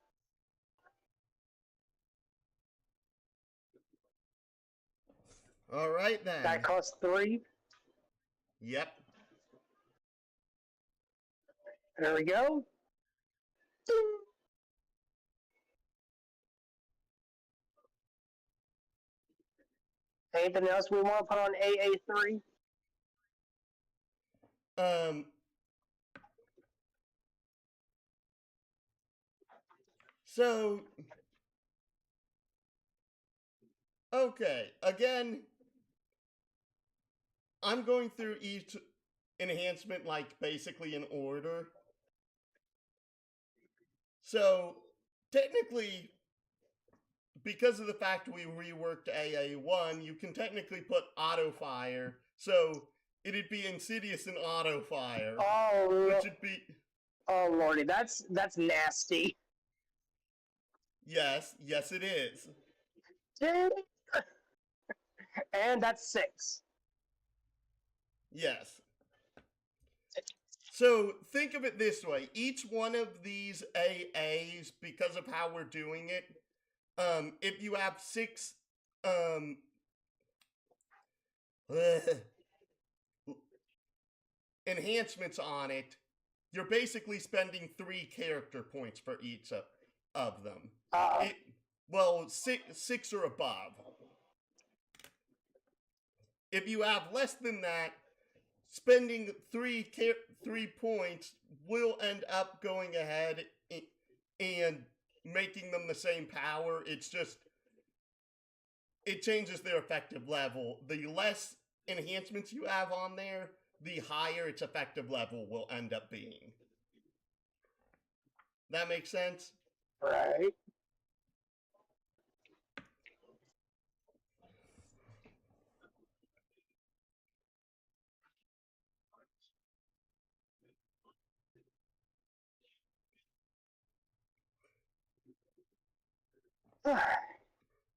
All right then. That costs 3. Yep. There we go. Anything else we want to put on AA3? So, okay, again, I'm going through each enhancement like basically in order. So, technically, because of the fact we reworked AA1, you can technically put auto fire. So, it'd be Insidious and auto fire. Oh, which would be. Oh lordy, that's nasty. Yes, it is. And that's 6. Yes. So think of it this way. Each one of these AAs, because of how we're doing it, if you have 6 enhancements on it, you're basically spending 3 character points for each of them. Well, 6 or above. If you have less than that, spending 3 points will end up going ahead and making them the same power. It's just, it changes their effective level. The less enhancements you have on there, the higher its effective level will end up being. That makes sense? Right.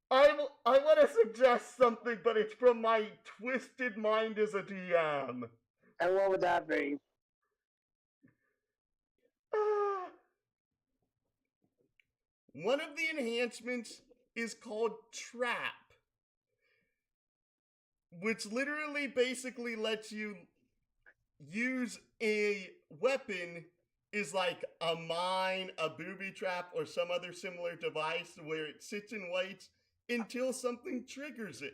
I want to suggest something, but it's from my twisted mind as a DM. And what would that be? One of the enhancements is called Trap, which literally basically lets you use a weapon is like a mine, a booby trap, or some other similar device where it sits and waits until something triggers it.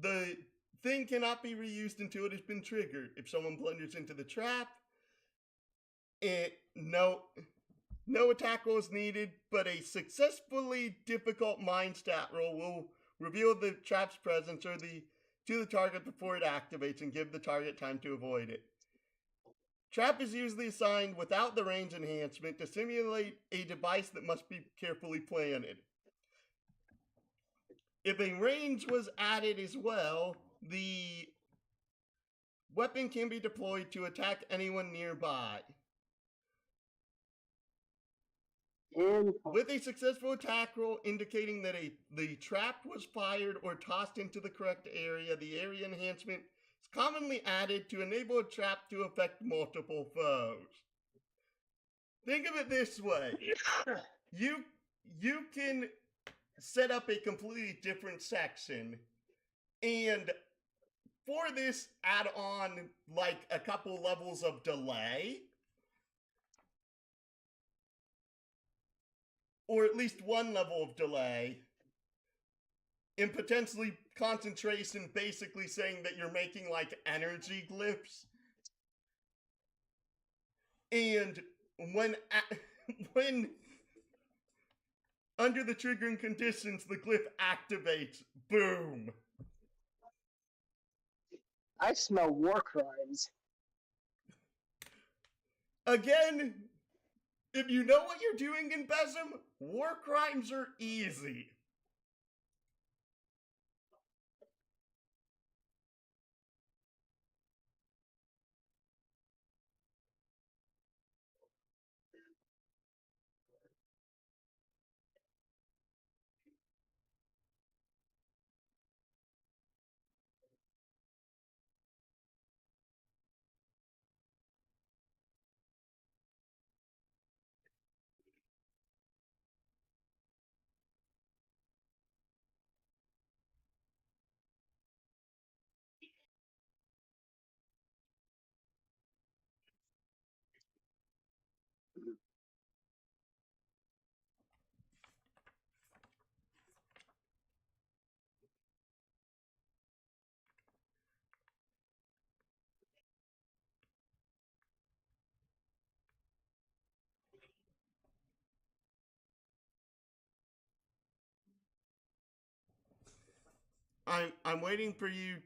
The thing cannot be reused until it has been triggered. If someone blunders into the trap, no attack roll is needed, but a successfully difficult mind stat roll will reveal the trap's presence to the target before it activates and give the target time to avoid it. Trap is usually assigned without the range enhancement to simulate a device that must be carefully planted. If a range was added as well, the Weapon can be deployed to attack anyone nearby. With a successful attack roll indicating that the trap was fired or tossed into the correct area, the area enhancement is commonly added to enable a trap to affect multiple foes. Think of it this way. You can set up a completely different section, and for this, add on like a couple levels of delay, or at least one level of delay, and potentially concentration, basically saying that you're making like energy glyphs. And when under the triggering conditions, the glyph activates. Boom. I smell war crimes. Again, if you know what you're doing in Besem, war crimes are easy. I'm waiting for you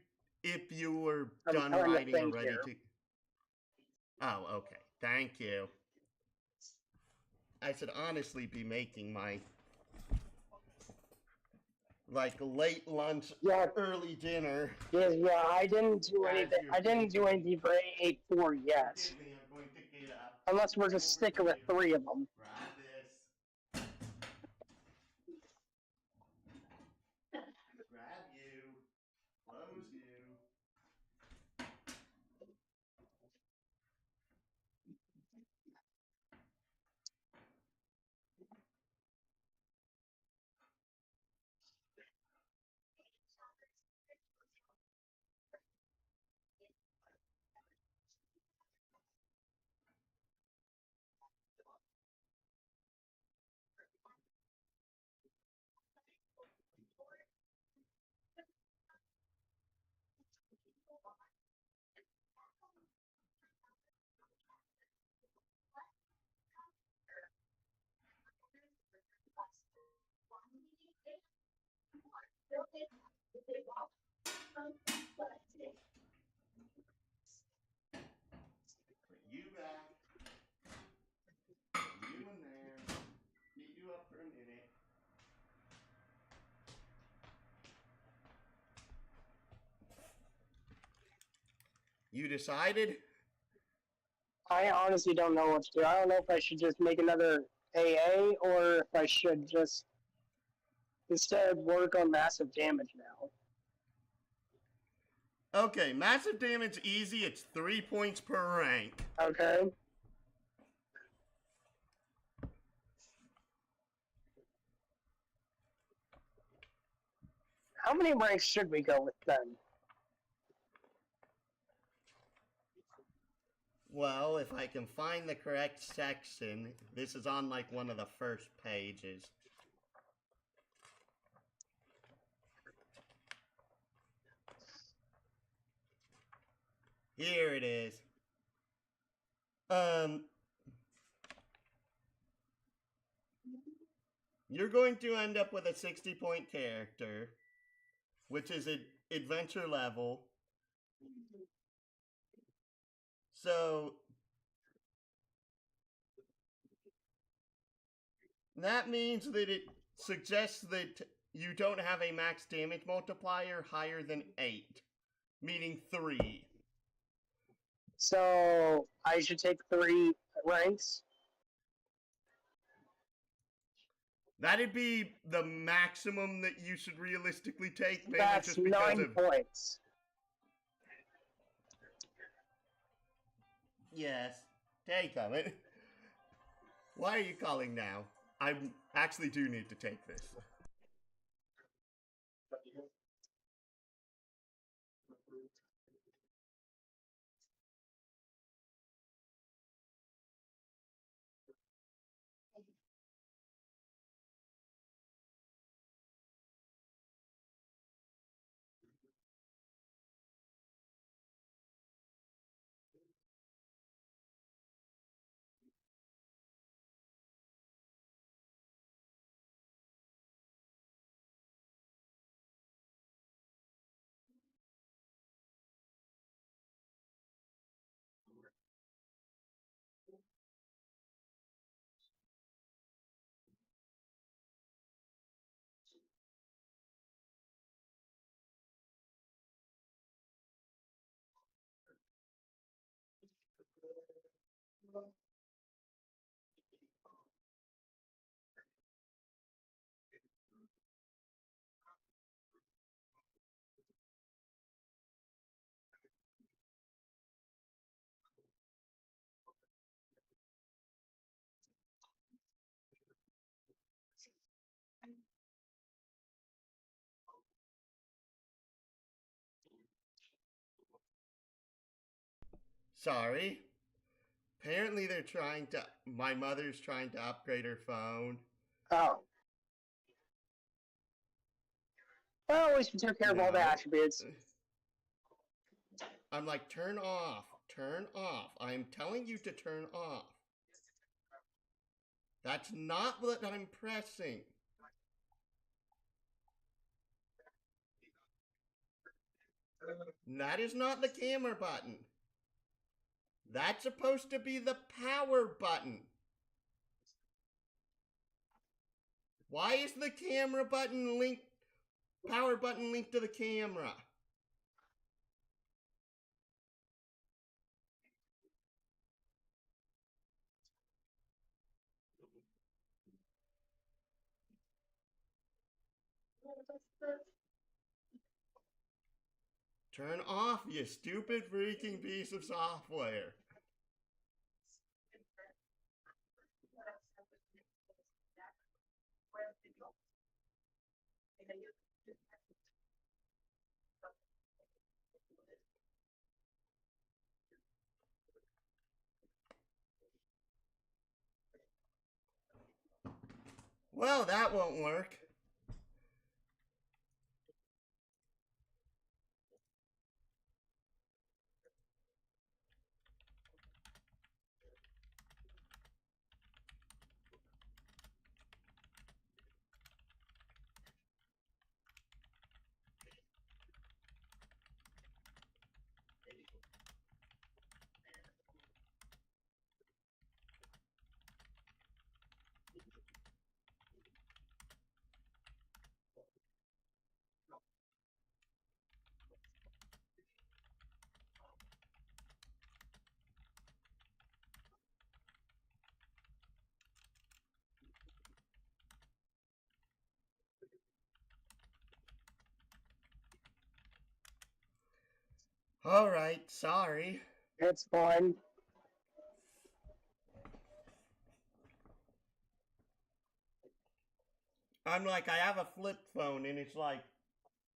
if you were done writing or ready to. Oh, okay. Thank you. I should honestly be making my like late lunch, early dinner. Yeah, I didn't do anything. I didn't do anything for 884 yet. Forgive me, I'm going to get up. Unless we're just sticking with 3 of them. Grab this. Grab you. Close you. Put you back. Put you in there. Keep you up for a minute. You decided? I honestly don't know what to do. I don't know if I should just make another AA or if I should just instead work on massive damage now. Okay, massive damage easy. It's 3 points per rank. Okay. How many ranks should we go with then? Well, if I can find the correct section, this is on like one of the first pages. Here it is. You're going to end up with a 60-point character, which is an adventure level. So that means that it suggests that you don't have a max damage multiplier higher than 8, meaning 3. So I should take 3 ranks. That'd be the maximum that you should realistically take, mainly That's just because 9 points. Yes, take them. Why are you calling now? I actually do need to take this. Sorry. Apparently they're trying to. My mother's trying to upgrade her phone. Oh. Well, at least we took care of all the No. attributes. I'm like, turn off. Turn off. I'm telling you to turn off. That's not what I'm pressing. That is not the camera button. That's supposed to be the power button. Why is the camera button linked, power button linked to the camera? Turn off, you stupid freaking piece of software. Well, that won't work. Alright, sorry. It's fine. I'm like, I have a flip phone, and it's like,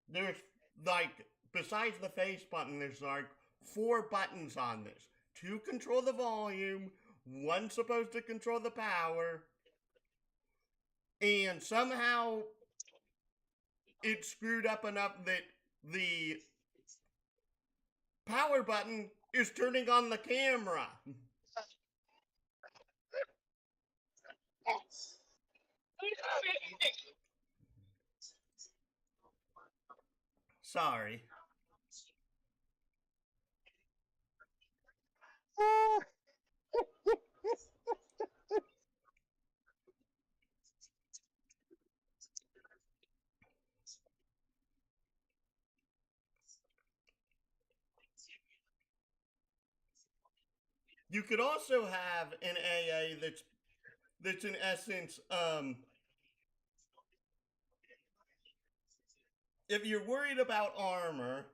there's like, besides the face button, there's like 4 buttons on this. 2 control the volume, 1 supposed to control the power, and somehow it screwed up enough that the power button is turning on the camera. Sorry. You could also have an AA that's in essence, if you're worried about armor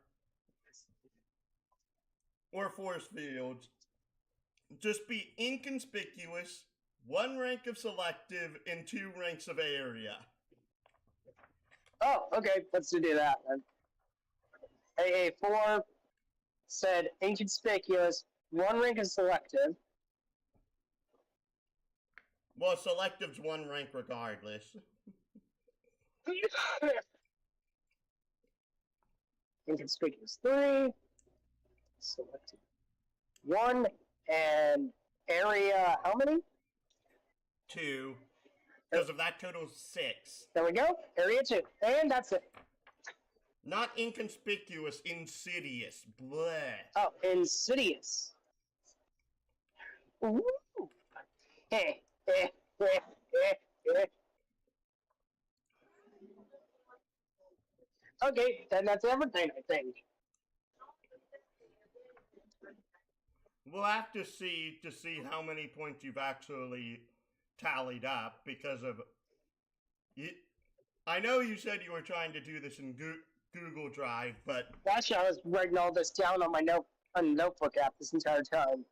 or force fields, just be inconspicuous, 1 rank of selective, and 2 ranks of area. Oh, okay, let's do that then. AA4 said inconspicuous, 1 rank of selective. Well, selective's 1 rank regardless. Inconspicuous 3, selective 1, and area how many? 2. Because of that total 6. There we go. Area 2. And that's it. Not inconspicuous, insidious. Bleh. Oh, insidious. Ooh. Okay, then that's everything, I think. We'll have to see how many points you've actually tallied up because of. I know you said you were trying to do this in Google Drive, but Actually, I was writing all this down on my notebook app this entire time.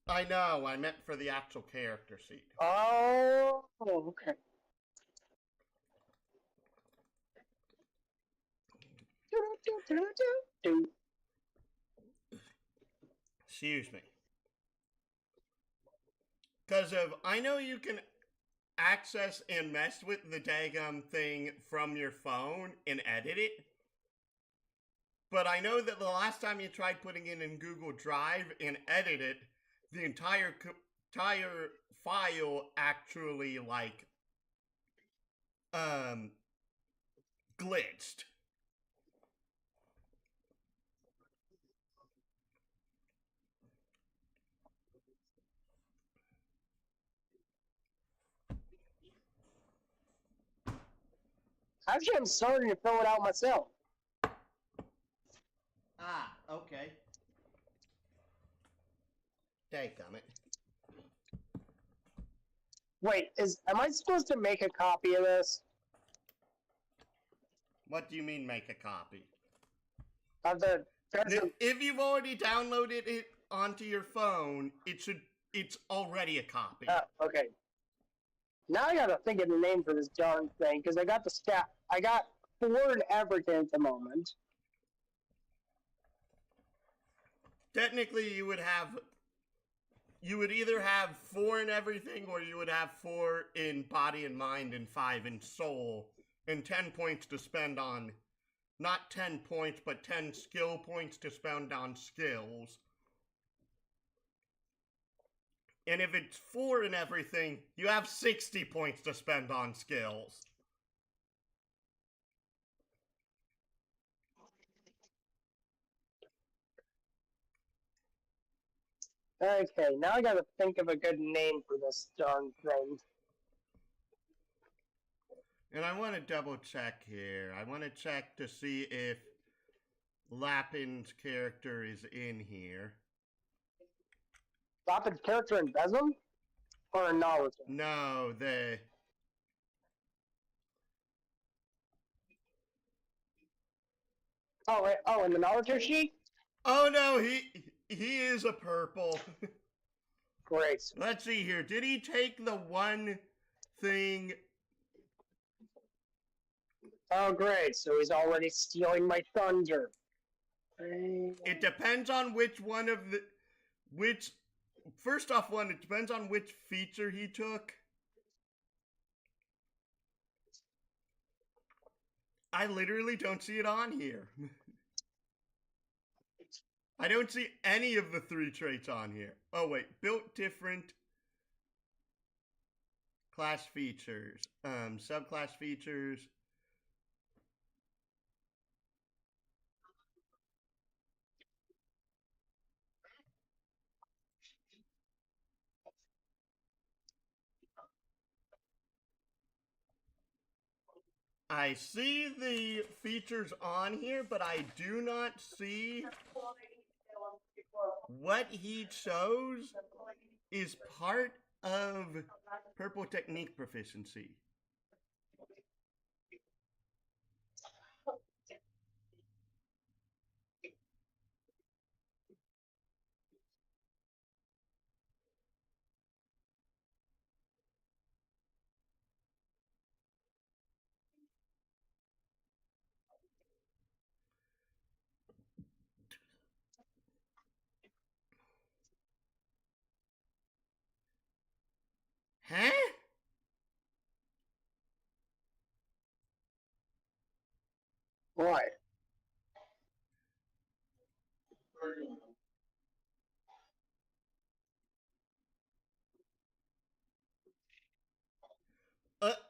I know. I meant for the actual character sheet. Oh, okay. Excuse me. Because of, I know you can access and mess with the daggum thing from your phone and edit it. But I know that the last time you tried putting it in Google Drive and edit it, the entire file actually, like, glitched. Actually, I'm starting to fill it out myself. Ah, okay. Dadgummit. Wait, am I supposed to make a copy of this? What do you mean make a copy? Of the If you've already downloaded it onto your phone, it's already a copy. Oh, okay. Now I gotta think of the name for this darn thing, because I got 4 in everything at the moment. Technically, you would either have 4 in everything, or you would have 4 in body and mind and 5 in soul, and 10 points to spend on, not 10 points, but 10 skill points to spend on skills. And if it's 4 in everything, you have 60 points to spend on skills. Okay, now I gotta think of a good name for this darn thing. And I want to double check here. I want to check to see if Lapin's character is in here. Lapin's character in Besm? Or in Naruto? No, Oh, in the Naruto sheet? Oh no, he is a purple. Great. Let's see here. Did he take the one thing? Oh, great. So he's already stealing my thunder. It depends on which one of the first off, it depends on which feature he took. I literally don't see it on here. I don't see any of the 3 traits on here. Oh wait, built different class features, subclass features. I see the features on here, but I do not see what he chose is part of purple technique proficiency. Huh? Right.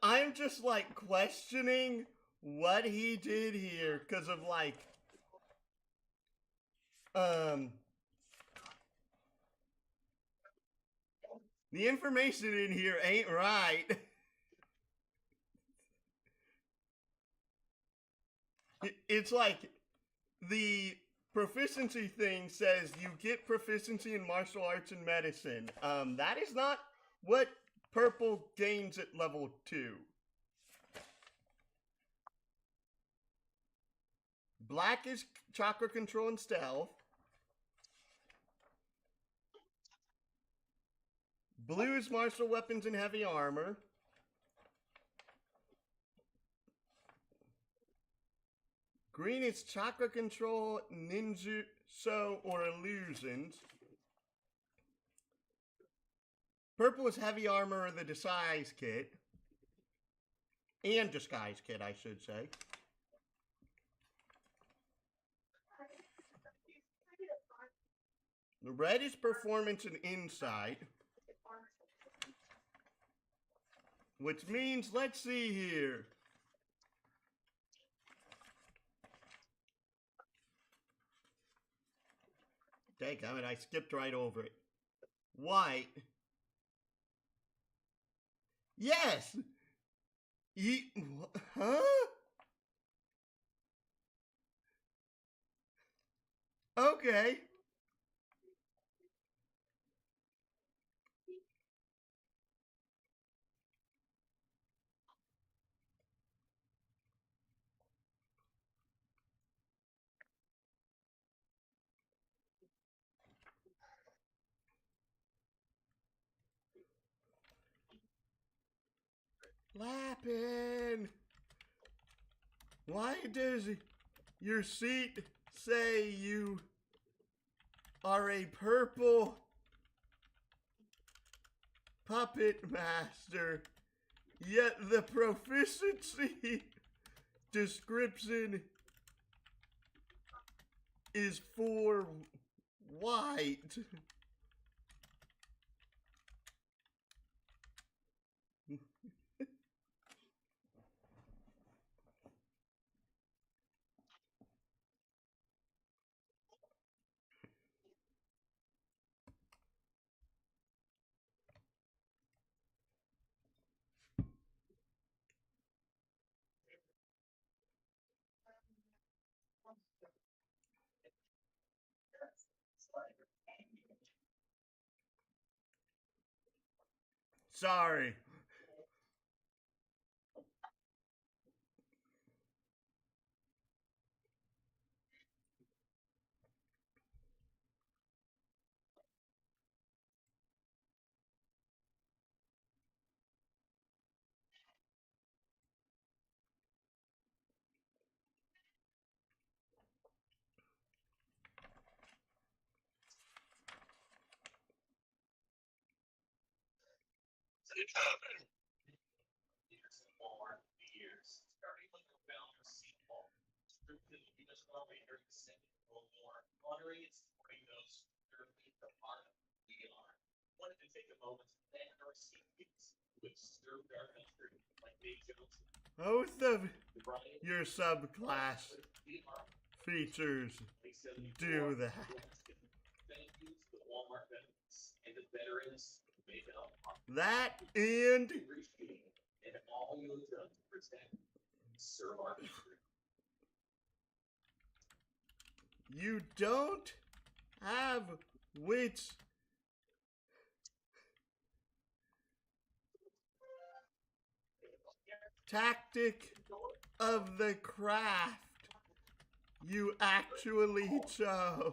I'm just like questioning what he did here because of like um the information in here ain't right. It's like the proficiency thing says you get proficiency in martial arts and medicine. That is not what purple gains at level 2. Black is chakra control and stealth. Blue is martial weapons and heavy armor. Green is chakra control, ninjutsu, or illusions. Purple is heavy armor or the disguise kit. And disguise kit, I should say. The red is performance and insight. Which means, let's see here. Daggum it, I skipped right over it. White. Yes! Huh? Okay. Lappin! Why does your seat say you are a purple Puppetmaster, yet the proficiency description is for white? Sorry. Both of your subclass features do that. That and you don't have which tactic of the craft you actually chose.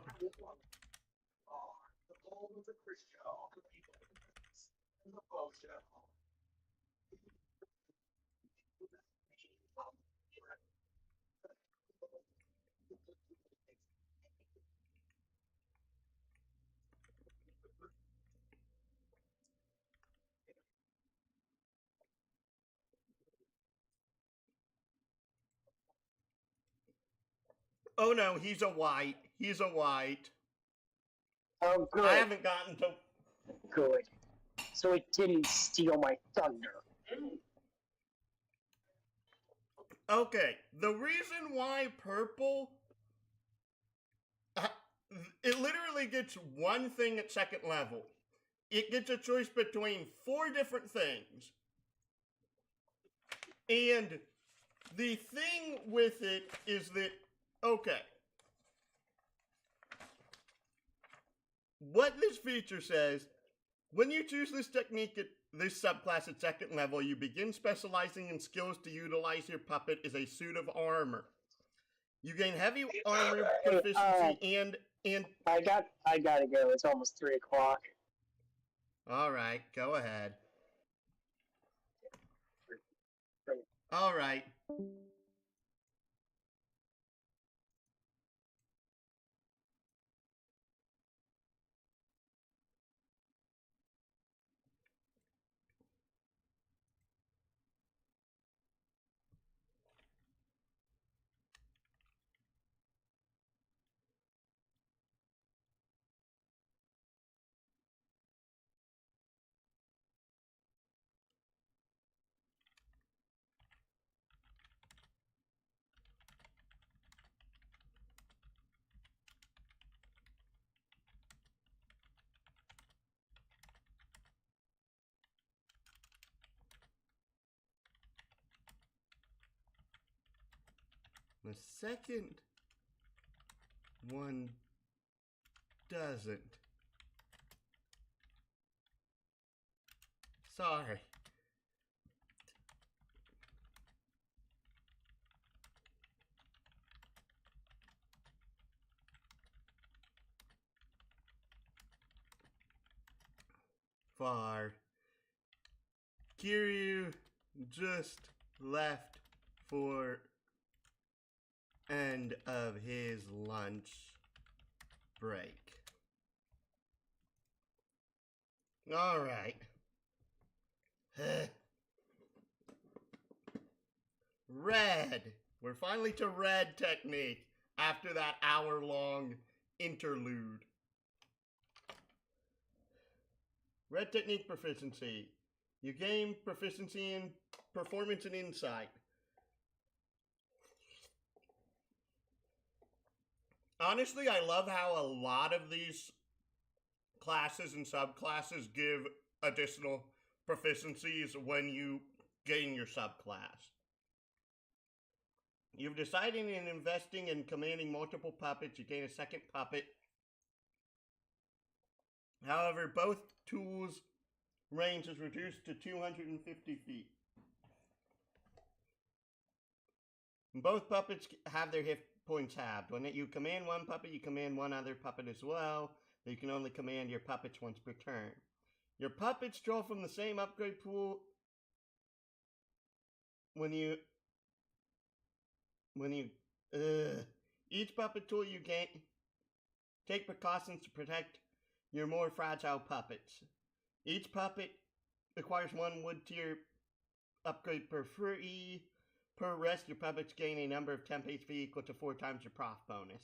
Oh no, he's a white. He's a white. Oh, good. I haven't gotten to. Good. So it didn't steal my thunder. Okay, the reason why purple. It literally gets one thing at second level. It gets a choice between 4 different things. And the thing with it is that, okay, what this feature says, when you choose this technique at this subclass at second level, you begin specializing in skills to utilize your puppet as a suit of armor. You gain heavy armor proficiency and I gotta go. It's almost 3 o'clock. Alright, go ahead. Alright. The second one doesn't. Sorry. Far. Kiryu just left for end of his lunch break. Alright. Red. We're finally to red technique after that hour-long interlude. Red technique proficiency. You gain proficiency in performance and insight. Honestly, I love how a lot of these classes and subclasses give additional proficiencies when you gain your subclass. You've decided in investing in commanding multiple puppets, you gain a second puppet. However, both tools' range is reduced to 250 feet. Both puppets have their hit points halved. When you command one puppet, you command one other puppet as well. You can only command your puppets once per turn. Your puppets draw from the same upgrade pool each puppet tool you gain, take precautions to protect your more fragile puppets. Each puppet acquires 1 wood tier upgrade per free. Per rest, your puppets gain a number of temp HP equal to 4 times your prof bonus.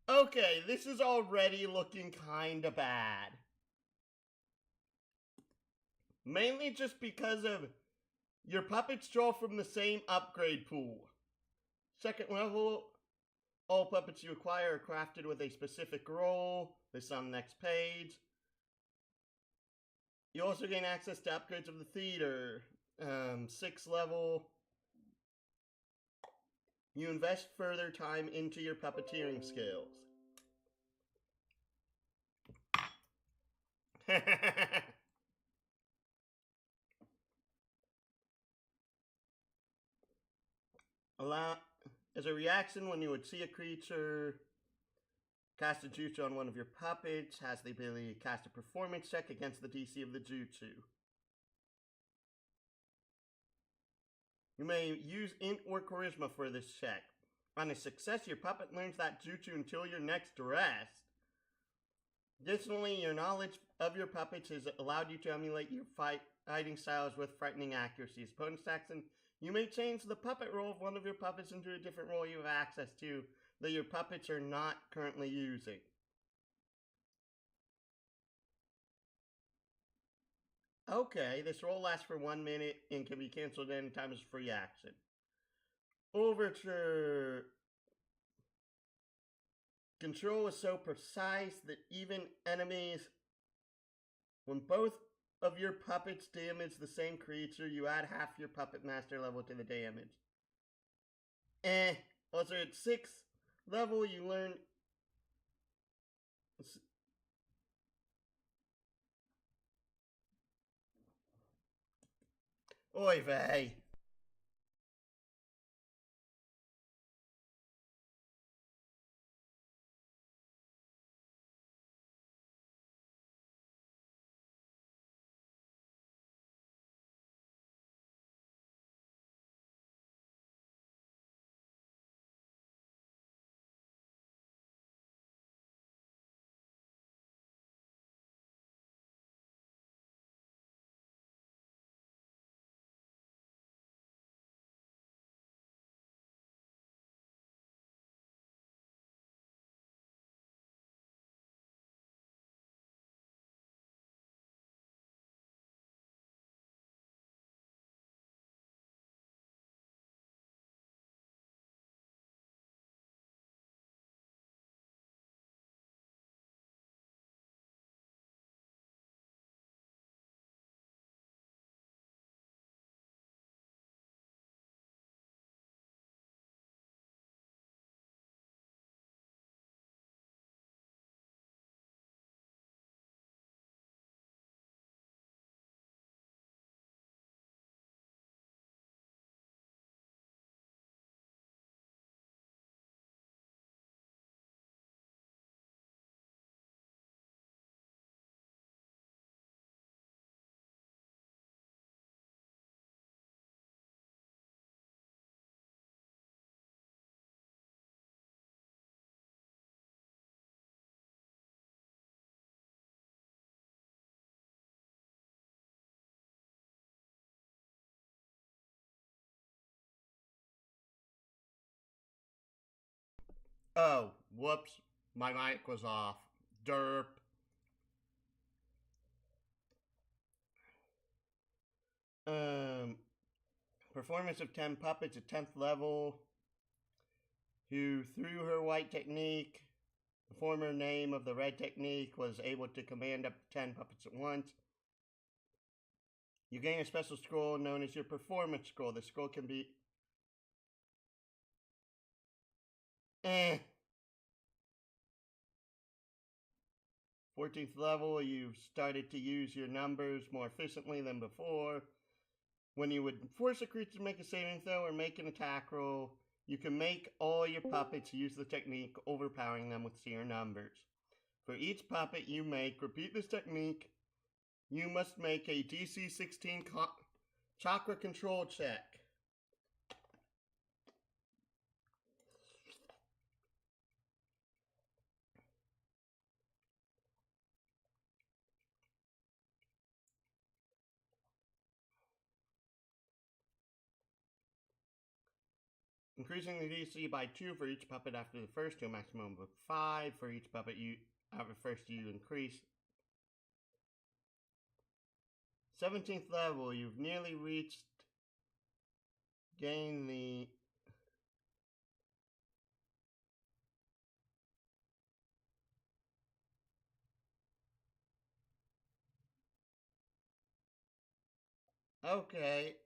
Okay, this is already looking kinda bad. Mainly just because of your puppets draw from the same upgrade pool. Second level, all puppets you acquire are crafted with a specific role. This is on the next page. You also gain access to upgrades of the theater. 6th level. You invest further time into your puppeteering skills. Allow as a reaction when you would see a creature cast a jutsu on one of your puppets, has the ability to cast a performance check against the DC of the jutsu. You may use int or charisma for this check. On a success, your puppet learns that jutsu until your next rest. Additionally, your knowledge of your puppets has allowed you to emulate your fighting styles with frightening accuracy. As bonus action, you may change the puppet role of one of your puppets into a different role you have access to that your puppets are not currently using. Okay, this roll lasts for 1 minute and can be canceled anytime as a free action. Overture. Control is so precise that even enemies, when both of your puppets damage the same creature, you add half your Puppetmaster level to the damage. Also at 6th level, you learn. Oy vey. Oh, whoops. My mic was off. Derp. Um, Performance of 10 puppets at 10th level, who, through her white technique, the former name of the red technique, was able to command up to 10 puppets at once. You gain a special scroll known as your performance scroll. The scroll can be 14th level, you've started to use your numbers more efficiently than before. When you would force a creature to make a saving throw or make an attack roll, you can make all your puppets use the technique, overpowering them with sheer numbers. For each puppet you make, repeat this technique. You must make a DC 16 chakra control check. Increasing the DC by 2 for each puppet after the first to a maximum of 5 for each puppet you after first you increase. 17th level, you've nearly reached gain the okay,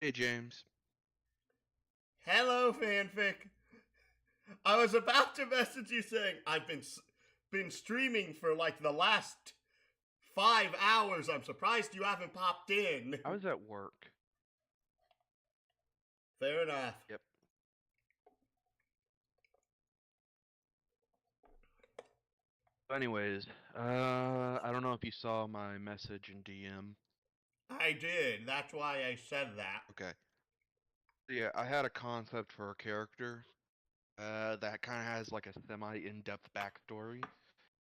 Hey, James. Hello, fanfic. I was about to message you saying I've been streaming for like the last 5 hours. I'm surprised you haven't popped in. I was at work. Fair enough. Yep. Anyways, I don't know if you saw my message in DM. I did. That's why I said that. Okay. Yeah, I had a concept for a character that kind of has like a semi-in-depth backstory,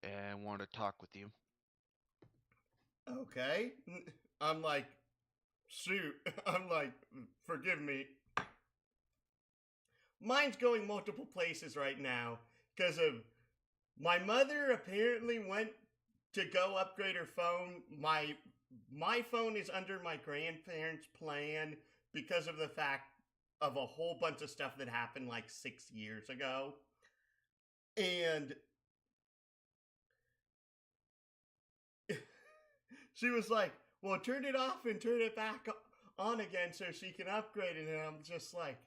and wanted to talk with you. Okay. I'm like, shoot. I'm like, forgive me. Mine's going multiple places right now because of my mother apparently went to go upgrade her phone. My phone is under my grandparents' plan because of the fact of a whole bunch of stuff that happened like 6 years ago. And she was like, well, turn it off and turn it back on again so she can upgrade it. And I'm just like,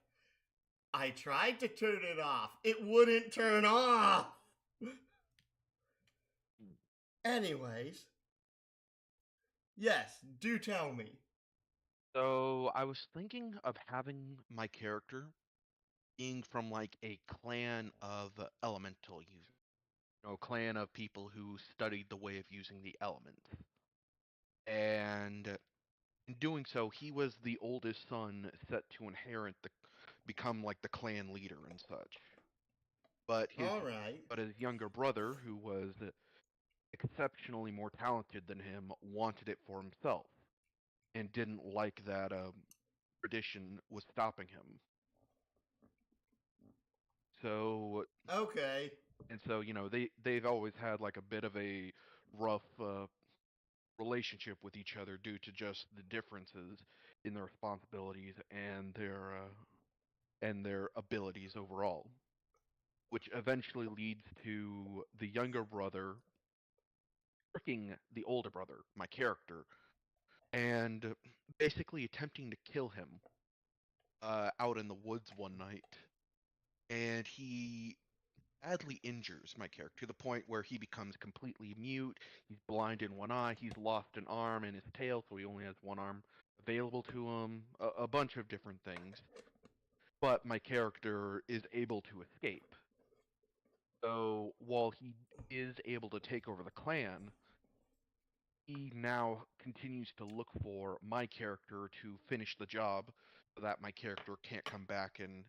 I tried to turn it off. It wouldn't turn off. Anyways, yes, do tell me. So I was thinking of having my character being from like a clan of elemental users. Clan of people who studied the way of using the elements. And in doing so, he was the oldest son set to become like the clan leader and such. But his younger brother, who was exceptionally more talented than him, wanted it for himself and didn't like that tradition was stopping him. So okay. And so, they've always had like a bit of a rough relationship with each other due to just the differences in their responsibilities and their abilities overall, which eventually leads to the younger brother tricking the older brother, my character, and basically attempting to kill him out in the woods one night. And he badly injures my character to the point where he becomes completely mute. He's blind in one eye. He's lost an arm and his tail, so he only has one arm available to him. A bunch of different things. But my character is able to escape. So while he is able to take over the clan, he now continues to look for my character to finish the job so that my character can't come back and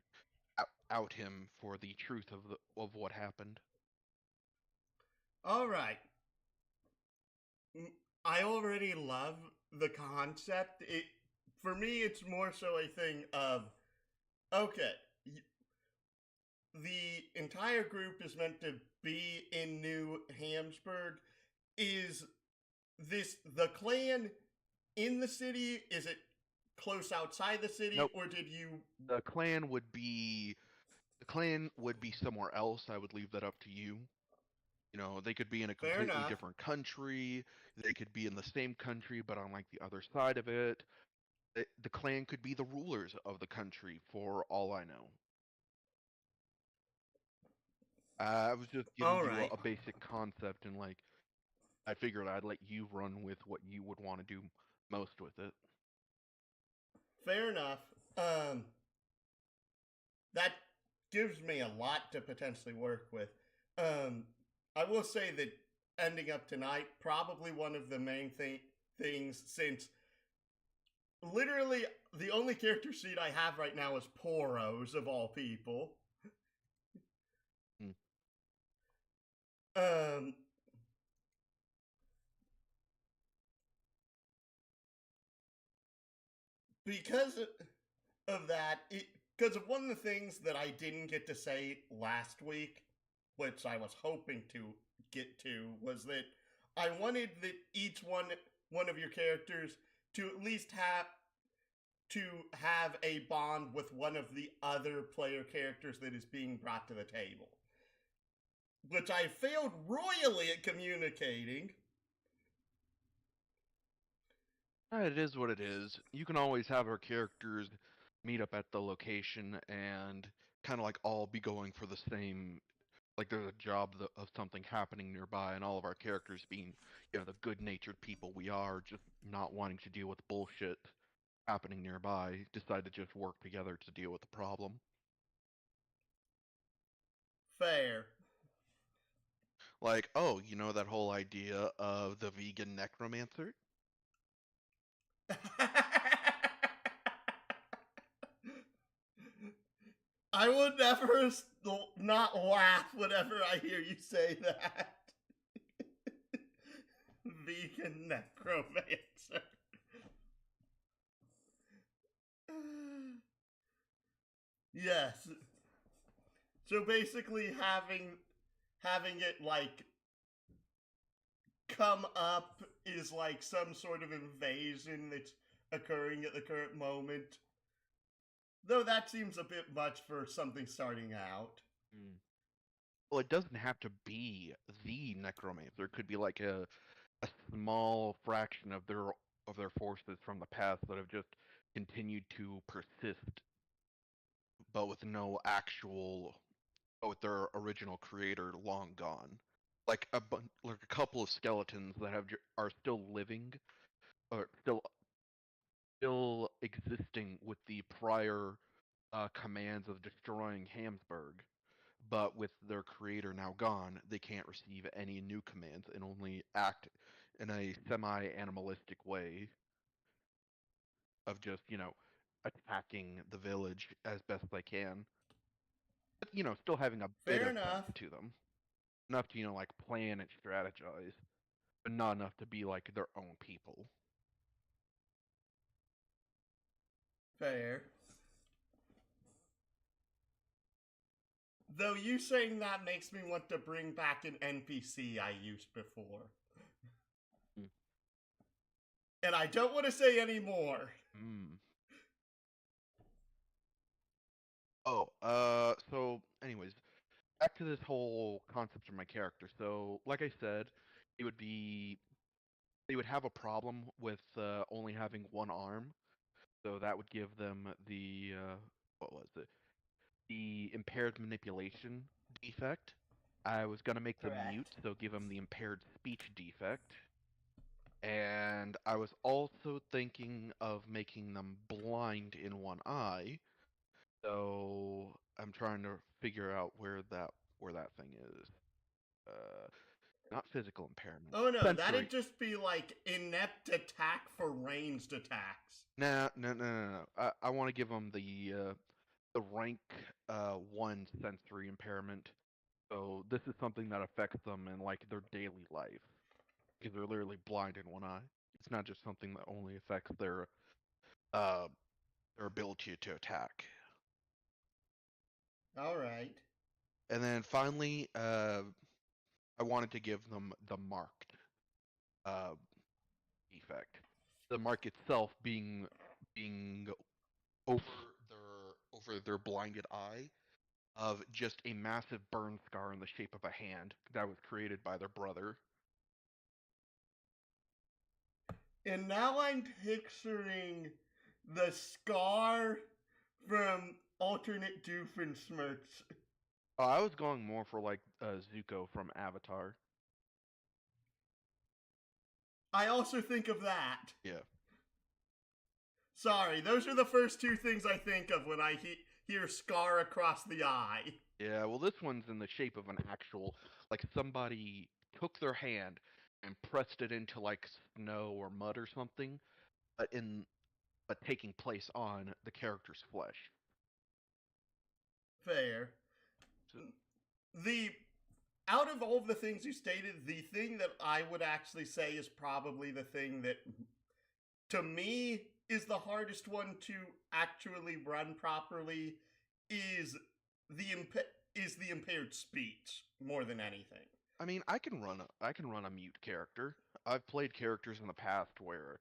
out him for the truth of what happened. All right. I already love the concept. For me, it's more so a thing of, okay, the entire group is meant to be in New Hampshire. Is this the clan in the city? Is it close outside the city? Nope. Or did you... The clan would be somewhere else. I would leave that up to you. They could be in a completely different country. They could be in the same country, but on like the other side of it. The clan could be the rulers of the country, for all I know. I was just giving you a basic concept, and like, I figured I'd let you run with what you would want to do most with it. Fair enough. That gives me a lot to potentially work with. I will say that ending up tonight, probably one of the main things, since literally the only character sheet I have right now is Poros, of all people. Because of that, because of one of the things that I didn't get to say last week, which I was hoping to get to, was that I wanted that each one of your characters to at least have a bond with one of the other player characters that is being brought to the table, which I failed royally at communicating. It is what it is. You can always have our characters meet up at the location and kind of like all be going for the same, like there's a job of something happening nearby, and all of our characters being, the good-natured people we are, just not wanting to deal with bullshit happening nearby, decide to just work together to deal with the problem. Fair. Like, oh, that whole idea of the vegan necromancer? I will never not laugh whenever I hear you say that. Vegan necromancer. Yes. So basically having it like come up is like some sort of invasion that's occurring at the current moment. Though that seems a bit much for something starting out. Mm. Well, it doesn't have to be the necromancer. It could be like a small fraction of their forces from the past that have just continued to persist, but with no actual, but with their original creator long gone. Like like a couple of skeletons that are still living, or still existing with the prior commands of destroying Hamsburg, but with their creator now gone, they can't receive any new commands and only act in a semi-animalistic way of just, attacking the village as best they can. But, still having a bit Fair of sense enough. to them. Enough to, like plan and strategize, but not enough to be like their own people. Fair. Though you saying that makes me want to bring back an NPC I used before. Mm. And I don't want to say any more. Mm. Oh, so anyways, back to this whole concept of my character. So, like I said, it would be they would have a problem with only having one arm. So that would give them the what was it? The impaired manipulation defect. I was gonna make them Correct. mute, so give them the impaired speech defect. And I was also thinking of making them blind in one eye. So I'm trying to figure out where that thing is. Uh, Not physical impairment. Oh no, Sensory. that'd just be like inept attack for ranged attacks. Nah, no, no, no, no. I want to give them the rank 1 sensory impairment. So this is something that affects them in like their daily life because they're literally blind in one eye. It's not just something that only affects uh their ability to attack. Alright. And then finally, I wanted to give them the marked uh defect. The mark itself being over their blinded eye of just a massive burn scar in the shape of a hand that was created by their brother. And now I'm picturing the scar from alternate Doofenshmirtz. Oh, I was going more for like Zuko from Avatar. I also think of that. Yeah. Sorry, those are the first two things I think of when I hear scar across the eye. Yeah, well this one's in the shape of an actual, like somebody took their hand and pressed it into like snow or mud or something, but taking place on the character's flesh. Fair. So, The out of all of the things you stated, the thing that I would actually say is probably the thing that to me is the hardest one to actually run properly is the impaired speech more than anything. I mean, I can run a mute character. I've played characters in the past where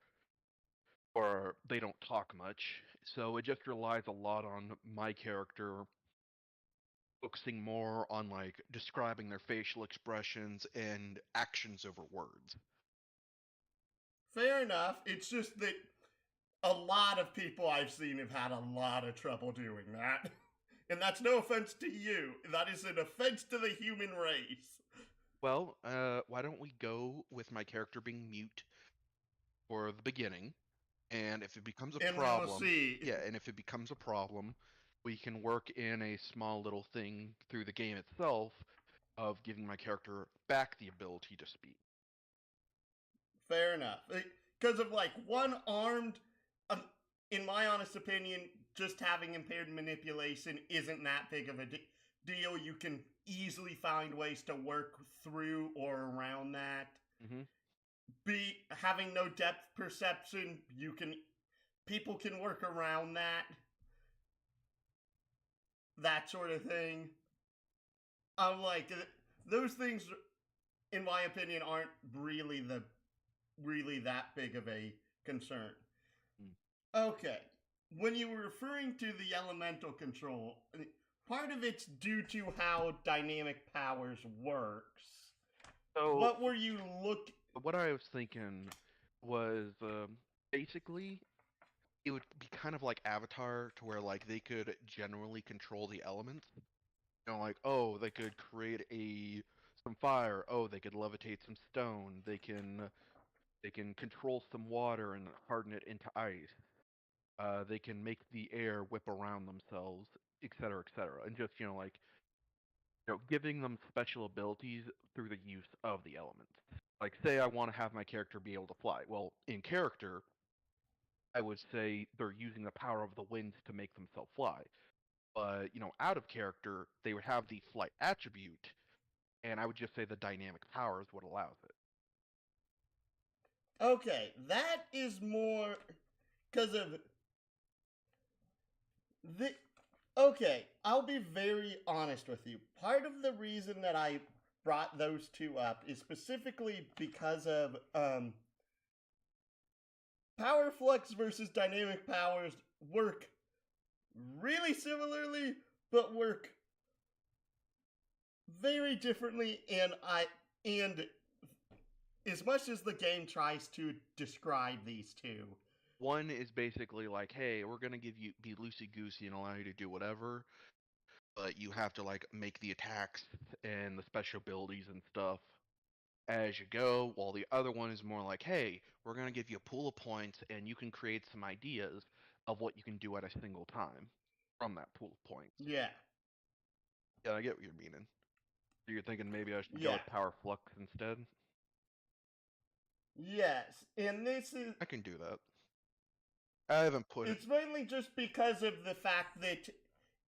they don't talk much, so it just relies a lot on my character focusing more on like describing their facial expressions and actions over words. Fair enough. It's just that a lot of people I've seen have had a lot of trouble doing that. And that's no offense to you. That is an offense to the human race. Well, why don't we go with my character being mute for the beginning, and if it becomes a And we'll problem, see. yeah, and if it becomes a problem, we can work in a small little thing through the game itself of giving my character back the ability to speak. Fair enough. Because of like one armed, in my honest opinion, just having impaired manipulation isn't that big of a deal. You can easily find ways to work through or around that. Mm-hmm. Having no depth perception, people can work around that sort of thing. I'm like, those things, in my opinion, aren't really that big of a concern. Okay, when you were referring to the elemental control, part of it's due to how dynamic powers works. So what were you what I was thinking was basically it would be kind of like Avatar, to where like they could generally control the elements. You know, like, oh, they could create some fire. Oh, they could levitate some stone. They can control some water and harden it into ice. They can make the air whip around themselves, etc., etc., and just like giving them special abilities through the use of the elements. Like, say I want to have my character be able to fly. Well, in character, I would say they're using the power of the wind to make themselves fly. But out of character, they would have the flight attribute, and I would just say the dynamic power is what allows it. Okay, that is more because of the. Okay, I'll be very honest with you. Part of the reason that I brought those two up is specifically because of power flux versus dynamic powers work really similarly, but work very differently, and as much as the game tries to describe these two, one is basically like, hey, we're gonna be loosey goosey and allow you to do whatever, but you have to like make the attacks and the special abilities and stuff as you go, while the other one is more like, hey, we're gonna give you a pool of points and you can create some ideas of what you can do at a single time from that pool of points. Yeah, I get what you're meaning. So you're thinking maybe I should go yeah, with power flux instead? yes, and this is I can do that. I haven't put it. it's mainly just because of the fact that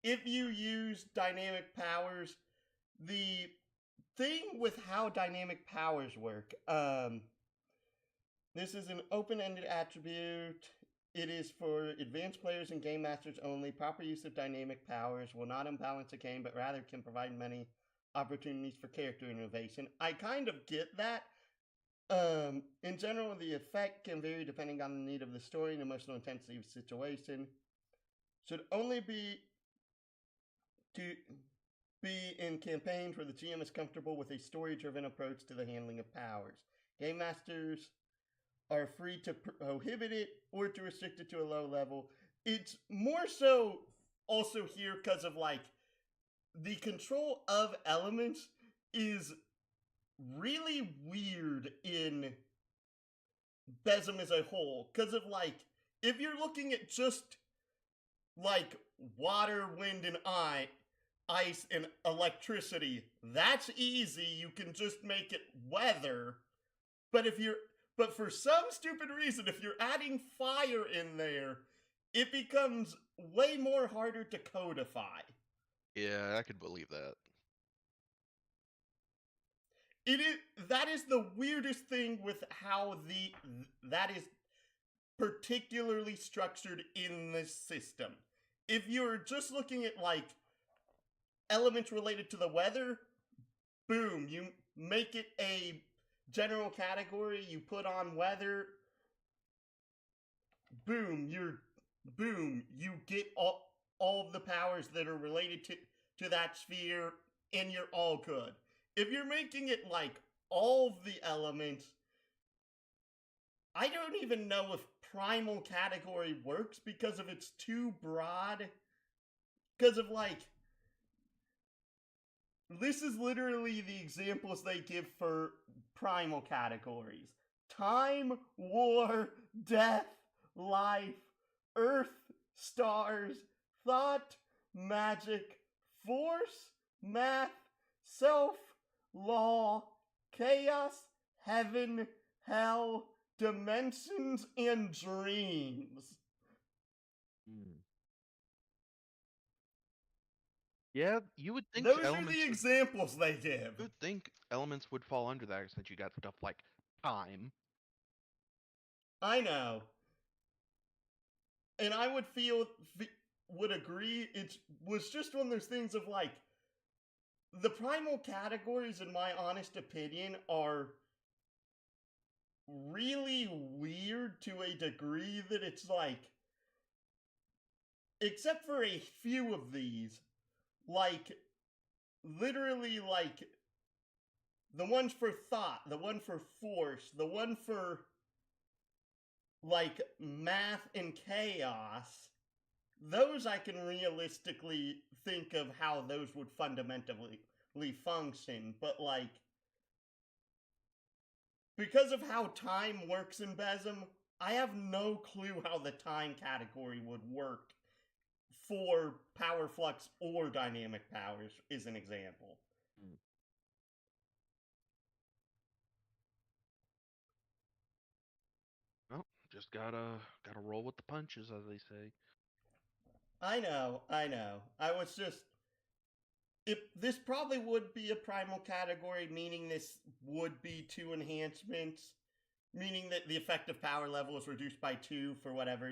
if you use dynamic powers, the thing with how dynamic powers work, this is an open-ended attribute. It is for advanced players and game masters only. Proper use of dynamic powers will not imbalance a game, but rather can provide many opportunities for character innovation. I kind of get that. In general, the effect can vary depending on the need of the story and emotional intensity of the situation. Should only be in campaigns where the GM is comfortable with a story-driven approach to the handling of powers. Game masters are free to prohibit it or to restrict it to a low level. It's more so also here because of like the control of elements is really weird in Besm as a whole, because of like if you're looking at just like water, wind, and ice and electricity, that's easy. You can just make it weather. But for some stupid reason, if you're adding fire in there, it becomes way more harder to codify. Yeah, I could believe that. That is the weirdest thing with how that is particularly structured in this system. If you're just looking at like elements related to the weather, boom, you make it a general category, you put on weather, boom, you get all of the powers that are related to that sphere, and you're all good. If you're making it like all of the elements, I don't even know if primal category works because of it's too broad. Because of, like, this is literally the examples they give for primal categories: time, war, death, life, earth, stars, thought, magic, force, math, self, law, chaos, heaven, hell, dimensions, and dreams. Yeah, you would think Those are elements the would, examples they give. you would think elements would fall under that, since you got stuff like time. I know. And I would agree, it was just one of those things of, like, the primal categories, in my honest opinion, are really weird to a degree that it's like, except for a few of these, like, literally, like, the ones for thought, the one for force, the one for, like, math and chaos, those I can realistically think of how those would fundamentally function, but, like, because of how time works in Besm, I have no clue how the time category would work for power flux or dynamic powers, is an example. Well, just gotta roll with the punches, as they say. I know. I was just, this probably would be a primal category, meaning this would be 2 enhancements, meaning that the effective power level is reduced by 2 for whatever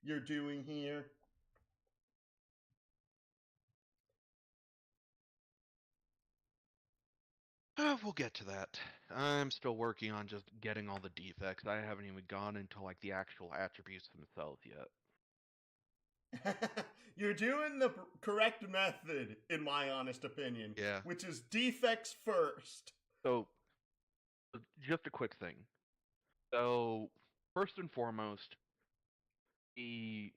you're doing here. We'll get to that. I'm still working on just getting all the defects. I haven't even gone into like the actual attributes themselves yet. You're doing the correct method, in my honest opinion. Yeah. Which is defects first. So, just a quick thing. So, first and foremost, the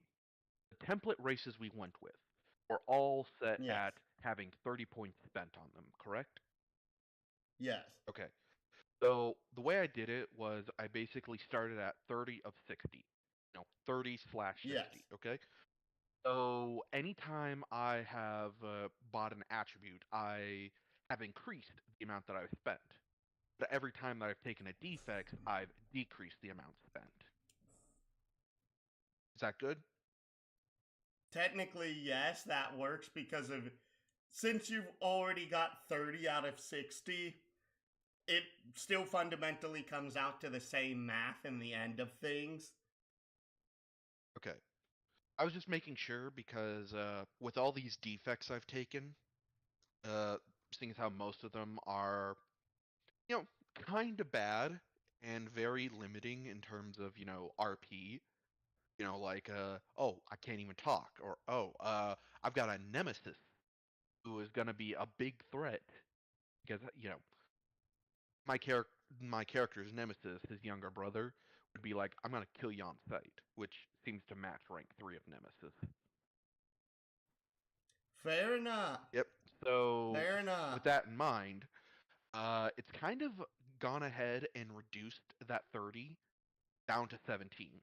template races we went with were all set Yes. at having 30 points spent on them, correct? Yes. Okay. So, the way I did it was I basically started at 30 of 60. 30/60, Yes. okay? So anytime I have bought an attribute, I have increased the amount that I've spent. But every time that I've taken a defect, I've decreased the amount spent. Is that good? Technically, yes, that works because of, since you've already got 30 out of 60, it still fundamentally comes out to the same math in the end of things. Okay. I was just making sure because with all these defects I've taken, seeing as how most of them are, kind of bad and very limiting in terms of, RP. Like, oh, I can't even talk, or oh, I've got a nemesis who is going to be a big threat because my character's nemesis, his younger brother, would be like, I'm going to kill you on sight, which seems to match rank 3 of nemesis. Fair enough. Yep. So Fair enough. with that in mind, it's kind of gone ahead and reduced that 30 down to 17.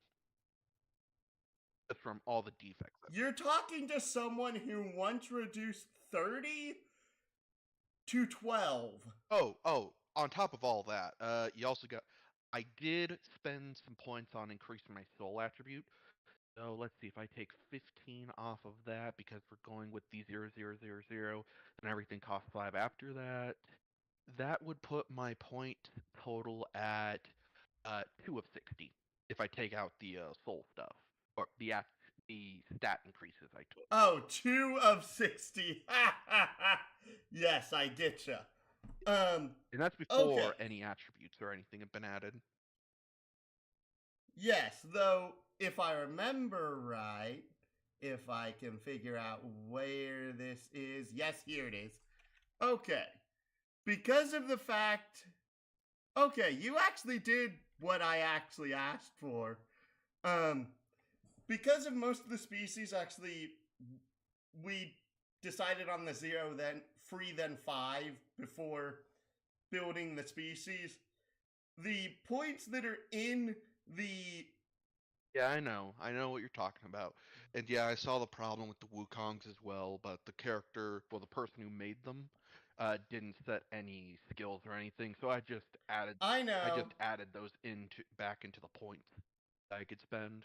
Just from all the defects. You're talking to someone who once reduced 30 to 12. Oh, on top of all that, you also got, I did spend some points on increasing my soul attribute. So let's see, if I take 15 off of that, because we're going with the 0, 0, 0, 0, and everything costs 5 after that, that would put my point total at 2 of 60, if I take out the soul stuff, or the stat increases I took. Oh, 2 of 60. Yes, I getcha. And that's before any attributes or anything have been added. Yes, though, if I remember right, if I can figure out where this is, yes, here it is. Okay. Because of the fact, okay, you actually did what I actually asked for. Um, because of most of the species, actually, we decided on the 0, then 3, then 5 before building the species. The points that are in the Yeah, I know. I know what you're talking about. And yeah, I saw the problem with the Wukongs as well, but the character, well, the person who made them, didn't set any skills or anything, so I I know. just added those back into the points that I could spend.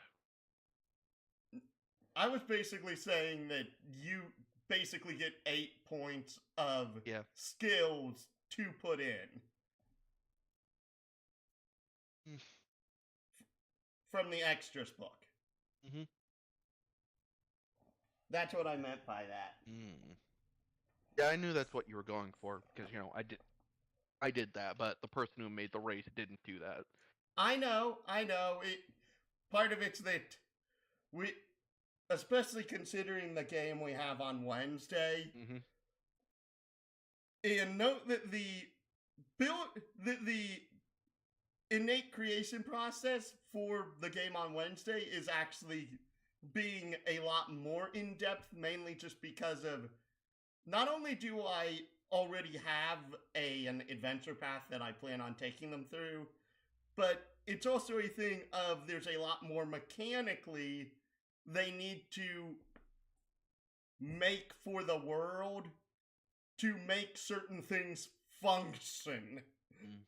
I was basically saying that you basically get 8 points of Yeah. skills to put in Mm. from the extras book. Mhm. That's what I meant by that. Mm. Yeah, I knew that's what you were going for because I did that, but the person who made the race didn't do that. I know. Part of it's that we, especially considering the game we have on Wednesday, Mhm. and note that the innate creation process for the game on Wednesday is actually being a lot more in depth, mainly just because of not only do I already have an adventure path that I plan on taking them through, but it's also a thing of there's a lot more mechanically they need to make for the world to make certain things function. Mm.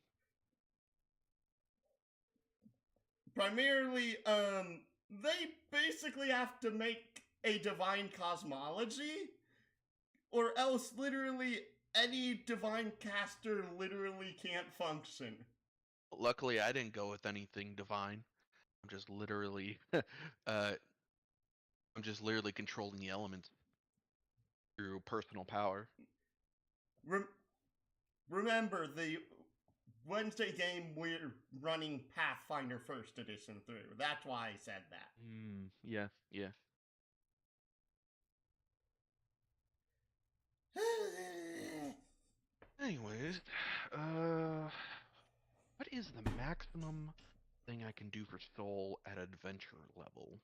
Primarily, they basically have to make a divine cosmology, or else literally any divine caster literally can't function. Luckily, I didn't go with anything divine. I'm just literally, I'm just literally controlling the elements through personal power. Rem- Remember, the Wednesday game we're running Pathfinder First Edition through. That's why I said that. Yeah, yeah. Anyways, what is the maximum thing I can do for soul at adventure level?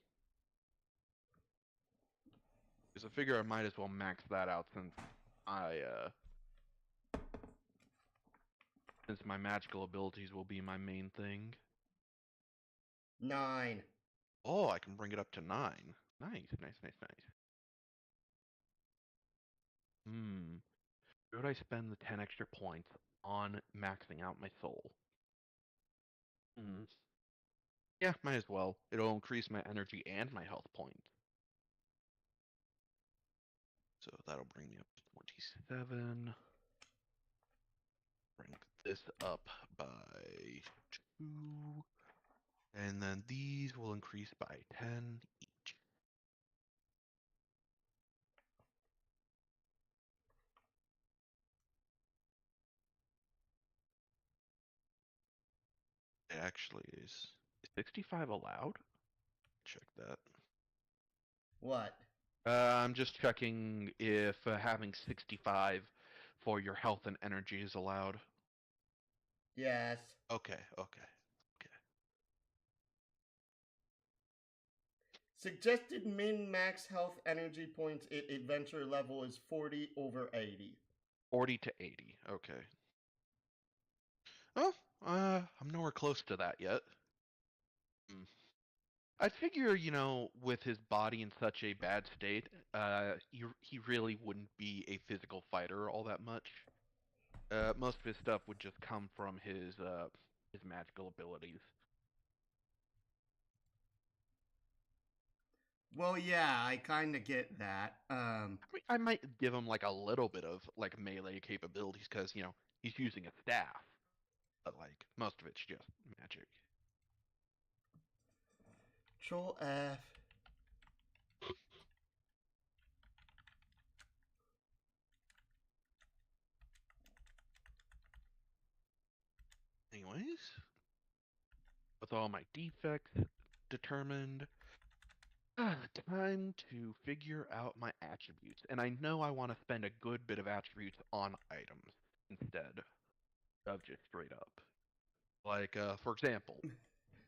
Because I figure I might as well max that out I, uh, since my magical abilities will be my main thing. 9. Oh, I can bring it up to 9. Nice, nice, nice, nice. Should I spend the 10 extra points on maxing out my soul? Hmm. Yeah, might as well. It'll increase my energy and my health points. So that'll bring me up to 27. Bring this up by 2. And then these will increase by 10 each. It actually is 65 allowed? Check that. What? I'm just checking if having 65 for your health and energy is allowed. Yes. Okay, okay. Suggested min max health energy points at adventure level is 40 over 80. 40 to 80. Okay. Oh, I'm nowhere close to that yet. Hmm. I figure, with his body in such a bad state, he really wouldn't be a physical fighter all that much. Most of his stuff would just come from his magical abilities. Well, yeah, I kind of get that. I mean, I might give him like a little bit of like melee capabilities because he's using a staff, but like most of it's just magic. Control F. Anyways, with all my defects determined, time to figure out my attributes. And I know I want to spend a good bit of attributes on items instead of just straight up. Like, for example,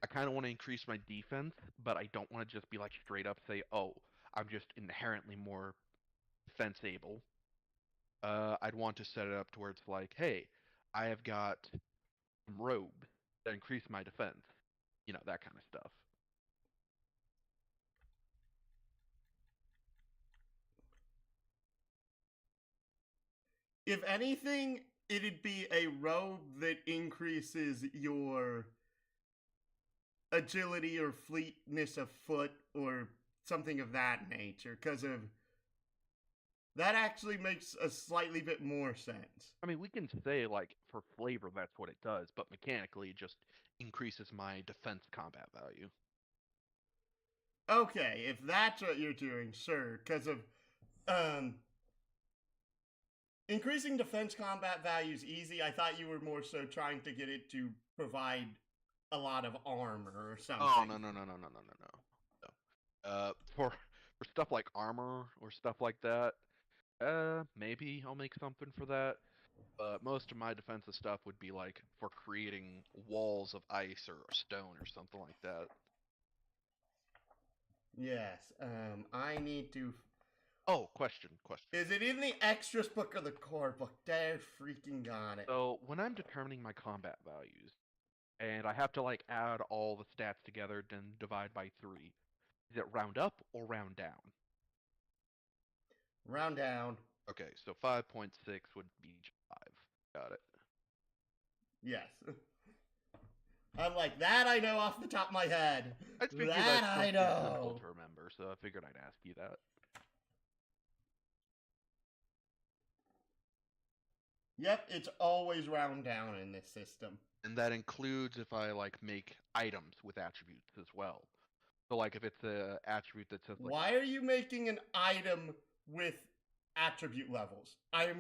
I kind of want to increase my defense, but I don't want to just be like straight up say, oh, I'm just inherently more defense able. I'd want to set it up to where it's like, hey, I have got some robes that increase my defense. That kind of stuff. If anything, it'd be a robe that increases your agility or fleetness of foot or something of that nature, because of that actually makes a slightly bit more sense. I mean, we can say, like, for flavor, that's what it does, but mechanically, it just increases my defense combat value. Okay, if that's what you're doing, sure, because of um increasing defense combat value is easy. I thought you were more so trying to get it to provide a lot of armor or something. Oh, no. For stuff like armor or stuff like that, maybe I'll make something for that. But most of my defensive stuff would be like for creating walls of ice or stone or something like that. Yes. I need to. Oh, question. Is it in the extras book or the core book? Dang freaking got it. So when I'm determining my combat values, and I have to like add all the stats together, then divide by 3, is it round up or round down? Round down. Okay, so 5.6 would be 5. Got it. Yes. I'm like, that I know off the top of my head. I figured that that's I something know. difficult to remember, so I figured I'd ask you that. Yep, it's always round down in this system. And that includes if I like make items with attributes as well. So like if it's a attribute that says like, why are you making an item with attribute levels? I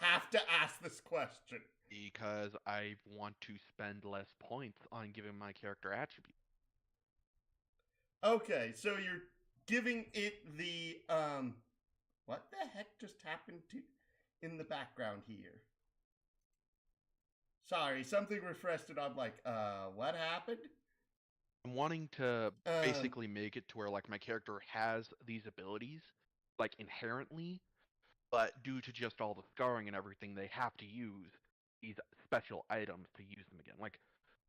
have to ask this question. Because I want to spend less points on giving my character attributes. Okay, so you're giving it the what the heck just happened to in the background here? Sorry, something refreshed and I'm like, what happened? I'm wanting to basically make it to where like my character has these abilities like inherently, but due to just all the scarring and everything, they have to use these special items to use them again. Like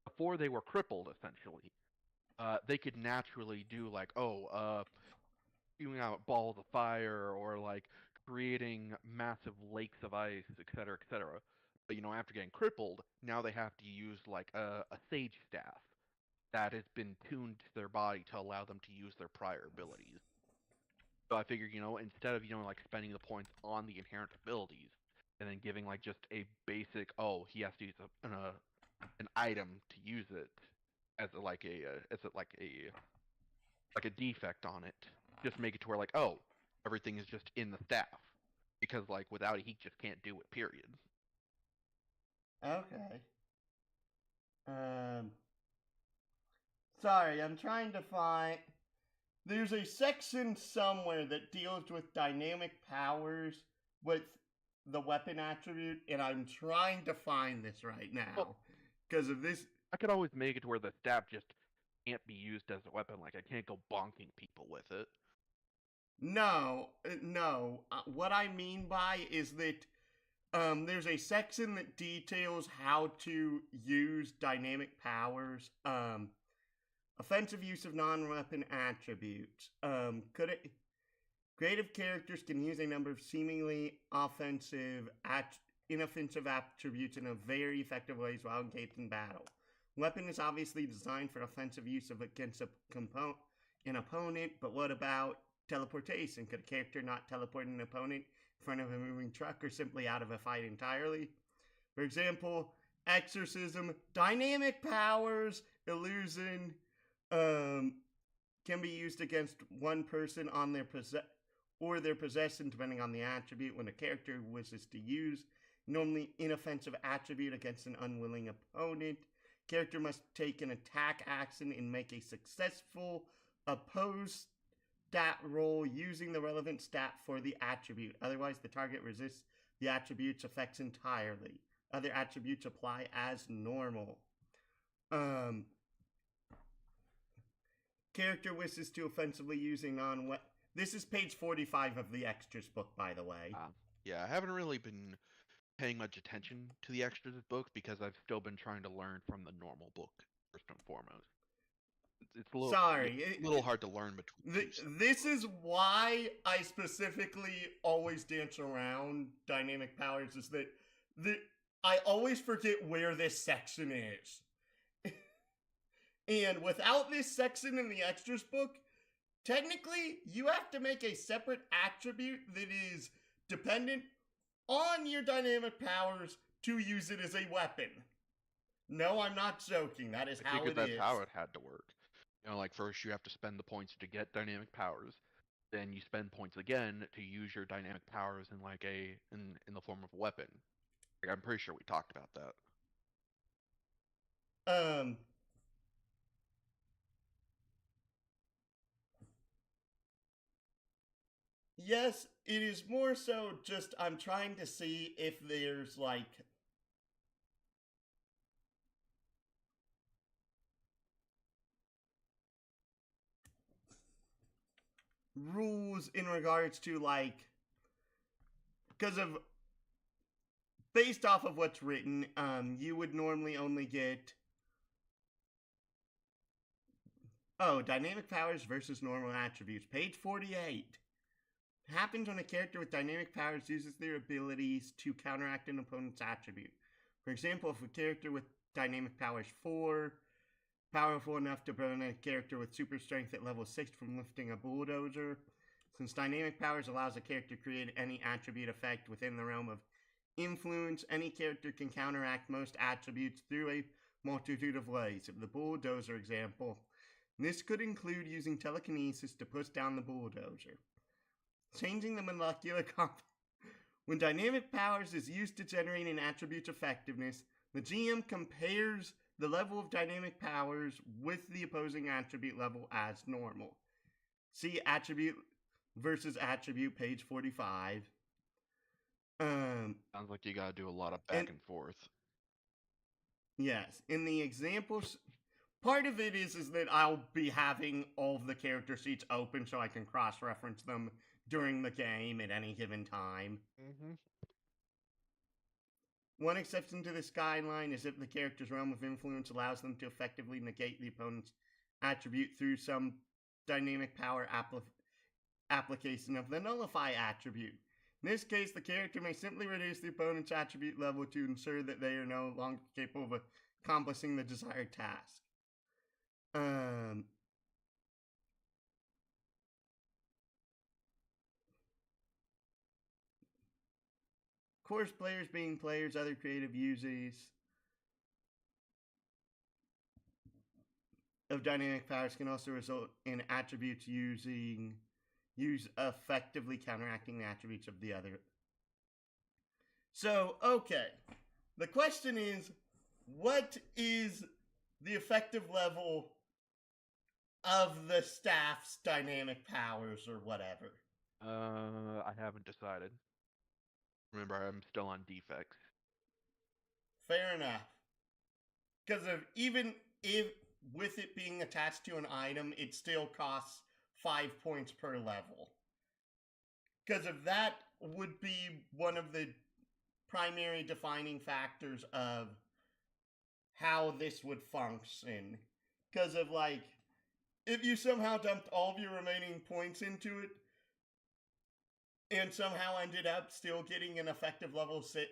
before they were crippled essentially. They could naturally do like, spewing out balls of fire or like creating massive lakes of ice, etc., etc. But after getting crippled, now they have to use like a sage staff that has been tuned to their body to allow them to use their prior abilities. So I figured, instead of like spending the points on the inherent abilities and then giving like just a basic, he has to use an item to use it as a defect on it. Just make it to where like, everything is just in the staff. Because like without it he just can't do it, period. Okay. Sorry, I'm trying to find there's a section somewhere that deals with dynamic powers with the weapon attribute, and I'm trying to find this right now. Because of this I could always make it to where the staff just can't be used as a weapon. Like I can't go bonking people with it. No. What I mean by is that there's a section that details how to use dynamic powers. Offensive use of non-weapon attributes. Creative characters can use a number of seemingly inoffensive attributes in a very effective ways while engaged in battle. Weapon is obviously designed for offensive use against an opponent, but what about teleportation? Could a character not teleport an opponent in front of a moving truck or simply out of a fight entirely? For example, exorcism, dynamic powers, illusion, can be used against one person on their their possession, depending on the attribute. When a character wishes to use normally inoffensive attribute against an unwilling opponent, character must take an attack action and make a successful opposed stat roll using the relevant stat for the attribute. Otherwise, the target resists the attribute's effects entirely. Other attributes apply as normal. character wishes to offensively use a non. This is page 45 of the extras book, by the way. Yeah, I haven't really been paying much attention to the extras book because I've still been trying to learn from the normal book first and foremost. It's a little hard to learn between two. This is why I specifically always dance around dynamic powers, is that I always forget where this section is. And without this section in the extras book, technically you have to make a separate attribute that is dependent on your dynamic powers to use it as a weapon. No, I'm not joking. That is how it is. That's how it had to work. You know, like first you have to spend the points to get dynamic powers, then you spend points again to use your dynamic powers in like in the form of a weapon. Like, I'm pretty sure we talked about that. Yes, it is more so just I'm trying to see if there's like rules in regards to like, because of based off of what's written, you would normally only get dynamic powers versus normal attributes, page 48. Happens when a character with dynamic powers uses their abilities to counteract an opponent's attribute. For example, if a character with dynamic powers 4, powerful enough to prevent a character with super strength at level 6 from lifting a bulldozer. Since dynamic powers allows a character to create any attribute effect within the realm of influence, any character can counteract most attributes through a multitude of ways. If the bulldozer example, this could include using telekinesis to push down the bulldozer. Changing the molecular comp. When dynamic powers is used to generate an attribute's effectiveness, the GM compares the level of dynamic powers with the opposing attribute level as normal. See attribute versus attribute, page 45. Sounds like you gotta do a lot of back and forth. Yes, in the examples, part of it is that I'll be having all of the character sheets open so I can cross-reference them during the game at any given time. Mm-hmm. One exception to this guideline is if the character's realm of influence allows them to effectively negate the opponent's attribute through some dynamic power application of the nullify attribute. In this case, the character may simply reduce the opponent's attribute level to ensure that they are no longer capable of accomplishing the desired task. Course players being players, other creative uses of dynamic powers can also result in attributes use effectively counteracting the attributes of the other. So, okay. The question is, what is the effective level of the staff's dynamic powers or whatever? I haven't decided. Remember, I'm still on defects. Fair enough. Because even if with it being attached to an item, it still costs 5 points per level. Because of that would be one of the primary defining factors of how this would function. Because of like, if you somehow dumped all of your remaining points into it, and somehow ended up still getting an effective level 6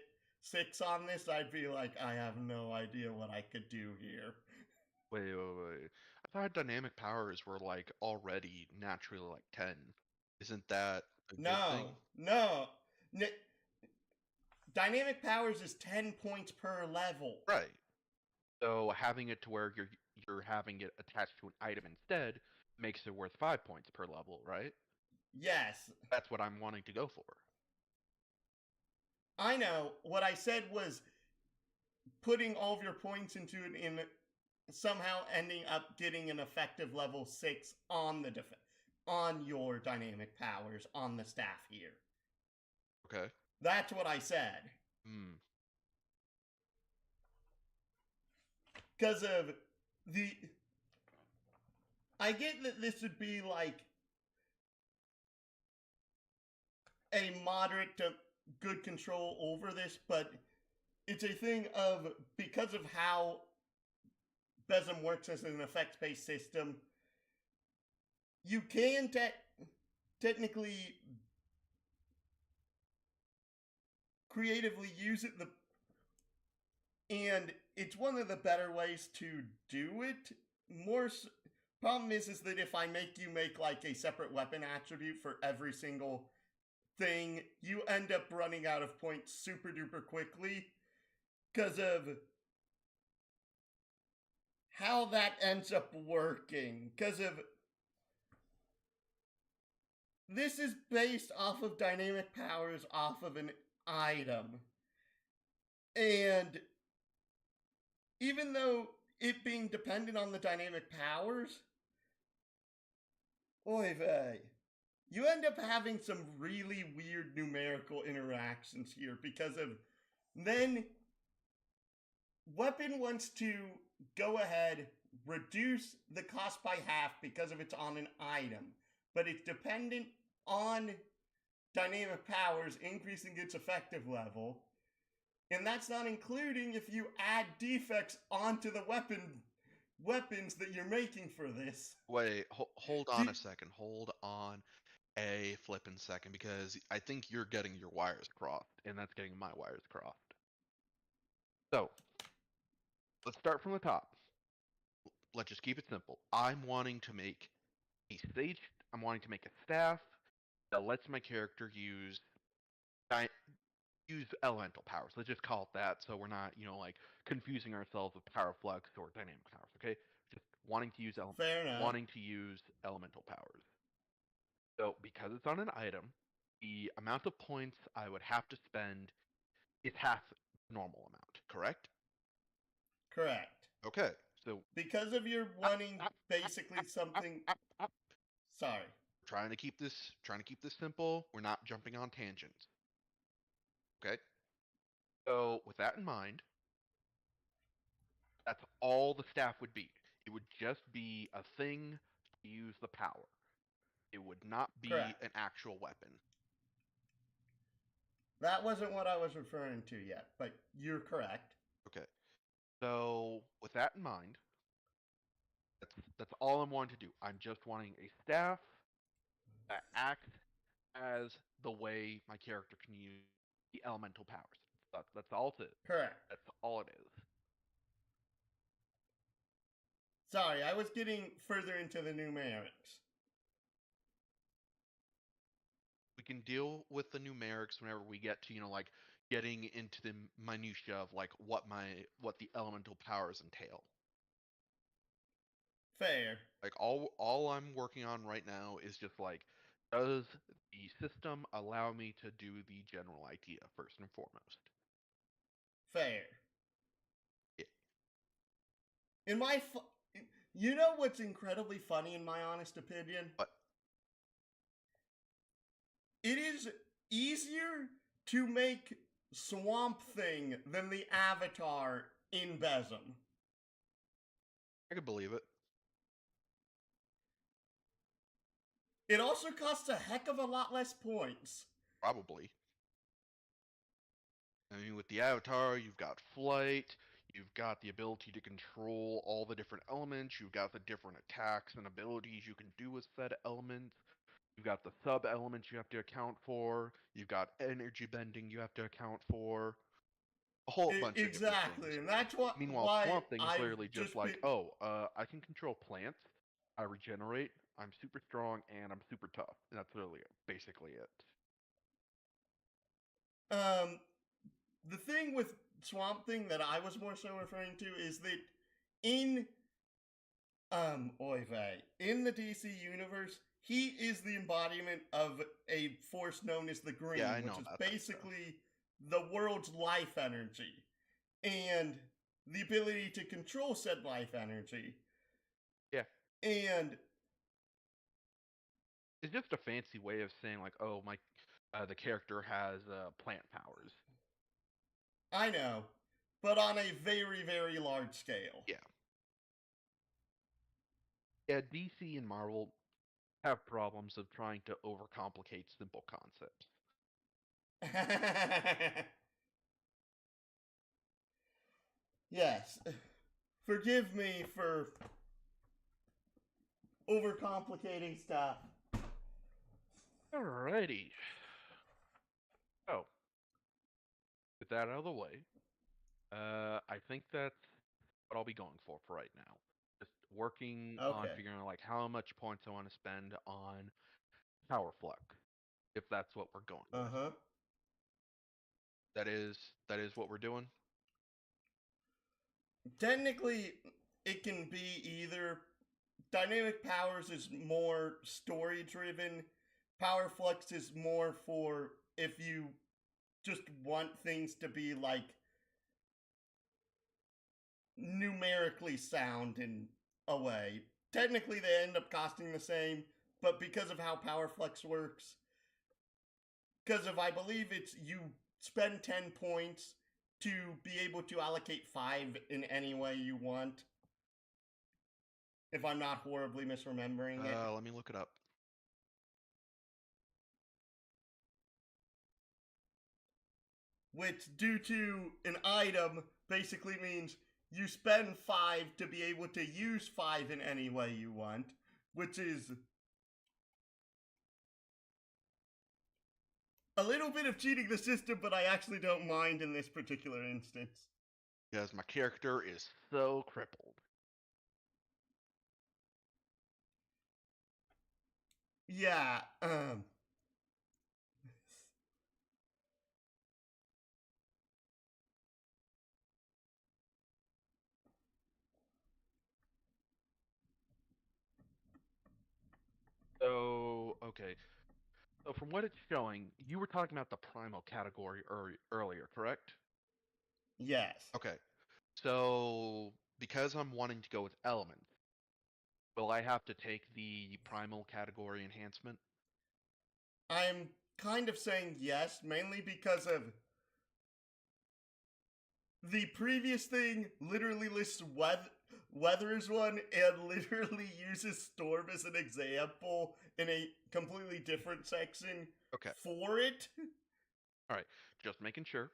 on this, I'd be like, I have no idea what I could do here. Wait. I thought dynamic powers were like already naturally like 10. Isn't that a good thing? No. Dynamic powers is 10 points per level. Right. So having it to where you're having it attached to an item instead makes it worth 5 points per level, right? Yes. That's what I'm wanting to go for. I know. What I said was putting all of your points into it in somehow ending up getting an effective level 6 on the on your dynamic powers on the staff here. Okay. That's what I said. Because of I get that this would be like a moderate to good control over this, but it's a thing of because of how Besm works as an effects-based system, you can technically creatively use it, and it's one of the better ways to do it. Problem is that if I make you make like a separate weapon attribute for every single thing, you end up running out of points super duper quickly because of how that ends up working. Because of this is based off of dynamic powers off of an item. And even though it being dependent on the dynamic powers, oy vey, you end up having some really weird numerical interactions here because of then weapon wants to go ahead, reduce the cost by half because of it's on an item, but it's dependent on dynamic powers increasing its effective level, and that's not including if you add defects onto the weapons that you're making for this. Wait, hold on a second. Hold on a flippin' second, because I think you're getting your wires crossed, and that's getting my wires crossed. So, let's start from the top. Let's just keep it simple. I'm wanting to make a staff that lets my character use elemental powers. Let's just call it that, so we're not, like confusing ourselves with power flux or dynamic powers. Okay, just wanting to use Fair enough. elemental powers. So because it's on an item, the amount of points I would have to spend is half the normal amount. Correct? Correct. Okay. So because of your wanting basically something. Sorry. Trying to keep this simple. We're not jumping on tangents. Okay. So with that in mind, that's all the staff would be. It would just be a thing to use the power. It would not be Correct. an actual weapon. That wasn't what I was referring to yet, but you're correct. Okay. So with that in mind, that's all I'm wanting to do. I'm just wanting a staff that acts as the way my character can use the elemental powers. That's all it is. Correct. That's all it is. Sorry, I was getting further into the numerics. We can deal with the numerics whenever we get to, like getting into the minutia of like what the elemental powers entail. Fair. Like all I'm working on right now is just like, does the system allow me to do the general idea first and foremost? Fair. Yeah. In my you know what's incredibly funny in my honest opinion? What? It is easier to make Swamp Thing than the Avatar in Besm. I could believe it. It also costs a heck of a lot less points. Probably. I mean, with the Avatar, you've got flight, you've got the ability to control all the different elements, you've got the different attacks and abilities you can do with said elements, you've got the sub-elements you have to account for, you've got energy bending you have to account for, a whole bunch of different things. And that's what. Meanwhile, Swamp Thing is literally just like, I can control plants, I regenerate, I'm super strong, and I'm super tough. And that's literally basically it. The thing with Swamp Thing that I was more so referring to is that in in the DC universe, he is the embodiment of a force known as the Green, which is basically the world's life energy. And the ability to control said life energy. Yeah. And it's just a fancy way of saying like, oh, the character has plant powers. I know, but on a very, very large scale. Yeah. Yeah, DC and Marvel have problems of trying to overcomplicate simple concepts. Yes. Forgive me for overcomplicating stuff. Alrighty. So, with that out of the way, I think that's what I'll be going for right now. Just working on Okay. figuring out like how much points I want to spend on Power Flux, if that's what we're going with. Uh-huh. That is what we're doing. Technically, it can be either. Dynamic Powers is more story driven. Power Flux is more for if you just want things to be like numerically sound in a way. Technically, they end up costing the same, but because of how Power Flux works, because of I believe it's you spend 10 points to be able to allocate 5 in any way you want. If I'm not horribly misremembering it. Let me look it up. Which, due to an item, basically means you spend 5 to be able to use 5 in any way you want, which is a little bit of cheating the system, but I actually don't mind in this particular instance. Because my character is so crippled. Yeah, So, okay. So from what it's showing, you were talking about the primal category earlier, correct? yes. Okay. So because I'm wanting to go with elements, will I have to take the primal category enhancement? I'm kind of saying yes, mainly because of the previous thing literally lists weather as one and literally uses storm as an example in a completely different section Okay. for it. All right. Just making sure.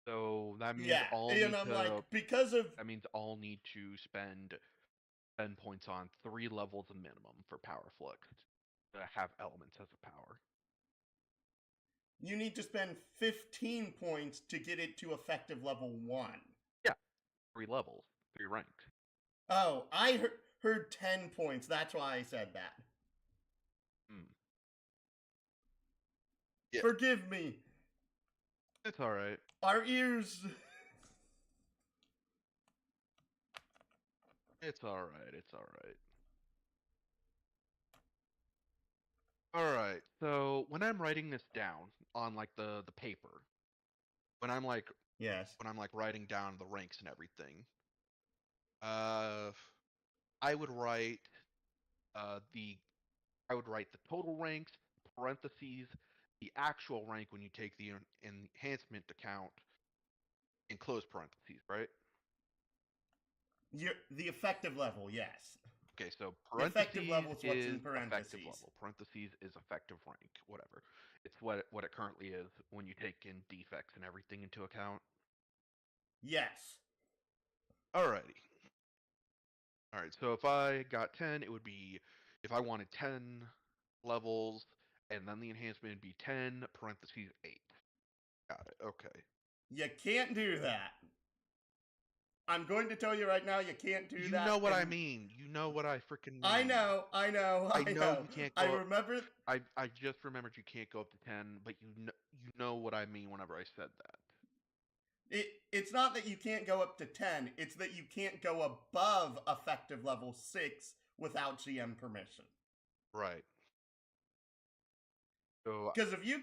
So that means Yeah, I'll and need I'm like, to because of that means I'll need to spend 10 points on 3 levels of minimum for power flux to have elements as a power. you need to spend 15 points to get it to effective level 1. Yeah. 3 levels, 3 ranks. Oh, I heard 10 points. That's why I said that. Hmm. Yeah. Forgive me. It's all right. Our ears. It's all right. It's all right. All right. So when I'm writing this down on like the paper, when I'm like Yes. writing down the ranks and everything, uh, I would write the total ranks, parentheses, the actual rank when you take the enhancement account in close parentheses, right? The effective level, yes. Okay, so The effective parentheses level is what's is in effective parentheses. level. Parentheses is effective rank, whatever. It's what it currently is when you take in defects and everything into account. Yes. Alrighty. Alright, so if I got 10, it would be, if I wanted 10 levels, and then the enhancement would be 10, parentheses 8. Got it, okay. You can't do that. I'm going to tell you right now, you can't do You that. know what I mean. You know what I freaking mean. I know. I know you can't go I up, remember. I just remembered you can't go up to 10, but you know what I mean whenever I said that. It's not that you can't go up to 10, it's that you can't go above effective level 6 without GM permission. Right. So Because if you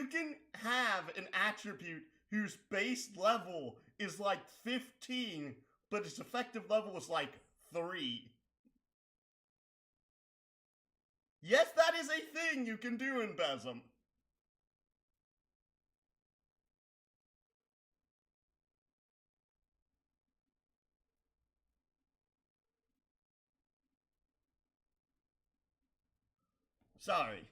can have an attribute whose base level is like 15, but its effective level is like 3. Yes, that is a thing you can do in Besm. Sorry.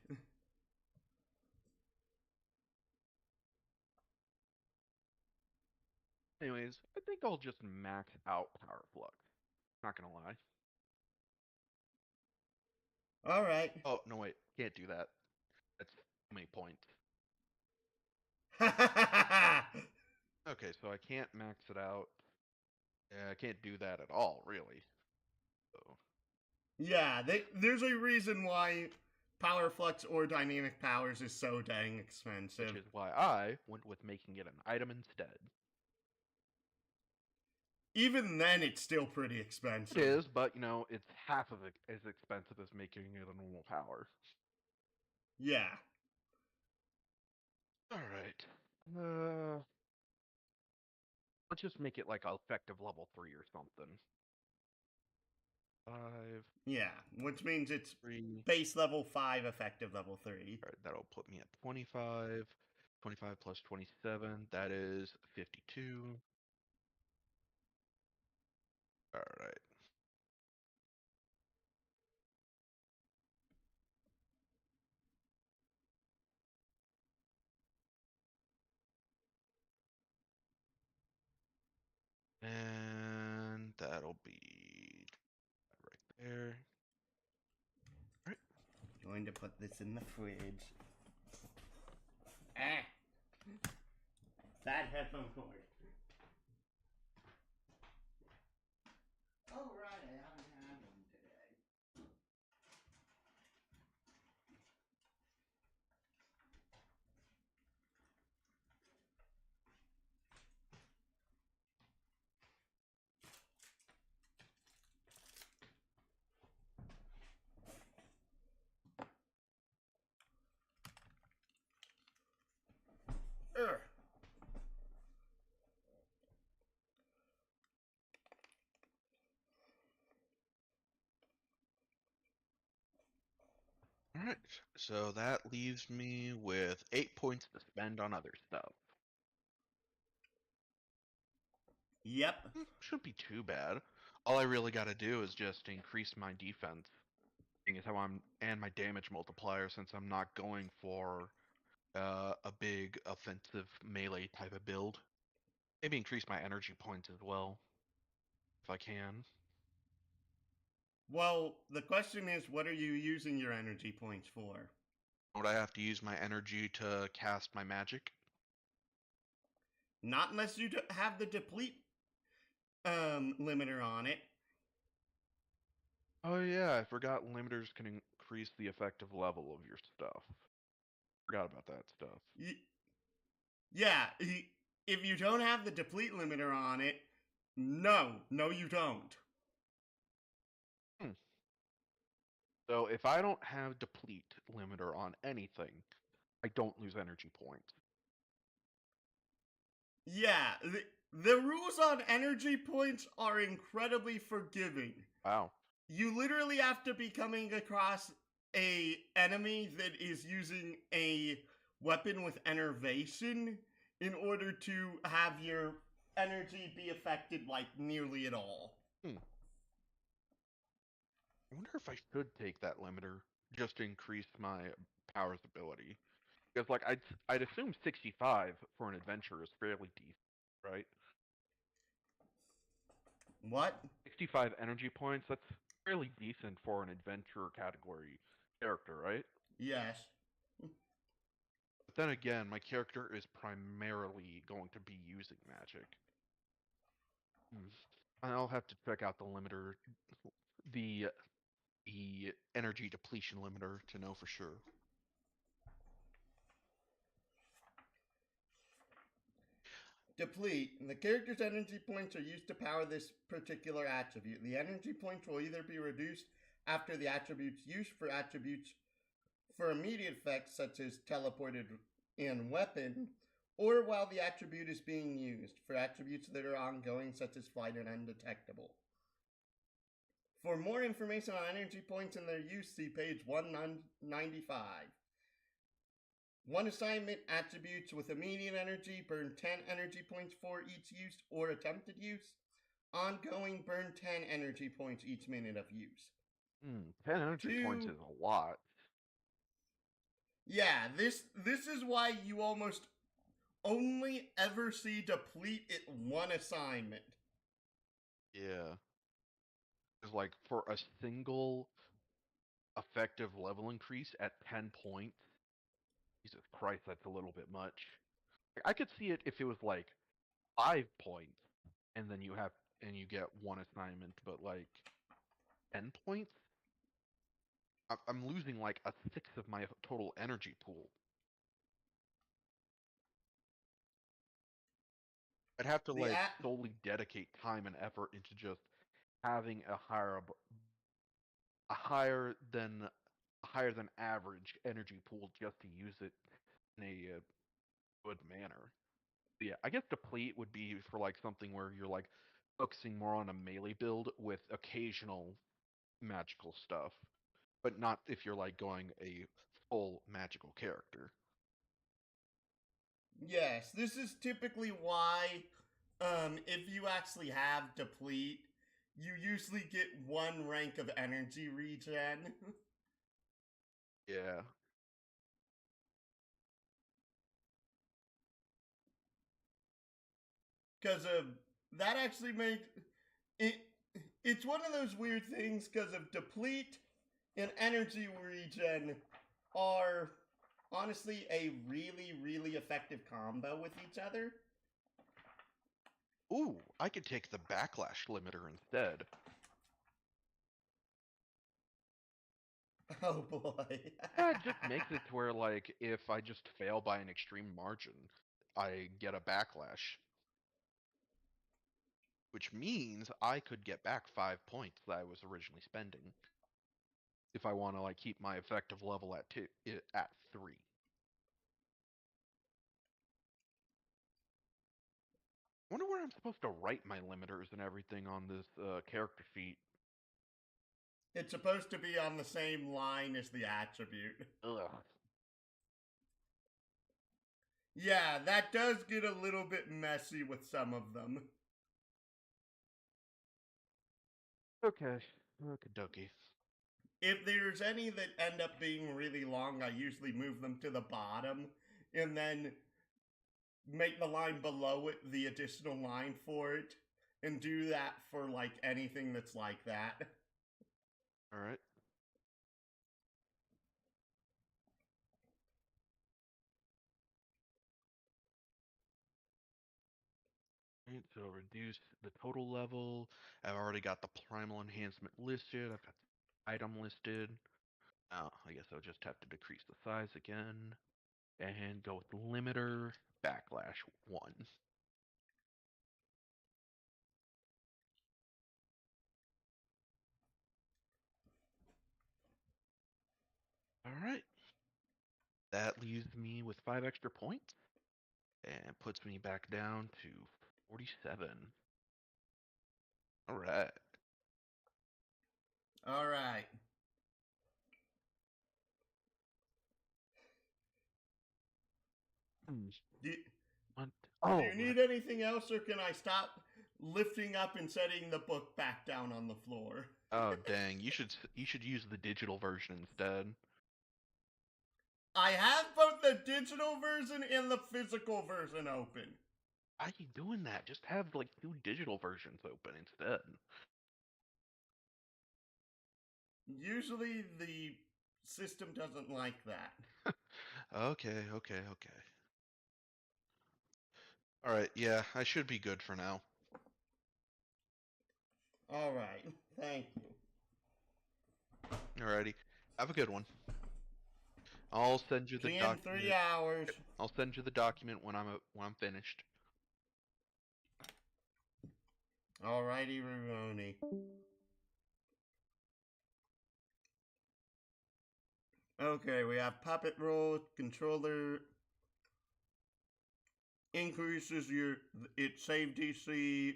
Anyways, I think I'll just max out Power Flux. Not gonna lie. Alright. Oh, no wait, can't do that. That's too many points. Okay, so I can't max it out. Yeah, I can't do that at all, really. So, Yeah, there's a reason why Power Flux or Dynamic Powers is so dang expensive. which is why I went with making it an item instead. Even then, it's still pretty expensive. It is, but it's half of it as expensive as making it a normal power. Yeah. Alright. Let's just make it like effective level 3 or something. 5, Yeah, which means it's 3. base level 5, effective level 3. Alright, that'll put me at 25. 25 plus 27, that is 52. Alright. And that'll be right there. Alright. Going to put this in the fridge. Ah! Bad headphone cord. Oh, right, I haven't had one today. Ugh. Alright, so that leaves me with 8 points to spend on other stuff. Yep. Shouldn't be too bad. All I really gotta do is just increase my defense. Seeing as how and my damage multiplier, since I'm not going for a big offensive melee type of build. Maybe increase my energy points as well, if I can. Well, the question is, what are you using your energy points for? Would I have to use my energy to cast my magic? Not unless you have the deplete limiter on it. Oh yeah, I forgot limiters can increase the effective level of your stuff. Forgot about that stuff. Yeah, if you don't have the deplete limiter on it, no, you don't. So if I don't have deplete limiter on anything, I don't lose energy points. Yeah, the rules on energy points are incredibly forgiving. Wow. You literally have to be coming across a enemy that is using a weapon with enervation in order to have your energy be affected like nearly at all. I wonder if I should take that limiter just to increase my powers ability. Because like I'd assume 65 for an adventure is fairly decent, right? What? 65 energy points, that's fairly decent for an adventure category character, right? Yes. But then again, my character is primarily going to be using magic. I'll have to check out the limiter, the energy depletion limiter to know for sure. Deplete. The character's energy points are used to power this particular attribute. The energy points will either be reduced after the attribute's use for attributes for immediate effects such as teleported and weapon, or while the attribute is being used for attributes that are ongoing such as flight and undetectable. For more information on energy points and their use, see page 195. One assignment attributes with immediate energy burn 10 energy points for each use or attempted use. Ongoing burn 10 energy points each minute of use. 10 energy points is a lot. Yeah, this is why you almost only ever see deplete at one assignment. Yeah. It's like for a single effective level increase at 10 points. Jesus Christ, that's a little bit much. I could see it if it was like 5 points and then you get one assignment, but like 10 points? I'm losing like a sixth of my total energy pool. I'd have to The like at solely dedicate time and effort into just having a higher than average energy pool just to use it in a good manner. Yeah, I guess deplete would be for like something where you're like focusing more on a melee build with occasional magical stuff, but not if you're like going a full magical character. Yes, this is typically why if you actually have deplete, you usually get one rank of energy regen. Yeah. Because of that actually makes it it's one of those weird things because of deplete and energy regen are honestly a really effective combo with each other. Ooh, I could take the backlash limiter instead. Oh boy. Yeah, it just makes it to where like if I just fail by an extreme margin, I get a backlash, which means I could get back 5 points that I was originally spending if I want to like keep my effective level at at 3. I wonder where I'm supposed to write my limiters and everything on this character sheet. It's supposed to be on the same line as the attribute. Ugh. Yeah, that does get a little bit messy with some of them. Okay. Okie dokie. If there's any that end up being really long, I usually move them to the bottom and then make the line below it the additional line for it and do that for like anything that's like that. All right. Right, so reduce the total level. I've already got the primal enhancement listed. I've got the item listed. Now, I guess I'll just have to decrease the size again and go with limiter backlash 1. All right. That leaves me with 5 extra points and puts me back down to 47. All right. All right. Hmm. Do, What? do Oh, you need anything else, or can I stop lifting up and setting the book back down on the floor? oh, dang! You should use the digital version instead. I have both the digital version and the physical version open. Why are you doing that? Just have like 2 digital versions open instead. Usually the system doesn't like that. Okay, okay, okay. All right, yeah, I should be good for now. All right. Thank you. Alrighty, have a good one. I'll send you the See you in 3 document. hours. Yep, I'll send you the document when I'm finished. Alrighty, Ruroni. Okay, we have puppet roll controller increases its save DC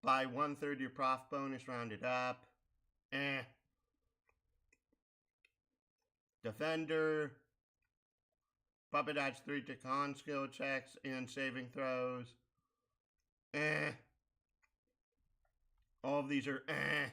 by 1/3 your prof bonus rounded up. Eh. Defender. Puppet adds 3 to con skill checks and saving throws. Eh. All of these are eh.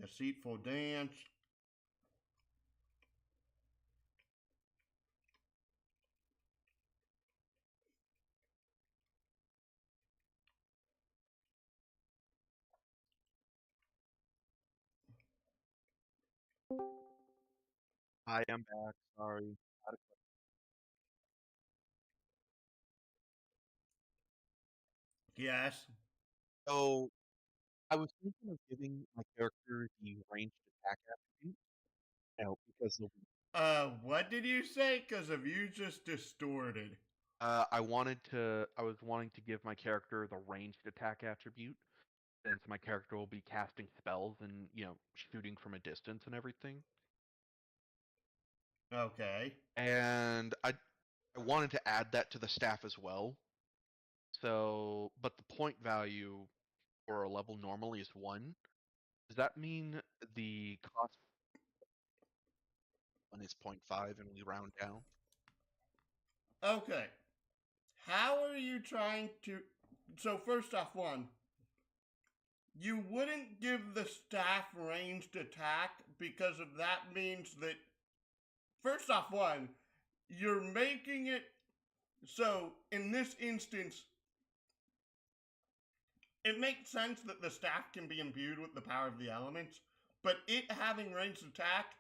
Deceitful dance. I am back. Sorry. Yes. So I was thinking of giving my character the ranged attack attribute. Because What did you say? Because of you just distorted. I was wanting to give my character the ranged attack attribute, since my character will be casting spells and shooting from a distance and everything. Okay. And I wanted to add that to the staff as well. So, but the point value for a level normally is 1. Does that mean the cost one is 0.5 and we round down? Okay. How are you trying to. So, first off, one, you wouldn't give the staff ranged attack because of that means that. First off, one, you're making it so in this instance, it makes sense that the staff can be imbued with the power of the elements, but it having ranged attack,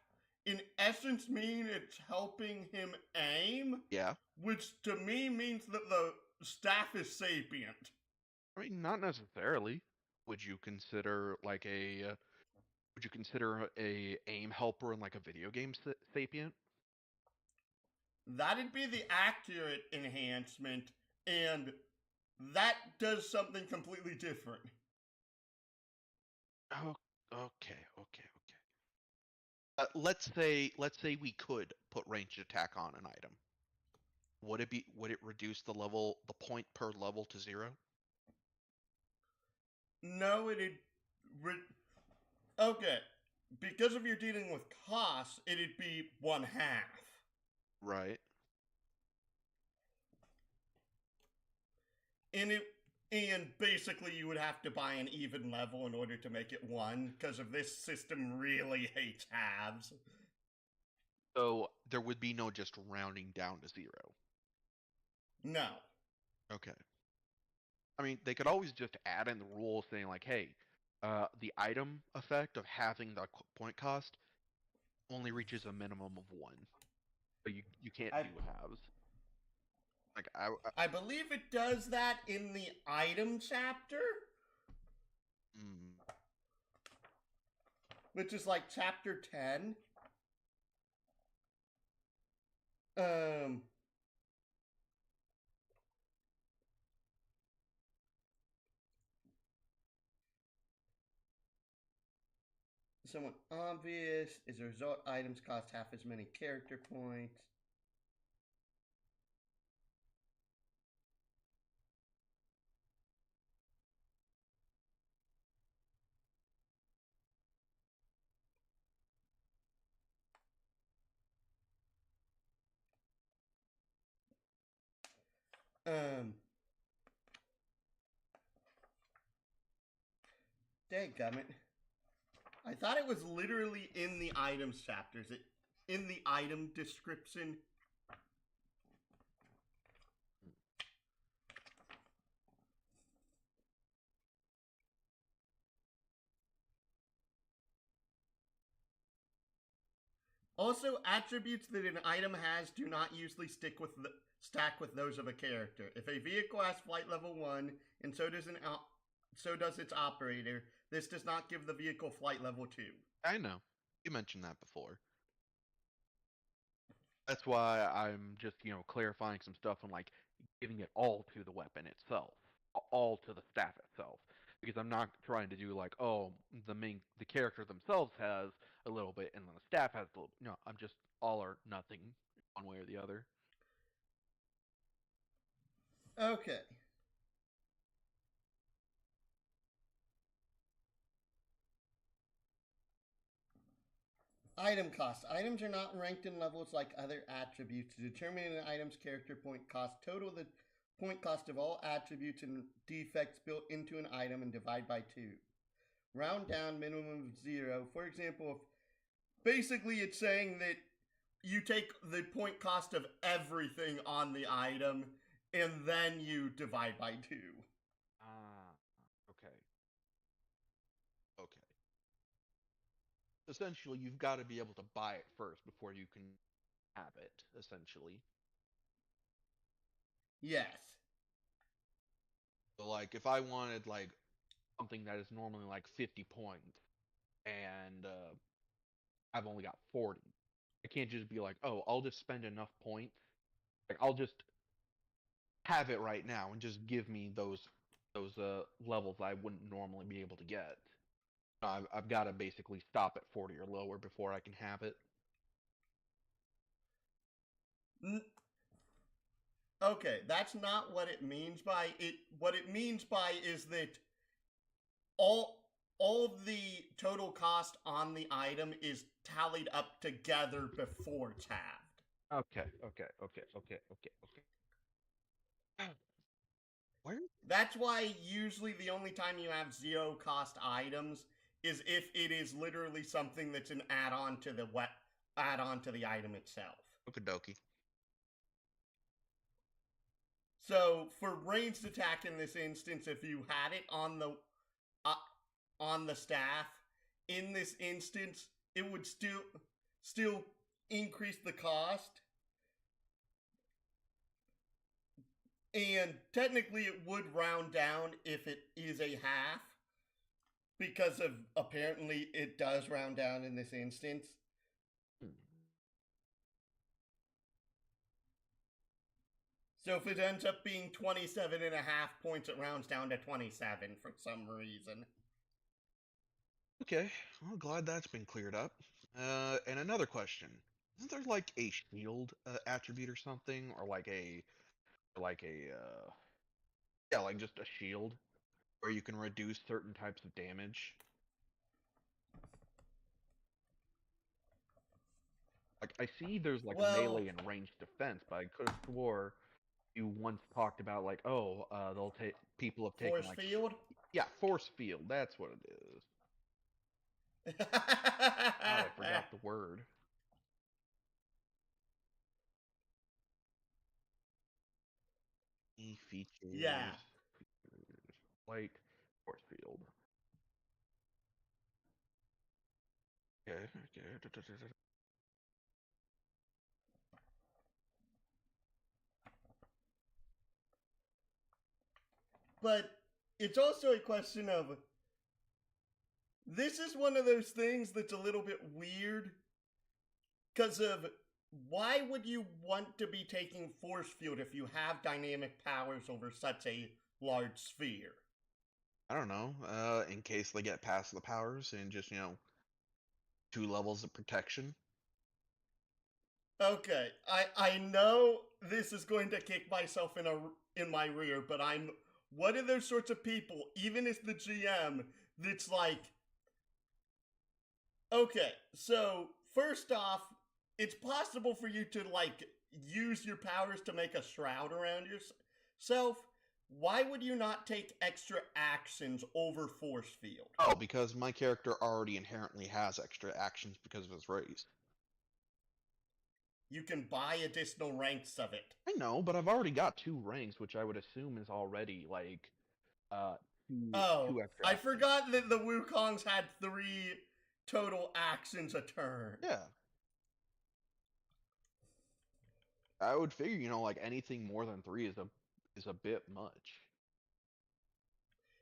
in essence, mean it's helping him aim, Yeah. which to me means that the staff is sapient. I mean, not necessarily. Would you consider like a would you consider a aim helper in like a video game sapient? That'd be the accurate enhancement, and that does something completely different. Oh, okay. Let's say we could put ranged attack on an item. Would it reduce the point per level to 0? No, it'd. Okay. Because if you're dealing with costs, it'd be 1/2. Right. And basically you would have to buy an even level in order to make it 1, because of this system really hates halves. So there would be no just rounding down to 0. No. Okay. I mean, they could always just add in the rule saying like, hey, the item effect of having the point cost only reaches a minimum of 1. But you can't I do halves. Like I believe it does that in the item chapter, mm, which is like chapter 10. Um Somewhat obvious. As a result, items cost half as many character points. Dadgummit. I thought it was literally in the items chapters. In the item description. Also, attributes that an item has do not usually stack with those of a character. If a vehicle has flight level 1, and so does its operator, this does not give the vehicle flight level 2. I know. You mentioned that before. That's why I'm just, clarifying some stuff and like giving it all to the weapon itself, all to the staff itself. Because I'm not trying to do like, oh, the character themselves has a little bit and then the staff has a little. No, I'm just all or nothing, one way or the other. Okay. Item cost. Items are not ranked in levels like other attributes. To determine an item's character point cost, total the point cost of all attributes and defects built into an item and divide by 2. Round down, minimum of 0. For example, if basically it's saying that you take the point cost of everything on the item and then you divide by 2. Ah, okay. Okay. Essentially, you've got to be able to buy it first before you can have it, essentially. Yes. So, like, if I wanted, like, something that is normally, like, 50 points, and I've only got 40, I can't just be like, oh, I'll just spend enough points. Like, I'll just have it right now and just give me those levels I wouldn't normally be able to get. I've got to basically stop at 40 or lower before I can have it. Okay, that's not what it means by it. What it means by is that all of the total cost on the item is tallied up together before it's halved. Okay. Where? That's why usually the only time you have 0 cost items is if it is literally something that's an add-on to the add-on to the item itself. Okie dokie. So for ranged attack in this instance, if you had it on the staff, in this instance, it would still increase the cost. And technically it would round down if it is a half, because of apparently it does round down in this instance. So if it ends up being 27 and a half points, it rounds down to 27 for some reason. Okay, well, glad that's been cleared up. And another question: isn't there like a shield attribute or something, or yeah, like just a shield where you can reduce certain types of damage? Like I see there's like a Well, melee and ranged defense, but I could have swore you once talked about like, oh, they'll take people have taken force like field? yeah, force field. That's what it is. God, I forgot the word. Features. Yeah. Like force field. Okay. But it's also a question of, this is one of those things that's a little bit weird because of, why would you want to be taking force field if you have dynamic powers over such a large sphere? I don't know. In case they get past the powers and just 2 levels of protection. Okay, I know this is going to kick myself in my rear, but I'm one of those sorts of people, even as the GM, that's like, okay, so first off, it's possible for you to like use your powers to make a shroud around yourself. Why would you not take extra actions over force field? Oh, because my character already inherently has extra actions because of his race. You can buy additional ranks of it. I know, but I've already got 2 ranks, which I would assume is already like uh Oh, two extra I actions. forgot that the Wukongs had 3 total actions a turn. Yeah. I would figure, like anything more than 3 is a bit much.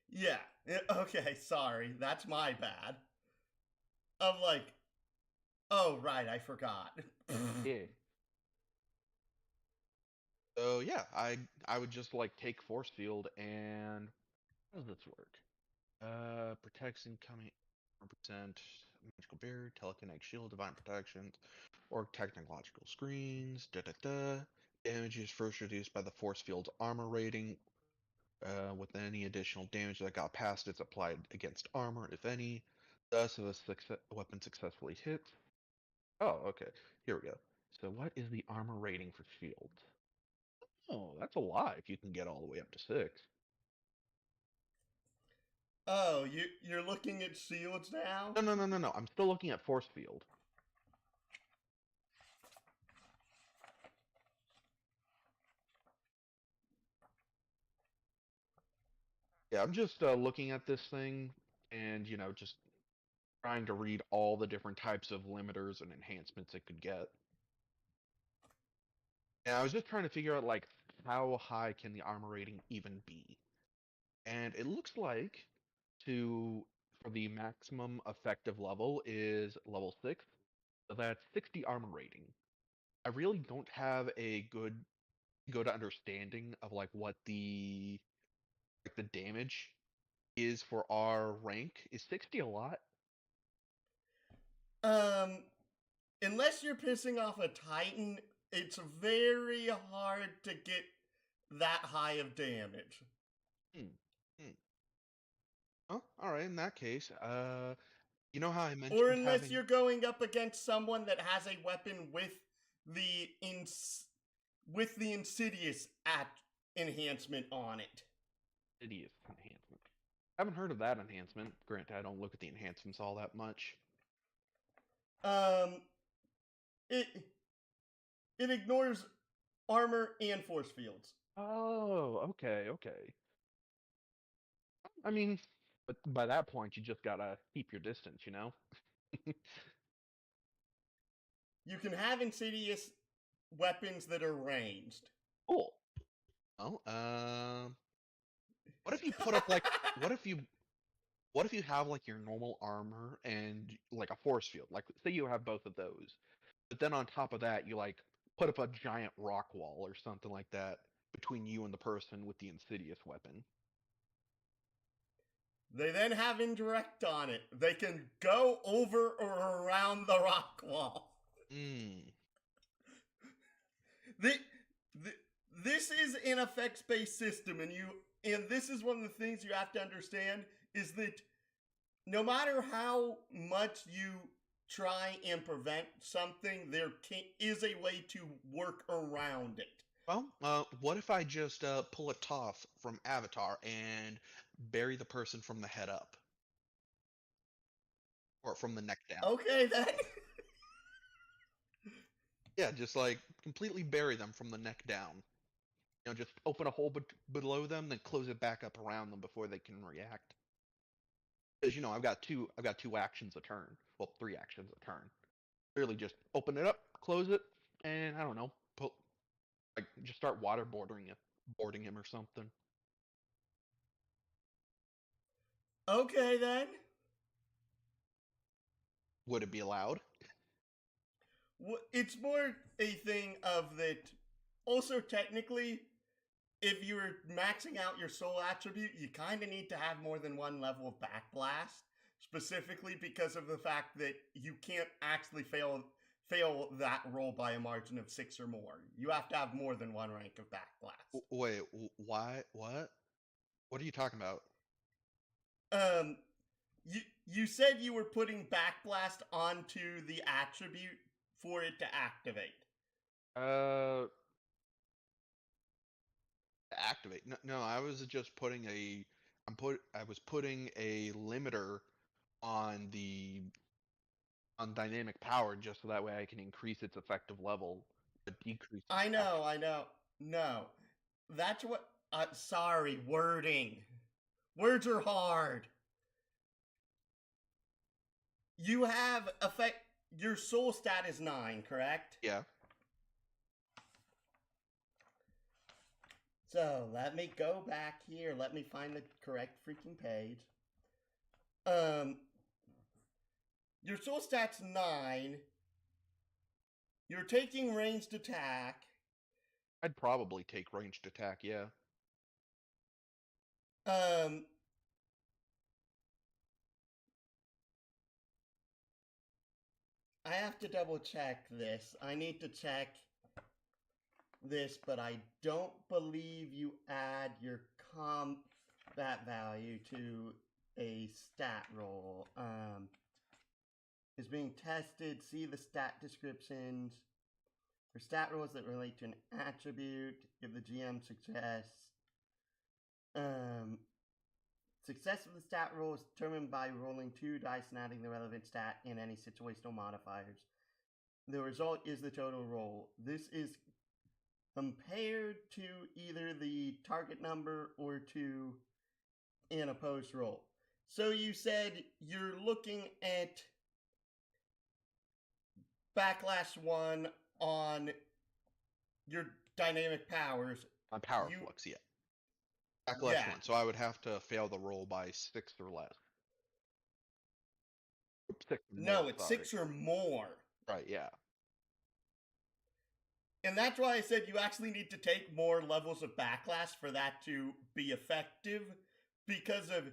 Yeah. Okay, sorry. That's my bad. I'm like, oh, right, I forgot. Yeah. So yeah, I would just like take force field and how does this work? Protects incoming 1% magical barrier, telekinetic shield, divine protections, or technological screens. Da da da. Damage is first reduced by the force field's armor rating. With any additional damage that got past, it's applied against armor, if any. Thus, if a weapon successfully hits. Oh, okay. Here we go. So, what is the armor rating for shields? Oh, that's a lot if you can get all the way up to 6. Oh, you're looking at shields now? No. I'm still looking at force field. Yeah, I'm just looking at this thing and, just trying to read all the different types of limiters and enhancements it could get. And I was just trying to figure out, like, how high can the armor rating even be? And it looks like for the maximum effective level is level 6, so that's 60 armor rating. I really don't have a good understanding of like what the damage is for our rank. Is 60 a lot? Um, unless you're pissing off a Titan, it's very hard to get that high of damage. Hmm. Hmm. Oh, all right. In that case, you know how I Or mentioned unless having you're going up against someone that has a weapon with the insidious enhancement on it. hideous enhancement. I haven't heard of that enhancement. Granted, I don't look at the enhancements all that much. Um, it it ignores armor and force fields. Oh, okay. I mean, but by that point, you just gotta keep your distance, you know? You can have insidious weapons that are ranged. Cool. Well, what if you put up like, what if you, what if you have like your normal armor and like a force field? Like, say you have both of those, but then on top of that, you like put up a giant rock wall or something like that between you and the person with the insidious weapon. They then have indirect on it. They can go over or around the rock wall. Hmm. The, the, this is an effects-based system, and this is one of the things you have to understand is that no matter how much you try and prevent something, there is a way to work around it. Well, what if I just pull a Toph from Avatar and bury the person from the head up, or from the neck down? Okay then. Yeah, just like completely bury them from the neck down. Just open a hole below them, then close it back up around them before they can react. Because I've got two actions a turn. Well, three actions a turn. Clearly, just open it up, close it, and I don't know, just start boarding him or something. Okay then. Would it be allowed? It's more a thing of that. Also, technically, if you're maxing out your soul attribute, you kind of need to have more than one level of backblast, specifically because of the fact that you can't actually fail that roll by a margin of 6 or more. You have to have more than one rank of backblast. Wait, why? What? What are you talking about? Um, you said you were putting backblast onto the attribute for it to activate. Uh, activate. No, I was just putting a. I was putting a limiter on the on dynamic power just so that way I can increase its effective level, but decrease its I know, action. I know. No, that's what. Sorry, wording. Words are hard. You have effect. Your soul stat is 9, correct? Yeah. So let me go back here. Let me find the correct freaking page. Um, your soul stat's 9. You're taking ranged attack. I'd probably take ranged attack, yeah. Um, I have to double check this. I need to check this, but I don't believe you add your combat value to a stat roll. Is being tested. See the stat descriptions. For stat rolls that relate to an attribute, if the GM suggests. Success of the stat roll is determined by rolling 2 dice and adding the relevant stat in any situational modifiers. The result is the total roll. This is compared to either the target number or to an opposed roll. So you said you're looking at Backlash 1 on your dynamic powers. On Power You- Flux, yeah. Backlash Yeah. 1, so I would have to fail the roll by 6 or less. 6 or No, more, it's sorry. 6 or more. Right, yeah. And that's why I said you actually need to take more levels of backlash for that to be effective. Because of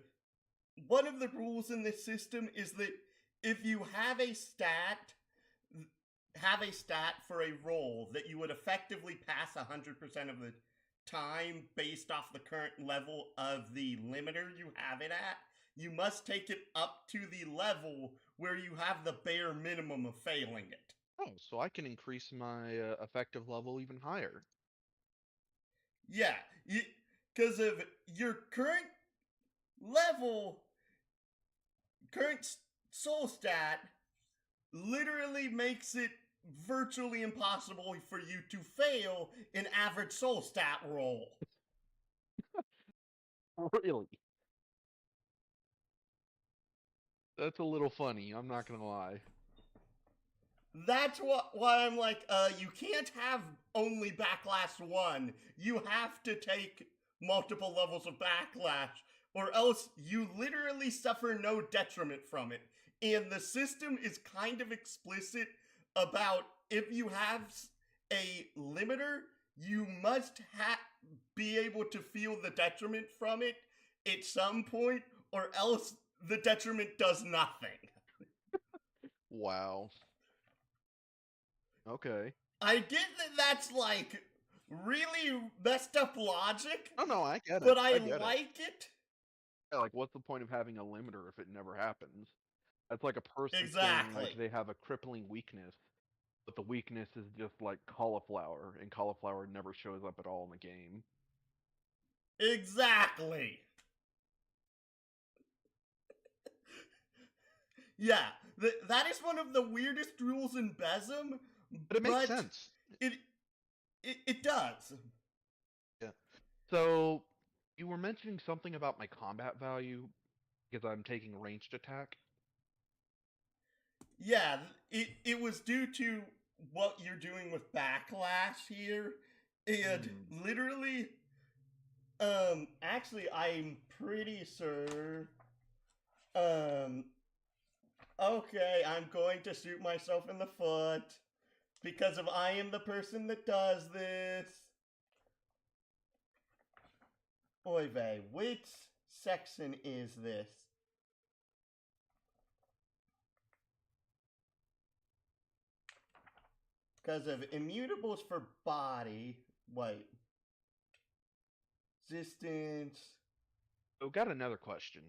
one of the rules in this system is that if you have a stat for a roll that you would effectively pass 100% of the time based off the current level of the limiter you have it at, you must take it up to the level where you have the bare minimum of failing it. Oh, so I can increase my effective level even higher. Yeah, because of your current level, current soul stat literally makes it virtually impossible for you to fail an average soul stat roll. Really? That's a little funny, I'm not gonna lie. That's why I'm like, you can't have only Backlash 1. You have to take multiple levels of Backlash, or else you literally suffer no detriment from it. And the system is kind of explicit about if you have a limiter, you must be able to feel the detriment from it at some point, or else the detriment does nothing. Wow. Okay. I get that that's like really messed up logic, No, I get it. but I get like it. Yeah, like, what's the point of having a limiter if it never happens? That's like a person saying, Exactly. like, they have a crippling weakness, but the weakness is just like cauliflower, and cauliflower never shows up at all in the game. Exactly. Yeah, that is one of the weirdest rules in Besm, But it makes sense. It does. Yeah. So, you were mentioning something about my combat value, because I'm taking ranged attack. Yeah, it was due to what you're doing with Backlash here, and literally, actually, I'm pretty sure, okay, I'm going to shoot myself in the foot, because of I am the person that does this. Oy vey, which section is this? Because of immutables for body. Wait. Resistance. So, got another question.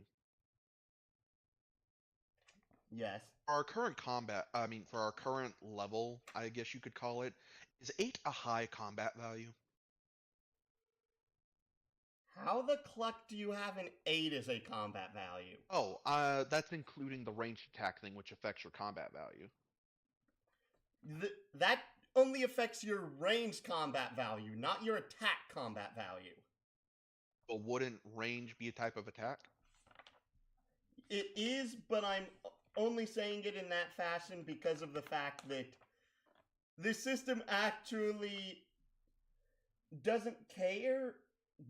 Yes. For our current for our current level, I guess you could call it, is 8 a high combat value? How the cluck do you have an 8 as a combat value? Oh, that's including the ranged attack thing, which affects your combat value. That only affects your ranged combat value, not your attack combat value. But wouldn't range be a type of attack? It is, but I'm only saying it in that fashion because of the fact that this system actually doesn't care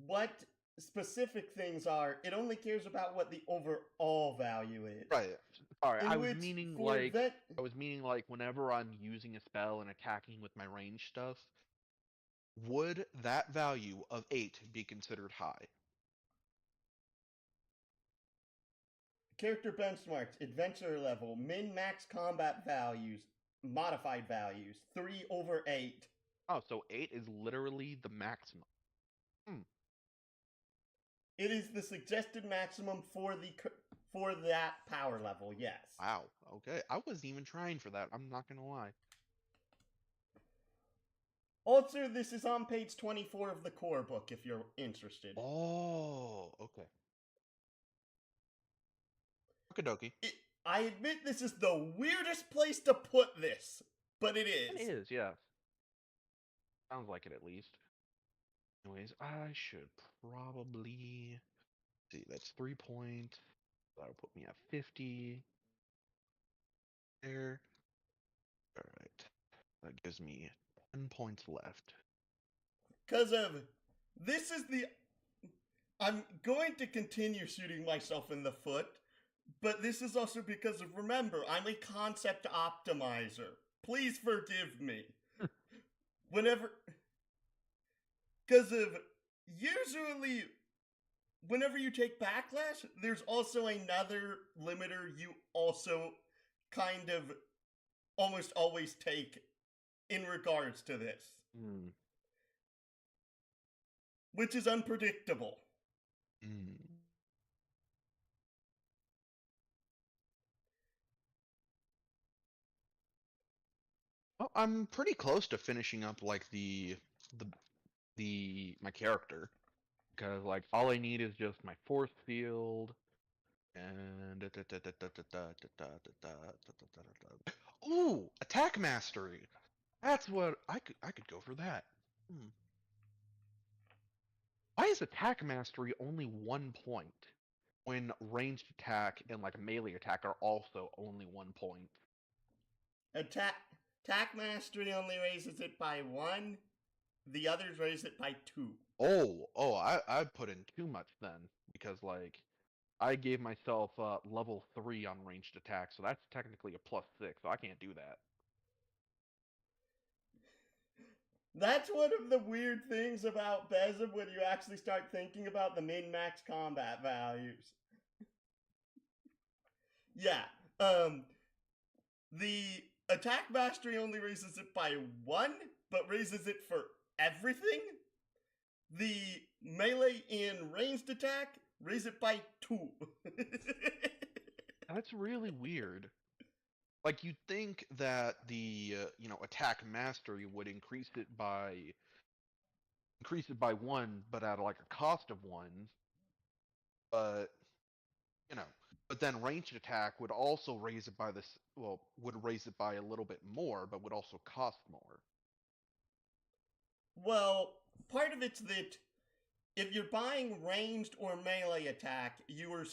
what specific things are. It only cares about what the overall value is. Right. Sorry, I was meaning like whenever I'm using a spell and attacking with my range stuff, would that value of 8 be considered high? Character benchmarks, adventure level, min-max combat values, modified values, 3 over 8. Oh, so 8 is literally the maximum. It is the suggested maximum for that power level, yes. Wow, okay. I wasn't even trying for that, I'm not gonna lie. Also, this is on page 24 of the core book if you're interested. Oh, okay. Okie dokie. I admit this is the weirdest place to put this, but it It is. is, yeah. Sounds like it at least. Anyways, I should probably see. That's 3 points. That'll put me at 50. There. All right. That gives me 10 points left. Because of this is the. I'm going to continue shooting myself in the foot, but this is also because of, remember, I'm a concept optimizer. Please forgive me. Whenever. Because of usually, whenever you take backlash, there's also another limiter you also kind of almost always take in regards to this, which is unpredictable. Well, I'm pretty close to finishing up like my character, because like all I need is just my force field and ooh, attack mastery. That's what I could go for that. Why is attack mastery only 1 point when ranged attack and like melee attack are also only 1 point? Attack mastery only raises it by 1. The others raise it by 2. I put in too much then, because like I gave myself level 3 on ranged attack, so that's technically a +6, so I can't do that. That's one of the weird things about Beziv when you actually start thinking about the min-max combat values. Yeah, the attack mastery only raises it by 1, but raises it for everything. The melee and ranged attack raise it by 2. That's really weird. Like, you'd think that the attack mastery would increase it by 1, but at like a cost of 1. But but then ranged attack would also raise it by would raise it by a little bit more, but would also cost more. Well, part of it's that if you're buying ranged or melee attack, you were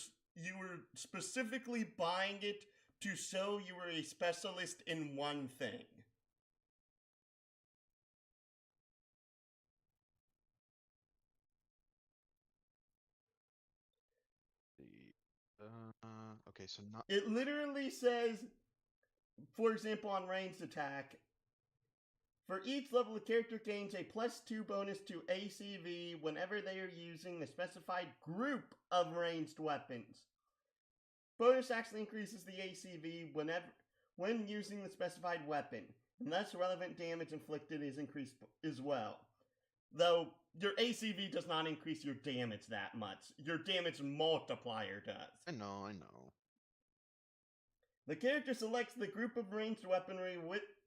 specifically buying it to show you were a specialist in one thing. Okay, so not. It literally says, for example, on ranged attack, for each level, the character gains a +2 bonus to ACV whenever they are using the specified group of ranged weapons. Bonus actually increases the ACV when using the specified weapon, and thus relevant damage inflicted is increased as well. Though your ACV does not increase your damage that much. Your damage multiplier does. I know. The character selects the group of ranged weaponry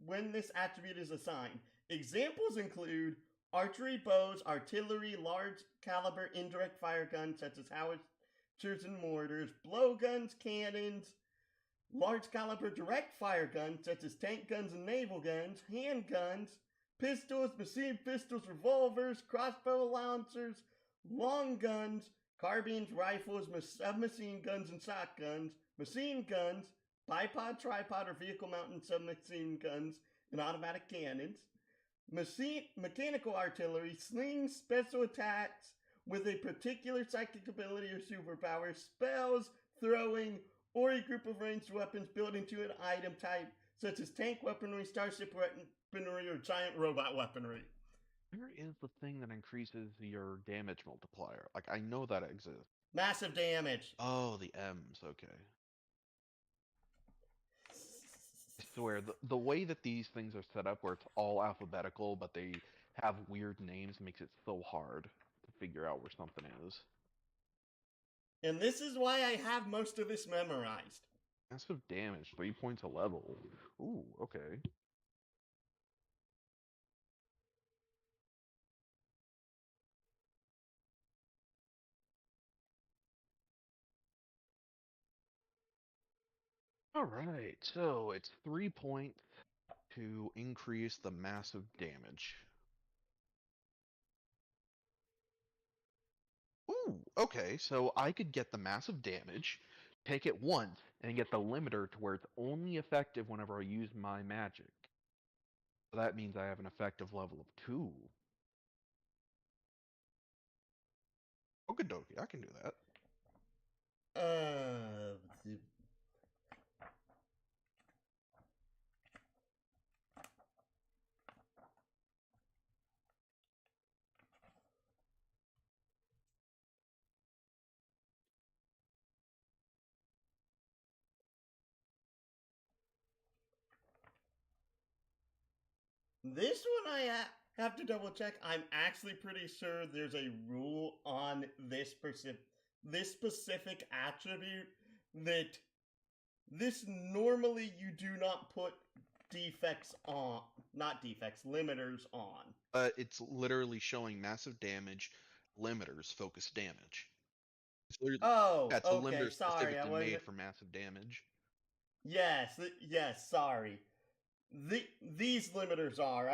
when this attribute is assigned. Examples include archery bows, artillery, large caliber indirect fire guns such as howitzers and mortars, blowguns, cannons, large caliber direct fire guns such as tank guns and naval guns, handguns, pistols, machine pistols, revolvers, crossbow launchers, long guns, carbines, rifles, submachine guns and shotguns, machine guns, bipod, tripod, or vehicle-mounted submachine guns, and automatic cannons, mechanical artillery, slings, special attacks with a particular psychic ability or superpower, spells, throwing, or a group of ranged weapons built into an item type, such as tank weaponry, starship weaponry, or giant robot weaponry. Where is the thing that increases your damage multiplier? Like, I know that exists. Massive damage. Oh, the M's, okay. I swear, the way that these things are set up, where it's all alphabetical, but they have weird names, makes it so hard to figure out where something is. And this is why I have most of this memorized. Massive damage, 3 points a level. Ooh, okay. All right, so it's 3 points to increase the massive damage. Ooh, okay, so I could get the massive damage, take it once, and get the limiter to where it's only effective whenever I use my magic. So that means I have an effective level of 2. Okie dokie, I can do that. Uh, this one have to double check. I'm actually pretty sure there's a rule on this specific attribute that this normally you do not put defects on, not defects, limiters on. It's literally showing massive damage, limiters, focus damage. It's literally, Oh, yeah, it's a okay. limiter Sorry, I specifically was. made for massive damage. Yes. Sorry. These limiters are.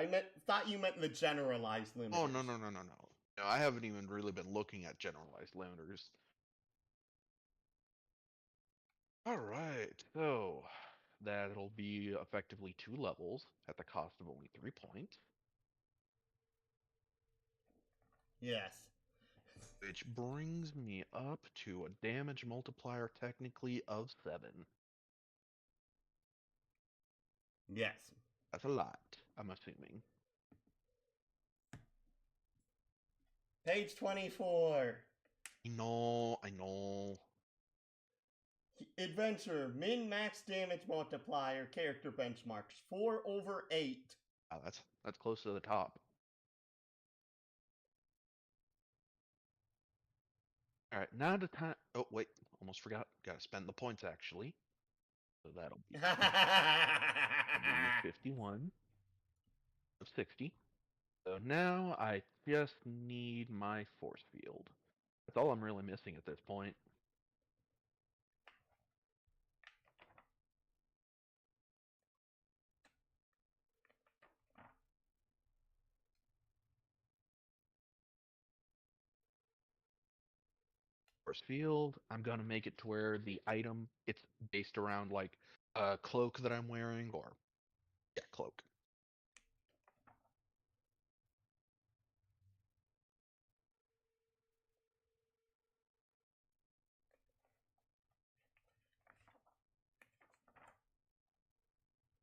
Thought you meant the generalized limiters. Oh, no. No, I haven't even really been looking at generalized limiters. Alright, so that'll be effectively 2 levels at the cost of only 3 points. Yes. Which brings me up to a damage multiplier technically of 7. Yes. That's a lot, I'm assuming. Page 24. I know. Adventurer, min max damage multiplier, character benchmarks 4/8. Oh, that's close to the top. Alright, now the time. Oh, wait, almost forgot. Gotta spend the points actually. So that'll be 51 of 60. So now I just need my force field. That's all I'm really missing at this point. Force field, I'm gonna make it to where the item, it's based around like a cloak that I'm wearing, or yeah, cloak.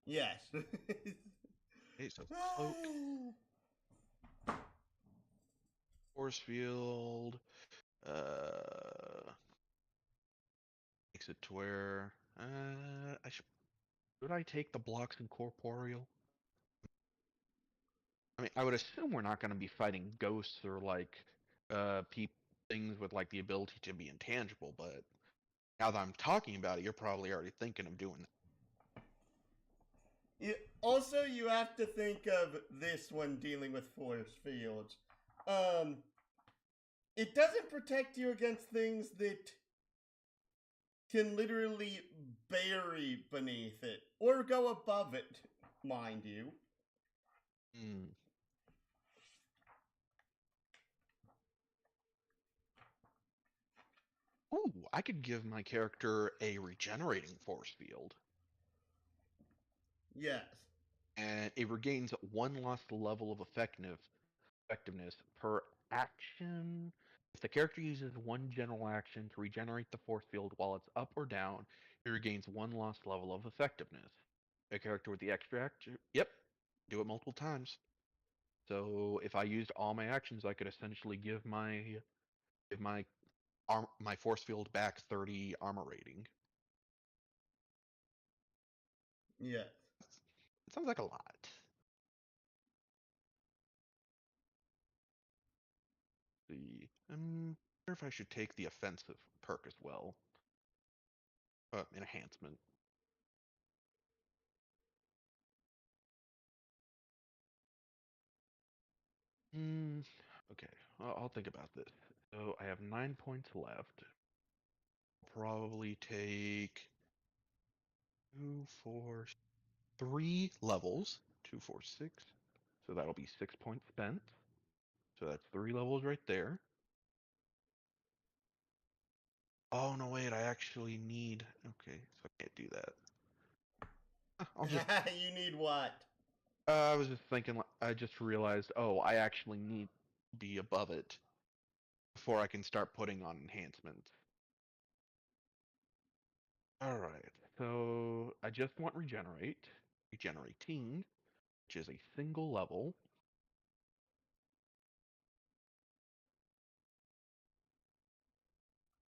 Yes. Okay, so cloak, force field, makes it to where should I take the blocks in corporeal? I mean, I would assume we're not going to be fighting ghosts or like things with like the ability to be intangible, but now that I'm talking about it, you're probably already thinking of doing that. Also, you have to think of this when dealing with force fields. It doesn't protect you against things that can literally bury beneath it or go above it, mind you. Hmm. Ooh, I could give my character a regenerating force field. Yes. And it regains 1 lost level of effectiveness per action. If the character uses 1 general action to regenerate the force field while it's up or down, it regains 1 lost level of effectiveness. A character with the extra action, yep, do it multiple times. So if I used all my actions, I could essentially give my force field back 30 armor rating. Yes. It sounds like a lot. I wonder if I should take the offensive perk as well. Enhancement. Okay, I'll think about this. So I have 9 points left. Probably take 2, 4, 3 levels. 2, 4, 6. So that'll be 6 points spent. So that's 3 levels right there. Oh, no, wait, I actually need... Okay, so I can't do that. I'll just... You need what? I was just thinking, I just realized, oh, I actually need to be above it before I can start putting on enhancements. Alright, so I just want regenerating, which is a single level.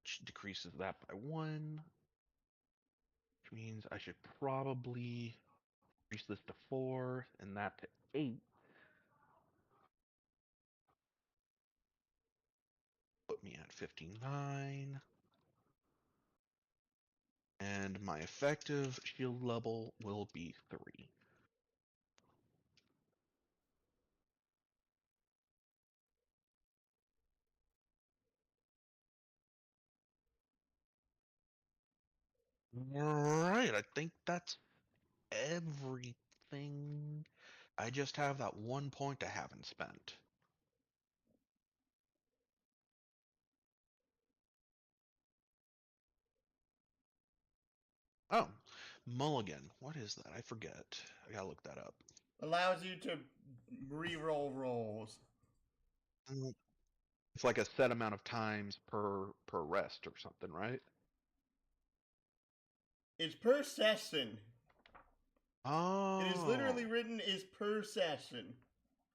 Which decreases that by 1. Which means I should probably increase this to 4 and that to 8. Put me at 59. And my effective shield level will be 3. Alright, I think that's everything. I just have that 1 point I haven't spent. Oh, Mulligan. What is that? I forget. I gotta look that up. Allows you to re-roll rolls. It's like a set amount of times per rest or something, right? It's per session. Oh. It is literally written as per session.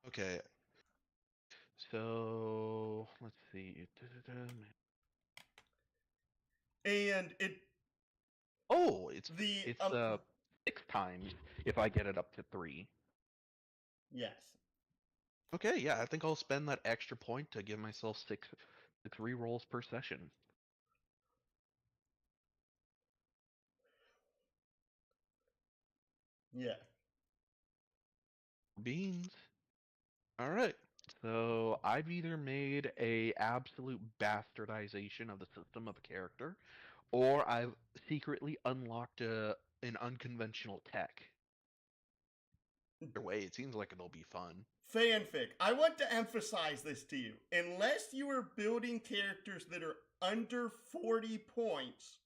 Okay. So let's see. And it. Oh, it's the 6 times if I get it up to 3. Yes. Okay, yeah, I think I'll spend that extra point to give myself 6 re-rolls per session. Yeah. Beans. All right. So I've either made a absolute bastardization of the system of a character, or I've secretly unlocked an unconventional tech. Either way, it seems like it'll be fun. Fanfic. I want to emphasize this to you. Unless you are building characters that are under 40 points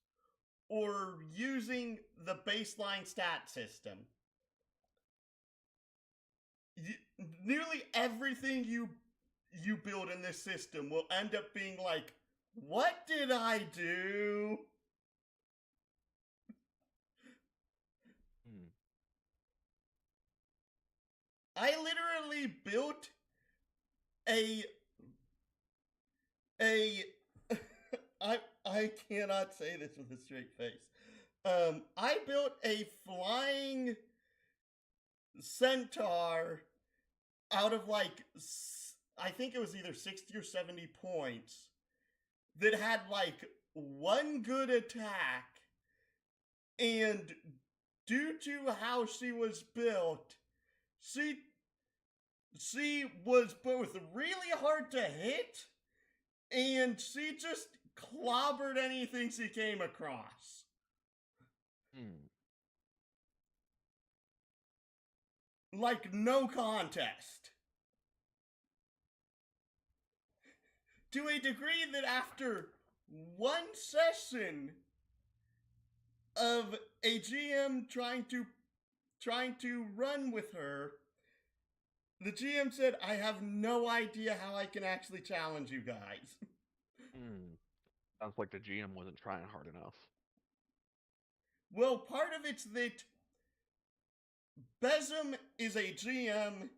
or using the baseline stat system, nearly everything you build in this system will end up being like, what did I do? I literally built a I cannot say this with a straight face. I built a flying centaur out of like, I think it was either 60 or 70 points that had like 1 good attack, and due to how she was built, she was both really hard to hit, and she just clobbered anything she came across. Like, no contest. To a degree that after 1 session of a GM trying to run with her, the GM said, I have no idea how I can actually challenge you guys. Sounds like the GM wasn't trying hard enough. Well, part of it's that Besem is a GM,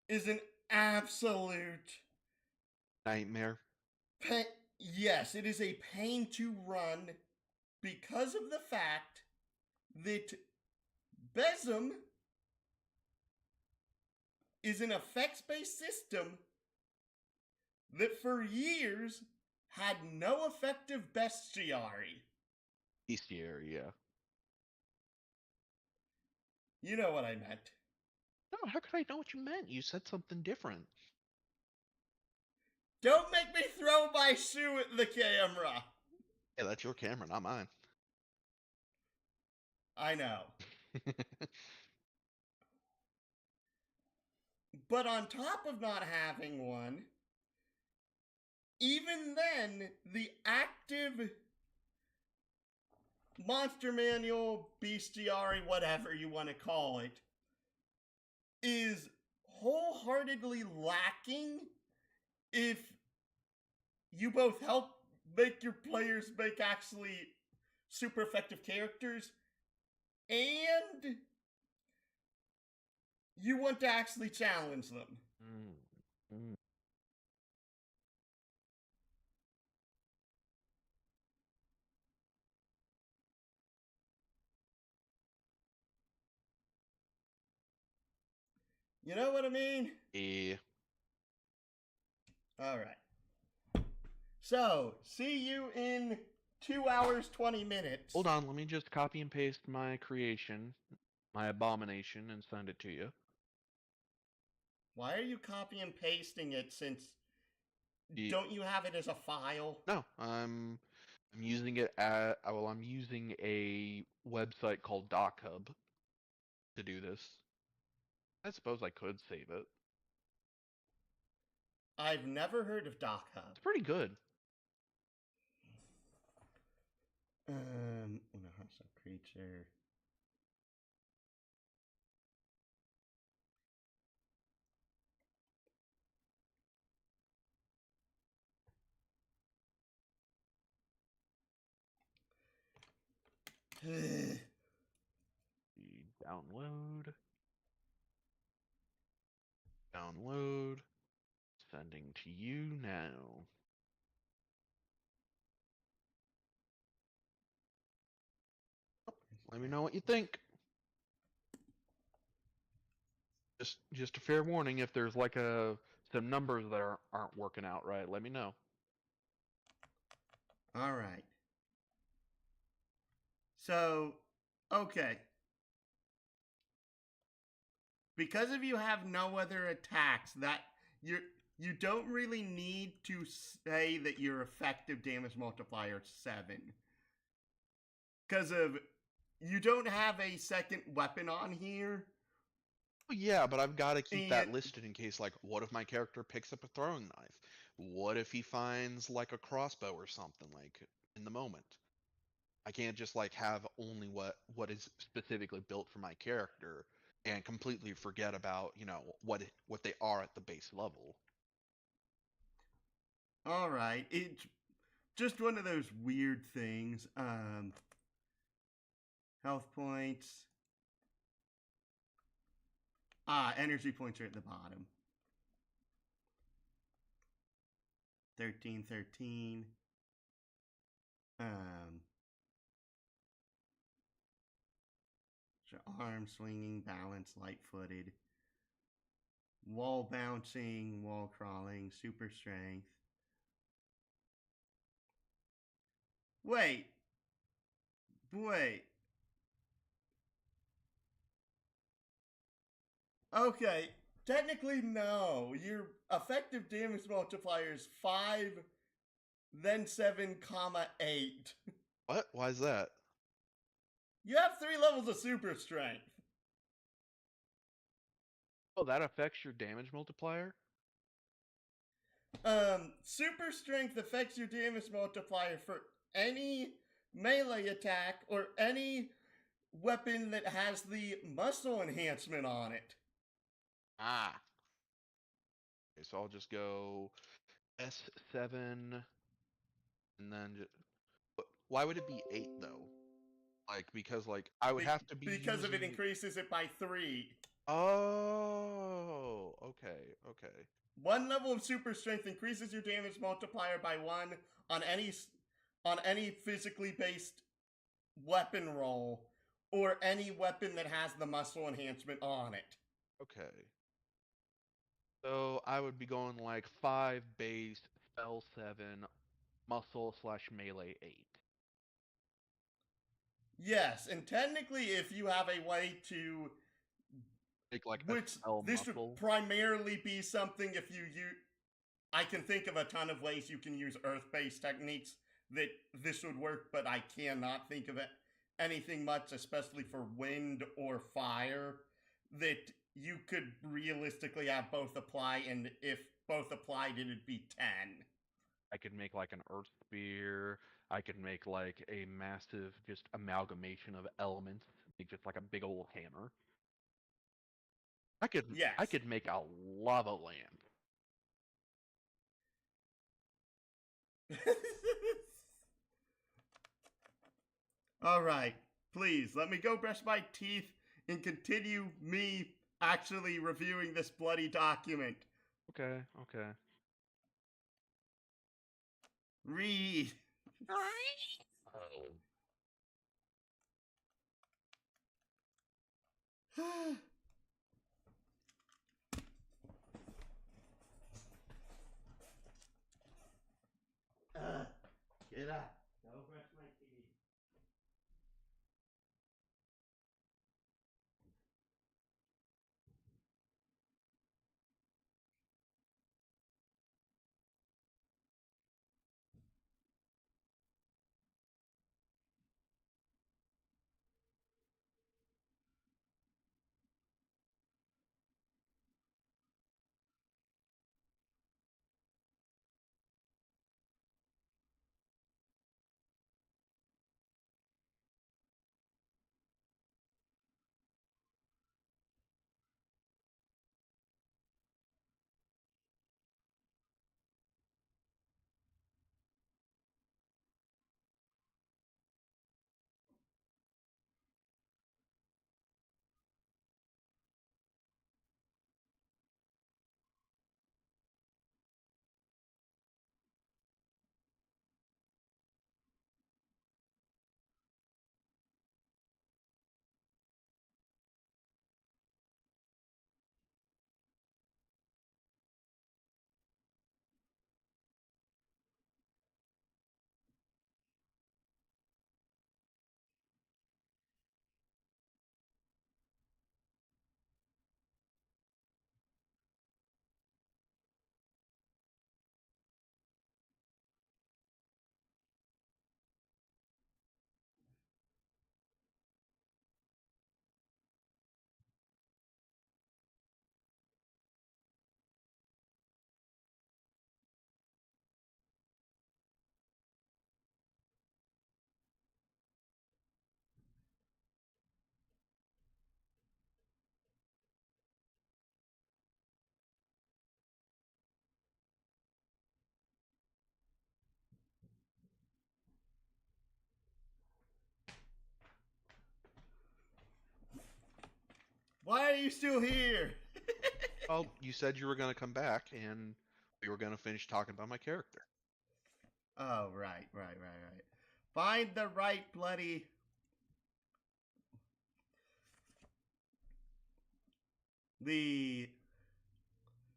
is an absolute nightmare. Yes, it is a pain to run because of the fact that Besem is an effects-based system that for years had no effective bestiary. Bestiary, yeah. You know what I meant. No, how could I know what you meant? You said something different. Don't make me throw my shoe at the camera. Yeah, that's your camera, not mine. I know. But on top of not having one, even then, the active monster manual, bestiary, whatever you want to call it, is wholeheartedly lacking if you both help make your players make actually super effective characters and you want to actually challenge them. You know what I mean? Yeah. Alright. So, see you in 2 hours, 20 minutes. Hold on, let me just copy and paste my creation, my abomination, and send it to you. Why are you copy and pasting it since don't you have it as a file? No, I'm using it at I'm using a website called DocHub to do this. I suppose I could save it. I've never heard of DocHub. It's pretty good. Hostile creature. Download. Download. Sending to you now. Let me know what you think. Just a fair warning, if there's like some numbers that aren't working out right, let me know. All right. So, okay. Because if you have no other attacks, that you don't really need to say that your effective damage multiplier is 7. Because of you don't have a second weapon on here. Yeah, but I've got to keep that listed in case, like, what if my character picks up a throwing knife? What if he finds, like, a crossbow or something, like, in the moment? I can't just, like, have only what is specifically built for my character and completely forget about, what they are at the base level. All right. It's just one of those weird things. Health points. Energy points are at the bottom. 13. Arm swinging, balance, light-footed. Wall bouncing, wall crawling, super strength. Wait. Okay, technically no. Your effective damage multiplier is 5, then 7, 8. What? Why is that? You have 3 levels of super strength. Oh, that affects your damage multiplier? Super strength affects your damage multiplier for any melee attack or any weapon that has the muscle enhancement on it. Ah. Okay, so I'll just go S7, and then why would it be 8 though? Like, because I would have to be because if it increases it by 3. Oh, okay. 1 level of super strength increases your damage multiplier by 1 on any physically based weapon roll or any weapon that has the muscle enhancement on it. Okay. So I would be going like 5 base, spell 7, muscle/melee 8. Yes, and technically if you have a way to Make like which this muscle. would primarily be something if you use I can think of a ton of ways you can use earth-based techniques that this would work, but I cannot think of anything much, especially for wind or fire, that you could realistically have both apply, and if both applied, it'd be 10. I could make like an earth spear. I could make like a massive just amalgamation of elements, make just like a big old hammer. I Yes. could make a lava lamp. All right, please let me go brush my teeth and continue me actually reviewing this bloody document. Okay, okay. Read. Get up. Go brush my teeth. Why are you still here? Well, you said you were going to come back, and we were going to finish talking about my character. Oh, right. Find the right bloody. The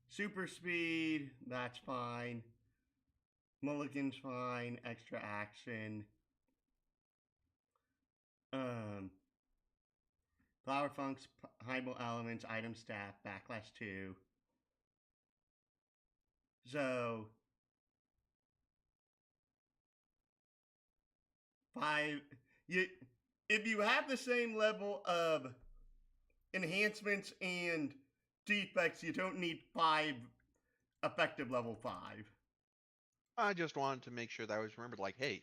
super speed, that's fine. Mulligan's fine. Extra action. Um, Flower Funk's Highball Elements, Item Staff, Backlash 2. So, 5. You, if you have the same level of enhancements and defects, you don't need 5 effective level 5. I just wanted to make sure that I was remembered, like, hey,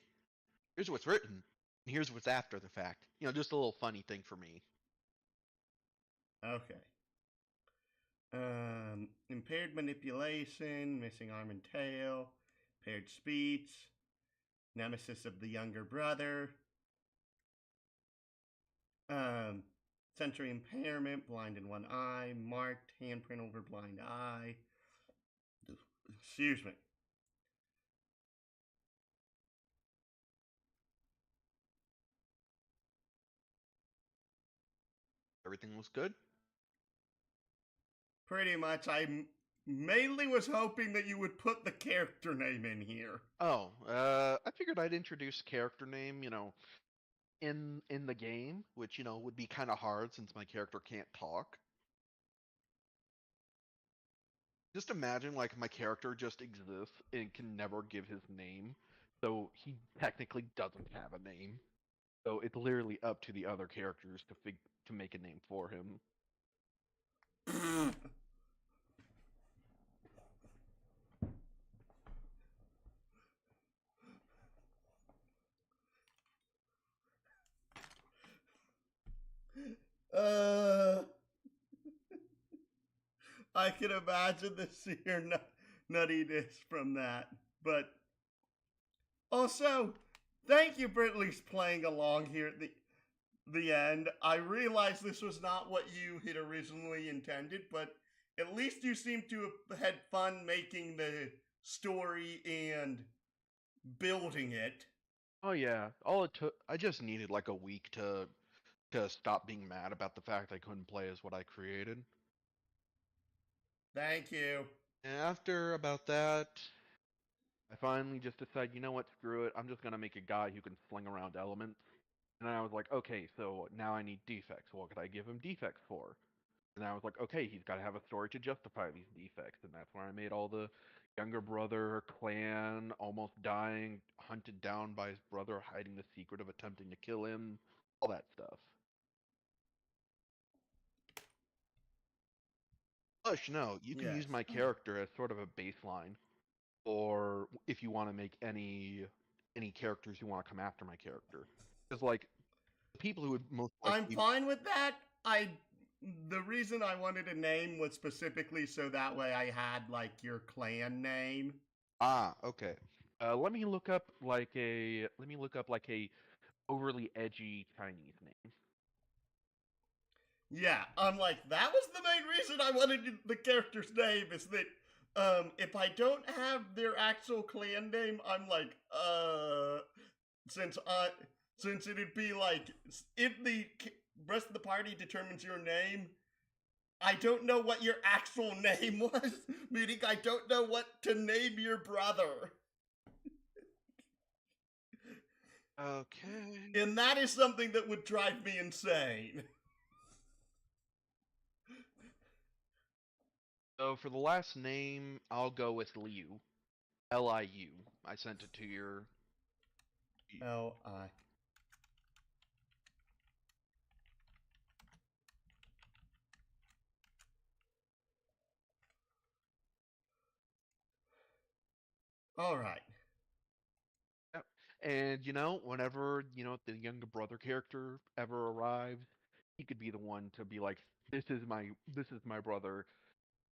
here's what's written, and here's what's after the fact. You know, just a little funny thing for me. Okay. Impaired manipulation, missing arm and tail, impaired speech, nemesis of the younger brother, sensory impairment, blind in one eye, marked handprint over blind eye. Excuse me. Everything was good? Pretty much. I mainly was hoping that you would put the character name in here. Oh, I figured I'd introduce a character name, you know, in the game, which, you know, would be kind of hard since my character can't talk. Just imagine, like, my character just exists and can never give his name, so he technically doesn't have a name. So it's literally up to the other characters to make a name for him. uh, I can imagine the sheer nuttiness from that. But also, thank you for at least playing along here at the end. I realize this was not what you had originally intended, but at least you seem to have had fun making the story and building it. Oh yeah, all it took, I just needed like a week to stop being mad about the fact I couldn't play as what I created. Thank you. And after about that, I finally just decided, you know what, screw it. I'm just gonna make a guy who can sling around elements. And I was like, okay, so now I need defects. What could I give him defects for? And I was like, okay, he's got to have a story to justify these defects. And that's where I made all the younger brother clan almost dying, hunted down by his brother, hiding the secret of attempting to kill him, all that stuff. Plus, no, you can Yes. use my character as sort of a baseline, or if you want to make any characters you want to come after my character. Because like the people who would most I'm likely fine with that. The reason I wanted a name was specifically so that way I had like your clan name. okay. Let me look up like a overly edgy Chinese name. Yeah, I'm like that was the main reason I wanted the character's name is that if I don't have their actual clan name, I'm like since I since it'd be like if the rest of the party determines your name, I don't know what your actual name was, meaning I don't know what to name your brother. Okay. And that is something that would drive me insane. So for the last name, I'll go with Liu. Liu. I sent it to your. L-I. All right. Yep. And whenever the younger brother character ever arrives, he could be the one to be like, "This is my brother,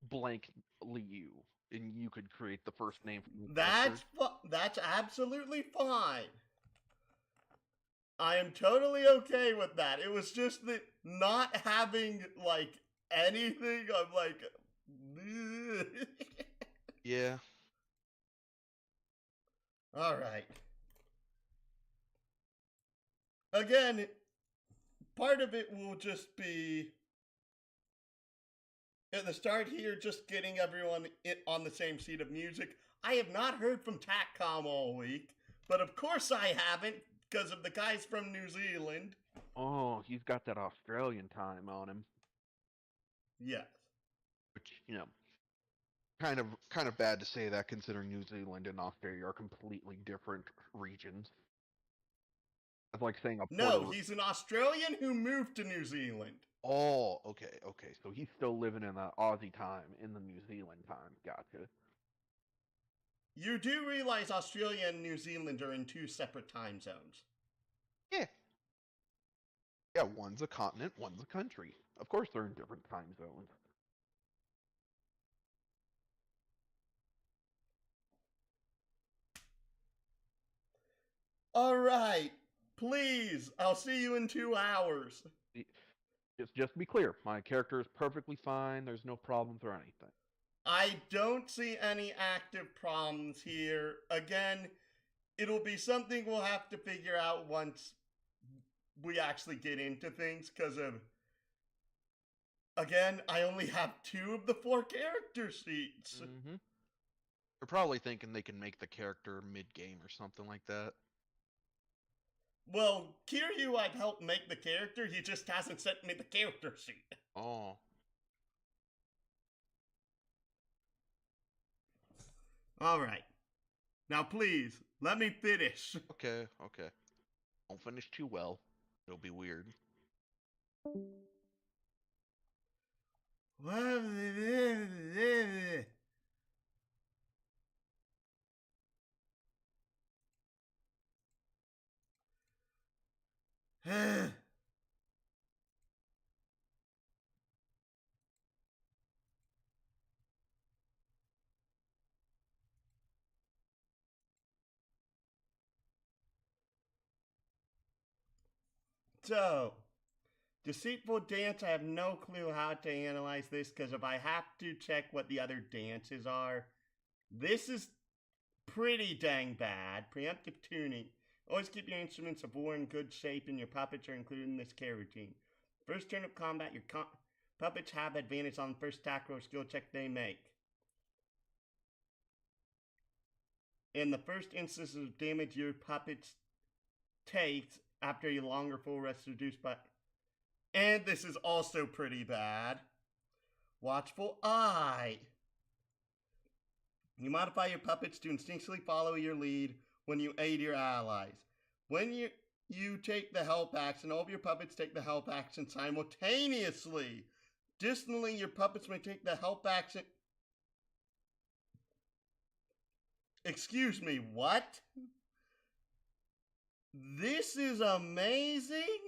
blank Liu," and you could create the first name for your character. That's absolutely fine. I am totally okay with that. It was just that not having like anything, I'm like Yeah. all right. Again, part of it will just be at the start here, just getting everyone on the same seat of music. I have not heard from TACCOM all week, but of course I haven't because of the guys from New Zealand. Oh, he's got that Australian time on him, Yes. which kind of bad to say that considering New Zealand and Australia are completely different regions. It's like saying a No, Puerto. he's an Australian who moved to New Zealand. Oh, okay, okay. So he's still living in the Aussie time, in the New Zealand time. Gotcha. You do realize Australia and New Zealand are in two separate time zones. Yeah. Yeah, one's a continent, one's a country. Of course they're in different time zones. All right. Please, I'll see you in 2 hours. Just to be clear, my character is perfectly fine. There's no problems or anything. I don't see any active problems here. Again, it'll be something we'll have to figure out once we actually get into things because of again, I only have 2 of the 4 character sheets. Mm-hmm. They're probably thinking they can make the character mid-game or something like that. Well, Kiryu I've helped make the character, he just hasn't sent me the character sheet. Oh. Alright. Now please, let me finish. Okay, okay. Don't finish too well. It'll be weird. So, deceitful dance, I have no clue how to analyze this because if I have to check what the other dances are, this is pretty dang bad. Preemptive tuning. Always keep your instruments of war in good shape and your puppets are included in this care routine. First turn of combat, your puppets have advantage on the first attack or skill check they make. In the first instance of damage your puppets takes after a longer full rest reduced by... And this is also pretty bad. Watchful Eye. You modify your puppets to instinctively follow your lead when you aid your allies. When you take the help action, all of your puppets take the help action simultaneously. Additionally, your puppets may take the help action... Excuse me, what? This is amazing?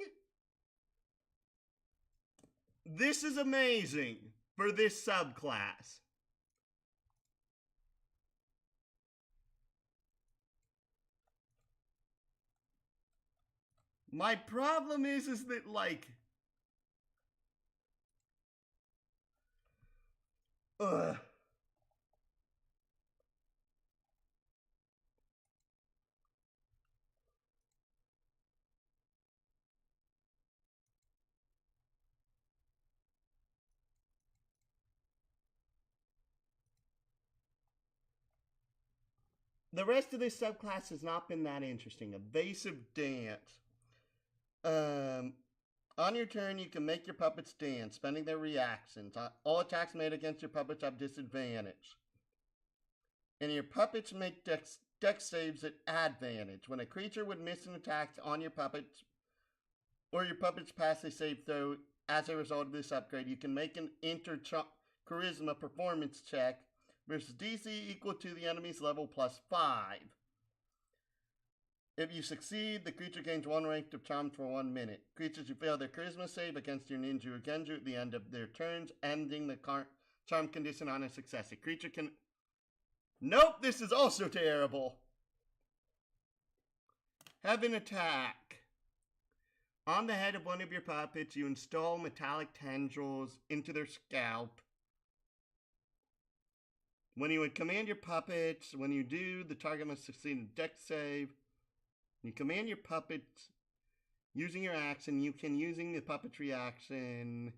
This is amazing for this subclass. My problem is that, like... Ugh. The rest of this subclass has not been that interesting. Evasive dance. On your turn, you can make your puppets dance, spending their reactions. All attacks made against your puppets have disadvantage. And your puppets make dex saves at advantage. When a creature would miss an attack on your puppets, or your puppets pass a save throw as a result of this upgrade, you can make an charisma performance check versus DC equal to the enemy's level plus 5. If you succeed, the creature gains 1 rank of charm for 1 minute. Creatures who fail their charisma save against your ninja or genju at the end of their turns, ending the charm condition on a success. A creature can... Nope, this is also terrible. Have an attack. On the head of one of your puppets, you install metallic tendrils into their scalp. When you would command your puppets, when you do, the target must succeed a dex save. You command your puppets using your action. You can, using the puppetry action,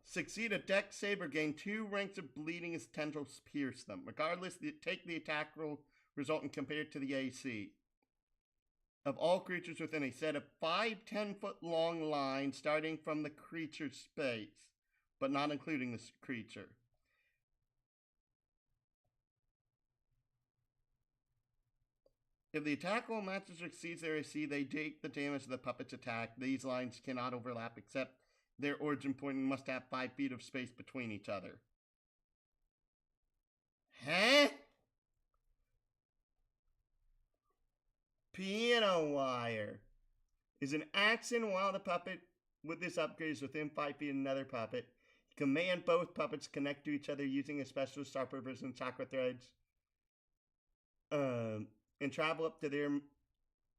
succeed a dex save or gain 2 ranks of bleeding as tendrils pierce them. Regardless, take the attack roll resultant compared to the AC of all creatures within a set of 5 10-foot long lines starting from the creature's space, but not including this creature. If the attack roll matches or exceeds their AC, they take the damage of the puppet's attack. These lines cannot overlap except their origin point and must have 5 feet of space between each other. Huh? Piano wire is an action while the puppet with this upgrade is within 5 feet of another puppet. Command both puppets connect to each other using a special star purpose and chakra threads. And travel up to their...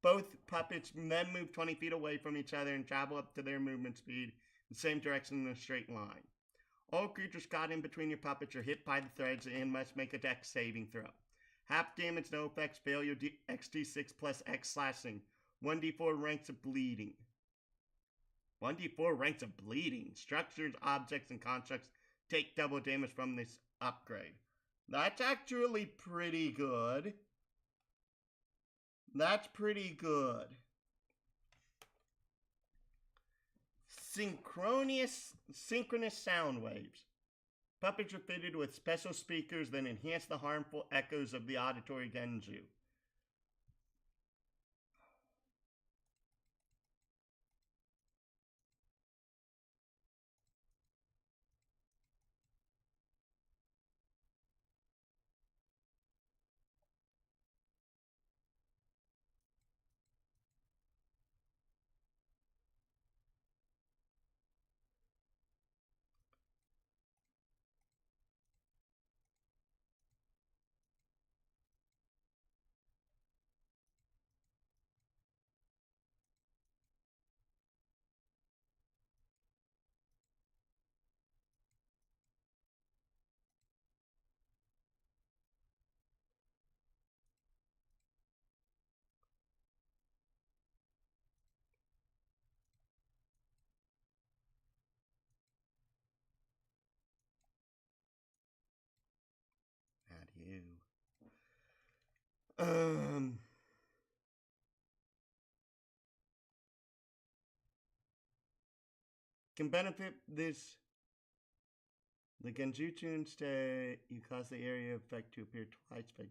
Both puppets then move 20 feet away from each other and travel up to their movement speed, the same direction in a straight line. All creatures caught in between your puppets are hit by the threads and must make a dex saving throw. Half damage, no effects, failure, XD6 plus X slashing. 1d4 ranks of bleeding. 1d4 ranks of bleeding. Structures, objects, and constructs take double damage from this upgrade. That's actually pretty good. That's pretty good. Synchronous sound waves. Puppets are fitted with special speakers that enhance the harmful echoes of the auditory genju. Not you. Can benefit this. The genjutsu instead, you cause the area effect to appear twice by.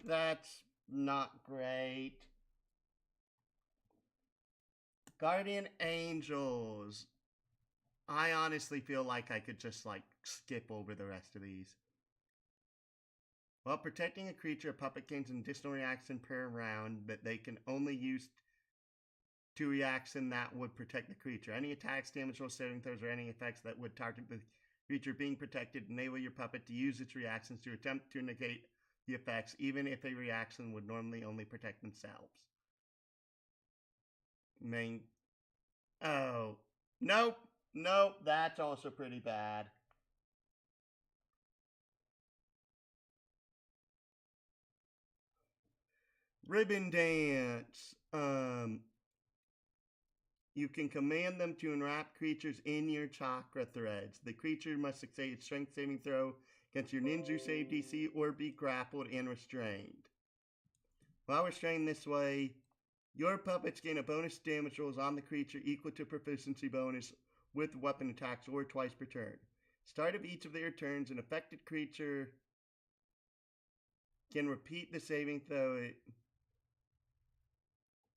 That's not great. Guardian Angels. I honestly feel like I could just skip over the rest of these. While protecting a creature, a puppet gains an additional reaction per round that they can only use to reaction that would protect the creature. Any attacks, damage rolls, saving throws, or any effects that would target the creature being protected enable your puppet to use its reactions to attempt to negate the effects, even if a reaction would normally only protect themselves. Oh. Nope. Nope. That's also pretty bad. Ribbon Dance. You can command them to enwrap creatures in your chakra threads. The creature must succeed a strength saving throw against your ninja save DC or be grappled and restrained. While restrained this way, your puppets gain a bonus damage rolls on the creature equal to proficiency bonus with weapon attacks or twice per turn. Start of each of their turns, an affected creature can repeat the saving throw.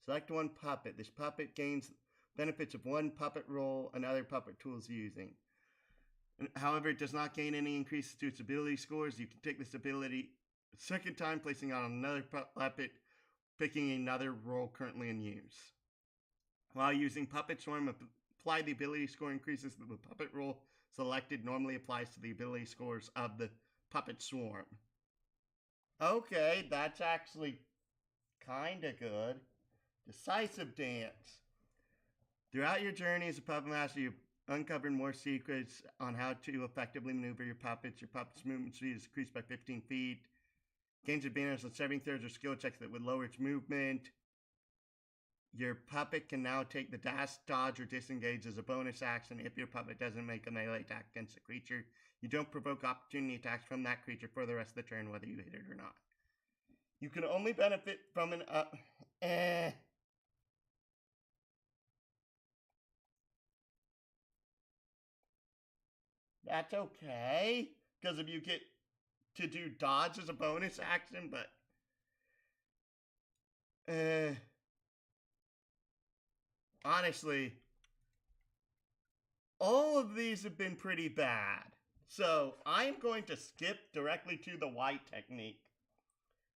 Select one puppet. This puppet gains benefits of one puppet roll and other puppet tools using. However, it does not gain any increases to its ability scores. You can take this ability a second time, placing on another puppet, picking another roll currently in use. While using Puppet Swarm, apply the ability score increases that the puppet roll selected normally applies to the ability scores of the Puppet Swarm. Okay, that's actually kinda good. Decisive Dance. Throughout your journey as a puppet master, you've uncovered more secrets on how to effectively maneuver your puppets. Your puppet's movement speed is increased by 15 feet. Gains advantage on saving throws or skill checks that would lower its movement. Your puppet can now take the dash, dodge, or disengage as a bonus action if your puppet doesn't make a melee attack against a creature. You don't provoke opportunity attacks from that creature for the rest of the turn, whether you hit it or not. You can only benefit from an That's okay, because if you get to do dodge as a bonus action, but honestly, all of these have been pretty bad. So I'm going to skip directly to the white technique.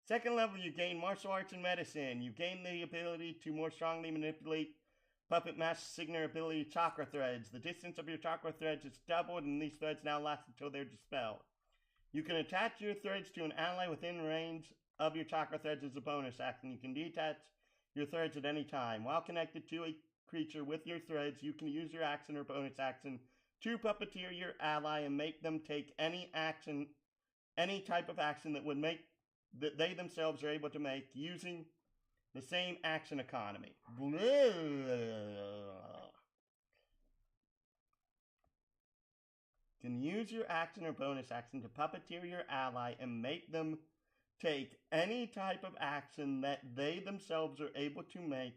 Second level, you gain martial arts and medicine. You gain the ability to more strongly manipulate Puppetmaster's signature ability chakra threads. The distance of your chakra threads is doubled, and these threads now last until they're dispelled. You can attach your threads to an ally within range of your chakra threads as a bonus action. You can detach your threads at any time. While connected to a creature with your threads, you can use your action or bonus action to puppeteer your ally and make them take any type of action that they themselves are able to make using the same action economy. You can use your action or bonus action to puppeteer your ally and make them take any type of action that they themselves are able to make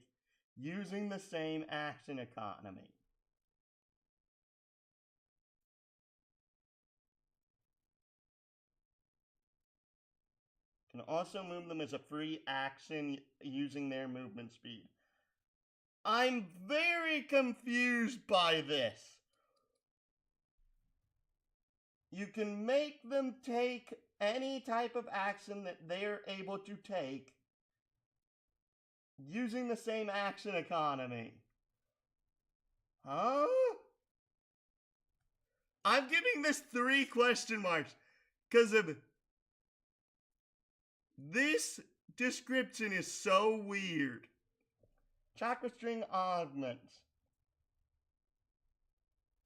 using the same action economy. Can also move them as a free action using their movement speed. I'm very confused by this. You can make them take any type of action that they're able to take using the same action economy. Huh? I'm giving this 3 question marks because of this description is so weird. Chakra string augments.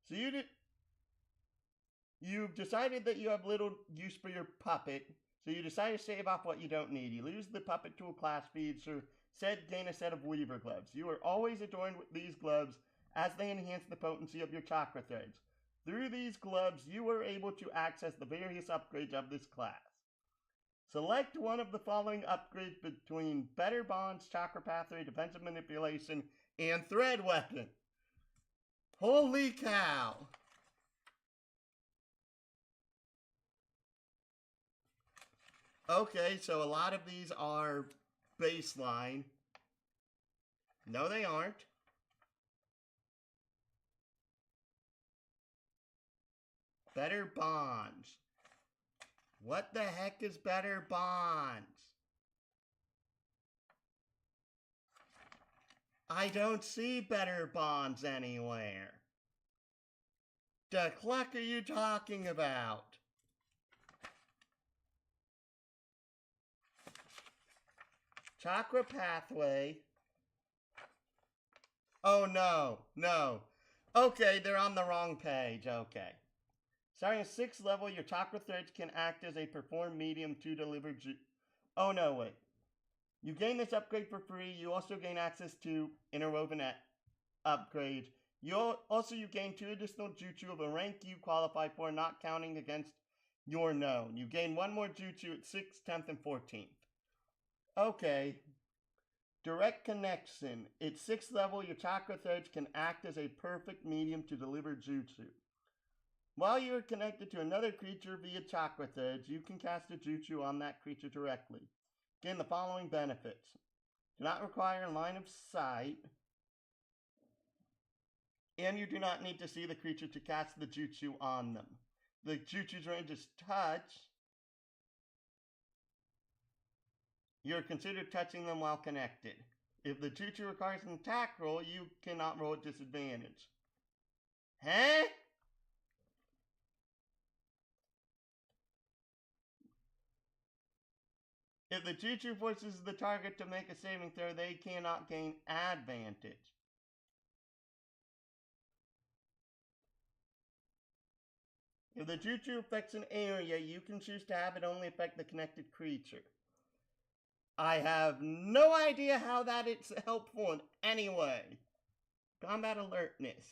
So you've decided that you have little use for your puppet, so you decide to save off what you don't need. You lose the puppet tool class feature, gain a set of weaver gloves. You are always adorned with these gloves as they enhance the potency of your chakra threads. Through these gloves, you are able to access the various upgrades of this class. Select one of the following upgrades between Better Bonds, Chakra Pathway, Defensive Manipulation, and Thread Weapon. Holy cow! Okay, so a lot of these are baseline. No, they aren't. Better Bonds. What the heck is Better Bonds? I don't see Better Bonds anywhere. The cluck are you talking about? Chakra Pathway. Oh no, no. Okay, they're on the wrong page, okay. Starting at 6th level, your chakra threads can act as a perform medium to deliver oh no, wait. You gain this upgrade for free. You also gain access to interwoven upgrades. You gain 2 additional jutsu of a rank you qualify for, not counting against your known. You gain 1 more jutsu at 6th, 10th, and 14th. Okay. Direct connection. At 6th level, your chakra threads can act as a perfect medium to deliver jutsu. While you are connected to another creature via chakra threads, you can cast a jutsu on that creature directly. Gain the following benefits. Do not require line of sight. And you do not need to see the creature to cast the jutsu on them. The jutsu's range is touch. You're considered touching them while connected. If the jutsu requires an attack roll, you cannot roll at disadvantage. Huh? If the jutsu forces the target to make a saving throw, they cannot gain advantage. If the jutsu affects an area, you can choose to have it only affect the connected creature. I have no idea how that is helpful in any way. Combat alertness.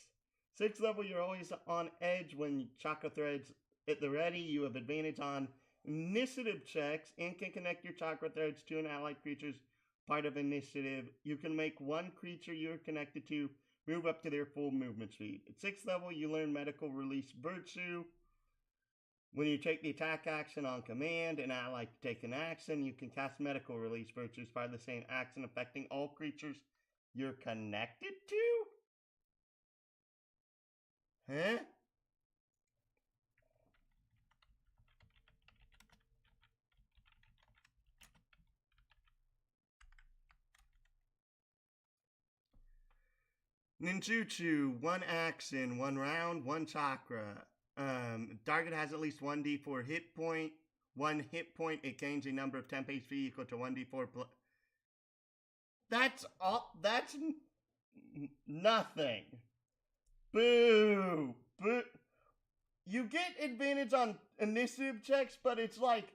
6th level, you're always on edge when chakra threads at the ready. You have advantage on initiative checks and can connect your chakra threads to an allied creature's part of initiative. You can make one creature you're connected to move up to their full movement speed. At 6th level, you learn medical release virtue. When you take the attack action on command, an ally to take an action, you can cast medical release virtues by the same action affecting all creatures you're connected to? Huh? Ninjutsu, 1 action, 1 round, 1 chakra. Target has at least 1d4 hit point. 1 hit point, it gains a number of temp HP equal to 1d4 plus. That's all. That's nothing. Boo. Boo. You get advantage on initiative checks, but it's like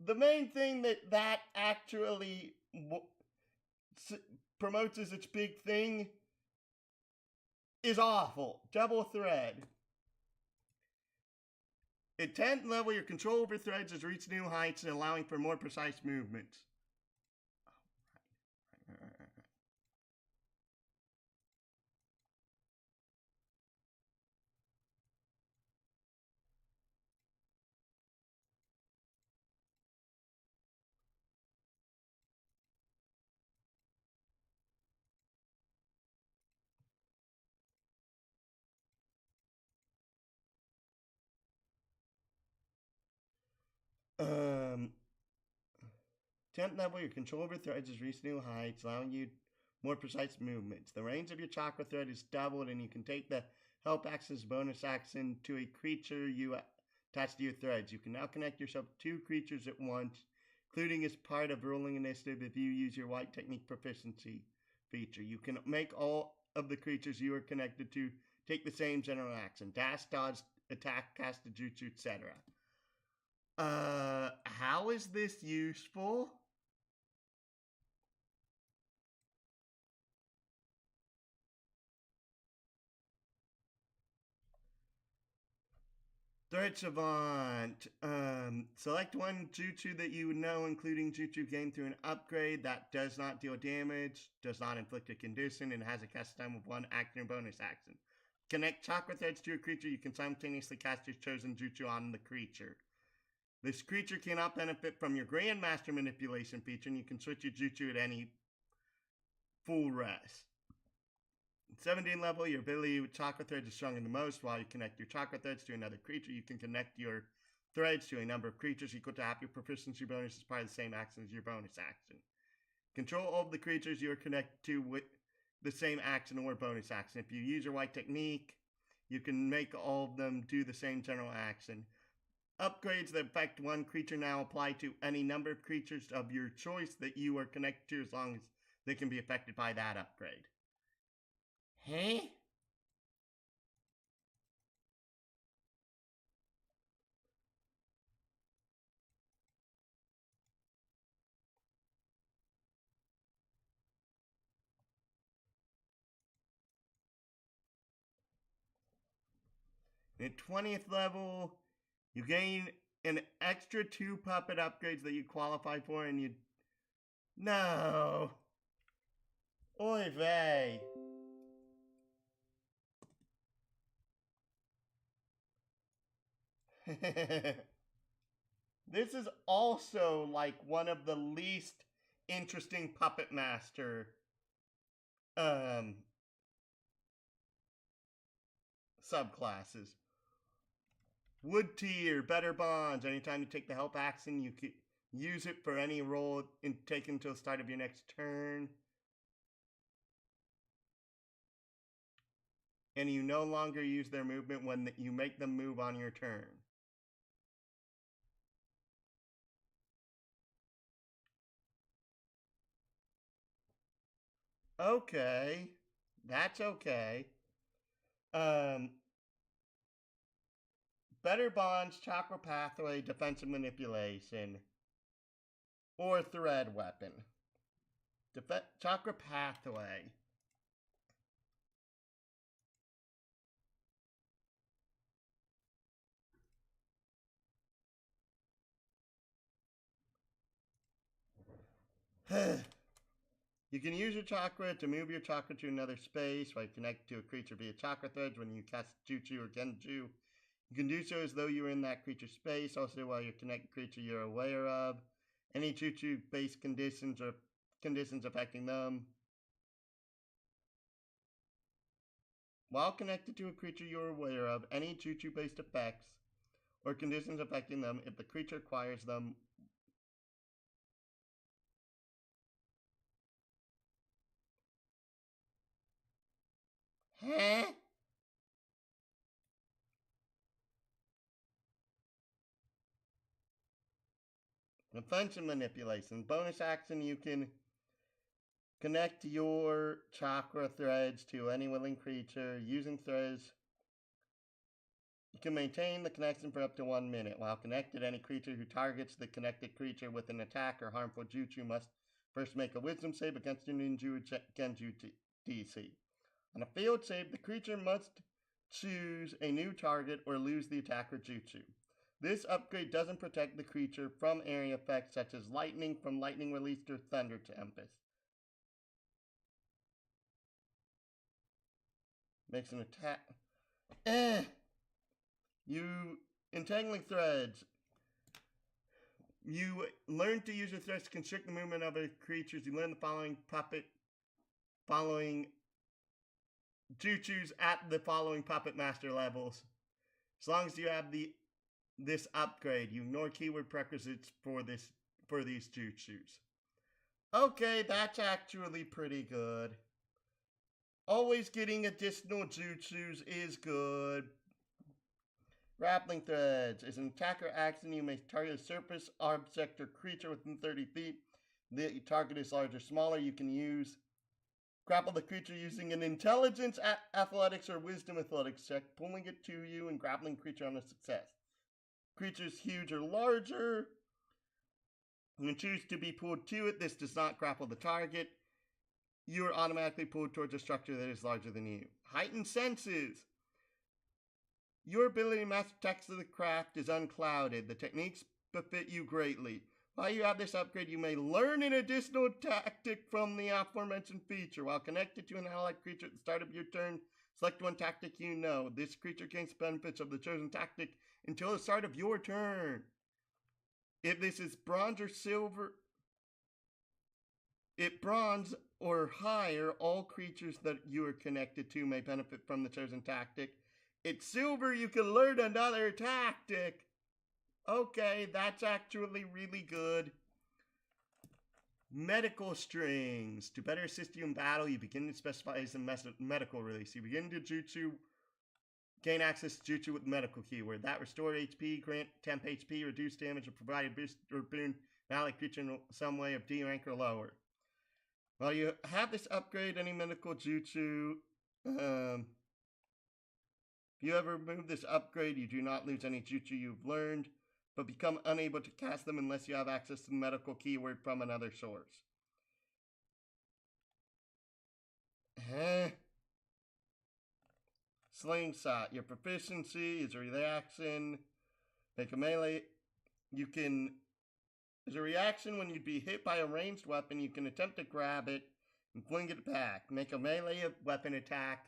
the main thing that actually promotes as its big thing is awful. Double thread. At 10th level, your control over threads has reached new heights and allowing for more precise movements. 10th level, your control over threads has reached new heights, allowing you more precise movements. The range of your chakra thread is doubled, and you can take the help action as bonus action to a creature you attach to your threads. You can now connect yourself to 2 creatures at once, including as part of Ruling Initiative if you use your White Technique Proficiency feature. You can make all of the creatures you are connected to take the same general action. Dash, dodge, attack, cast a jutsu, etc. How is this useful? Threat Savant. Select one jutsu that you know, including jutsu gained through an upgrade that does not deal damage, does not inflict a condition, and has a cast time of 1 action or bonus action. Connect chakra threads to a creature. You can simultaneously cast your chosen jutsu on the creature. This creature cannot benefit from your Grandmaster Manipulation feature, and you can switch your jutsu at any full rest. 17 level, your ability with chakra threads is stronger the most. While you connect your chakra threads to another creature, you can connect your threads to a number of creatures equal to half your proficiency bonus as part of the same action as your bonus action. Control all of the creatures you are connected to with the same action or bonus action. If you use your White Technique, you can make all of them do the same general action. Upgrades that affect one creature now apply to any number of creatures of your choice that you are connected to, as long as they can be affected by that upgrade. Hey? At 20th level, you gain an extra 2 puppet upgrades that you qualify for, and you... No! Oy vey. This is also like one of the least interesting Puppetmaster subclasses. Wood tier, better bonds. Anytime you take the help action, you can use it for any roll and take until the start of your next turn. And you no longer use their movement when you make them move on your turn. Okay. That's okay. Better bonds, chakra pathway, defensive manipulation, or thread weapon. Chakra pathway. You can use your chakra to move your chakra to another space while you connect to a creature via chakra threads. When you cast jutsu or genju, you can do so as though you were in that creature's space. Also, while you're connecting a creature you're aware of, any jutsu-based conditions or conditions affecting them. While connected to a creature you're aware of, any jutsu-based effects or conditions affecting them, if the creature acquires them, huh? Defensive manipulation. Bonus action, you can connect your chakra threads to any willing creature. Using threads, you can maintain the connection for up to 1 minute. While connected, any creature who targets the connected creature with an attack or harmful jutsu must first make a wisdom save against your ninja or genju DC. On a failed save, the creature must choose a new target or lose the attack or jutsu. This upgrade doesn't protect the creature from area effects such as lightning from lightning released or thunder tempest. Makes an attack. You entangling threads. You learn to use your threads to constrict the movement of other creatures. You learn the following jutsus at the following Puppetmaster levels. As long as you have this upgrade, you ignore keyword prerequisites for these jutsus. Okay, that's actually pretty good. Always getting additional jutsus is good. Grappling threads. As an attacker action, you may target a surface, object, or creature within 30 feet. The target is large or smaller. You can use grapple the creature using an intelligence, athletics, or wisdom athletics check, pulling it to you and grappling creature on a success. Creature's huge or larger. You can choose to be pulled to it. This does not grapple the target. You are automatically pulled towards a structure that is larger than you. Heightened senses. Your ability to master text of the craft is unclouded. The techniques befit you greatly. While you have this upgrade, you may learn an additional tactic from the aforementioned feature. While connected to an allied creature at the start of your turn, select one tactic you know. This creature gains benefits of the chosen tactic until the start of your turn. If this is bronze or silver, if bronze or higher, all creatures that you are connected to may benefit from the chosen tactic. It's silver, you can learn another tactic. Okay, that's actually really good. Medical strings. To better assist you in battle, you begin to specify as a medical release. You begin to jutsu, gain access to jutsu with medical keyword. That restore HP, grant temp HP, reduce damage, or provide a boost or boon allied creature in some way of D rank or lower. While you have this upgrade, any medical jutsu, if you ever remove this upgrade, you do not lose any jutsu you've learned, but become unable to cast them unless you have access to the medical keyword from another source. Slingshot. Your proficiency is a reaction. Make a melee. You can, as a reaction, when you'd be hit by a ranged weapon, you can attempt to grab it and fling it back. Make a melee weapon attack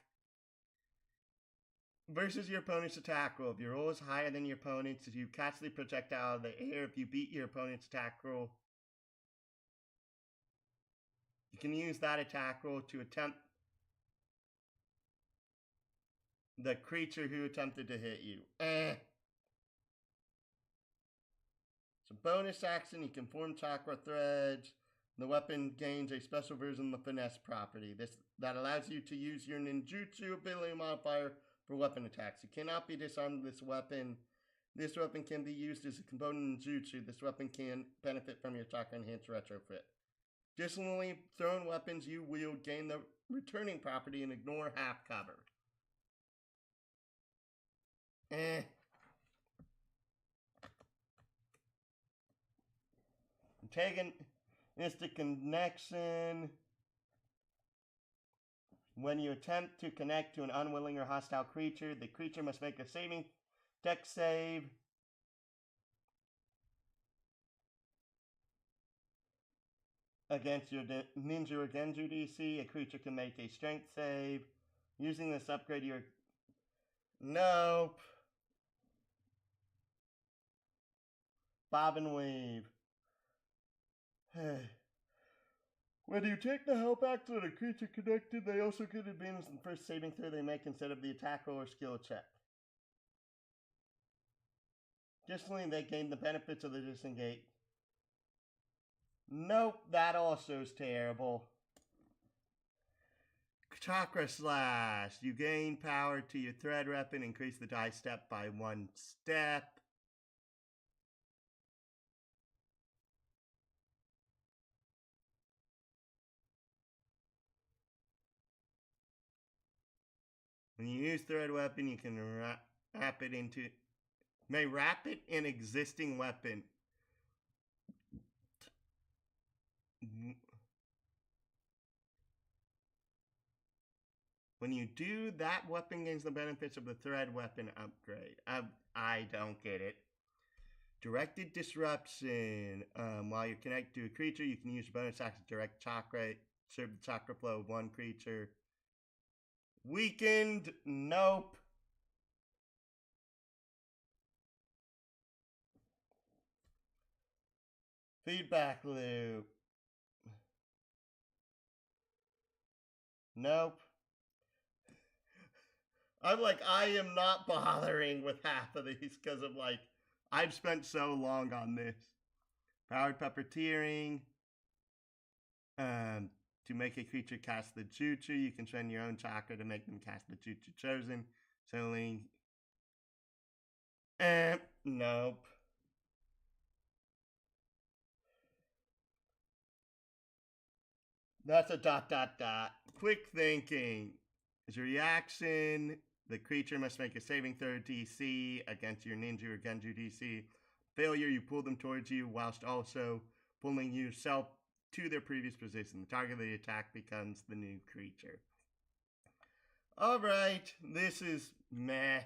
versus your opponent's attack roll. If your roll is higher than your opponent's, you catch the projectile out of the air. If you beat your opponent's attack roll, you can use that attack roll to attempt the creature who attempted to hit you. It's a bonus action. You can form chakra threads. The weapon gains a special version of the finesse property. That allows you to use your ninjutsu ability modifier for weapon attacks. You cannot be disarmed with this weapon. This weapon can be used as a component in jutsu. This weapon can benefit from your chakra enhanced retrofit. Additionally, thrown weapons you wield gain the returning property and ignore half cover. Antagonistic connection. When you attempt to connect to an unwilling or hostile creature, the creature must make a saving dex save. Against your ninja or genju DC, a creature can make a strength save. Using this upgrade, you're... Nope. Bob and weave. When you take the help action on a creature connected, they also get advantage in the first saving throw they make instead of the attack roll or skill check. Additionally, they gain the benefits of the disengage. Nope, that also is terrible. Chakra Slash. You gain power to your thread weapon, increase the die step by 1 step. When you use thread weapon, you can wrap it into... May wrap it in existing weapon. When you do, that weapon gains the benefits of the thread weapon upgrade. I don't get it. Directed disruption. While you connect to a creature, you can use your bonus action to direct chakra. Serve the chakra flow of one creature. Weakened. Nope. Feedback loop. Nope. I'm like, I am not bothering with half of these because of like, I've spent so long on this. Powered puppeteering. To make a creature cast the jutsu, you can spend your own chakra to make them cast the jutsu chosen. So only... nope. That's a ... Quick thinking. As your reaction, the creature must make a saving throw DC against your ninja or genju DC. Failure, you pull them towards you whilst also pulling yourself to their previous position. The target of the attack becomes the new creature. Alright, this is meh.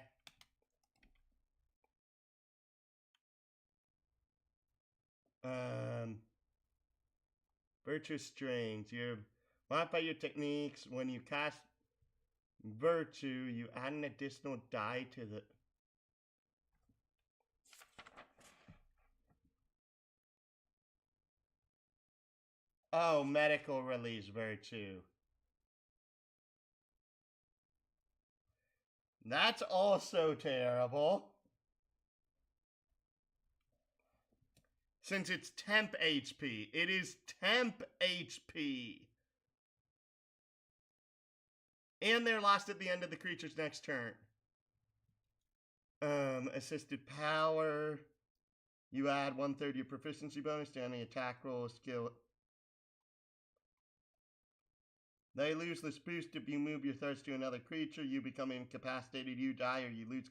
Virtuous Strings. You modify your techniques. When you cast Virtue, you add an additional die to the... Oh, medical release Virtue. That's also terrible. Since it's temp HP. It is temp HP. And they're lost at the end of the creature's next turn. Assisted power. You add 1/3 your proficiency bonus to any attack roll skill. They lose this boost if you move your thirst to another creature. You become incapacitated, you die, or you lose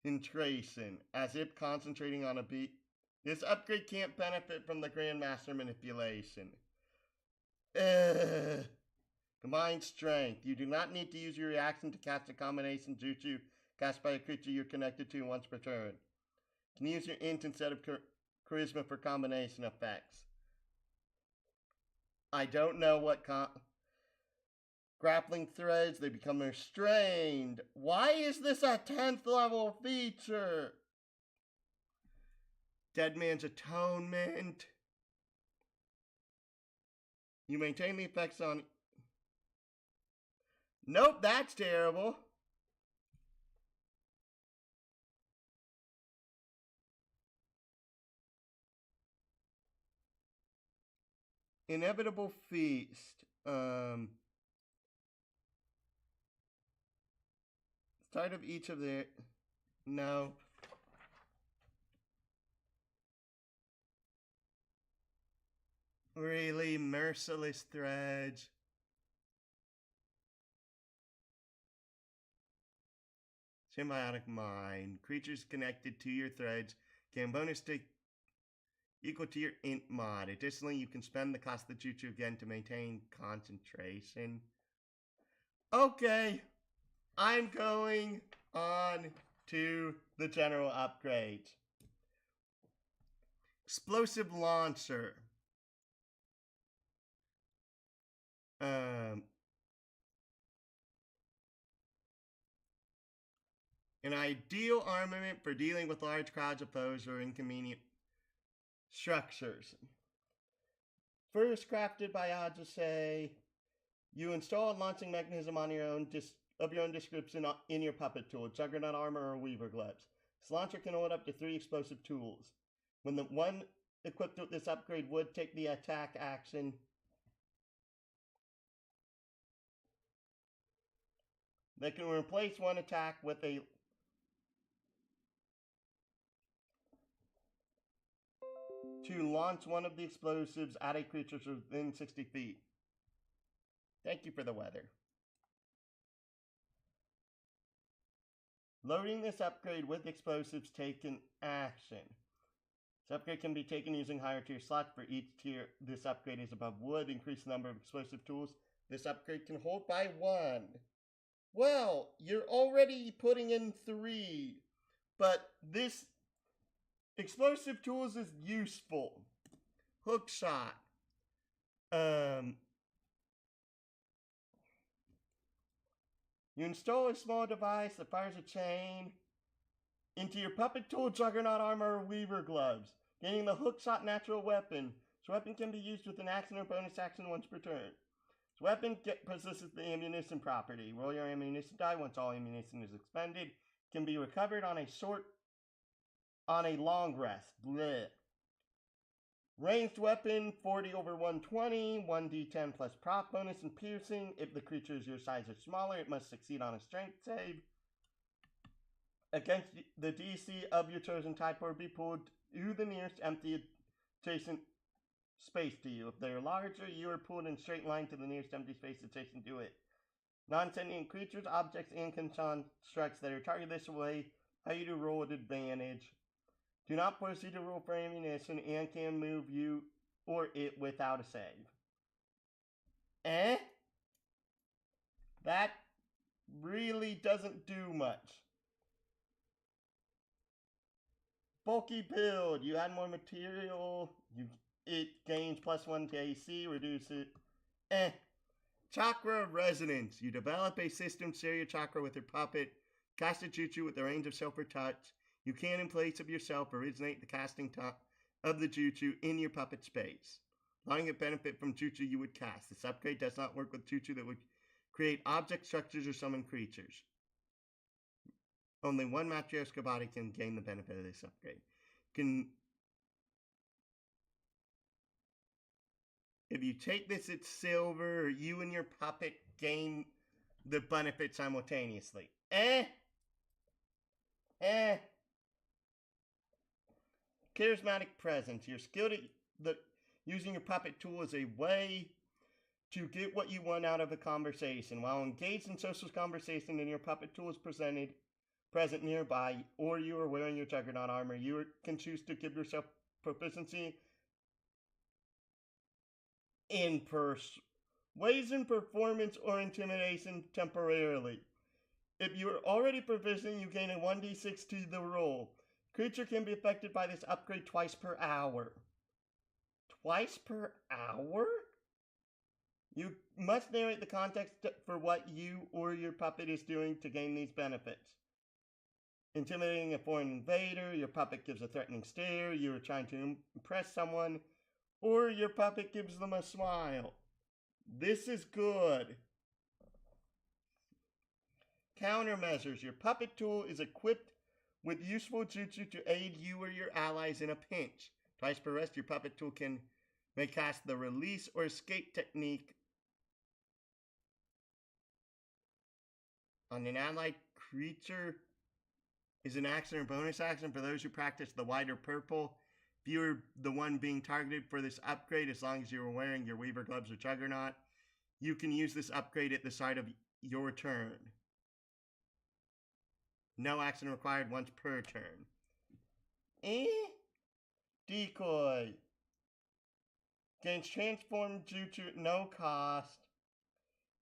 concentration. As if concentrating on a beat. This upgrade can't benefit from the Grandmaster manipulation. Combined strength. You do not need to use your reaction to cast a combination jutsu cast by a creature you're connected to once per turn. You can use your int instead of charisma for combination effects. I don't know what grappling threads. They become restrained. Why is this a 10th level feature? Dead Man's Atonement. You maintain the effects on... Nope, that's terrible. Inevitable Feast. Start of each of the... No. Really? Merciless Threads. Symbiotic Mind. Creatures connected to your threads can bonus stick equal to your int mod. Additionally, you can spend the cost of the jutsu again to maintain concentration. Okay, I'm going on to the general upgrades. Explosive Launcher. An ideal armament for dealing with large crowds of foes or inconvenient structures. First crafted by Ajase, you install a launching mechanism on your own description in your puppet tool, Juggernaut armor or Weaver gloves. This launcher can hold up to 3 explosive tools. When the one equipped with this upgrade would take the attack action, they can replace one attack with a to launch one of the explosives at a creature within 60 feet. Thank you for the weather. Loading this upgrade with explosives taken action. This upgrade can be taken using higher tier slots. For each tier this upgrade is above wood, increase the number of explosive tools this upgrade can hold by 1. Well, you're already putting in 3, but this explosive tools is useful. Hook shot. You install a small device that fires a chain into your puppet tool, Juggernaut armor, or Weaver gloves, gaining the hook shot natural weapon. This weapon can be used with an action or bonus action once per turn. This weapon possesses the ammunition property. Roll your ammunition die. Once all ammunition is expended, it can be recovered on a long rest. Blech. Ranged weapon, 40 over 120, 1d10 plus prop bonus and piercing. If the creature is your size or smaller, it must succeed on a strength save. Against the DC of your chosen type or be pulled to the nearest empty adjacent space to you. If they are larger, you are pulled in straight line to the nearest empty space adjacent to it. Non-sentient creatures, objects, and constructs that are targeted this way have you to roll at advantage. Do not proceed to roll for ammunition and can move you or it without a save. That really doesn't do much. Bulky build. You add more material. It gains +1 to AC. Reduce it. Chakra resonance. You develop a system, share your chakra with your puppet. Cast a jutsu with the range of self or touch. You can, in place of yourself, originate the casting of the jutsu in your puppet space. Allowing it benefit from jutsu you would cast. This upgrade does not work with jutsu that would create object structures or summon creatures. Only one Matryoshka body can gain the benefit of this upgrade. If you take this at silver, you and your puppet gain the benefit simultaneously. Charismatic presence. You're skilled at using your puppet tool as a way to get what you want out of a conversation. While engaged in social conversation and your puppet tool is present nearby, or you are wearing your Juggernaut armor, you can choose to give yourself proficiency in persuasion, performance, or intimidation temporarily. If you are already proficient, you gain a 1d6 to the roll. Creature can be affected by this upgrade twice per hour. Twice per hour? You must narrate the context for what you or your puppet is doing to gain these benefits. Intimidating a foreign invader, your puppet gives a threatening stare, you are trying to impress someone, or your puppet gives them a smile. This is good. Countermeasures. Your puppet tool is equipped with useful jutsu to aid you or your allies in a pinch. Twice per rest, your puppet tool may cast the release or escape technique on an allied creature. Is an action or bonus action for those who practice the white or purple. If you're the one being targeted for this upgrade, as long as you're wearing your Weaver gloves or Juggernaut, you can use this upgrade at the start of your turn. No action required once per turn. Decoy. Gains transformed jutsu at no cost,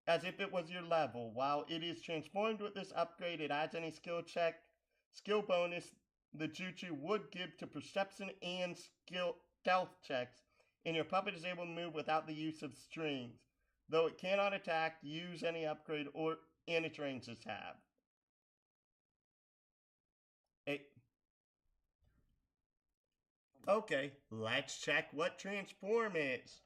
as if it was your level. While it is transformed with this upgrade, it adds any skill bonus the jutsu would give to perception and stealth checks, and your puppet is able to move without the use of strings, though it cannot attack, use any upgrade, and its ranges have. Okay, let's check what transform is.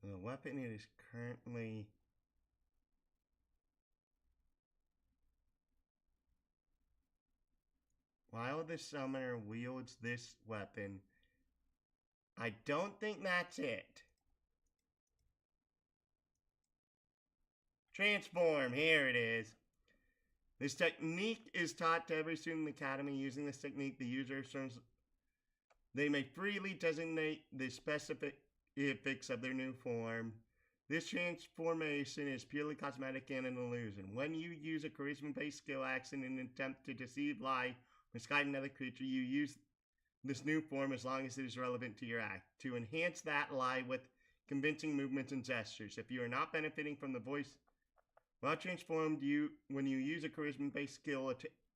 The weapon it is currently... While the summoner wields this weapon, I don't think that's it. Transform, here it is. This technique is taught to every student in the academy. Using this technique, the user assumes they may freely designate the specifics of their new form. This transformation is purely cosmetic and an illusion. When you use a charisma-based skill action in an attempt to deceive, lie, or guide another creature, you use this new form as long as it is relevant to your act. To enhance that lie with convincing movements and gestures. If you are not benefiting from the voice while transformed, when you use a charisma-based skill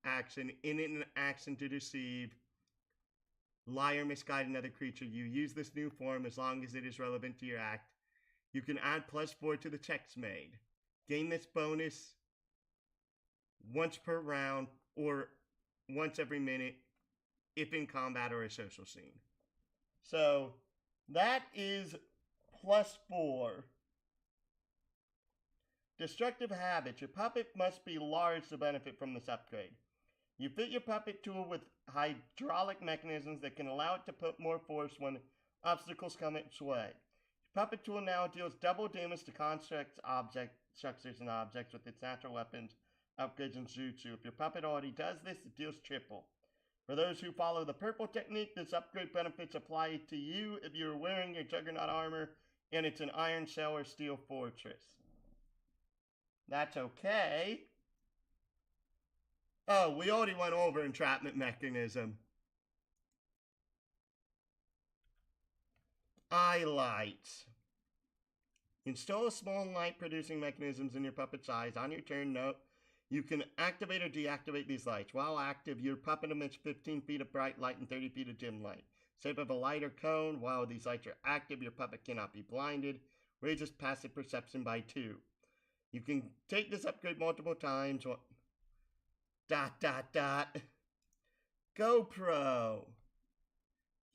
action in an action to deceive, lie, or misguide another creature. You use this new form as long as it is relevant to your act. You can add +4 to the checks made. Gain this bonus once per round or once every minute if in combat or a social scene. So that is +4. Destructive habits. Your puppet must be large to benefit from this upgrade. You fit your puppet tool with hydraulic mechanisms that can allow it to put more force when obstacles come its way. Your puppet tool now deals double damage to constructs, structures, and objects with its natural weapons, upgrades, and jutsu. If your puppet already does this, it deals triple. For those who follow the purple technique, this upgrade benefits apply to you if you're wearing your Juggernaut armor and it's an iron shell or steel fortress. That's okay. Oh, we already went over entrapment mechanism. Eye lights. Install small light producing mechanisms in your puppet's eyes. On your turn, note, you can activate or deactivate these lights. While active, your puppet emits 15 feet of bright light and 30 feet of dim light. Shape of a light or cone. While these lights are active, your puppet cannot be blinded. Raises passive perception by 2. You can take this upgrade multiple times. GoPro.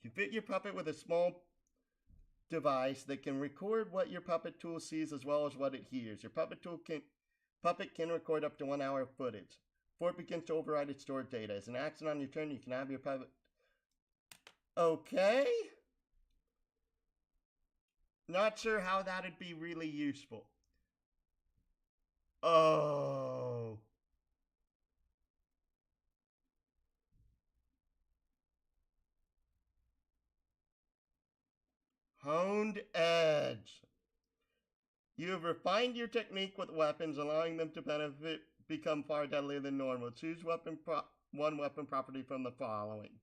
You fit your puppet with a small device that can record what your puppet tool sees as well as what it hears. Your puppet can record up to 1 hour of footage. Before it begins to override its stored data. As an action on your turn, you can have your puppet. Okay. Not sure how that'd be really useful. Oh. Honed edge. You have refined your technique with weapons, allowing them to become far deadlier than normal. Choose one weapon property from the following: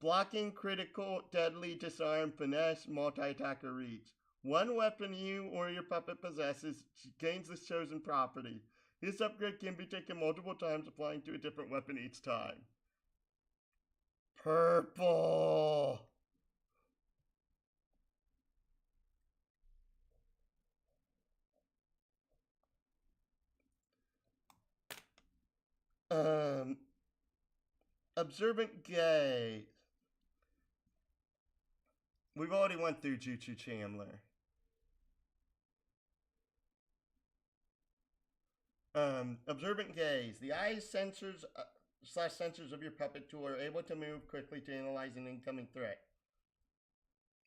blocking, critical, deadly, disarm, finesse, multi-attack, or reach. One weapon you or your puppet possesses gains this chosen property. This upgrade can be taken multiple times, applying to a different weapon each time. Purple. Observant gaze. We've already went through Jutsu Chandler. Observant gaze. The eyes sensors /sensors of your puppet tool are able to move quickly to analyze an incoming threat.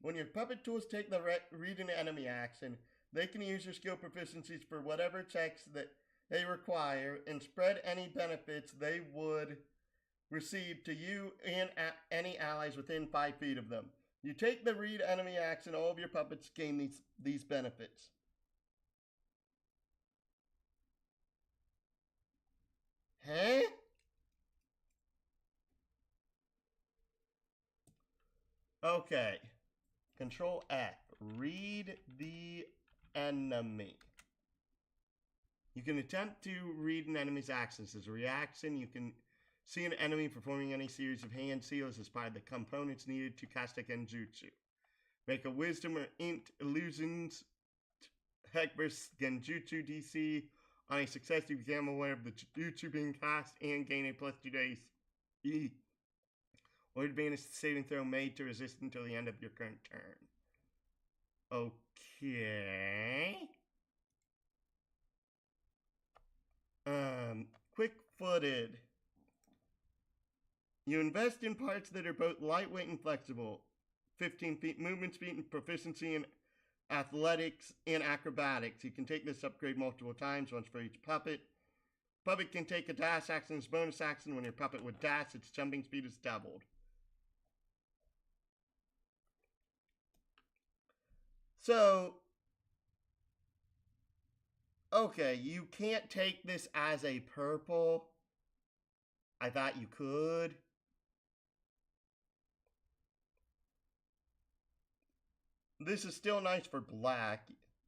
When your puppet tools take the read an enemy action, they can use your skill proficiencies for whatever checks that they require and spread any benefits they would receive to you and any allies within 5 feet of them. You take the read enemy action, all of your puppets gain these benefits. Huh? Okay. Control F. Read the enemy. You can attempt to read an enemy's actions. As a reaction, you can see an enemy performing any series of hand seals as part of the components needed to cast a genjutsu. Make a wisdom or int illusions heck versus genjutsu DC. On a success, you become aware of the jutsu being cast and gain a +2 days E. Or advantage the saving throw made to resist until the end of your current turn. Okay. Quick-footed. You invest in parts that are both lightweight and flexible. 15 feet movement speed and proficiency in athletics and acrobatics. You can take this upgrade multiple times, once for each puppet. Puppet can take a dash action as bonus action. When your puppet would dash, its jumping speed is doubled. So, okay, you can't take this as a purple. I thought you could. This is still nice for black.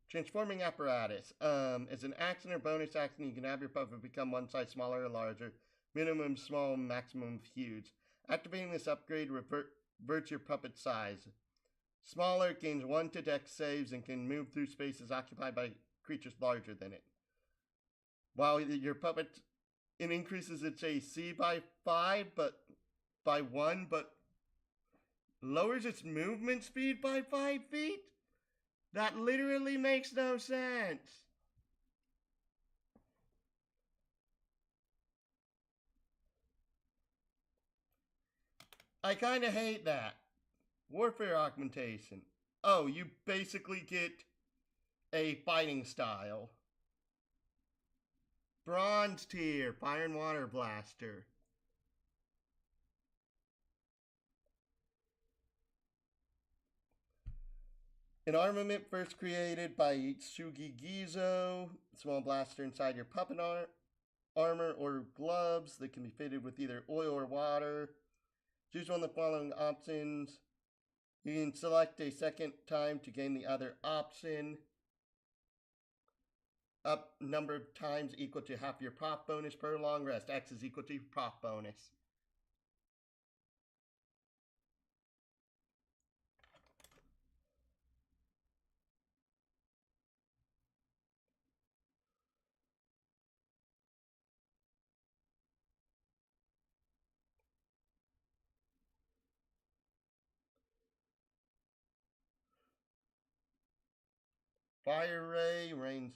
Transforming apparatus. As an action or bonus action, you can have your puppet become one size smaller or larger. Minimum small, maximum huge. Activating this upgrade reverts your puppet size. Smaller, it gains 1 to dex saves and can move through spaces occupied by creatures larger than it. While your puppet, it increases its AC by 1, but lowers its movement speed by 5 feet? That literally makes no sense. I kind of hate that. Warfare augmentation. Oh, you basically get a fighting style. Bronze tier, fire and water blaster. An armament first created by Tsugi Gizo. Small blaster inside your puppet armor or gloves that can be fitted with either oil or water. Choose one of the following options. You can select a second time to gain the other option. Up number of times equal to half your prop bonus per long rest. X is equal to prop bonus. Fire Ray, range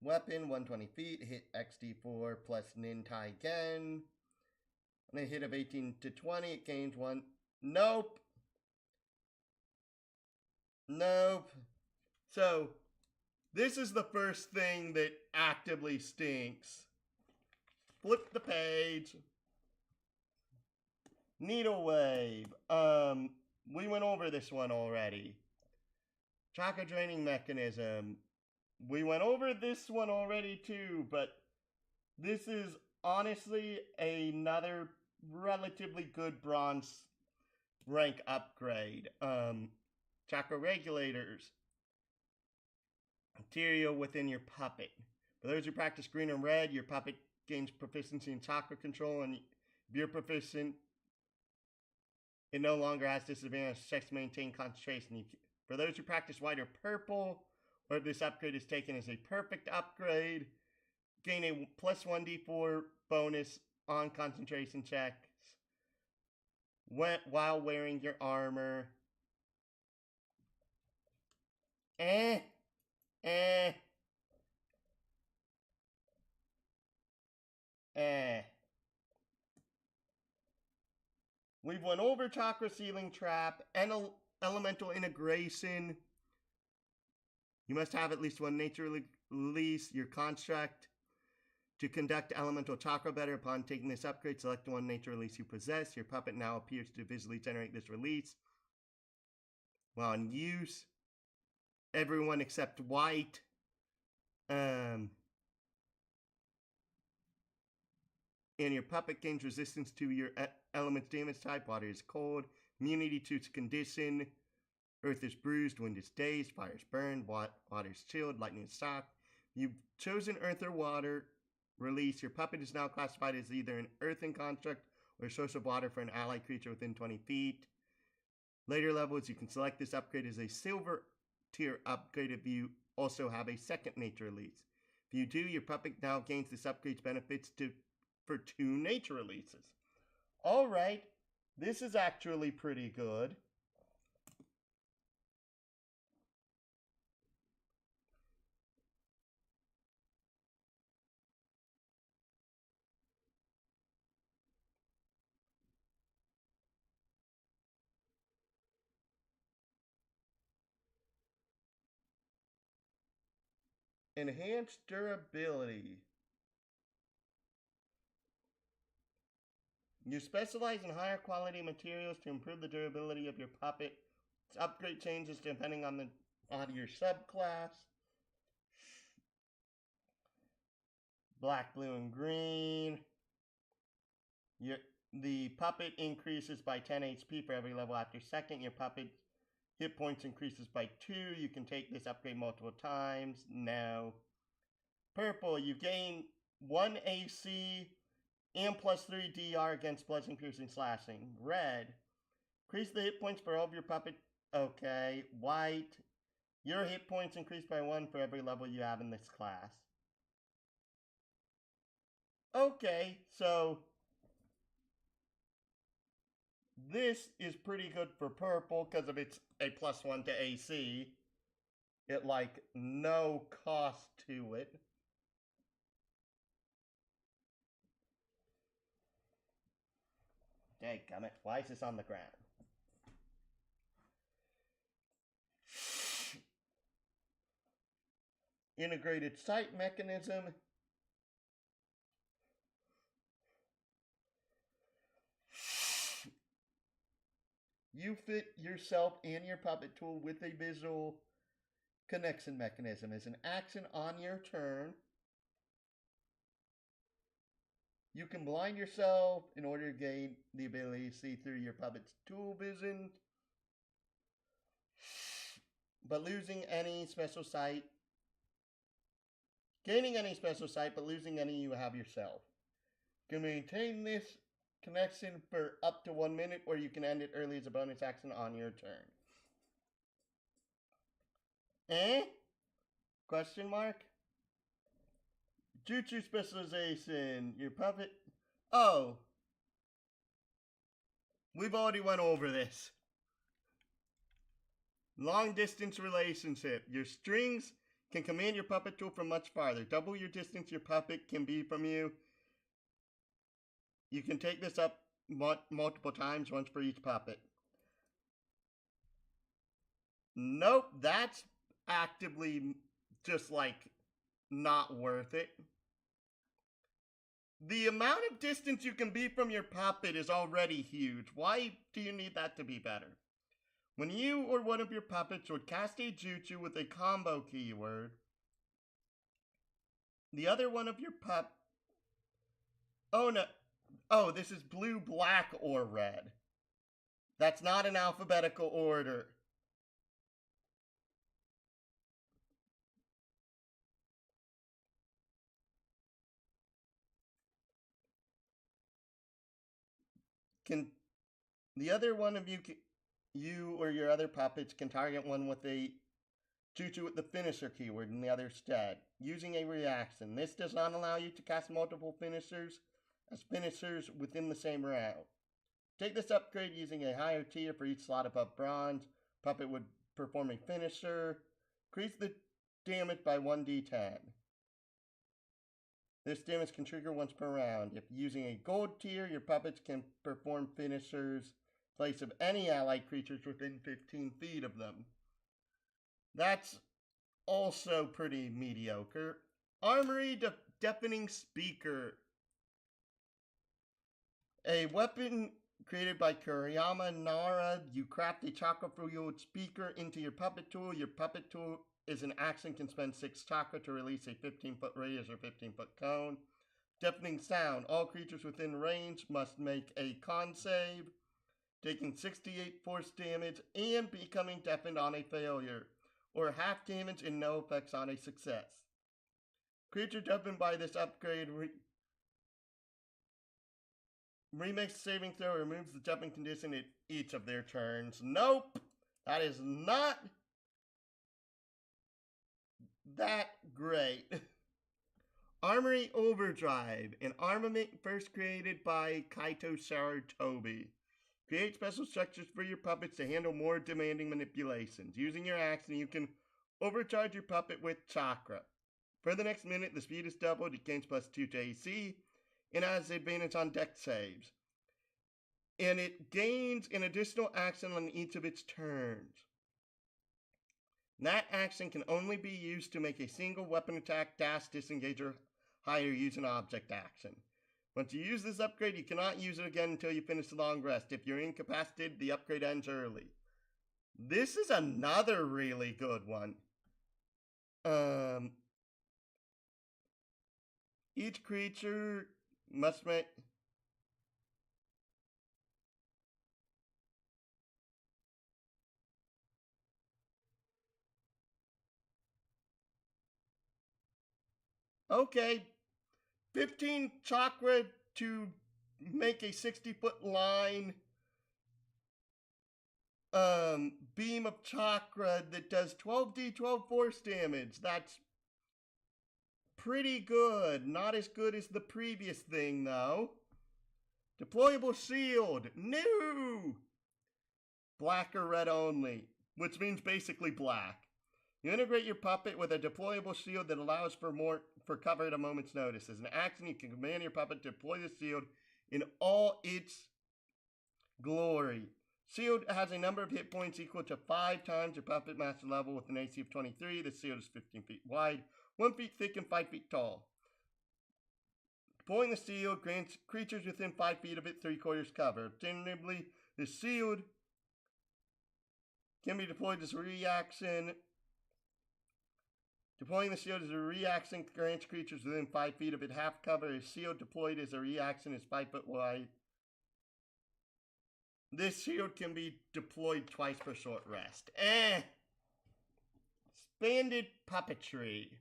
weapon, 120 feet, hit XD4 plus Nintai Gen. On a hit of 18 to 20, it gains 1. Nope. Nope. So, this is the first thing that actively stinks. Flip the page. Needle Wave. We went over this one already. Chakra draining mechanism. We went over this one already too, but this is honestly another relatively good bronze rank upgrade. Chakra regulators. Material within your puppet. For those who practice green and red, your puppet gains proficiency in chakra control, and if you're proficient, it no longer has disadvantage checks to maintain concentration. For those who practice white or purple, or if this upgrade is taken as a perfect upgrade, gain a plus 1d4 bonus on concentration checks while wearing your armor. Eh. We've went over chakra ceiling trap and elemental integration. You must have at least one nature release. Your construct to conduct elemental chakra better. Upon taking this upgrade, select one nature release you possess. Your puppet now appears to visually generate this release. While in use, everyone except white. And your puppet gains resistance to your element's damage type. Water is cold. Immunity to its condition. Earth is bruised. Wind is dazed. Fire is burned. Water is chilled. Lightning is shocked. You've chosen earth or water release. Your puppet is now classified as either an earthen construct or a source of water for an allied creature within 20 feet. Later levels, you can select this upgrade as a silver tier upgrade if you also have a second nature release. If you do, your puppet now gains this upgrade's benefits for 2 nature releases. Alright, this is actually pretty good. Enhanced durability. You specialize in higher quality materials to improve the durability of your puppet. Its upgrade changes depending on your subclass. Black, blue, and green. The puppet increases by 10 HP for every level after second. Your puppet hit points increases by 2. You can take this upgrade multiple times. No. Purple, you gain 1 AC and plus 3 DR against bludgeoning, piercing, slashing. Red, increase the hit points for all of your puppet. Okay. White, your hit points increase by 1 for every level you have in this class. Okay, so this is pretty good for purple because of its a +1 to AC. It like no cost to it. Dadgummit, why is this on the ground? Integrated sight mechanism. You fit yourself and your puppet tool with a visual connection mechanism. As an action on your turn, you can blind yourself in order to gain the ability to see through your puppet's tool vision, but losing any special sight. Gaining any special sight, but losing any you have yourself. You can maintain this connection for up to 1 minute, or you can end it early as a bonus action on your turn. Question mark? Jutsu specialization. Your puppet. Oh. We've already went over this. Long distance relationship. Your strings can command your puppet tool from much farther. Double your distance your puppet can be from you. You can take this up multiple times, once for each puppet. Nope, that's actively just like not worth it. The amount of distance you can be from your puppet is already huge. Why do you need that to be better? When you or one of your puppets would cast a jutsu with a combo keyword, the other one of your Oh no. Oh, this is blue, black, or red. That's not in alphabetical order. Can the other one of you or your other puppets can target one with a jutsu with the finisher keyword in the other stead, using a reaction. This does not allow you to cast multiple finishers as finishers within the same round. Take this upgrade using a higher tier for each slot above bronze. Puppet would perform a finisher. Increase the damage by 1d10. This damage can trigger once per round. If using a gold tier, your puppets can perform finishers in place of any allied creatures within 15 feet of them. That's also pretty mediocre. Armory Deafening Speaker. A weapon created by Kuriyama Nara. You craft a chakra-fueled speaker into your puppet tool. Your puppet tool is an action, can spend 6 chakra to release a 15-foot radius or 15-foot cone. Deafening sound. All creatures within range must make a con save, taking 68 force damage and becoming deafened on a failure, or half damage and no effects on a success. Creature deafened by this upgrade remakes saving throw, removes the deafening condition at each of their turns. Nope! That is not that great. Armory Overdrive, an armament first created by Kaito Saratobi. Create special structures for your puppets to handle more demanding manipulations. Using your action, you can overcharge your puppet with chakra. For the next minute, the speed is doubled, it gains +2 to AC, and has advantage on dex saves. And it gains an additional action on each of its turns. That action can only be used to make a single weapon attack, dash, disengage, or hide, or use an object action. Once you use this upgrade, you cannot use it again until you finish the long rest. If you're incapacitated, the upgrade ends early. This is another really good one. Each creature must make... Okay, 15 chakra to make a 60-foot line beam of chakra that does 12d12 force damage. That's pretty good. Not as good as the previous thing, though. Deployable shield. No! Black or red only, which means basically black. You integrate your puppet with a deployable shield that allows for cover at a moment's notice. As an action, you can command your puppet to deploy the shield in all its glory. Shield has a number of hit points equal to 5 times your Puppetmaster level with an AC of 23. The shield is 15 feet wide, 1 feet thick, and 5 feet tall. Deploying the shield grants creatures within 5 feet of it 3/4 cover. Alternatively, the shield can be deployed as a reaction. Deploying the shield as a reaction grants creatures within 5 feet of it half cover. A shield deployed as a reaction is 5 foot wide. This shield can be deployed twice per short rest. Expanded puppetry.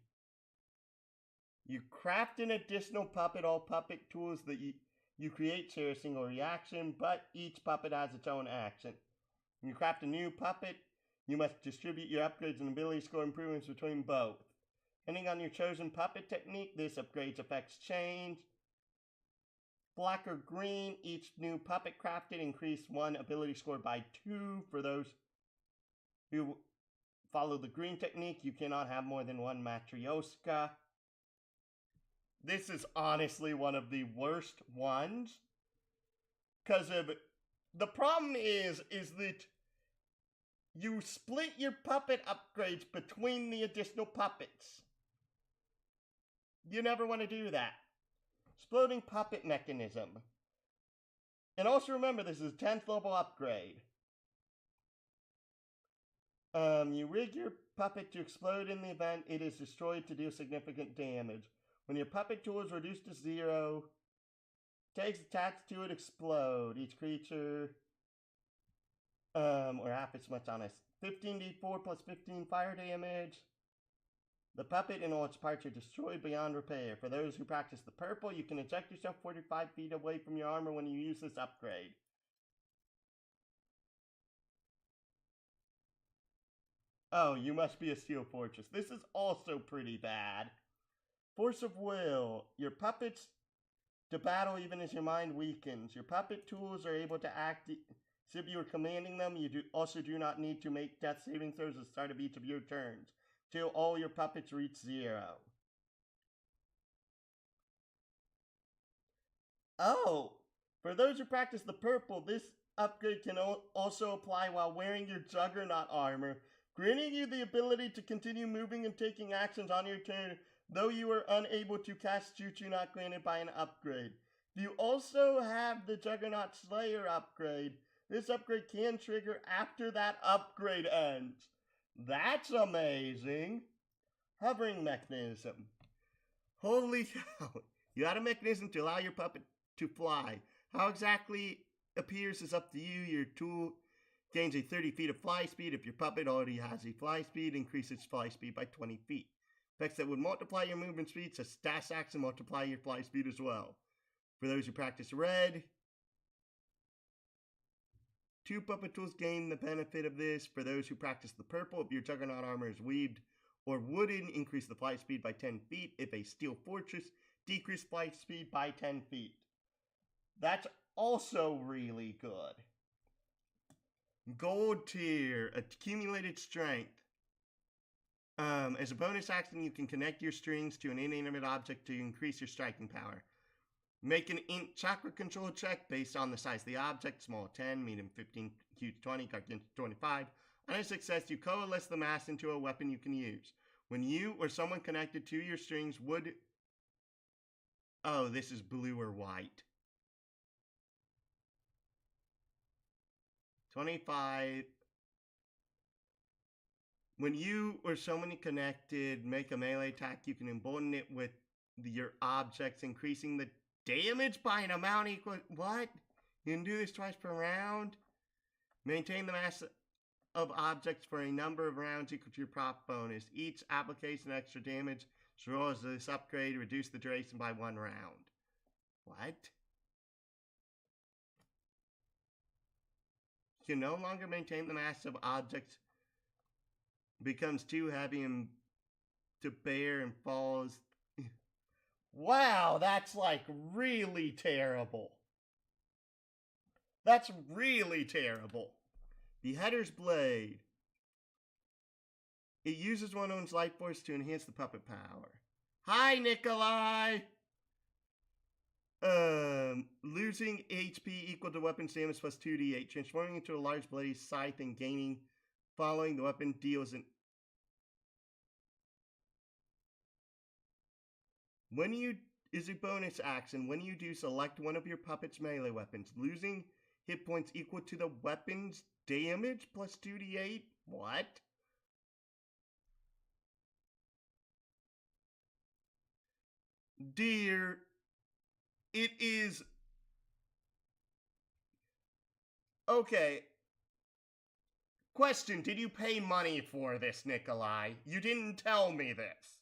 You craft an additional puppet. All puppet tools that you create share a single reaction, but each puppet has its own action. When you craft a new puppet, you must distribute your upgrades and ability score improvements between both. Depending on your chosen puppet technique, this upgrade's effects change. Black or green, each new puppet crafted increase 1 ability score by 2. For those who follow the green technique, you cannot have more than 1 Matryoshka. This is honestly one of the worst ones. Because of the problem is that you split your puppet upgrades between the additional puppets. You never want to do that. Exploding puppet mechanism. And also remember, this is a 10th level upgrade. You rig your puppet to explode in the event it is destroyed to do significant damage. When your puppet tool is reduced to 0, takes attacks to it explode. Each creature, or half as much on a 15d4 plus 15 fire damage. The puppet and all its parts are destroyed beyond repair. For those who practice the purple, you can eject yourself 45 feet away from your armor when you use this upgrade. Oh, you must be a steel fortress. This is also pretty bad. Force of will. Your puppets to battle even as your mind weakens. Your puppet tools are able to act as if you are commanding them. You also do not need to make death saving throws at the start of each of your turns, till all your puppets reach 0. Oh, for those who practice the purple, this upgrade can also apply while wearing your Juggernaut armor, granting you the ability to continue moving and taking actions on your turn, though you are unable to cast jutsu not granted by an upgrade. If you also have the Juggernaut Slayer upgrade, this upgrade can trigger after that upgrade ends. That's amazing. Hovering mechanism. Holy cow. You add a mechanism to allow your puppet to fly. How exactly appears is up to you. Your tool gains a 30 feet of fly speed. If your puppet already has a fly speed, increase its fly speed by 20 feet. Effects that would multiply your movement speed, so stash action multiply your fly speed as well. For those who practice red, 2 puppet tools gain the benefit of this. For those who practice the purple, if your Juggernaut armor is weaved or wooden, increase the flight speed by 10 feet. If a steel fortress, decrease flight speed by 10 feet. That's also really good. Gold tier, accumulated strength. As a bonus action, you can connect your strings to an inanimate object to increase your striking power. Make an int chakra control check based on the size of the object, small 10, medium 15, huge 20, gargantuan 25. On a success, you coalesce the mass into a weapon you can use. When you or someone connected to your strings would... Oh, this is blue or white. 25. When you or someone connected make a melee attack, you can embolden it with your objects, increasing the damage by an amount equal... What? You can do this twice per round? Maintain the mass of objects for a number of rounds equal to your prop bonus. Each application of extra damage Draws this upgrade, reduce the duration by 1 round. What? You can no longer maintain the mass of objects. Becomes too heavy and to bear and falls. Wow, that's like really terrible. That's really terrible. The Header's Blade. It uses one one's life force to enhance the puppet power. Hi, Nikolai! Losing HP equal to weapon damage plus 2d8. Transforming into a large blade scythe and gaining following the weapon deals an... When you... is a bonus action. When you do, select one of your puppet's melee weapons. Losing hit points equal to the weapon's damage plus 2d8? What? Dear, it is... Okay. Question, did you pay money for this, Nikolai? You didn't tell me this.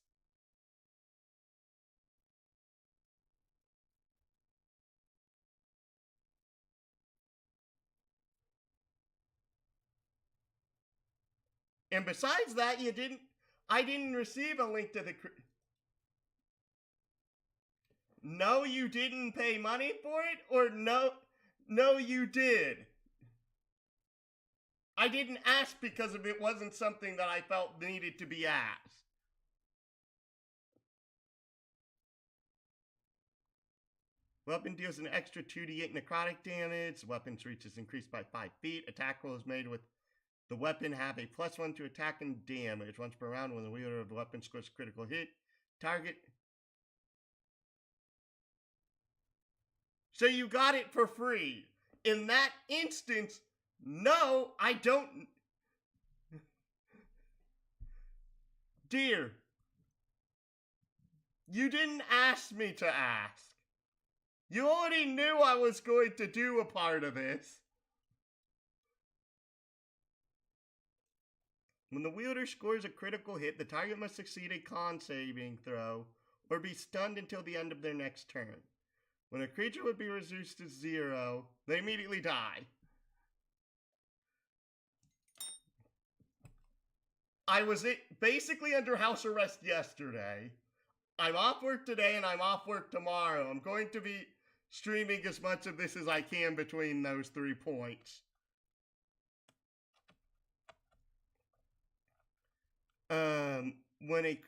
And besides that, I didn't receive a link to the... No, you didn't pay money for it? Or no, you did? I didn't ask because it wasn't something that I felt needed to be asked. Weapon deals an extra 2d8 necrotic damage. Weapon's reach is increased by 5 feet. Attack rolls made with the weapon have a +1 to attack and damage. Once per round when the wielder of the weapon scores a critical hit. Target... So you got it for free. In that instance, no, I don't... Dear, you didn't ask me to ask. You already knew I was going to do a part of this. When the wielder scores a critical hit, the target must succeed a con saving throw or be stunned until the end of their next turn. When a creature would be reduced to 0, they immediately die. I was basically under house arrest yesterday. I'm off work today and I'm off work tomorrow. I'm going to be streaming as much of this as I can between those 3 points. When a...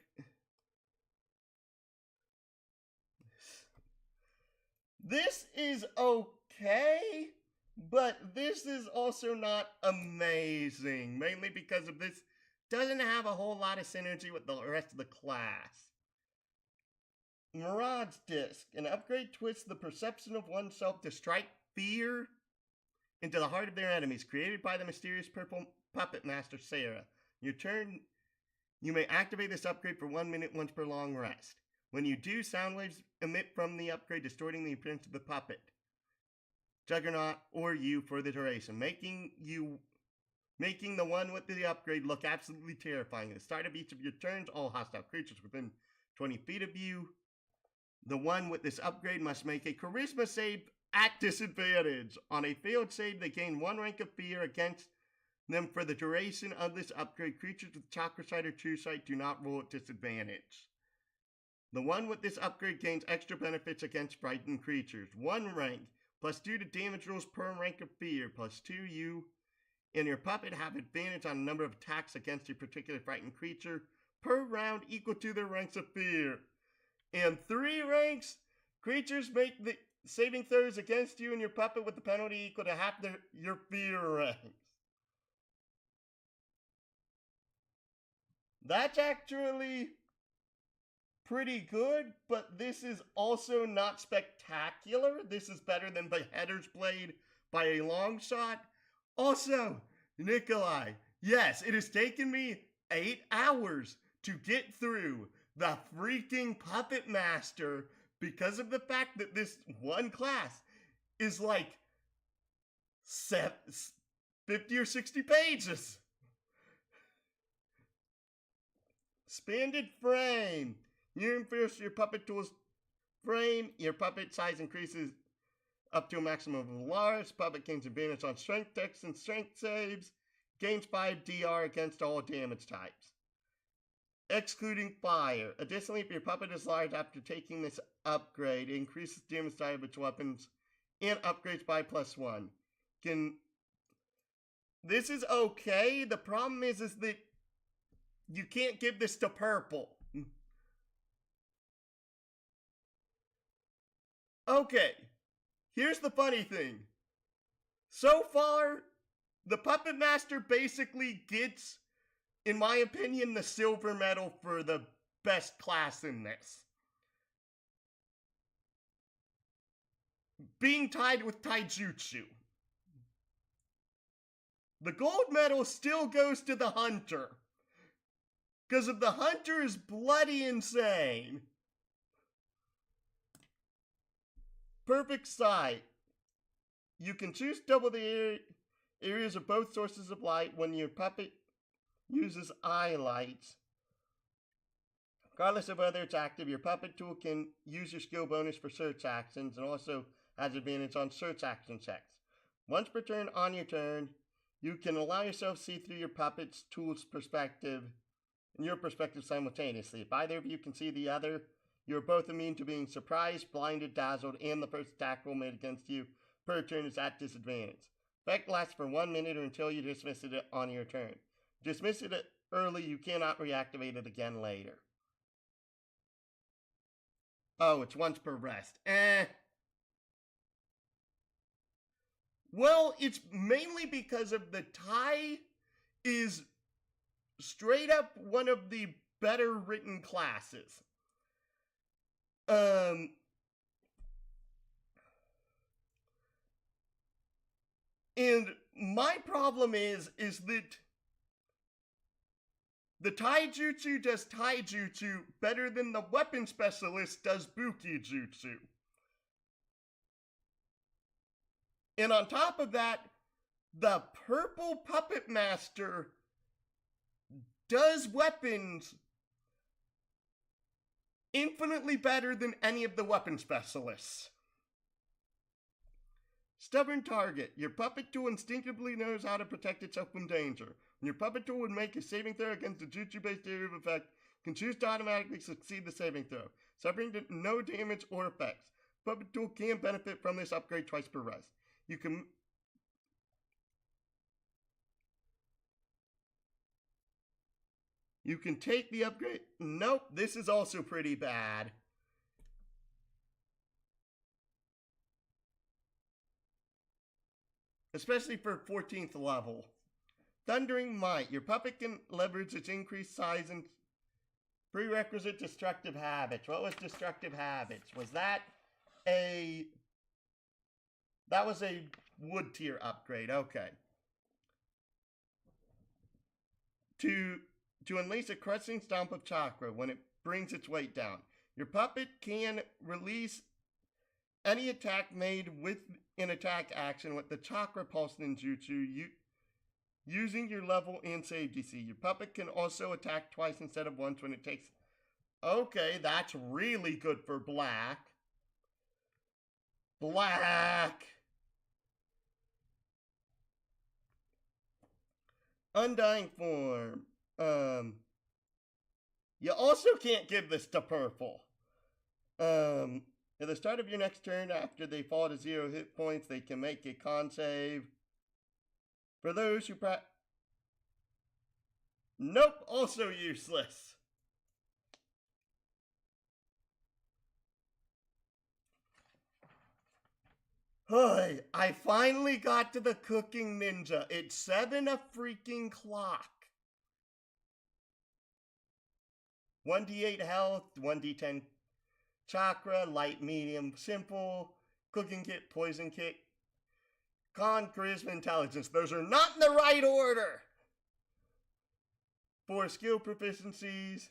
This is okay, but this is also not amazing, mainly because of this doesn't have a whole lot of synergy with the rest of the class. Mirage Disc. An upgrade twists the perception of oneself to strike fear into the heart of their enemies, created by the mysterious purple Puppetmaster Sarah. Your turn, you may activate this upgrade for 1 minute once per long rest. When you do, sound waves emit from the upgrade, distorting the appearance of the puppet, Juggernaut, or you for the duration, making the one with the upgrade look absolutely terrifying. At the start of each of your turns, all hostile creatures within 20 feet of you, the one with this upgrade must make a charisma save at disadvantage. On a failed save, they gain 1 rank of fear against them for the duration of this upgrade. Creatures with Chakra Sight or True Sight do not roll at disadvantage. The one with this upgrade gains extra benefits against frightened creatures. 1 rank, +2 to damage rolls per rank of fear, +2 you and your puppet have advantage on a number of attacks against a particular frightened creature per round equal to their ranks of fear. And 3 ranks, creatures make the saving throws against you and your puppet with the penalty equal to half your fear ranks. That's actually pretty good, but this is also not spectacular. This is better than Beheader's Blade by a long shot. Also, Nikolai, yes, it has taken me 8 hours to get through the freaking Puppetmaster because of the fact that this one class is like 50 or 60 pages. Expanded frame. You increase your puppet tool's frame, your puppet size increases up to a maximum of large. Puppet gains advantage on strength checks and strength saves. Gains 5 DR against all damage types, excluding fire. Additionally, if your puppet is large after taking this upgrade, it increases damage die of its weapons and upgrades by +1. This is okay. The problem is that you can't give this to purple. Okay, here's the funny thing. So far, the Puppetmaster basically gets, in my opinion, the silver medal for the best class in this. Being tied with Taijutsu. The gold medal still goes to the Hunter. Because the Hunter is bloody insane. Perfect sight. You can choose double the areas of both sources of light when your puppet uses eye lights. Regardless of whether it's active, your puppet tool can use your skill bonus for search actions and also has advantage on search action checks. Once per turn on your turn, you can allow yourself to see through your puppet's tool's perspective and your perspective simultaneously. If either of you can see the other, you are both immune to being surprised, blinded, dazzled, and the first attack roll made against you per turn is at disadvantage. Effect lasts for 1 minute or until you dismiss it on your turn. Dismiss it early, you cannot reactivate it again later. Oh, it's once per rest. Well, it's mainly because of the Tai is straight up one of the better written classes. And my problem is that the Taijutsu does Taijutsu better than the weapon specialist does Bukijutsu. And on top of that, the purple Puppetmaster does weapons infinitely better than any of the weapon specialists. Stubborn target. Your puppet tool instinctively knows how to protect itself from danger. When your puppet tool would make a saving throw against a jutsu-based area of effect, can choose to automatically succeed the saving throw, suffering no damage or effects. Puppet tool can benefit from this upgrade twice per rest. You can take the upgrade. Nope, this is also pretty bad. Especially for 14th level. Thundering Might. Your puppet can leverage its increased size and prerequisite destructive habits. What was destructive habits? Was that a... That was a wood tier upgrade. Okay. To unleash a crushing stomp of chakra when it brings its weight down. Your puppet can release any attack made with an attack action with the chakra pulse ninjutsu using your level and save DC. Your puppet can also attack twice instead of once when it takes... Okay, that's really good for black. Black! Undying Form. You also can't give this to purple. At the start of your next turn, after they fall to 0 hit points, they can make a con save. For those who Nope, also useless. Hey, I finally got to the cooking ninja. It's 7 o'clock. 1d8 health, 1d10 chakra, light, medium, simple, cooking kit, poison kit, con, charisma, intelligence. Those are not in the right order. 4 skill proficiencies,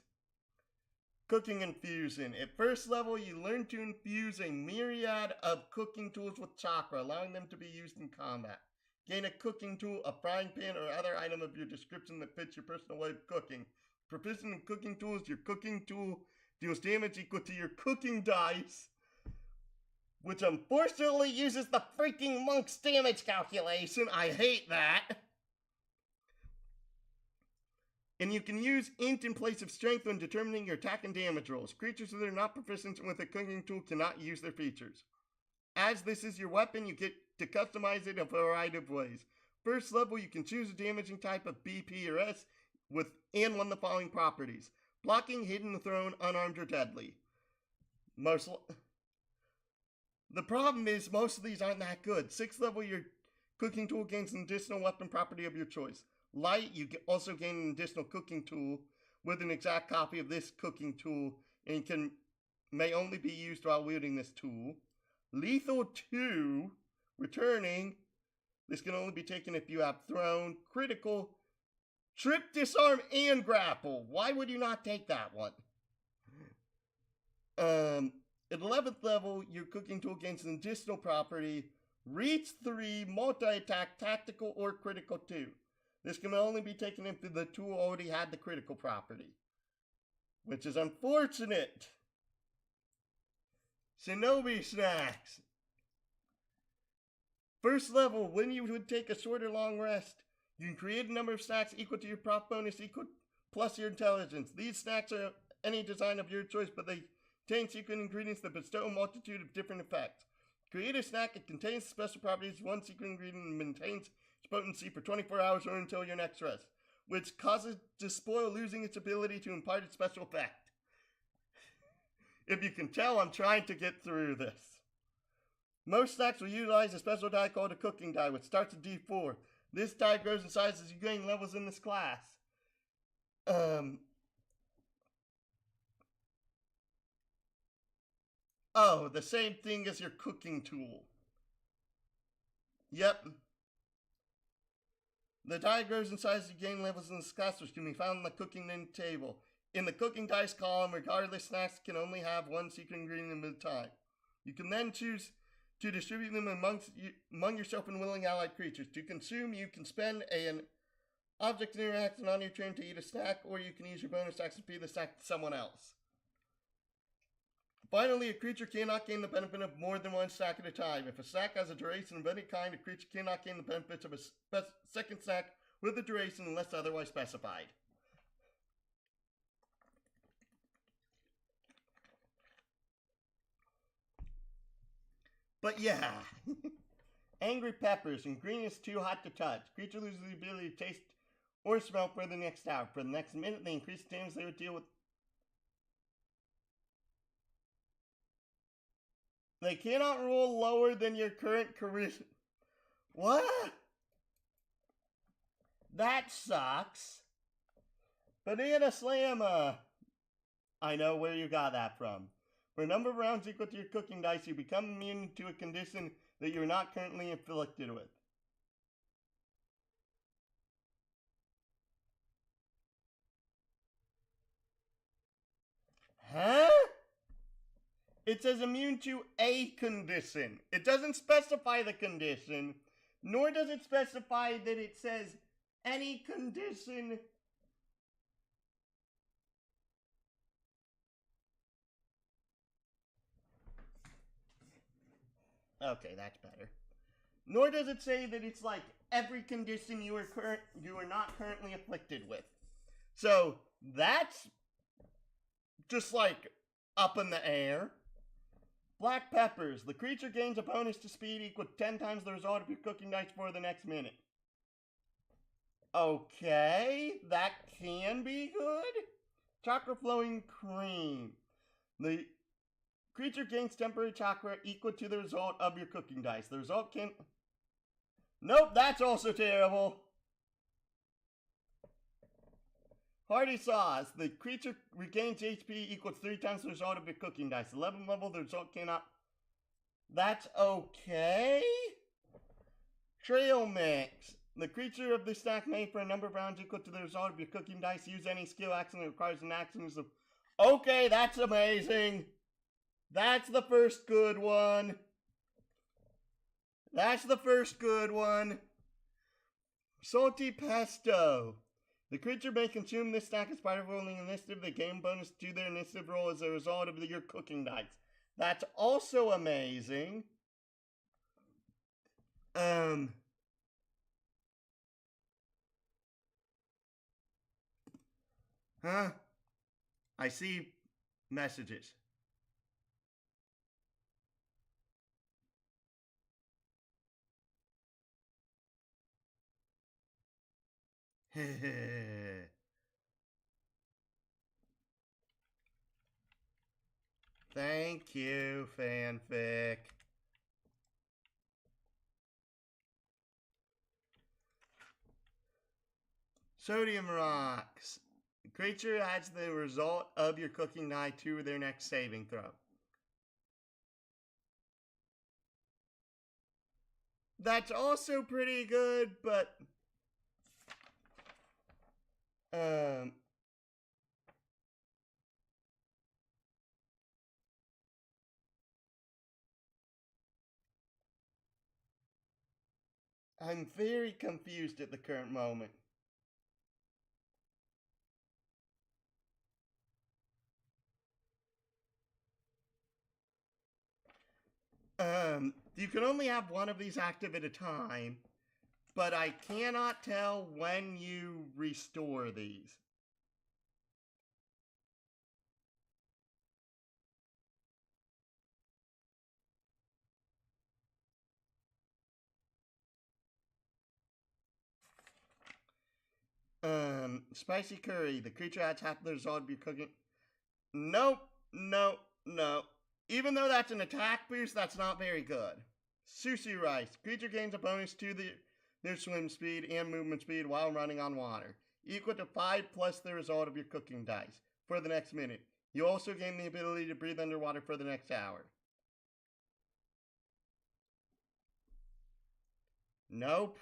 cooking infusion. At first level, you learn to infuse a myriad of cooking tools with chakra, allowing them to be used in combat. Gain a cooking tool, a frying pan, or other item of your description that fits your personal way of cooking. Proficient in cooking tools, your cooking tool deals damage equal to your cooking dice, which unfortunately uses the freaking monk's damage calculation. I hate that. And you can use int in place of strength when determining your attack and damage rolls. Creatures that are not proficient with a cooking tool cannot use their features. As this is your weapon, you get to customize it a variety of ways. First level, you can choose a damaging type of B, P, or S and one of the following properties: blocking, hidden, thrown, unarmed, or deadly. The problem is most of these aren't that good. 6th level, your cooking tool gains an additional weapon property of your choice. Light, you also gain an additional cooking tool with an exact copy of this cooking tool, and may only be used while wielding this tool. Lethal 2, returning. This can only be taken if you have thrown, critical, trip, disarm, and grapple. Why would you not take that one? At 11th level, your cooking tool gains an additional property: reach 3, multi-attack, tactical, or critical 2. This can only be taken if the tool already had the critical property, which is unfortunate. Shinobi snacks. First level, when you would take a short or long rest, you can create a number of snacks equal to your proc bonus plus your intelligence. These snacks are any design of your choice, but they contain secret ingredients that bestow a multitude of different effects. Create a snack that contains special properties, one secret ingredient, and maintains its potency for 24 hours or until your next rest, which causes to spoil losing its ability to impart its special effect. If you can tell, I'm trying to get through this. Most snacks will utilize a special die called a cooking die, which starts at D4. This die grows in size as you gain levels in this class. Oh, the same thing as your cooking tool. Yep. The die grows in size as you gain levels in this class, which can be found in the cooking table. In the cooking dice column, regardless, snacks can only have one secret ingredient at a time. You can then choose to distribute them among yourself and willing allied creatures. To consume, you can spend an object interaction on your turn to eat a snack, or you can use your bonus action to feed the snack to someone else. Finally, a creature cannot gain the benefit of more than one snack at a time. If a snack has a duration of any kind, a creature cannot gain the benefits of a second snack with a duration unless otherwise specified. But yeah, angry peppers, ingredients too hot to touch. Creature loses the ability to taste or smell for the next hour. For the next minute, they increase the damage they would deal with. They cannot roll lower than your current charisma. What? That sucks. Banana Slammer. I know where you got that from. For a number of rounds equal to your cooking dice, you become immune to a condition that you are not currently afflicted with. Huh? It says immune to a condition. It doesn't specify the condition, nor does it specify that it says any condition. Okay, that's better. Nor does it say that it's like every condition you are not currently afflicted with. So that's just like up in the air. Black peppers. The creature gains a bonus to speed equal to 10 times the result of your cooking dice for the next minute. Okay, that can be good. Chakra flowing cream. The creature gains temporary chakra equal to the result of your cooking dice. The result can... Nope, that's also terrible. Hearty sauce. The creature regains HP equals 3 times the result of your cooking dice. 11th level, the result cannot... That's okay. Trail mix. The creature of the stack made for a number of rounds equal to the result of your cooking dice. Use any skill action that requires an action. Okay, that's amazing. That's the first good one. That's the first good one. Salty pesto. The creature may consume this stack as part of rolling initiative. They gain bonus to their initiative roll as a result of your cooking dice. That's also amazing. Huh? I see messages. Thank you, fanfic. Sodium rocks. The creature adds the result of your cooking die to their next saving throw. That's also pretty good, but I'm very confused at the current moment. You can only have one of these active at a time, but I cannot tell when you restore these. Spicy curry. The creature adds half the result of your cooking. Nope, no. Even though that's an attack boost, that's not very good. Sushi rice. Creature gains a bonus to their swim speed and movement speed while running on water, equal to 5 plus the result of your cooking dice for the next minute. You also gain the ability to breathe underwater for the next hour. Nope.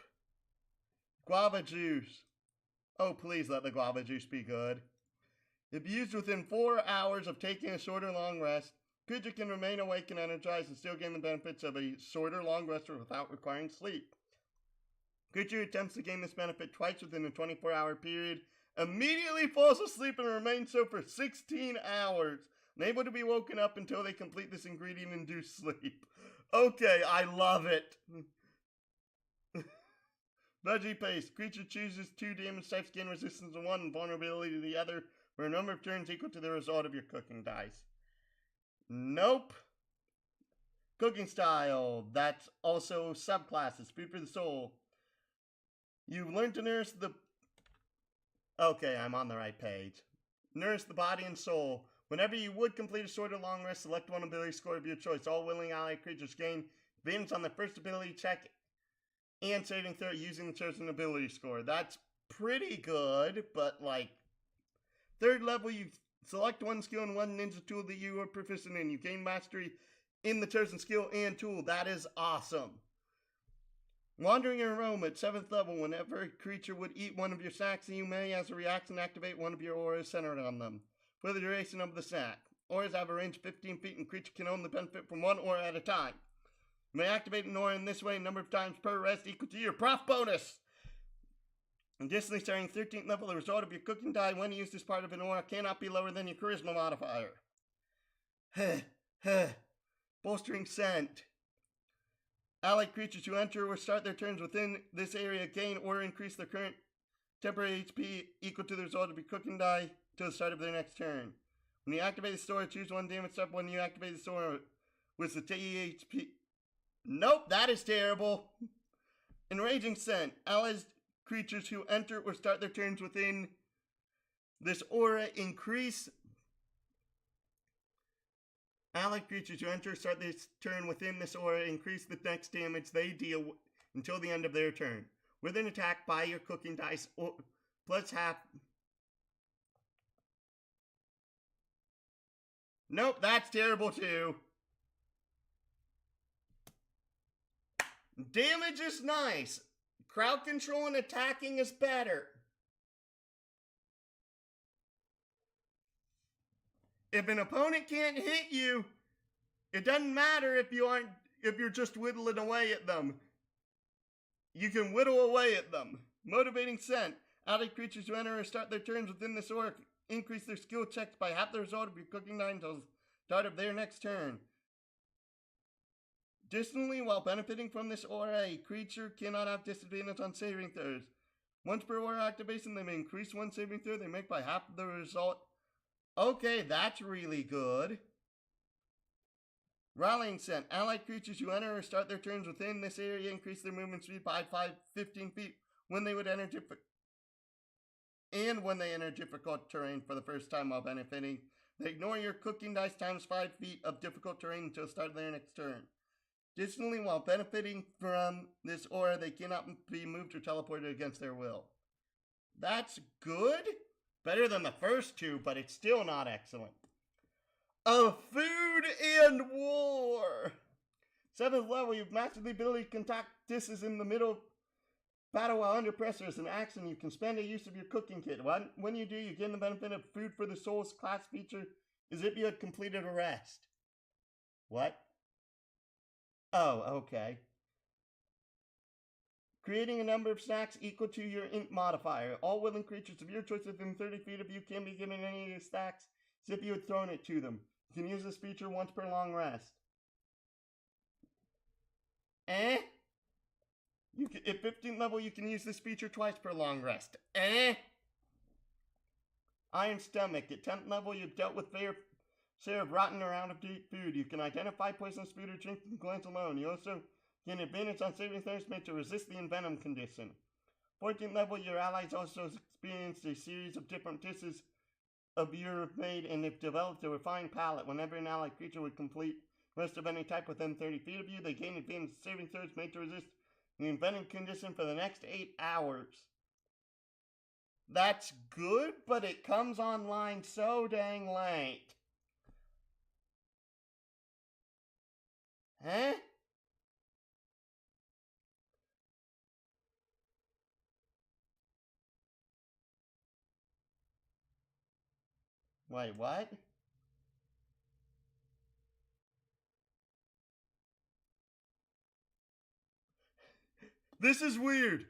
Guava juice. Oh, please let the guava juice be good. If used within 4 hours of taking a short or long rest, creature can remain awake and energized and still gain the benefits of a short or long rest without requiring sleep. Creature attempts to gain this benefit twice within a 24-hour period, immediately falls asleep and remains so for 16 hours, unable to be woken up until they complete this ingredient-induced sleep. Okay, I love it. Veggie paste. Creature chooses 2 damage types, gain resistance to 1 and vulnerability to the other for a number of turns equal to the result of your cooking dice. Nope. Cooking style. That's also subclasses. Food for the soul. You've learned to nourish the... Okay, I'm on the right page. Nourish the body and soul. Whenever you would complete a short or long rest, select one ability score of your choice. All willing allied creatures gain advantage on the first ability check and saving throw using the chosen ability score. That's pretty good, but like... 3rd level, you select one skill and one ninja tool that you are proficient in. You gain mastery in the chosen skill and tool. That is awesome. Wandering Aroma at 7th level. Whenever a creature would eat one of your snacks, you may, as a reaction, activate one of your auras centered on them for the duration of the snack. Auras have a range of 15 feet and creature can only benefit from one aura at a time. You may activate an aura in this way a number of times per rest equal to your prof bonus. Additionally, starting 13th level, the result of your cooking die when used as part of an aura cannot be lower than your charisma modifier. Bolstering scent. Allied creatures who enter or start their turns within this area gain or increase their current temporary HP equal to the result of your cooking die to the start of their next turn. When you activate the store, choose one damage step. When you activate the store with the THP. Nope, that is terrible. Enraging scent. Allied creatures who enter or start their turns within this aura increase. Allied creatures who enter or start this turn within this aura increase the next damage they deal until the end of their turn. With an attack by your cooking dice or plus half. Nope, that's terrible too. Damage is nice. Crowd control and attacking is better. If an opponent can't hit you, it doesn't matter if you're just whittling away at them. You can whittle away at them. Motivating scent. Allied creatures who enter or start their turns within this aura increase their skill checks by half the result of your cooking die until the start of their next turn. Additionally, while benefiting from this aura, a creature cannot have disadvantage on saving throws. Once per aura activation, they may increase one saving throw they make by half the result. Okay, that's really good. Rallying Scent. Allied creatures who enter or start their turns within this area increase their movement speed by 15 feet when they enter difficult terrain for the first time while benefiting. They ignore your cooking dice times 5 feet of difficult terrain until the start of their next turn. Additionally, while benefiting from this aura, they cannot be moved or teleported against their will. That's good? Better than the first two, but it's still not excellent. A Food and War! 7th level, you've mastered the ability to contact disses in the middle of battle while under pressure. As an action, you can spend a use of your cooking kit. When you do, you gain the benefit of Food for the Soul's class feature as if you had completed a rest. What? Oh, okay. Creating a number of snacks equal to your int modifier. All willing creatures of your choice within 30 feet of you can be given any of your snacks as if you had thrown it to them. You can use this feature once per long rest. At 15th level, you can use this feature twice per long rest. Iron Stomach. At 10th level, you've dealt with fair share of rotten or out of date food. You can identify poisonous food or drink from glance alone. You also gain advantage on saving throws made to resist the envenom condition. 14th level, your allies also experienced a series of different dishes of your made and have developed a refined palate. Whenever an allied creature would complete rest of any type within 30 feet of you, they gain advantage saving throws made to resist the envenom condition for the next 8 hours. That's good, but it comes online so dang late. Huh? Wait, what? This is weird.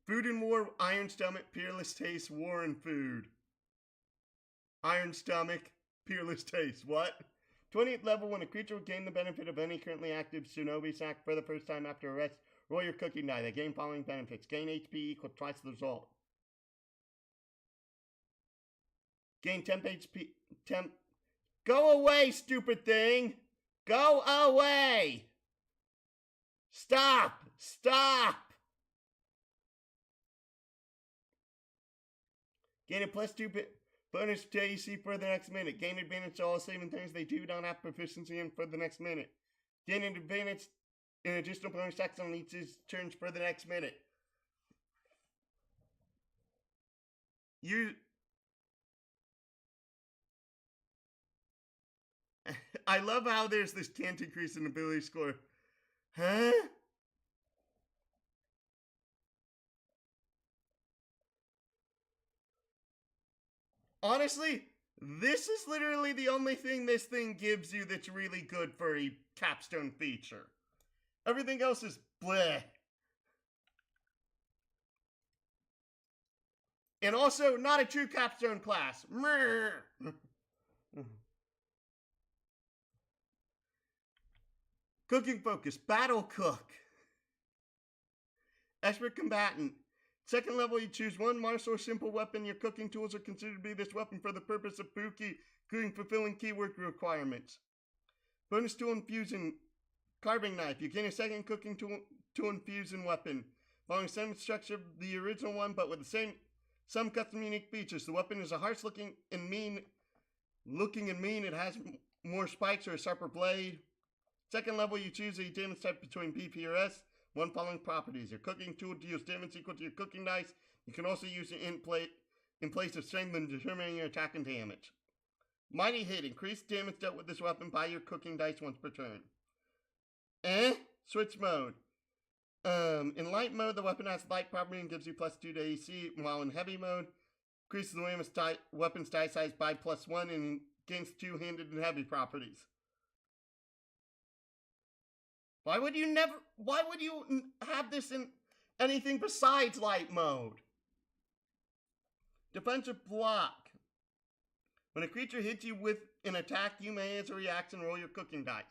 Food and War, Iron Stomach, Peerless Taste, War and Food. Iron Stomach, Peerless Taste. What? 20th level, when a creature will gain the benefit of any currently active Shinobi snack for the first time after a rest, roll your cooking die. They gain following benefits. Gain HP equal twice the result. Gain temp HP. Go away, stupid thing! Go away! Stop! Stop! Gain a +2 bonus to AC for the next minute. Gain advantage to all saving things they do not have proficiency in for the next minute. Gain an advantage in additional bonus action on each turns for the next minute. I love how there's this can't increase in ability score. Huh? Honestly, this is literally the only thing this thing gives you that's really good for a capstone feature. Everything else is bleh. And also, not a true capstone class. Cooking focus, battle cook. Expert combatant. Second level, you choose one martial or simple weapon. Your cooking tools are considered to be this weapon for the purpose of Buki, including fulfilling keyword requirements. Bonus tool infusion, carving knife. You gain a second cooking tool infusion weapon, following the same structure of the original one, but with some custom unique features. The weapon is a harsh looking and mean. It has more spikes or a sharper blade. Second level, you choose a damage type between BP or S. One following properties. Your cooking tool deals damage equal to your cooking dice. You can also use it in place of strength when determining your attack and damage. Mighty Hit. Increased damage dealt with this weapon by your cooking dice once per turn. Switch mode. In light mode, the weapon has light property and gives you +2 to AC, while in heavy mode, increases the weapon's die size by +1 and gains two-handed and heavy properties. Why would you have this in anything besides light mode? Defensive block. When a creature hits you with an attack, you may, as a reaction, roll your cooking dice.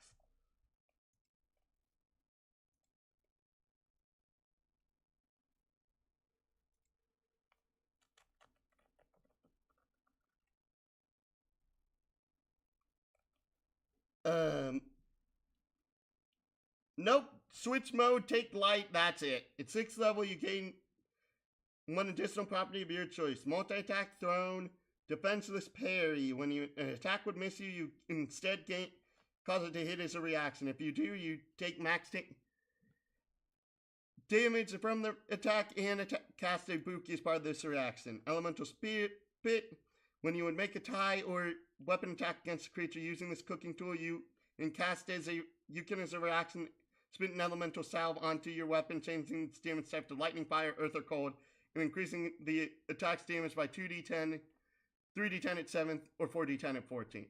Nope. Switch mode, take light, that's it. At 6th level, you gain one additional property of your choice. Multi-attack, thrown, defenseless, parry. When an attack would miss you, you instead cause it to hit as a reaction. If you do, you take max damage from the attack and cast a Buki as part of this reaction. Elemental Spit. When you would make a tie or weapon attack against a creature using this cooking tool, you can as a reaction spit an elemental salve onto your weapon, changing its damage type to lightning, fire, earth, or cold, and increasing the attack's damage by 2d10, 3d10 at 7th, or 4d10 at 14th.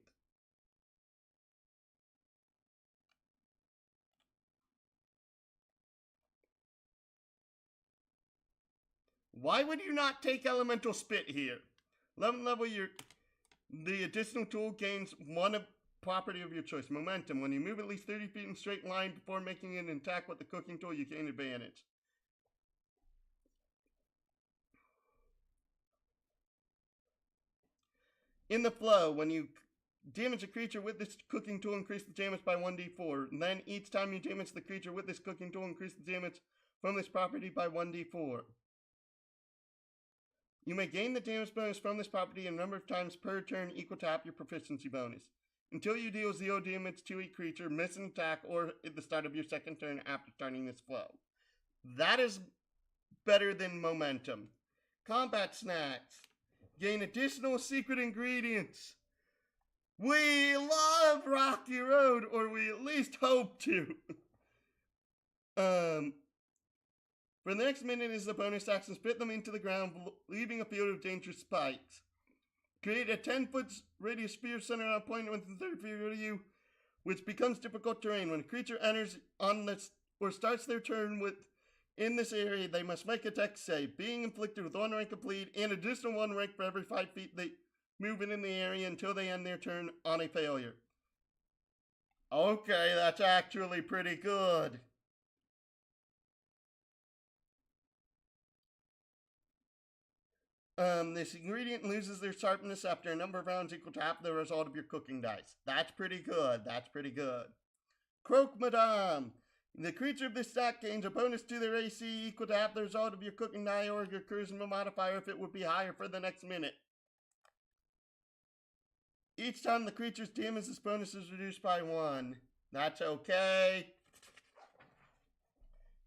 Why would you not take Elemental Spit here? 11th level, the additional tool gains one property of your choice. Momentum. When you move at least 30 feet in a straight line before making an attack with the cooking tool, you gain advantage. In the flow, when you damage a creature with this cooking tool, increase the damage by 1d4. And then each time you damage the creature with this cooking tool, increase the damage from this property by 1d4. You may gain the damage bonus from this property a number of times per turn equal to half your proficiency bonus. Until you deal 0 damage to a creature, miss an attack, or at the start of your second turn after starting this flow. That is better than momentum. Combat snacks. Gain additional secret ingredients. We love Rocky Road, or we at least hope to. For the next minute is the bonus action. Spit them into the ground, leaving a field of dangerous spikes. Create a 10-foot radius sphere centered on a point within 30 feet of you, which becomes difficult terrain. When a creature enters on this or starts their turn in this area, they must make a dex save, being inflicted with 1 rank of bleed and additional 1 rank for every 5 feet they move in the area until they end their turn on a failure. Okay, that's actually pretty good. This ingredient loses their sharpness after a number of rounds equal to half the result of your cooking dice. That's pretty good. That's pretty good. Croak Madame. The creature of this stack gains a bonus to their AC equal to half the result of your cooking die or your charisma modifier if it would be higher for the next minute. Each time the creature's damage, this bonus is reduced by 1. That's okay.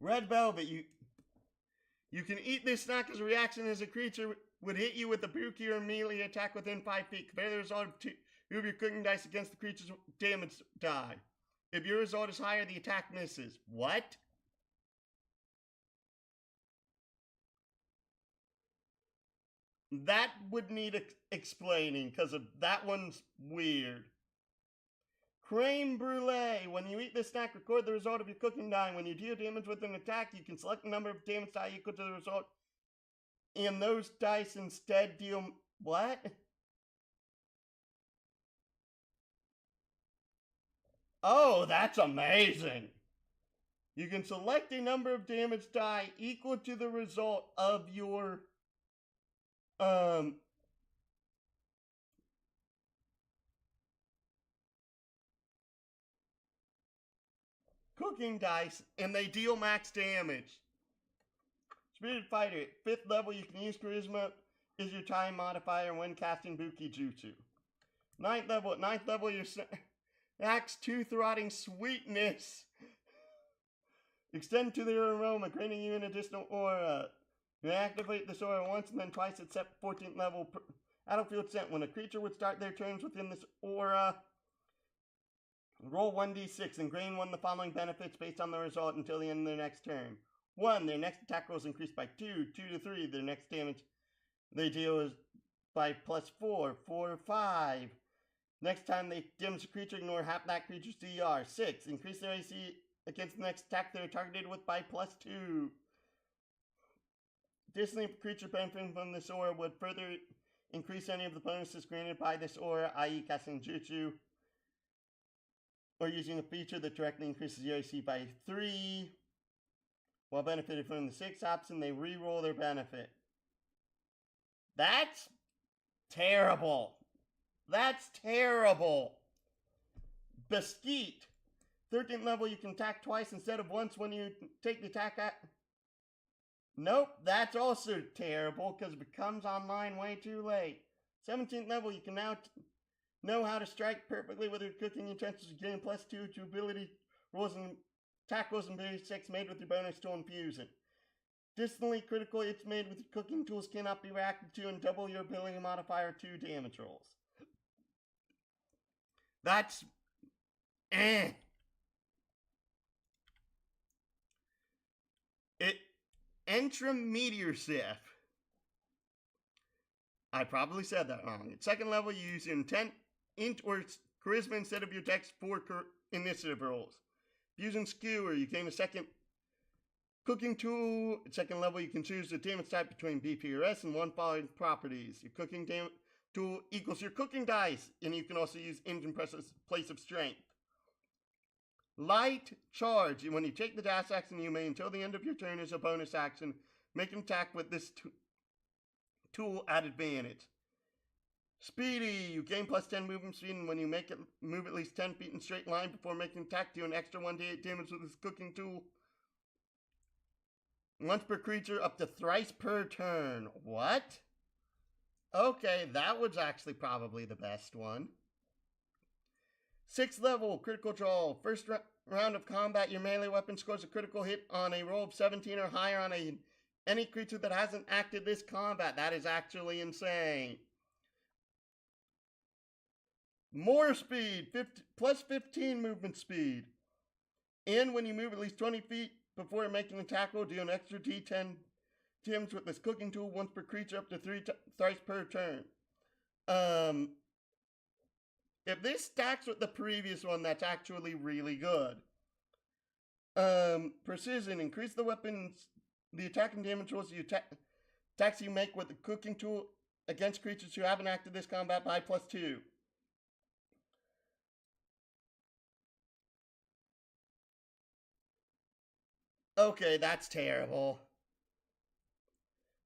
Red Velvet. You can eat this snack as a reaction as a creature would hit you with a Buki or melee attack within 5 feet. Compare the result of 2 of your cooking dice against the creature's damage die. If your result is higher, the attack misses. What? That would need explaining, because that one's weird. Creme Brulee. When you eat this snack, record the result of your cooking die. When you deal damage with an attack, you can select the number of damage die equal to the result. And those dice instead deal... What? Oh, that's amazing. You can select a number of damage die equal to the result of your... cooking dice, and they deal max damage. Spirited Fighter. At 5th level, you can use Charisma as your time modifier when casting Buki Jutsu. 9th level. At 9th level, your Axe Tooth-Rotting Sweetness. Extend to their aroma, granting you an additional aura. You activate this aura once and then twice at 14th level battlefield scent. When a creature would start their turns within this aura, roll 1d6 and gain 1 of the following benefits based on the result until the end of their next turn. 1, their next attack roll is increased by 2. 2 to 3, their next damage they deal is by plus 4. 4 to 5. Next time they damage a creature, ignore half that creature's DR. 6, increase their AC against the next attack they're targeted with by plus 2. Additionally, if a creature benefiting from this aura would further increase any of the bonuses granted by this aura, i.e. casting jutsu, or using a feature that directly increases your AC by 3. While benefited from the 6th option, they re-roll their benefit. That's terrible. That's terrible. Beskeet. 13th level, you can attack twice instead of once when you take the attack at... Nope, that's also terrible because it becomes online way too late. 17th level, you can now know how to strike perfectly with your cooking utensils. You gain +2 to ability rolls and attack rolls and basics made with your bonus tool infusion. Additionally, critical hits made with your cooking tools cannot be reacted to, and double your ability modifier 2 damage rolls. That's... Entrum Meteor Sif. I probably said that wrong. At 2nd level, you use intent, int, or charisma instead of your dex for initiative rolls. Using skewer, you gain a second cooking tool. At 2nd level, you can choose the damage type between BP or S and one following properties. Your cooking tool equals your cooking dice, and you can also use engine place of strength. Light charge. When you take the dash action, you may, until the end of your turn as a bonus action, make an attack with this tool at advantage. Speedy. You gain +10 movement speed, and when you make it move at least 10 feet in straight line before making an attack, do an extra 1d8 damage with this cooking tool. Once per creature, up to thrice per turn. What? Okay, that was actually probably the best one. 6th level, critical draw. First round of combat, your melee weapon scores a critical hit on a roll of 17 or higher on any creature that hasn't acted this combat. That is actually insane. More speed, +15 movement speed. And when you move at least 20 feet before making an attack roll, do an extra d10 damage with this cooking tool once per creature up to thrice per turn. If this stacks with the previous one, that's actually really good. Precision. Increase the attack and damage rolls attacks you make with the cooking tool against creatures who haven't acted this combat by +2. Okay, that's terrible.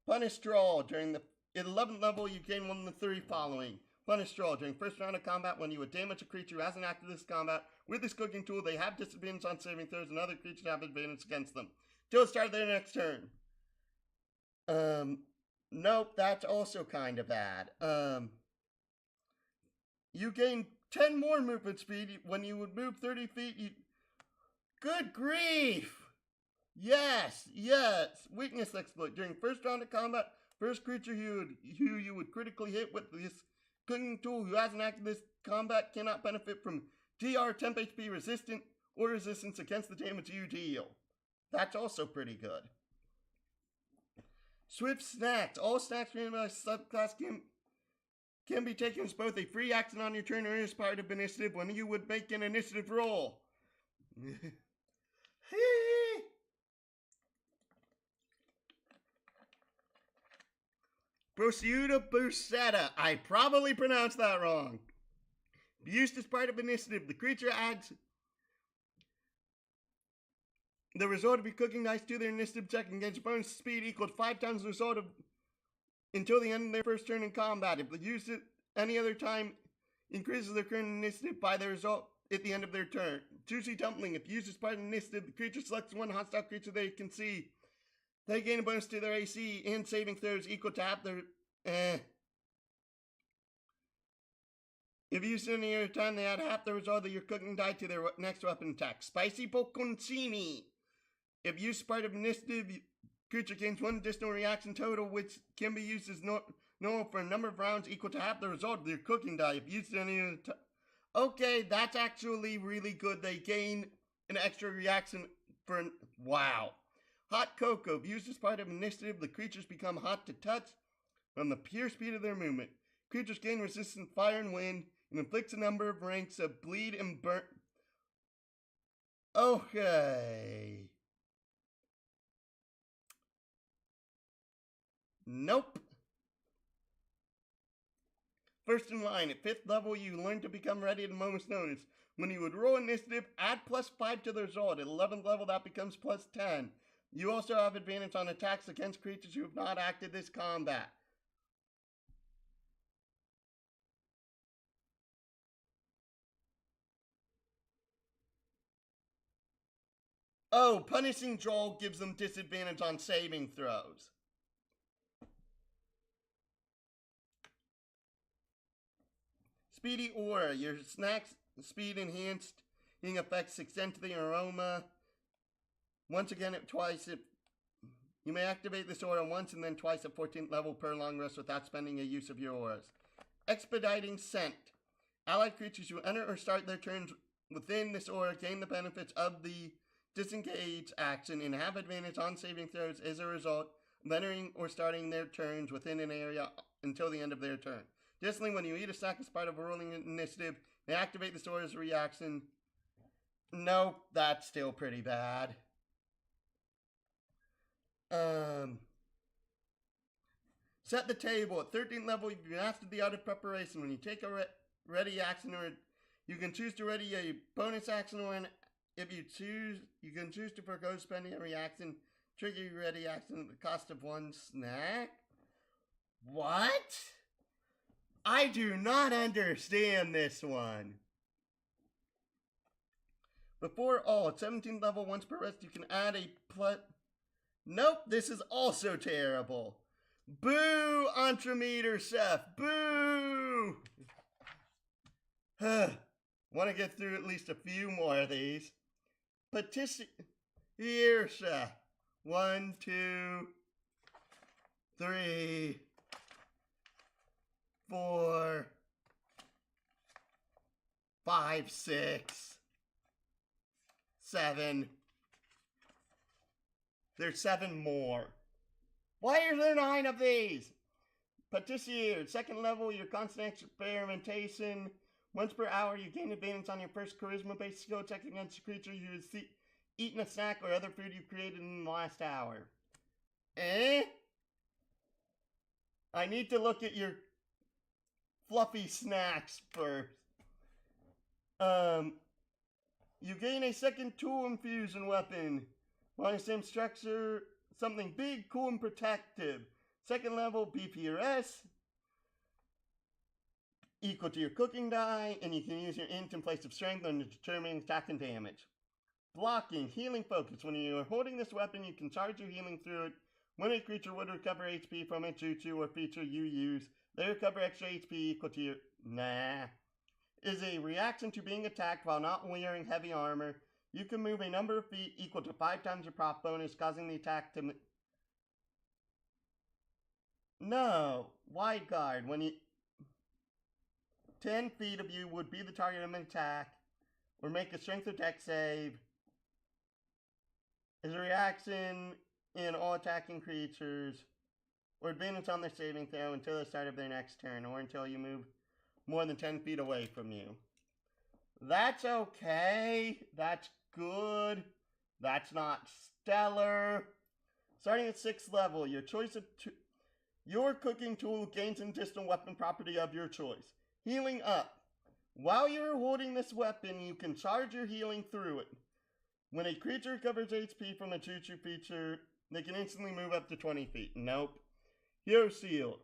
Punish draw. During the 11th level, you gain one of the 3 following. Punish draw. During first round of combat, when you would damage a creature who hasn't acted this combat with this cooking tool, they have disadvantage on saving throws, and other creatures have advantage against them till the start of their next turn. Nope, that's also kind of bad. You gain 10 more movement speed when you would move 30 feet. Good grief! Yes. Weakness exploit. During first round of combat, first creature who you would critically hit with this cooking tool who hasn't acted this combat cannot benefit from DR temp HP resistant or resistance against the damage you deal. That's also pretty good. Swift snacks. All snacks created by subclass can be taken as both a free action on your turn or as part of initiative when you would make an initiative roll. Prosciutto Bursetta. I probably pronounced that wrong. Used as part of initiative, the creature adds the result of your cooking dice to their initiative check and gains bonus speed equal to 5 times the result of until the end of their first turn in combat. If they use it any other time, increases their current initiative by the result at the end of their turn. Juicy Dumpling. If used as part of initiative, the creature selects one hostile creature they can see. They gain a bonus to their AC and saving throws equal to half their... If used any other time, they add half the result of your cooking die to their next weapon attack. Spicy Bocconcini. If used as part of initiative, creature gains 1 additional reaction total, which can be used as normal for a number of rounds equal to half the result of your cooking die. If used any other time... Okay, that's actually really good. They gain an extra reaction for... Wow. Hot Cocoa. If used as part of initiative, the creatures become hot to touch from the pure speed of their movement. Creatures gain resistance to fire and wind and inflicts a number of ranks of bleed and burn. Okay. Nope. First in line, at 5th level, you learn to become ready at a moment's notice. When you would roll initiative, add +5 to the result. At 11th level, that becomes +10. You also have advantage on attacks against creatures who have not acted this combat. Oh, punishing Joel gives them disadvantage on saving throws. Speedy Aura. Your snack's speed enhanced effects extend to the aroma. Once again, twice. You may activate this aura once and then twice at 14th level per long rest without spending a use of your auras. Expediting Scent. Allied creatures who enter or start their turns within this aura gain the benefits of the disengage action and have advantage on saving throws as a result of entering or starting their turns within an area until the end of their turn. Additionally, when you eat a snack as part of a rolling initiative, they activate this aura's reaction. Nope, that's still pretty bad. Set the table. At 13th level, you've mastered the art of preparation. When you take a ready action, or you can choose to ready a bonus action, or if you choose, you can choose to forgo spending a reaction, trigger your ready action at the cost of 1 snack. What? I do not understand this one. Before all, at 17th level, once per rest, you can add a Nope, this is also terrible. Boo, Entremeter Chef. Boo! Want to get through at least a few more of these. Petition. Here, Chef. 1, 2, 3, 4, 5, 6, 7. There's 7 more. Why are there 9 of these? Patissier, 2nd level, your constant experimentation. Once per hour, you gain advantage on your first charisma-based skill check against a creature you has eaten a snack or other food you created in the last hour. I need to look at your fluffy snacks first. You gain a second tool infusion weapon. On the same structure, something big, cool, and protective. 2nd level, BPRS. Equal to your cooking die, and you can use your int in place of strength on determining attack and damage. Blocking, healing focus. When you are holding this weapon, you can charge your healing through it. When a creature would recover HP from a jutsu or feature you use, they recover extra HP equal to your... Is a reaction to being attacked while not wearing heavy armor. You can move a number of feet equal to 5 times your prop bonus, causing the attack to... No, wide guard. When you... 10 feet of you would be the target of an attack, or make a strength or dex save. As a reaction in all attacking creatures, or advantage on their saving throw until the start of their next turn, or until you move more than 10 feet away from you. That's okay. That's good. That's not stellar. Starting at 6th level, your choice of your cooking tool gains an additional weapon property of your choice. Healing up. While you're holding this weapon, you can charge your healing through it. When a creature recovers HP from a jutsu feature, they can instantly move up to 20 feet. Nope. Hero Shield.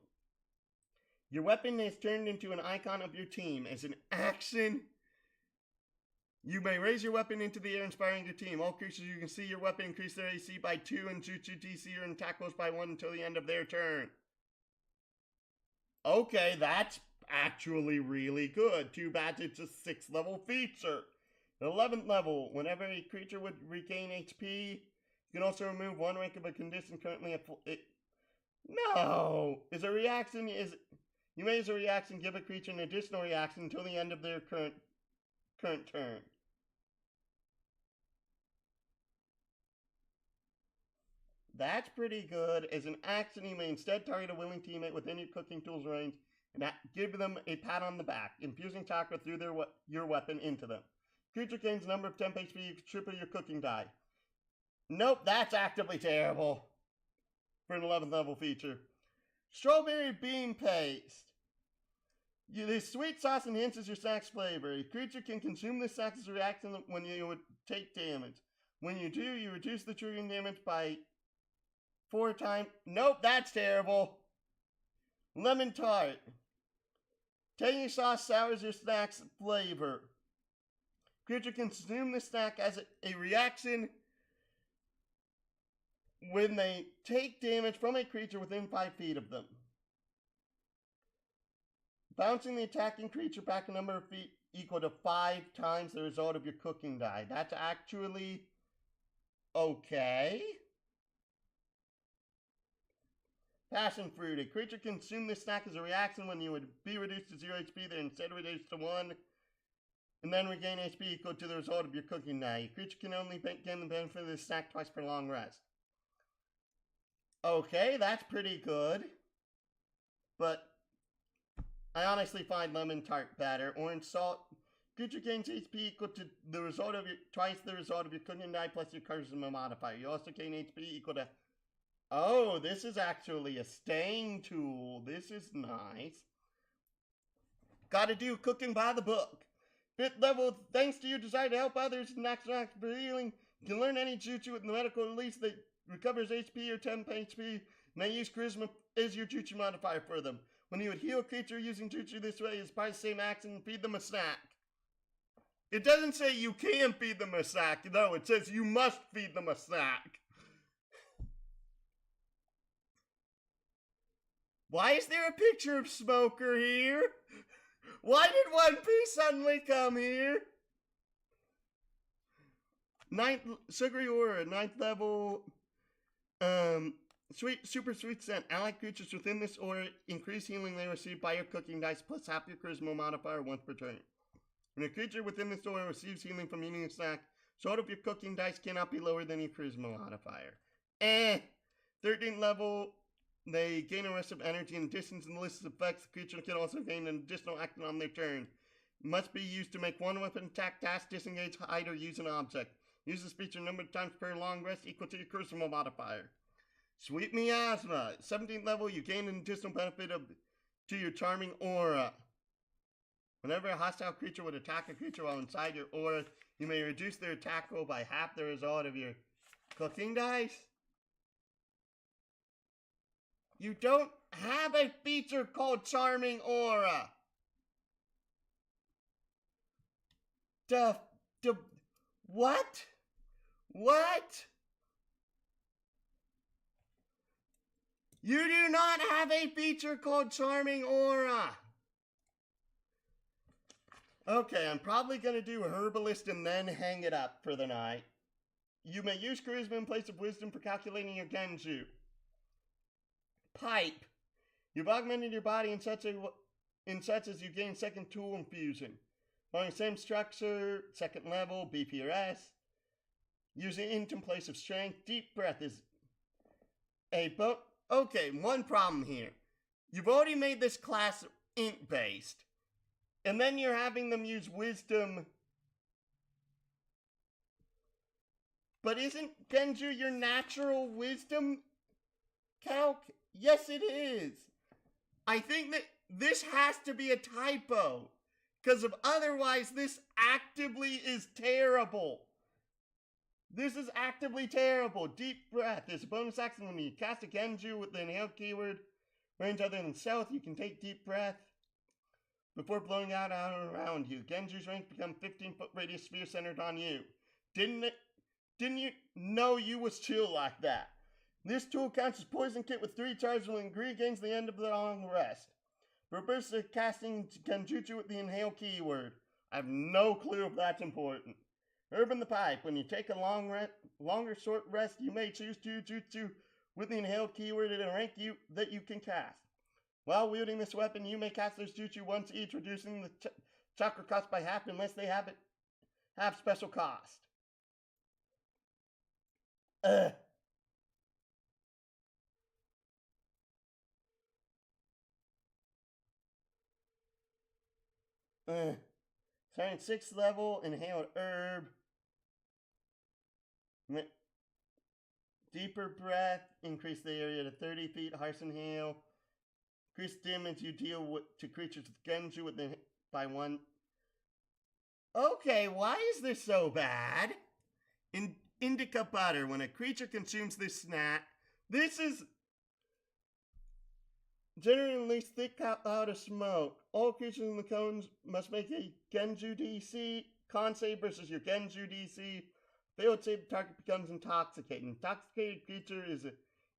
Your weapon is turned into an icon of your team. As an action, you may raise your weapon into the air, inspiring your team. All creatures you can see your weapon increase their AC by 2 and jutsu DC or attack rolls by 1 until the end of their turn. Okay, that's actually really good. Too bad it's a 6th level feature. At 11th level, whenever a creature would regain HP, you can also remove 1 rank of a condition currently at No! You may as a reaction give a creature an additional reaction until the end of their current turn. That's pretty good. As an action, you may instead target a willing teammate within your cooking tool's range and give them a pat on the back, infusing chakra through your weapon into them. Creature gains a number of temp HP, you can triple your cooking die. Nope, that's actively terrible for an 11th level feature. Strawberry Bean Paste. This sweet sauce enhances your snack's flavor. A creature can consume this snack as a reaction when you would take damage. When you do, you reduce the triggering damage by 4 times. Nope, that's terrible. Lemon tart. Tangy sauce sours your snack's flavor. Creature can consume the snack as a reaction when they take damage from a creature within 5 feet of them. Bouncing the attacking creature back a number of feet equal to 5 times the result of your cooking die. That's actually okay. Passion fruit. A creature can consume this snack as a reaction when you would be reduced to 0 HP, then instead reduced to 1, and then regain HP equal to the result of your cooking die. A creature can only gain the benefit of this snack twice per long rest. Okay, that's pretty good. But I honestly find lemon tart better. Orange salt. Creature gains HP equal to the result of twice the result of your cooking die plus your charisma modifier. You also gain HP equal to. Oh, this is actually a staying tool. This is nice. Gotta do cooking by the book. 5th level, thanks to your desire to help others in action for healing, you can learn any jutsu with the medical release that recovers HP or temp HP. May use charisma as your jutsu modifier for them. When you would heal a creature using jutsu this way, it's by the same action, feed them a snack. It doesn't say you can feed them a snack, no, it says you must feed them a snack. Why is there a picture of Smoker here? Why did One Piece suddenly come here? 9th, Sugary Aura, 9th level, super sweet scent. Allied creatures within this aura increase healing they receive by your cooking dice plus half your charisma modifier once per turn. When a creature within this aura receives healing from eating a snack, sort of your cooking dice cannot be lower than your charisma modifier. 13th level, they gain a rest of energy and distance in the list of effects. The creature can also gain an additional action on their turn. It must be used to make one weapon attack, dash, disengage, hide, or use an object. Use this feature a number of times per long rest equal to your charisma modifier. Sweet Miasma. 17th level, you gain an additional benefit to your charming aura. Whenever a hostile creature would attack a creature while inside your aura, you may reduce their attack roll by half the result of your cooking dice. You don't have a feature called Charming Aura. What? What? You do not have a feature called Charming Aura. Okay, I'm probably going to do Herbalist and then hang it up for the night. You may use Charisma in place of Wisdom for calculating your Genju. Pipe. You've augmented your body in such as you gain second tool infusion. Following the same structure, second level, B, P, or S. Using int in place of strength. Deep breath is a Okay, one problem here. You've already made this class int based. And then you're having them use wisdom. But isn't Genju your natural wisdom calc? Yes, it is. I think that this has to be a typo. Because otherwise, this actively is terrible. This is actively terrible. Deep breath is a bonus action when you cast a Genju with the inhale keyword. Range other than stealth, you can take deep breath before blowing out around you. Genju's range becomes 15-foot radius sphere centered on you. Didn't you know you was chill like that? This tool counts as poison kit with 3 charges when Gree gains the end of the long rest. For bursts of casting Genjutsu with the inhale keyword. I have no clue if that's important. Herb in the pipe. When you take a longer short rest, you may choose to jutsu with the inhale keyword at a rank that you can cast. While wielding this weapon, you may cast this jutsu once each, reducing the chakra cost by half unless they have special cost. Starting 6th level, inhale herb. Deeper breath, increase the area to 30 feet, harsh inhale. Increase damage you deal to creatures with Genju by 1. Okay, why is this so bad? Indica butter. When a creature consumes this snack, this is generally thick cloud of smoke. All creatures in the cones must make a Genju DC. Con save versus your Genju DC. Failed save, the target becomes intoxicated. Intoxicated creature is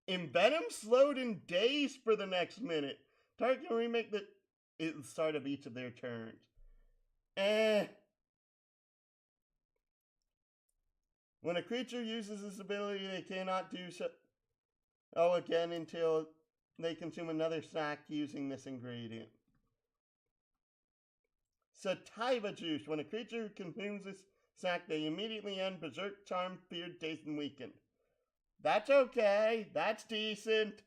envenom, slowed, and dazed for the next minute. Target can remake the start of each of their turns. When a creature uses this ability, they cannot do so again until they consume another snack using this ingredient. Sativa juice. When a creature consumes this snack, they immediately end Berserk, Charmed, Feared, Dazed, and Weakened. That's okay. That's decent.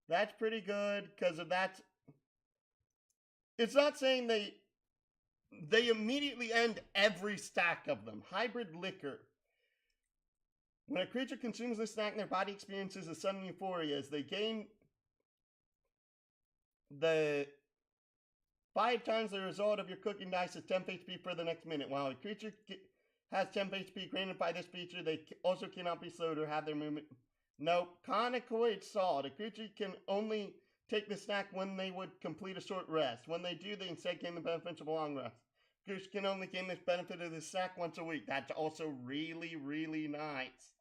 That's pretty good, because of that. It's not saying they immediately end every stack of them. Hybrid liquor. When a creature consumes this snack, their body experiences a sudden euphoria as they gain the 5 times the result of your cooking dice is 10 HP for the next minute. While a creature has 10 HP granted by this feature, they also cannot be slowed or have their movement. Nope. Conocoid salt. A creature can only take the snack when they would complete a short rest. When they do, they instead gain the benefits of a long rest. Creatures can only gain this benefit of the snack once a week. That's also really, really nice.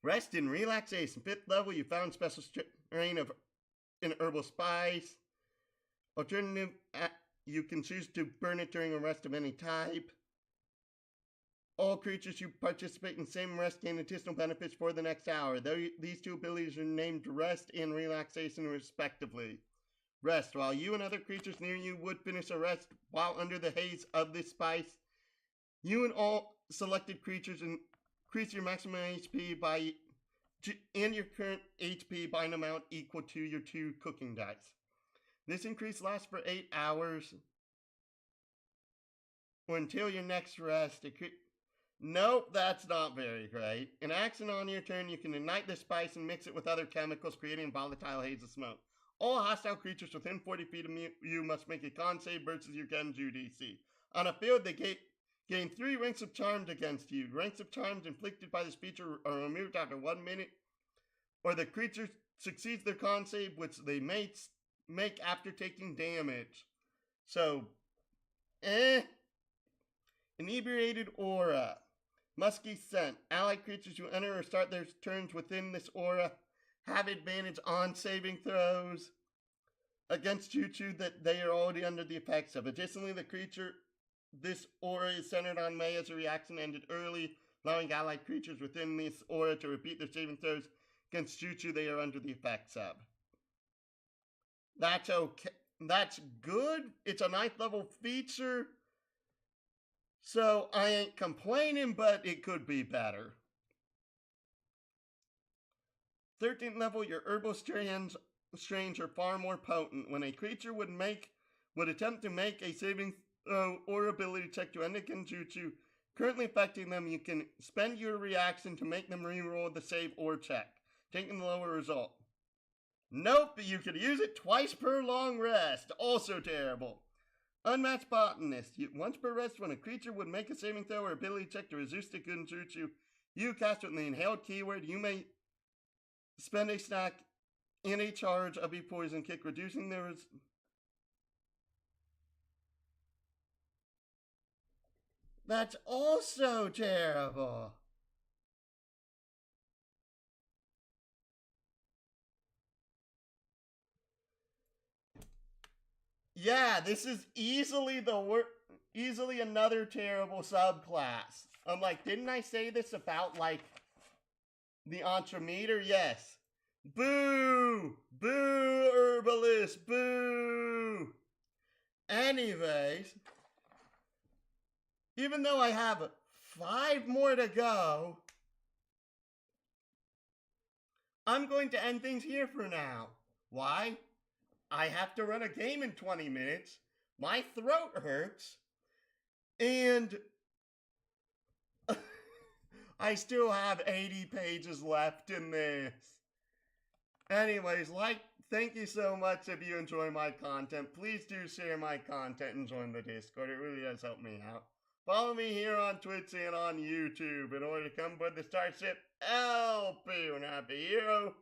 Rest and relaxation. 5th level, you found special strain of an herbal spice. Alternative, you can choose to burn it during a rest of any type. All creatures who participate in the same rest gain additional benefits for the next hour. These 2 abilities are named Rest and Relaxation respectively. Rest. While you and other creatures near you would finish a rest while under the haze of this spice, you and all selected creatures increase your maximum HP and your current HP by an amount equal to your 2 cooking dice. This increase lasts for 8 hours or until your next rest. Nope, that's not very great. In action on your turn, you can ignite the spice and mix it with other chemicals, creating a volatile haze of smoke. All hostile creatures within 40 feet of you must make a con save versus your Genju DC. On a field, they gain 3 ranks of charmed against you. Ranks of charms inflicted by this feature are removed after 1 minute, or the creature succeeds their con save, which they make after taking damage. So, Inebriated aura. Musky scent. Allied creatures who enter or start their turns within this aura have advantage on saving throws against Choo-Choo that they are already under the effects of. Additionally, this aura is centered on May as a reaction ended early, allowing allied creatures within this aura to repeat their saving throws against Choo-Choo they are under the effects of. That's okay. That's good. It's a 9th level feature, so I ain't complaining, but it could be better. 13th level, your herbal strains are far more potent. When a creature would attempt to make a saving throw or ability check to end a Genjutsu currently affecting them, you can spend your reaction to make them reroll the save or check, taking the lower result. Nope, you could use it twice per long rest. Also terrible. Unmatched Botanist. Once per rest, when a creature would make a saving throw or ability check to resist a Genjutsu, you cast with the inhaled keyword. You may spend a stack in a charge of a poison kick, reducing their That's also terrible. Yeah, this is easily another terrible subclass. I'm like, didn't I say this about, like, the Entremeter? Yes. Boo! Boo, Herbalist! Boo! Anyways, even though I have 5 more to go, I'm going to end things here for now. Why? I have to run a game in 20 minutes, my throat hurts, and I still have 80 pages left in this. Anyways, thank you so much if you enjoy my content. Please do share my content and join the Discord. It really does help me out. Follow me here on Twitch and on YouTube in order to come aboard the Starship LP when I be a hero.